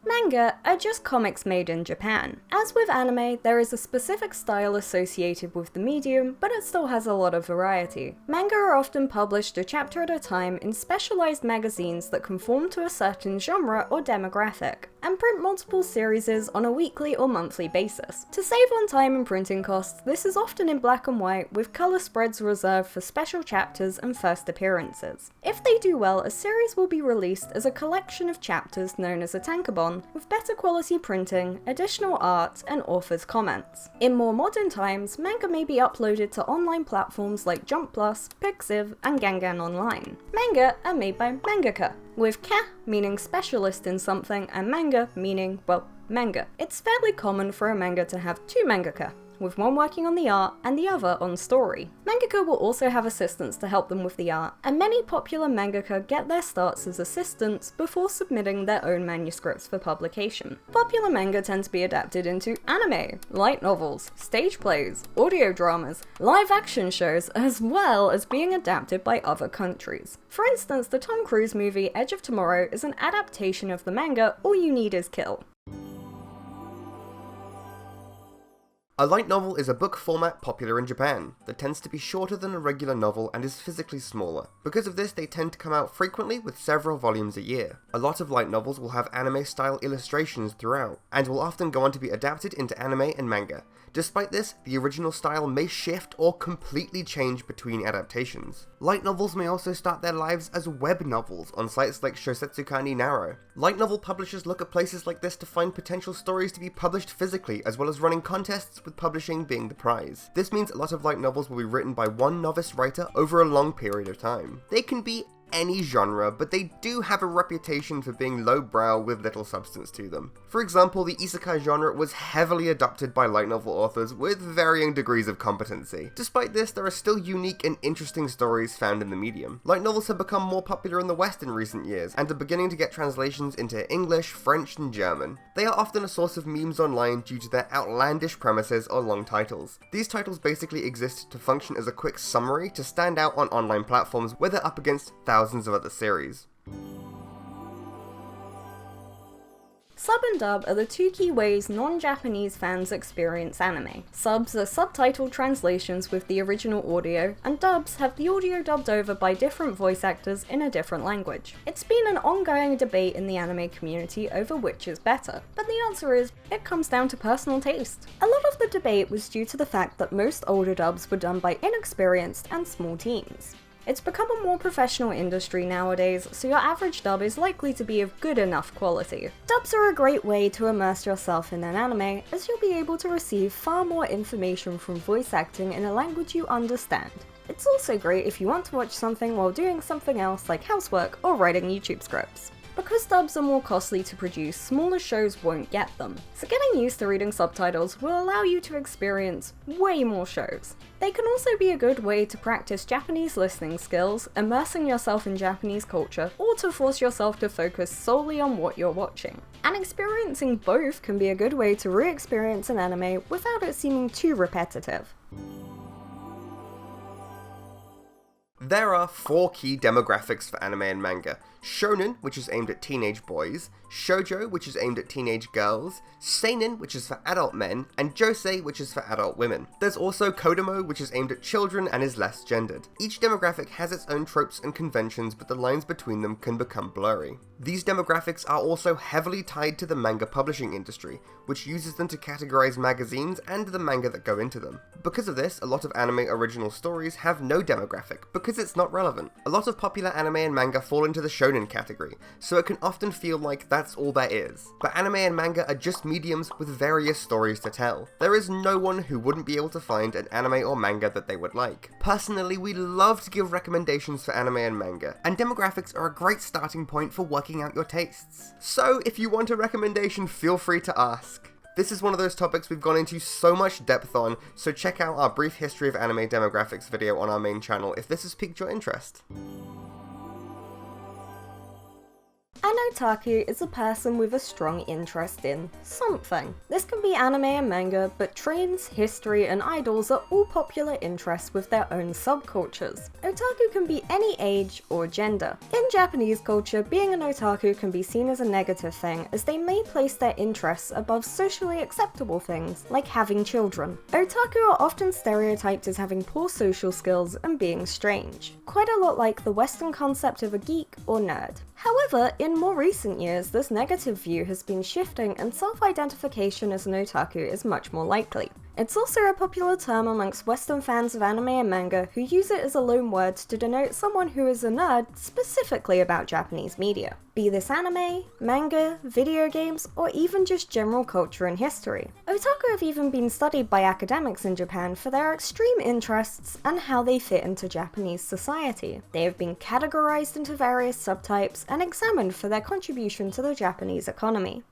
Manga are just comics made in Japan. As with anime, there is a specific style associated with the medium, but it still has a lot of variety. Manga are often published a chapter at a time in specialized magazines that conform to a certain genre or demographic, and print multiple series on a weekly or monthly basis. To save on time and printing costs, this is often in black and white, with color spreads reserved for special chapters and first appearances. If they do well, a series will be released as a collection of chapters known as a tankobon, with better quality printing, additional art, and author's comments. In more modern times, manga may be uploaded to online platforms like Jump Plus, Pixiv, and Gangan Online. Manga are made by mangaka, with ka meaning specialist in something and manga meaning, well, manga. It's fairly common for a manga to have 2 mangaka, with one working on the art and the other on story. Mangaka will also have assistants to help them with the art, and many popular mangaka get their starts as assistants before submitting their own manuscripts for publication. Popular manga tend to be adapted into anime, light novels, stage plays, audio dramas, live action shows, as well as being adapted by other countries. For instance, the Tom Cruise movie Edge of Tomorrow is an adaptation of the manga All You Need Is Kill. A light novel is a book format popular in Japan that tends to be shorter than a regular novel and is physically smaller. Because of this, they tend to come out frequently with several volumes a year. A lot of light novels will have anime-style illustrations throughout, and will often go on to be adapted into anime and manga. Despite this, the original style may shift or completely change between adaptations. Light novels may also start their lives as web novels on sites like Shousetsuka Naro. Light novel publishers look at places like this to find potential stories to be published physically, as well as running contests with publishing being the prize. This means a lot of light novels will be written by one novice writer over a long period of time. They can be any genre, but they do have a reputation for being lowbrow with little substance to them. For example, the isekai genre was heavily adopted by light novel authors with varying degrees of competency. Despite this, there are still unique and interesting stories found in the medium. Light novels have become more popular in the West in recent years, and are beginning to get translations into English, French, and German. They are often a source of memes online due to their outlandish premises or long titles. These titles basically exist to function as a quick summary to stand out on online platforms where they're up against thousands of other series. Sub and dub are the 2 key ways non-Japanese fans experience anime. Subs are subtitled translations with the original audio, and dubs have the audio dubbed over by different voice actors in a different language. It's been an ongoing debate in the anime community over which is better, but the answer is, it comes down to personal taste. A lot of the debate was due to the fact that most older dubs were done by inexperienced and small teams. It's become a more professional industry nowadays, so your average dub is likely to be of good enough quality. Dubs are a great way to immerse yourself in an anime, as you'll be able to receive far more information from voice acting in a language you understand. It's also great if you want to watch something while doing something else like housework or writing YouTube scripts. Because dubs are more costly to produce, smaller shows won't get them, so getting used to reading subtitles will allow you to experience way more shows. They can also be a good way to practice Japanese listening skills, immersing yourself in Japanese culture, or to force yourself to focus solely on what you're watching. And experiencing both can be a good way to re-experience an anime without it seeming too repetitive. There are 4 key demographics for anime and manga. Shonen, which is aimed at teenage boys, Shoujo, which is aimed at teenage girls, Seinen, which is for adult men, and Josei, which is for adult women. There's also Kodomo, which is aimed at children and is less gendered. Each demographic has its own tropes and conventions, but the lines between them can become blurry. These demographics are also heavily tied to the manga publishing industry, which uses them to categorize magazines and the manga that go into them. Because of this, a lot of anime original stories have no demographic, because because it's not relevant. A lot of popular anime and manga fall into the shonen category, so it can often feel like that's all there is. But anime and manga are just mediums with various stories to tell. There is no one who wouldn't be able to find an anime or manga that they would like. Personally, we love to give recommendations for anime and manga, and demographics are a great starting point for working out your tastes. So if you want a recommendation, feel free to ask. This is one of those topics we've gone into so much depth on, so check out our brief history of anime demographics video on our main channel if this has piqued your interest. An otaku is a person with a strong interest in something. This can be anime and manga, but trains, history, and idols are all popular interests with their own subcultures. Otaku can be any age or gender. In Japanese culture, being an otaku can be seen as a negative thing, as they may place their interests above socially acceptable things, like having children. Otaku are often stereotyped as having poor social skills and being strange, quite a lot like the Western concept of a geek or nerd. However, in more recent years, this negative view has been shifting and self-identification as an otaku is much more likely. It's also a popular term amongst Western fans of anime and manga who use it as a loan word to denote someone who is a nerd specifically about Japanese media. Be this anime, manga, video games, or even just general culture and history. Otaku have even been studied by academics in Japan for their extreme interests and how they fit into Japanese society. They have been categorized into various subtypes and examined for their contribution to the Japanese economy.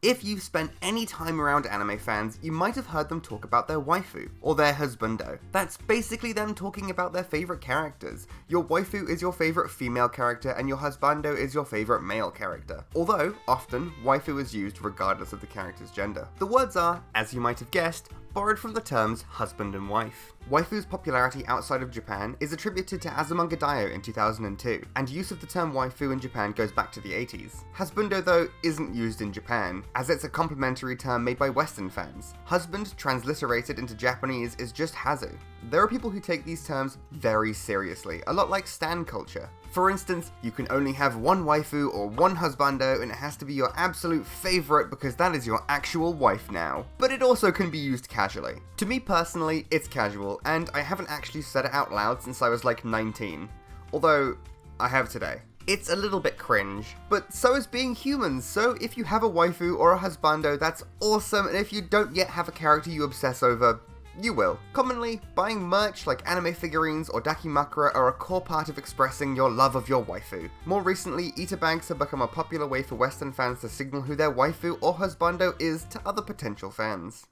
If you've spent any time around anime fans, you might have heard them talk about their waifu, or their husbando. That's basically them talking about their favourite characters. Your waifu is your favourite female character, and your husbando is your favourite male character. Although, often, waifu is used regardless of the character's gender. The words are, as you might have guessed, borrowed from the terms husband and wife. Waifu's popularity outside of Japan is attributed to Azumanga Daioh in 2002, and use of the term waifu in Japan goes back to the 80s. Husbando, though, isn't used in Japan, as it's a complimentary term made by Western fans. Husband, transliterated into Japanese, is just hazu. There are people who take these terms very seriously, a lot like stan culture. For instance, you can only have one waifu or one husbando, and it has to be your absolute favourite because that is your actual wife now. But it also can be used casually. To me personally, it's casual, and I haven't actually said it out loud since I was like 19. Although, I have today. It's a little bit cringe, but so is being human, so if you have a waifu or a husbando, that's awesome, and if you don't yet have a character you obsess over, you will. Commonly, buying merch like anime figurines or dakimakura are a core part of expressing your love of your waifu. More recently, Eater bags have become a popular way for Western fans to signal who their waifu or husbando is to other potential fans.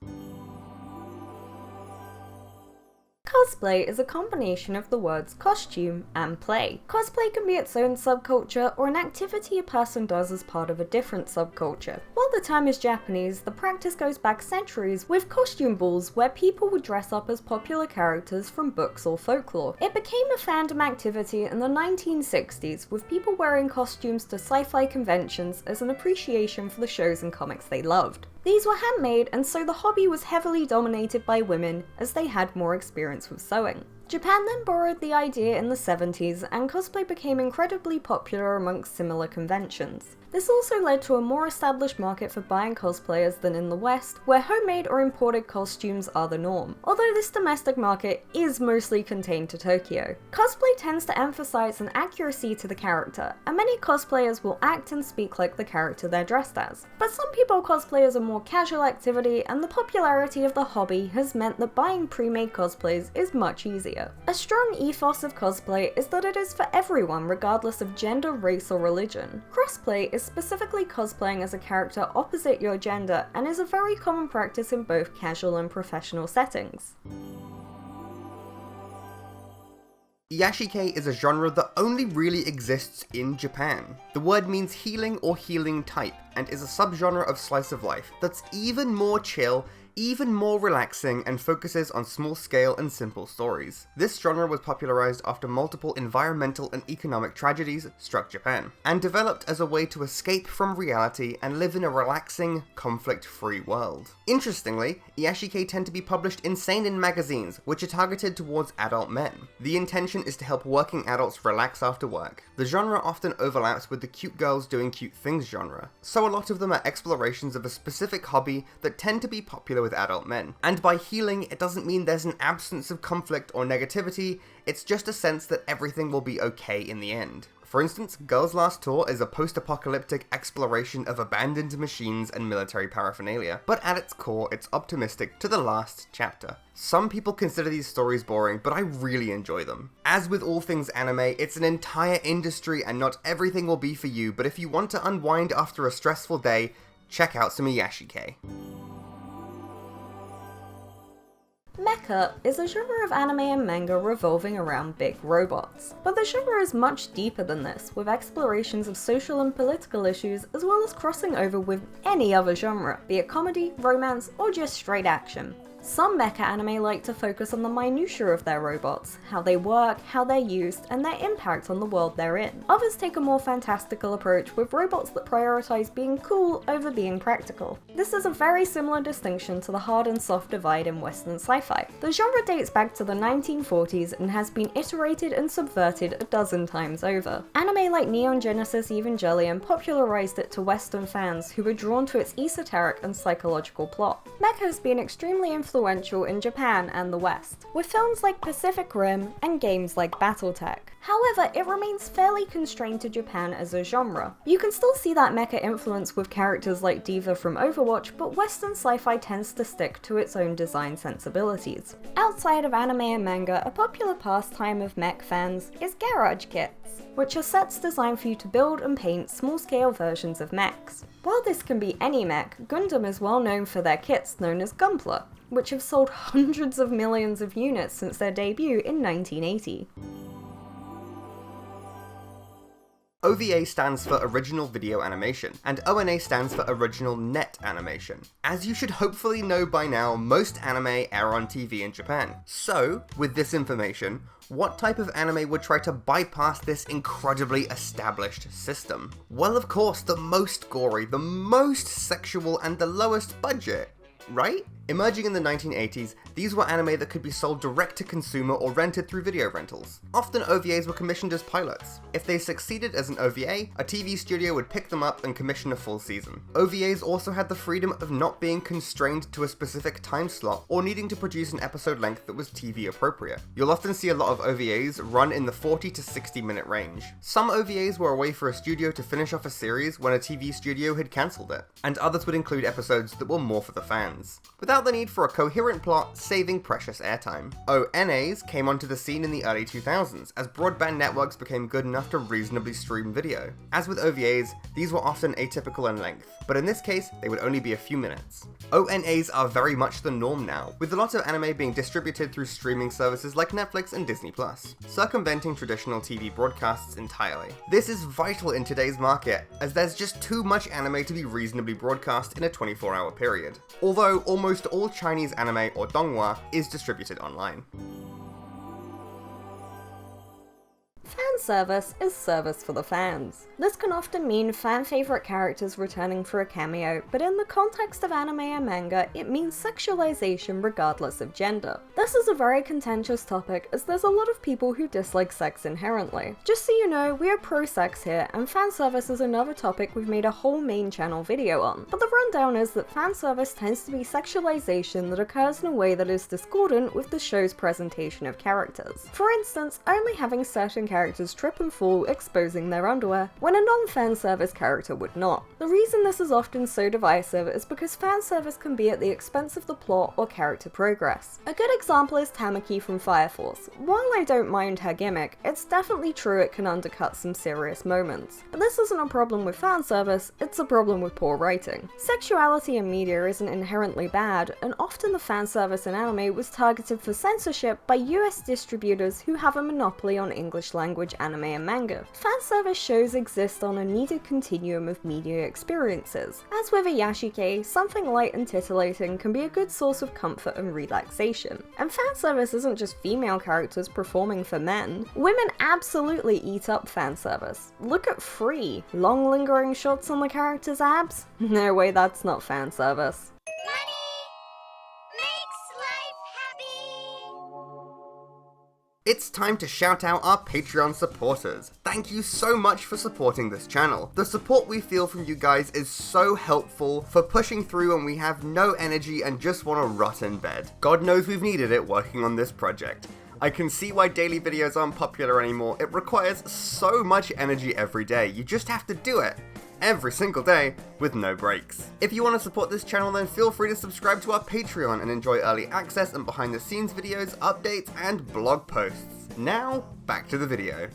Cosplay is a combination of the words costume and play. Cosplay can be its own subculture or an activity a person does as part of a different subculture. While the term is Japanese, the practice goes back centuries with costume balls where people would dress up as popular characters from books or folklore. It became a fandom activity in the 1960s with people wearing costumes to sci-fi conventions as an appreciation for the shows and comics they loved. These were handmade, and so the hobby was heavily dominated by women as they had more experience with sewing. Japan then borrowed the idea in the 70s, and cosplay became incredibly popular amongst similar conventions. This also led to a more established market for buying cosplayers than in the West, where homemade or imported costumes are the norm, although this domestic market is mostly contained to Tokyo. Cosplay tends to emphasize an accuracy to the character, and many cosplayers will act and speak like the character they're dressed as. But some people cosplay as a more casual activity, and the popularity of the hobby has meant that buying pre-made cosplays is much easier. A strong ethos of cosplay is that it is for everyone regardless of gender, race, or religion. Crossplay is specifically cosplaying as a character opposite your gender and is a very common practice in both casual and professional settings. Iyashikei is a genre that only really exists in Japan. The word means healing or healing type, and is a subgenre of slice of life that's even more chill, even more relaxing, and focuses on small scale and simple stories. This genre was popularized after multiple environmental and economic tragedies struck Japan, and developed as a way to escape from reality and live in a relaxing, conflict-free world. Interestingly, Iyashikei tend to be published in seinen magazines, which are targeted towards adult men. The intention is to help working adults relax after work. The genre often overlaps with the cute girls doing cute things genre, so a lot of them are explorations of a specific hobby that tend to be popular with with adult men. And by healing, it doesn't mean there's an absence of conflict or negativity, it's just a sense that everything will be okay in the end. For instance, Girl's Last Tour is a post-apocalyptic exploration of abandoned machines and military paraphernalia, but at its core, it's optimistic to the last chapter. Some people consider these stories boring, but I really enjoy them. As with all things anime, it's an entire industry and not everything will be for you, but if you want to unwind after a stressful day, check out some Iyashikei. Mecha is a genre of anime and manga revolving around big robots. But the genre is much deeper than this, with explorations of social and political issues as well as crossing over with any other genre, be it comedy, romance, or just straight action. Some mecha anime like to focus on the minutiae of their robots, how they work, how they're used, and their impact on the world they're in. Others take a more fantastical approach with robots that prioritize being cool over being practical. This is a very similar distinction to the hard and soft divide in Western sci-fi. The genre dates back to the 1940s and has been iterated and subverted a dozen times over. Anime like Neon Genesis Evangelion popularized it to Western fans who were drawn to its esoteric and psychological plot. Mecha has been extremely influential in Japan and the West, with films like Pacific Rim and games like Battletech. However, it remains fairly constrained to Japan as a genre. You can still see that mecha influence with characters like Diva from Overwatch, but Western sci-fi tends to stick to its own design sensibilities. Outside of anime and manga, a popular pastime of mech fans is garage kits, which are sets designed for you to build and paint small-scale versions of mechs. While this can be any mech, Gundam is well known for their kits known as Gunpla, which have sold hundreds of millions of units since their debut in 1980. OVA stands for Original Video Animation, and ONA stands for Original Net Animation. As you should hopefully know by now, most anime air on TV in Japan. So, with this information, what type of anime would try to bypass this incredibly established system? Well, of course, the most gory, the most sexual, and the lowest budget, right? Emerging in the 1980s, these were anime that could be sold direct to consumer or rented through video rentals. Often OVAs were commissioned as pilots. If they succeeded as an OVA, a TV studio would pick them up and commission a full season. OVAs also had the freedom of not being constrained to a specific time slot or needing to produce an episode length that was TV appropriate. You'll often see a lot of OVAs run in the 40 to 60 minute range. Some OVAs were a way for a studio to finish off a series when a TV studio had cancelled it, and others would include episodes that were more for the fans, without the need for a coherent plot, saving precious airtime. ONAs came onto the scene in the early 2000s, as broadband networks became good enough to reasonably stream video. As with OVAs, these were often atypical in length, but in this case, they would only be a few minutes. ONAs are very much the norm now, with a lot of anime being distributed through streaming services like Netflix and Disney+, circumventing traditional TV broadcasts entirely. This is vital in today's market, as there's just too much anime to be reasonably broadcast in a 24-hour period. Although almost all Chinese anime, or donghua, is distributed online. Fan service is service for the fans. This can often mean fan favorite characters returning for a cameo, but in the context of anime and manga, it means sexualization regardless of gender. This is a very contentious topic, as there's a lot of people who dislike sex inherently. Just so you know, we are pro-sex here, and fan service is another topic we've made a whole main channel video on. But the rundown is that fan service tends to be sexualization that occurs in a way that is discordant with the show's presentation of characters. For instance, only having certain characters trip and fall exposing their underwear, when a non-fan service character would not. The reason this is often so divisive is because fan service can be at the expense of the plot or character progress. A good example is Tamaki from Fire Force. While I don't mind her gimmick, it's definitely true it can undercut some serious moments. But this isn't a problem with fan service, it's a problem with poor writing. Sexuality in media isn't inherently bad, and often the fan service in anime was targeted for censorship by US distributors who have a monopoly on English language anime and manga. Fan service shows exist on a needed continuum of media experiences. As with a yashike, something light and titillating can be a good source of comfort and relaxation. And fan service isn't just female characters performing for men. Women absolutely eat up fan service. Look at Free. Long lingering shots on the character's abs? No way, that's not fan service. It's time to shout out our Patreon supporters. Thank you so much for supporting this channel. The support we feel from you guys is so helpful for pushing through when we have no energy and just want to rot in bed. God knows we've needed it working on this project. I can see why daily videos aren't popular anymore. It requires so much energy every day. You just have to do it. Every single day, with no breaks. If you want to support this channel, then feel free to subscribe to our Patreon and enjoy early access and behind the scenes videos, updates, and blog posts. Now, back to the video.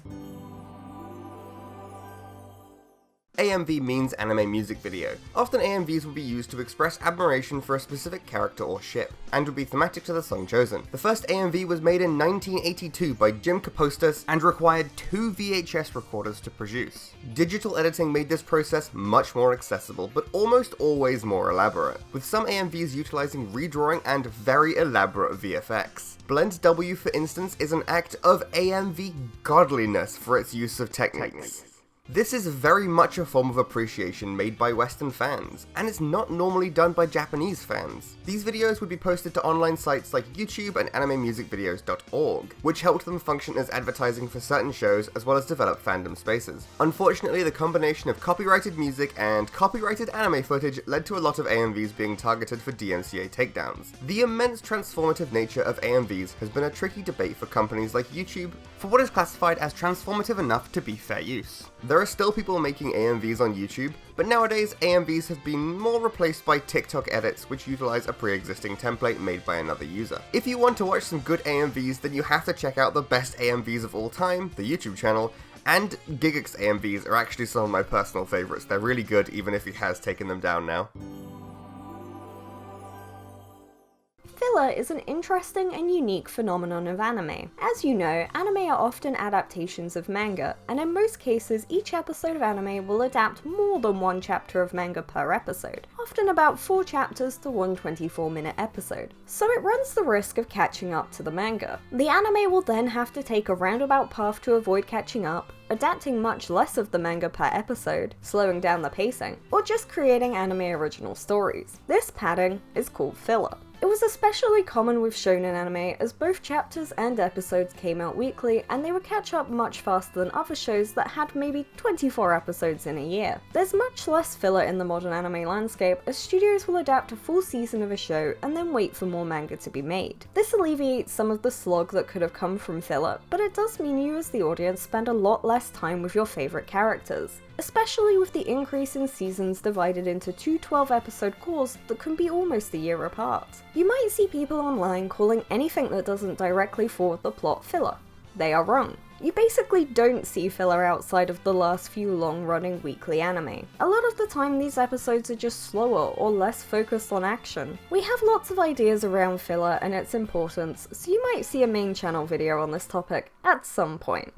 AMV means anime music video. Often AMVs will be used to express admiration for a specific character or ship, and will be thematic to the song chosen. The first AMV was made in 1982 by Jim Kapostas and required 2 VHS recorders to produce. Digital editing made this process much more accessible, but almost always more elaborate, with some AMVs utilizing redrawing and very elaborate VFX. Blend W, for instance, is an act of AMV godliness for its use of techniques. This is very much a form of appreciation made by Western fans, and it's not normally done by Japanese fans. These videos would be posted to online sites like YouTube and animemusicvideos.org, which helped them function as advertising for certain shows as well as develop fandom spaces. Unfortunately, the combination of copyrighted music and copyrighted anime footage led to a lot of AMVs being targeted for DMCA takedowns. The immense transformative nature of AMVs has been a tricky debate for companies like YouTube for what is classified as transformative enough to be fair use. There are still people making AMVs on YouTube, but nowadays AMVs have been more replaced by TikTok edits which utilize a pre-existing template made by another user. If you want to watch some good AMVs, then you have to check out the best AMVs of all time, the YouTube channel, and Gigix AMVs are actually some of my personal favourites. They're really good even if he has taken them down now. Filler is an interesting and unique phenomenon of anime. As you know, anime are often adaptations of manga, and in most cases each episode of anime will adapt more than one chapter of manga per episode, often about 4 chapters to one 24-minute episode, so it runs the risk of catching up to the manga. The anime will then have to take a roundabout path to avoid catching up, adapting much less of the manga per episode, slowing down the pacing, or just creating anime original stories. This padding is called filler. It was especially common with shonen anime as both chapters and episodes came out weekly and they would catch up much faster than other shows that had maybe 24 episodes in a year. There's much less filler in the modern anime landscape as studios will adapt a full season of a show and then wait for more manga to be made. This alleviates some of the slog that could have come from filler, but it does mean you as the audience spend a lot less time with your favourite characters, especially with the increase in seasons divided into 2 12-episode cores that can be almost a year apart. You might see people online calling anything that doesn't directly forward the plot filler. They are wrong. You basically don't see filler outside of the last few long-running weekly anime. A lot of the time these episodes are just slower or less focused on action. We have lots of ideas around filler and its importance, so you might see a main channel video on this topic at some point.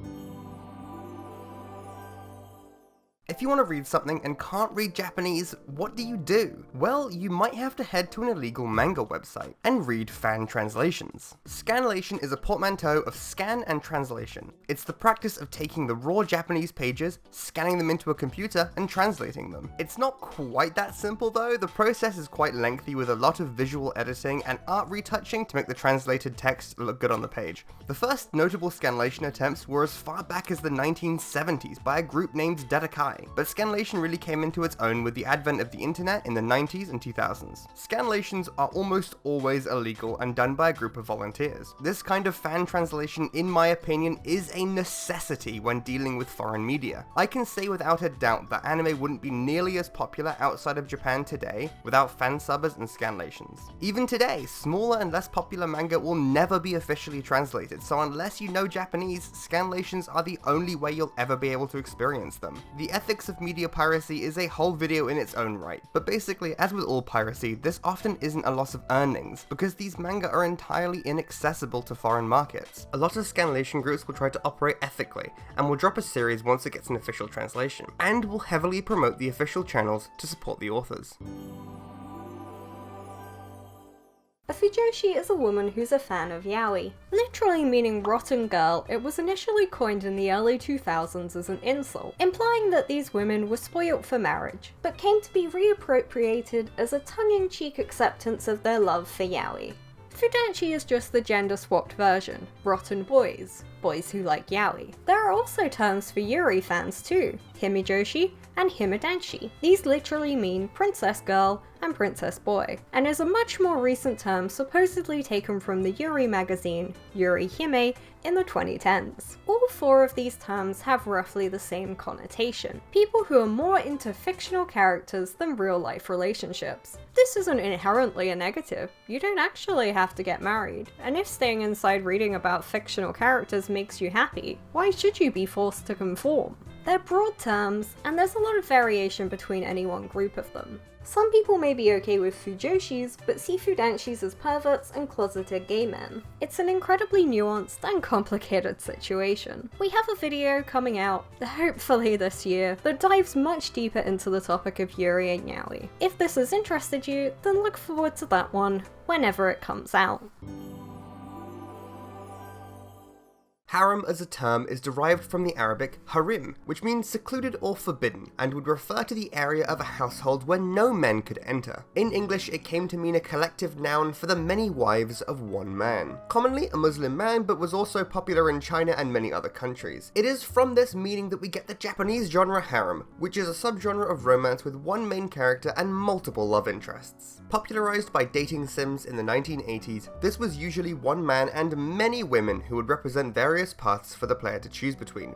If you want to read something and can't read Japanese, what do? Well, you might have to head to an illegal manga website and read fan translations. Scanlation is a portmanteau of scan and translation. It's the practice of taking the raw Japanese pages, scanning them into a computer, and translating them. It's not quite that simple though. The process is quite lengthy with a lot of visual editing and art retouching to make the translated text look good on the page. The first notable scanlation attempts were as far back as the 1970s by a group named Dedakai. But scanlation really came into its own with the advent of the internet in the 90s and 2000s. Scanlations are almost always illegal and done by a group of volunteers. This kind of fan translation, in my opinion, is a necessity when dealing with foreign media. I can say without a doubt that anime wouldn't be nearly as popular outside of Japan today without fan subbers and scanlations. Even today, smaller and less popular manga will never be officially translated, so unless you know Japanese, scanlations are the only way you'll ever be able to experience them. The ethics of media piracy is a whole video in its own right, but basically, as with all piracy, this often isn't a loss of earnings, because these manga are entirely inaccessible to foreign markets. A lot of scanlation groups will try to operate ethically, and will drop a series once it gets an official translation, and will heavily promote the official channels to support the authors. A fujoshi is a woman who's a fan of yaoi. Literally meaning rotten girl, it was initially coined in the early 2000s as an insult, implying that these women were spoilt for marriage, but came to be reappropriated as a tongue-in-cheek acceptance of their love for yaoi. Fudanshi is just the gender-swapped version, rotten boys, boys who like yaoi. There are also terms for yuri fans too, himijoshi and himidanshi. These literally mean princess girl and princess boy, and is a much more recent term supposedly taken from the yuri magazine, Yuri Hime, in the 2010s. All four of these terms have roughly the same connotation, people who are more into fictional characters than real-life relationships. This isn't inherently a negative, you don't actually have to get married, and if staying inside reading about fictional characters makes you happy, why should you be forced to conform? They're broad terms, and there's a lot of variation between any one group of them. Some people may be okay with fujoshis, but see fudanshis as perverts and closeted gay men. It's an incredibly nuanced and complicated situation. We have a video coming out, hopefully this year, that dives much deeper into the topic of yuri and yaoi. If this has interested you, then look forward to that one whenever it comes out. Harem as a term is derived from the Arabic harim, which means secluded or forbidden, and would refer to the area of a household where no men could enter. In English, it came to mean a collective noun for the many wives of one man. Commonly a Muslim man, but was also popular in China and many other countries. It is from this meaning that we get the Japanese genre harem, which is a subgenre of romance with one main character and multiple love interests. Popularized by dating sims in the 1980s, this was usually one man and many women who would represent various paths for the player to choose between.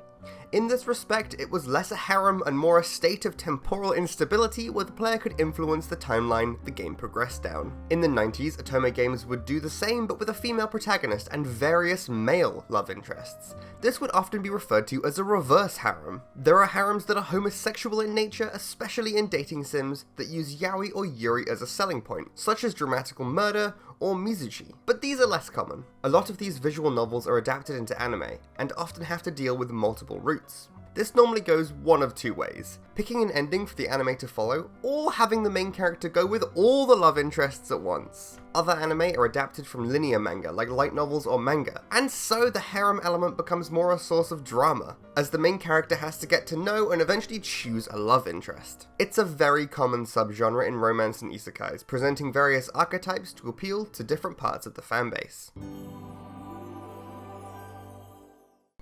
In this respect, it was less a harem and more a state of temporal instability where the player could influence the timeline the game progressed down. In the 90s, otome games would do the same but with a female protagonist and various male love interests. This would often be referred to as a reverse harem. There are harems that are homosexual in nature, especially in dating sims that use yaoi or yuri as a selling point, such as dramatical murder or mizuchi, but these are less common. A lot of these visual novels are adapted into anime, and often have to deal with multiple routes. This normally goes one of two ways, picking an ending for the anime to follow, or having the main character go with all the love interests at once. Other anime are adapted from linear manga, like light novels or manga, and so the harem element becomes more a source of drama, as the main character has to get to know and eventually choose a love interest. It's a very common subgenre in romance and isekais, presenting various archetypes to appeal to different parts of the fanbase.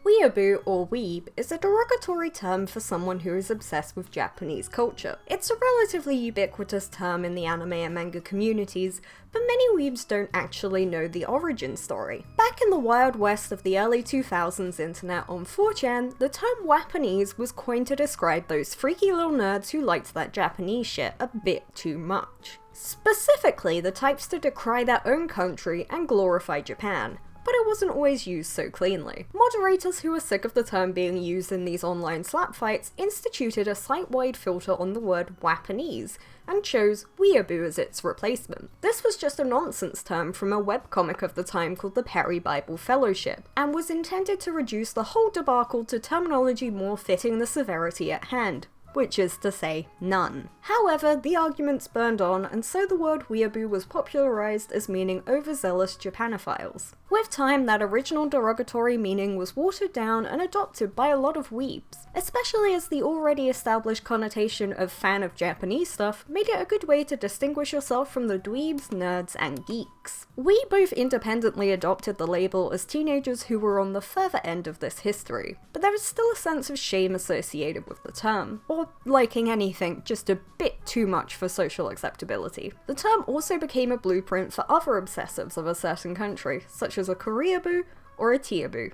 Weeaboo or weeb is a derogatory term for someone who is obsessed with Japanese culture. It's a relatively ubiquitous term in the anime and manga communities, but many weebs don't actually know the origin story. Back in the Wild West of the early 2000s internet on 4chan, the term Wapanese was coined to describe those freaky little nerds who liked that Japanese shit a bit too much. Specifically, the types to decry their own country and glorify Japan. But it wasn't always used so cleanly. Moderators who were sick of the term being used in these online slap fights instituted a site-wide filter on the word Wapanese, and chose weeaboo as its replacement. This was just a nonsense term from a webcomic of the time called the Perry Bible Fellowship, and was intended to reduce the whole debacle to terminology more fitting the severity at hand, which is to say, none. However, the arguments burned on, and so the word weeaboo was popularized as meaning overzealous Japanophiles. With time, that original derogatory meaning was watered down and adopted by a lot of weebs, especially as the already established connotation of fan of Japanese stuff made it a good way to distinguish yourself from the dweebs, nerds, and geeks. We both independently adopted the label as teenagers who were on the further end of this history, but there is still a sense of shame associated with the term, or liking anything just a bit too much for social acceptability. The term also became a blueprint for other obsessives of a certain country, such as a Koreaboo or a Teaboo.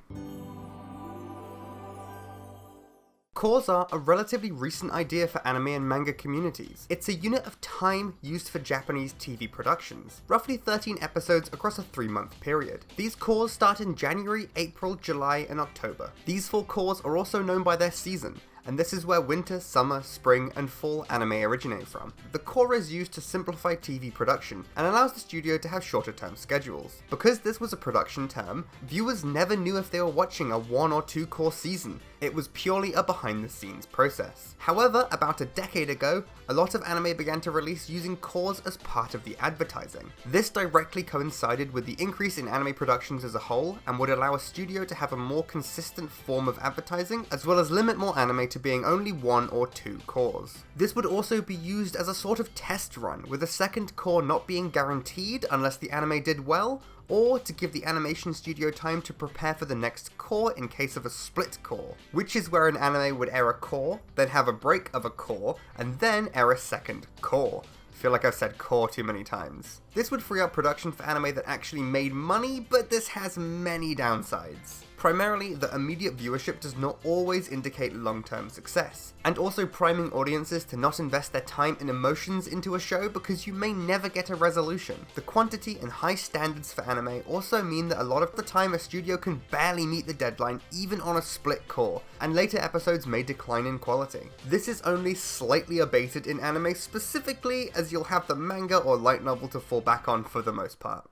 Cores are a relatively recent idea for anime and manga communities. It's a unit of time used for Japanese TV productions, roughly 13 episodes across a 3-month period. These cores start in January, April, July, and October. These 4 cores are also known by their season, and this is where winter, summer, spring, and fall anime originate from. The core is used to simplify TV production and allows the studio to have shorter term schedules. Because this was a production term, viewers never knew if they were watching a 1 or 2 core season. It was purely a behind the scenes process. However, about a decade ago, a lot of anime began to release using cores as part of the advertising. This directly coincided with the increase in anime productions as a whole, and would allow a studio to have a more consistent form of advertising, as well as limit more anime to to being only 1 or 2 cores. This would also be used as a sort of test run, with a second core not being guaranteed unless the anime did well, or to give the animation studio time to prepare for the next core in case of a split core, which is where an anime would air a core, then have a break of a core, and then air a second core. I feel like I've said core too many times. This would free up production for anime that actually made money, but this has many downsides. Primarily, the immediate viewership does not always indicate long-term success, and also priming audiences to not invest their time and emotions into a show because you may never get a resolution. The quantity and high standards for anime also mean that a lot of the time a studio can barely meet the deadline even on a split core, and later episodes may decline in quality. This is only slightly abated in anime specifically, as you'll have the manga or light novel to fall back on for the most part.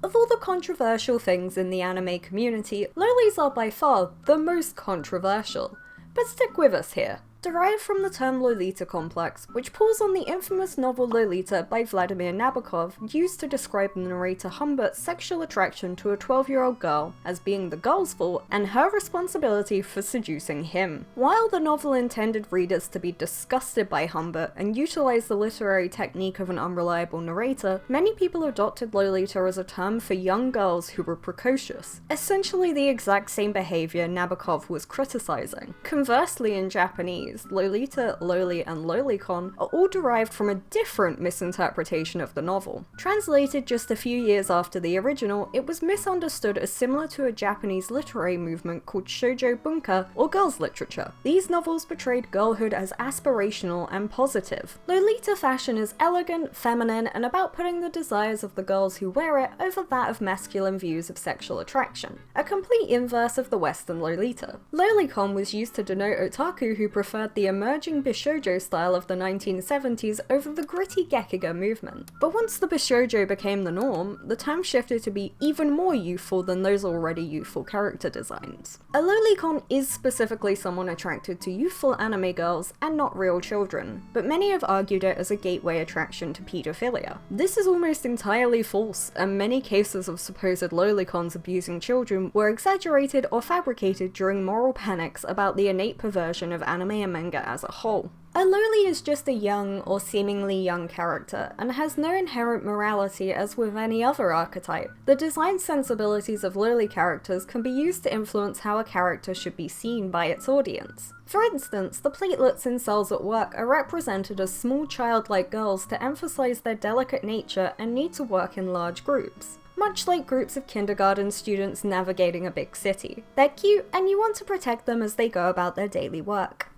Of all the controversial things in the anime community, lolis are by far the most controversial. But stick with us here. Derived from the term Lolita complex, which pulls on the infamous novel Lolita by Vladimir Nabokov, used to describe the narrator Humbert's sexual attraction to a 12-year-old girl as being the girl's fault and her responsibility for seducing him. While the novel intended readers to be disgusted by Humbert and utilize the literary technique of an unreliable narrator, many people adopted Lolita as a term for young girls who were precocious, essentially the exact same behavior Nabokov was criticizing. Conversely, in Japanese, Lolita, Loli, and Lolicon are all derived from a different misinterpretation of the novel. Translated just a few years after the original, it was misunderstood as similar to a Japanese literary movement called shoujo bunka, or girls' literature. These novels portrayed girlhood as aspirational and positive. Lolita fashion is elegant, feminine, and about putting the desires of the girls who wear it over that of masculine views of sexual attraction. A complete inverse of the Western Lolita. Lolicon was used to denote otaku who preferred the emerging Bishoujo style of the 1970s over the gritty Gekiga movement. But once the Bishoujo became the norm, the term shifted to be even more youthful than those already youthful character designs. A lolicon is specifically someone attracted to youthful anime girls and not real children, but many have argued it as a gateway attraction to pedophilia. This is almost entirely false, and many cases of supposed lolicons abusing children were exaggerated or fabricated during moral panics about the innate perversion of anime and manga as a whole. A loli is just a young or seemingly young character, and has no inherent morality as with any other archetype. The design sensibilities of loli characters can be used to influence how a character should be seen by its audience. For instance, the platelets in cells at work are represented as small childlike girls to emphasize their delicate nature and need to work in large groups. Much like groups of kindergarten students navigating a big city. They're cute, and you want to protect them as they go about their daily work.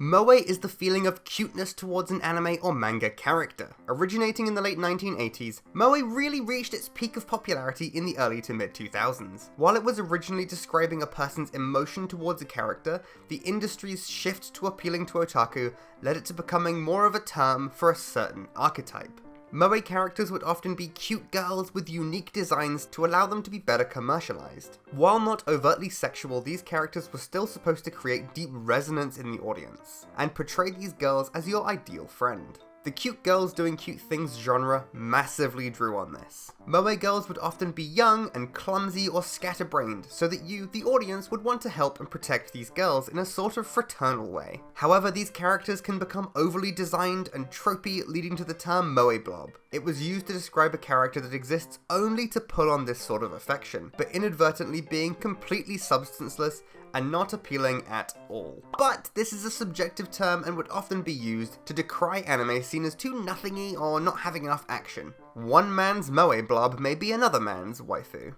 Moe is the feeling of cuteness towards an anime or manga character. Originating in the late 1980s, Moe really reached its peak of popularity in the early to mid 2000s. While it was originally describing a person's emotion towards a character, the industry's shift to appealing to otaku led it to becoming more of a term for a certain archetype. Moe characters would often be cute girls with unique designs to allow them to be better commercialized. While not overtly sexual, these characters were still supposed to create deep resonance in the audience, and portray these girls as your ideal friend. The cute girls doing cute things genre massively drew on this. Moe girls would often be young and clumsy or scatterbrained, so that you, the audience, would want to help and protect these girls in a sort of fraternal way. However, these characters can become overly designed and tropey, leading to the term moe blob. It was used to describe a character that exists only to pull on this sort of affection, but inadvertently being completely substanceless and not appealing at all. But this is a subjective term and would often be used to decry anime seen as too nothingy or not having enough action. One man's moe blob may be another man's waifu.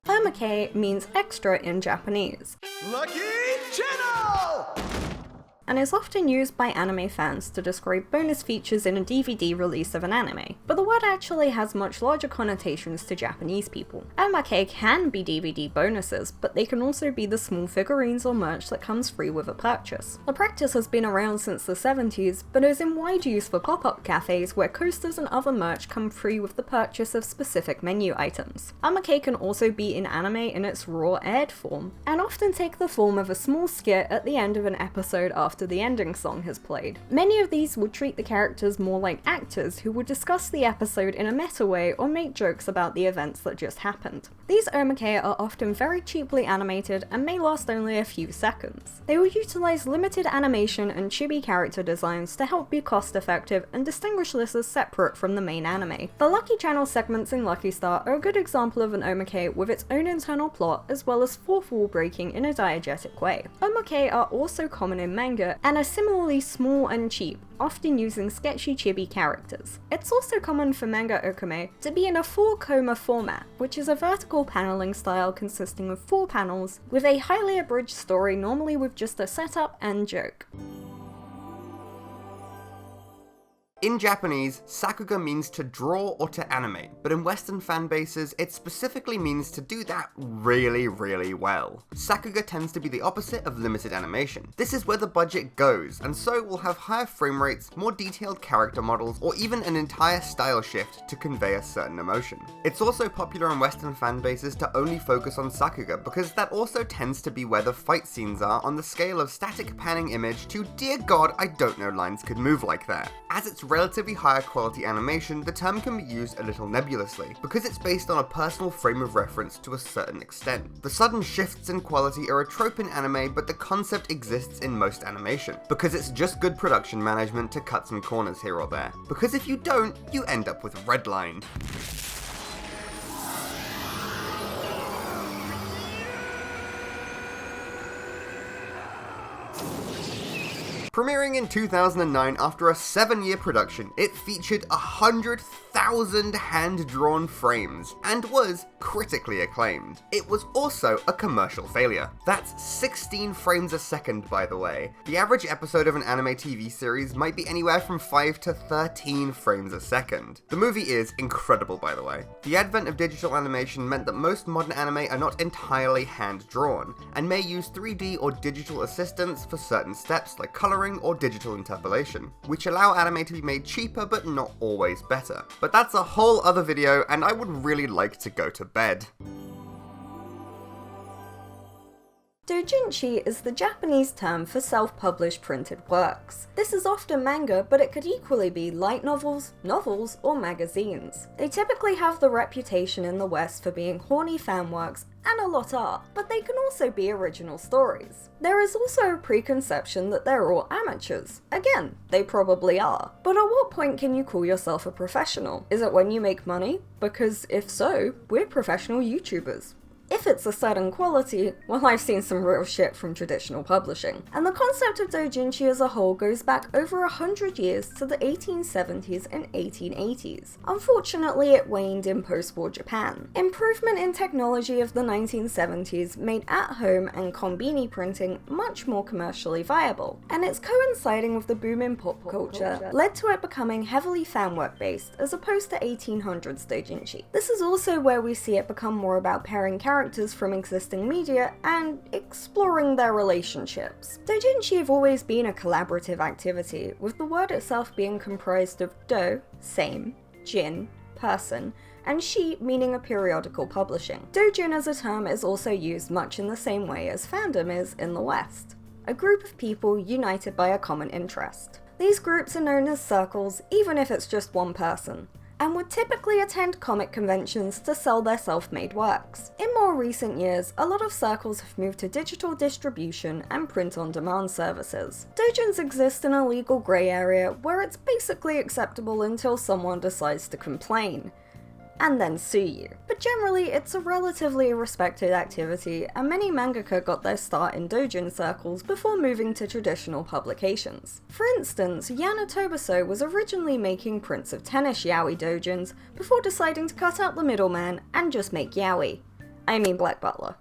Omake means extra in Japanese. Lucky Channel! And is often used by anime fans to describe bonus features in a DVD release of an anime, but the word actually has much larger connotations to Japanese people. Omake can be DVD bonuses, but they can also be the small figurines or merch that comes free with a purchase. The practice has been around since the 70s, but is in wide use for pop-up cafes where coasters and other merch come free with the purchase of specific menu items. Omake can also be in anime in its raw aired form, and often take the form of a small skit at the end of an episode after after the ending song has played. Many of these would treat the characters more like actors who would discuss the episode in a meta way or make jokes about the events that just happened. These omake are often very cheaply animated and may last only a few seconds. They will utilize limited animation and chibi character designs to help be cost effective and distinguish this as separate from the main anime. The Lucky Channel segments in Lucky Star are a good example of an omake with its own internal plot as well as fourth wall breaking in a diegetic way. Omake are also common in manga and are similarly small and cheap, often using sketchy chibi characters. It's also common for manga okame to be in a 4-koma format, which is a vertical paneling style consisting of 4 panels with a highly abridged story, normally with just a setup and joke. In Japanese, sakuga means to draw or to animate, but in Western fan bases, it specifically means to do that really, really well. Sakuga tends to be the opposite of limited animation. This is where the budget goes, and so we'll have higher frame rates, more detailed character models, or even an entire style shift to convey a certain emotion. It's also popular in Western fan bases to only focus on sakuga, because that also tends to be where the fight scenes are on the scale of static panning image to dear god, I don't know lines could move like that. As it's relatively higher quality animation, the term can be used a little nebulously, because it's based on a personal frame of reference to a certain extent. The sudden shifts in quality are a trope in anime, but the concept exists in most animation, because it's just good production management to cut some corners here or there. Because if you don't, you end up with redline. Premiering in 2009 after a 7-year production, it featured 100,000 hand-drawn frames, and was critically acclaimed. It was also a commercial failure. That's 16 frames a second, by the way. The average episode of an anime TV series might be anywhere from 5 to 13 frames a second. The movie is incredible, by the way. The advent of digital animation meant that most modern anime are not entirely hand-drawn, and may use 3D or digital assistance for certain steps like coloring or digital interpolation, which allow anime to be made cheaper but not always better. But that's a whole other video, and I would really like to go to bed. Doujinshi is the Japanese term for self-published printed works. This is often manga, but it could equally be light novels, or magazines. They typically have the reputation in the West for being horny fan works, and a lot are, but they can also be original stories. There is also a preconception that they're all amateurs. Again, they probably are. But at what point can you call yourself a professional? Is it when you make money? Because if so, we're professional YouTubers. If it's a certain quality, well, I've seen some real shit from traditional publishing. And the concept of doujinshi as a whole goes back over 100 years to the 1870s and 1880s. Unfortunately, it waned in post-war Japan. Improvement in technology of the 1970s made at-home and konbini printing much more commercially viable, and its coinciding with the boom in pop culture led to it becoming heavily fanwork based as opposed to 1800s doujinshi. This is also where we see it become more about pairing characters from existing media and exploring their relationships. Doujinshi have always been a collaborative activity, with the word itself being comprised of do, same, jin, person, and shi meaning a periodical publishing. Doujin as a term is also used much in the same way as fandom is in the West. A group of people united by a common interest. These groups are known as circles, even if it's just one person, and would typically attend comic conventions to sell their self-made works. In more recent years, a lot of circles have moved to digital distribution and print-on-demand services. Doujins exist in a legal grey area where it's basically acceptable until someone decides to complain, and then sue you. But generally, it's a relatively respected activity, and many mangaka got their start in doujin circles before moving to traditional publications. For instance, Yana Tobaso was originally making prints of tennis yaoi doujins before deciding to cut out the middleman and just make yaoi. I mean Black Butler.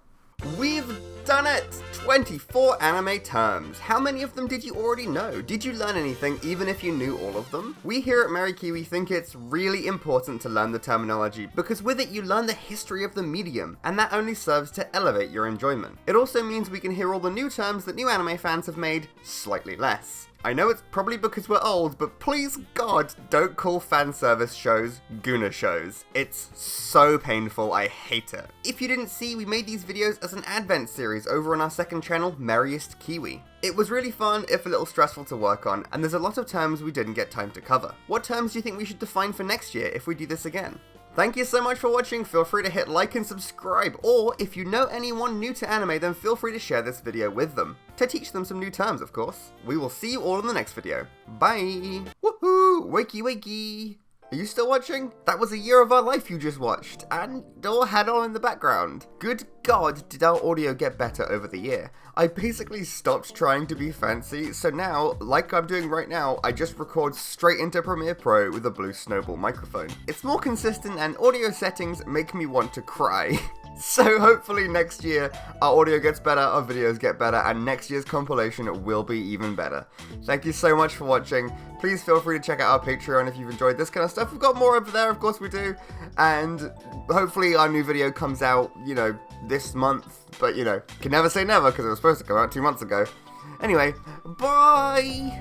We've done it! 24 anime terms. How many of them did you already know? Did you learn anything even if you knew all of them? We here at Mary Kiwi think it's really important to learn the terminology, because with it you learn the history of the medium, and that only serves to elevate your enjoyment. It also means we can hear all the new terms that new anime fans have made slightly less. I know it's probably because we're old, but please God, don't call fan service shows Guna shows. It's so painful, I hate it. If you didn't see, we made these videos as an Advent series over on our second channel, Merriest Kiwi. It was really fun, if a little stressful to work on, and there's a lot of terms we didn't get time to cover. What terms do you think we should define for next year if we do this again? Thank you so much for watching, feel free to hit like and subscribe, or if you know anyone new to anime, then feel free to share this video with them. To teach them some new terms, of course. We will see you all in the next video. Bye! Woohoo! Wakey wakey! Are you still watching? That was a year of our life you just watched, and all had on in the background. Good God, did our audio get better over the year. I basically stopped trying to be fancy, so now, like I'm doing right now, I just record straight into Premiere Pro with a blue Snowball microphone. It's more consistent and audio settings make me want to cry. So hopefully next year our audio gets better, our videos get better, and next year's compilation will be even better. Thank you so much for watching. Please feel free to check out our Patreon if you've enjoyed this kind of stuff. We've got more over there, of course we do. And hopefully our new video comes out, this month. But, can never say never because it was supposed to come out 2 months ago. Anyway, bye!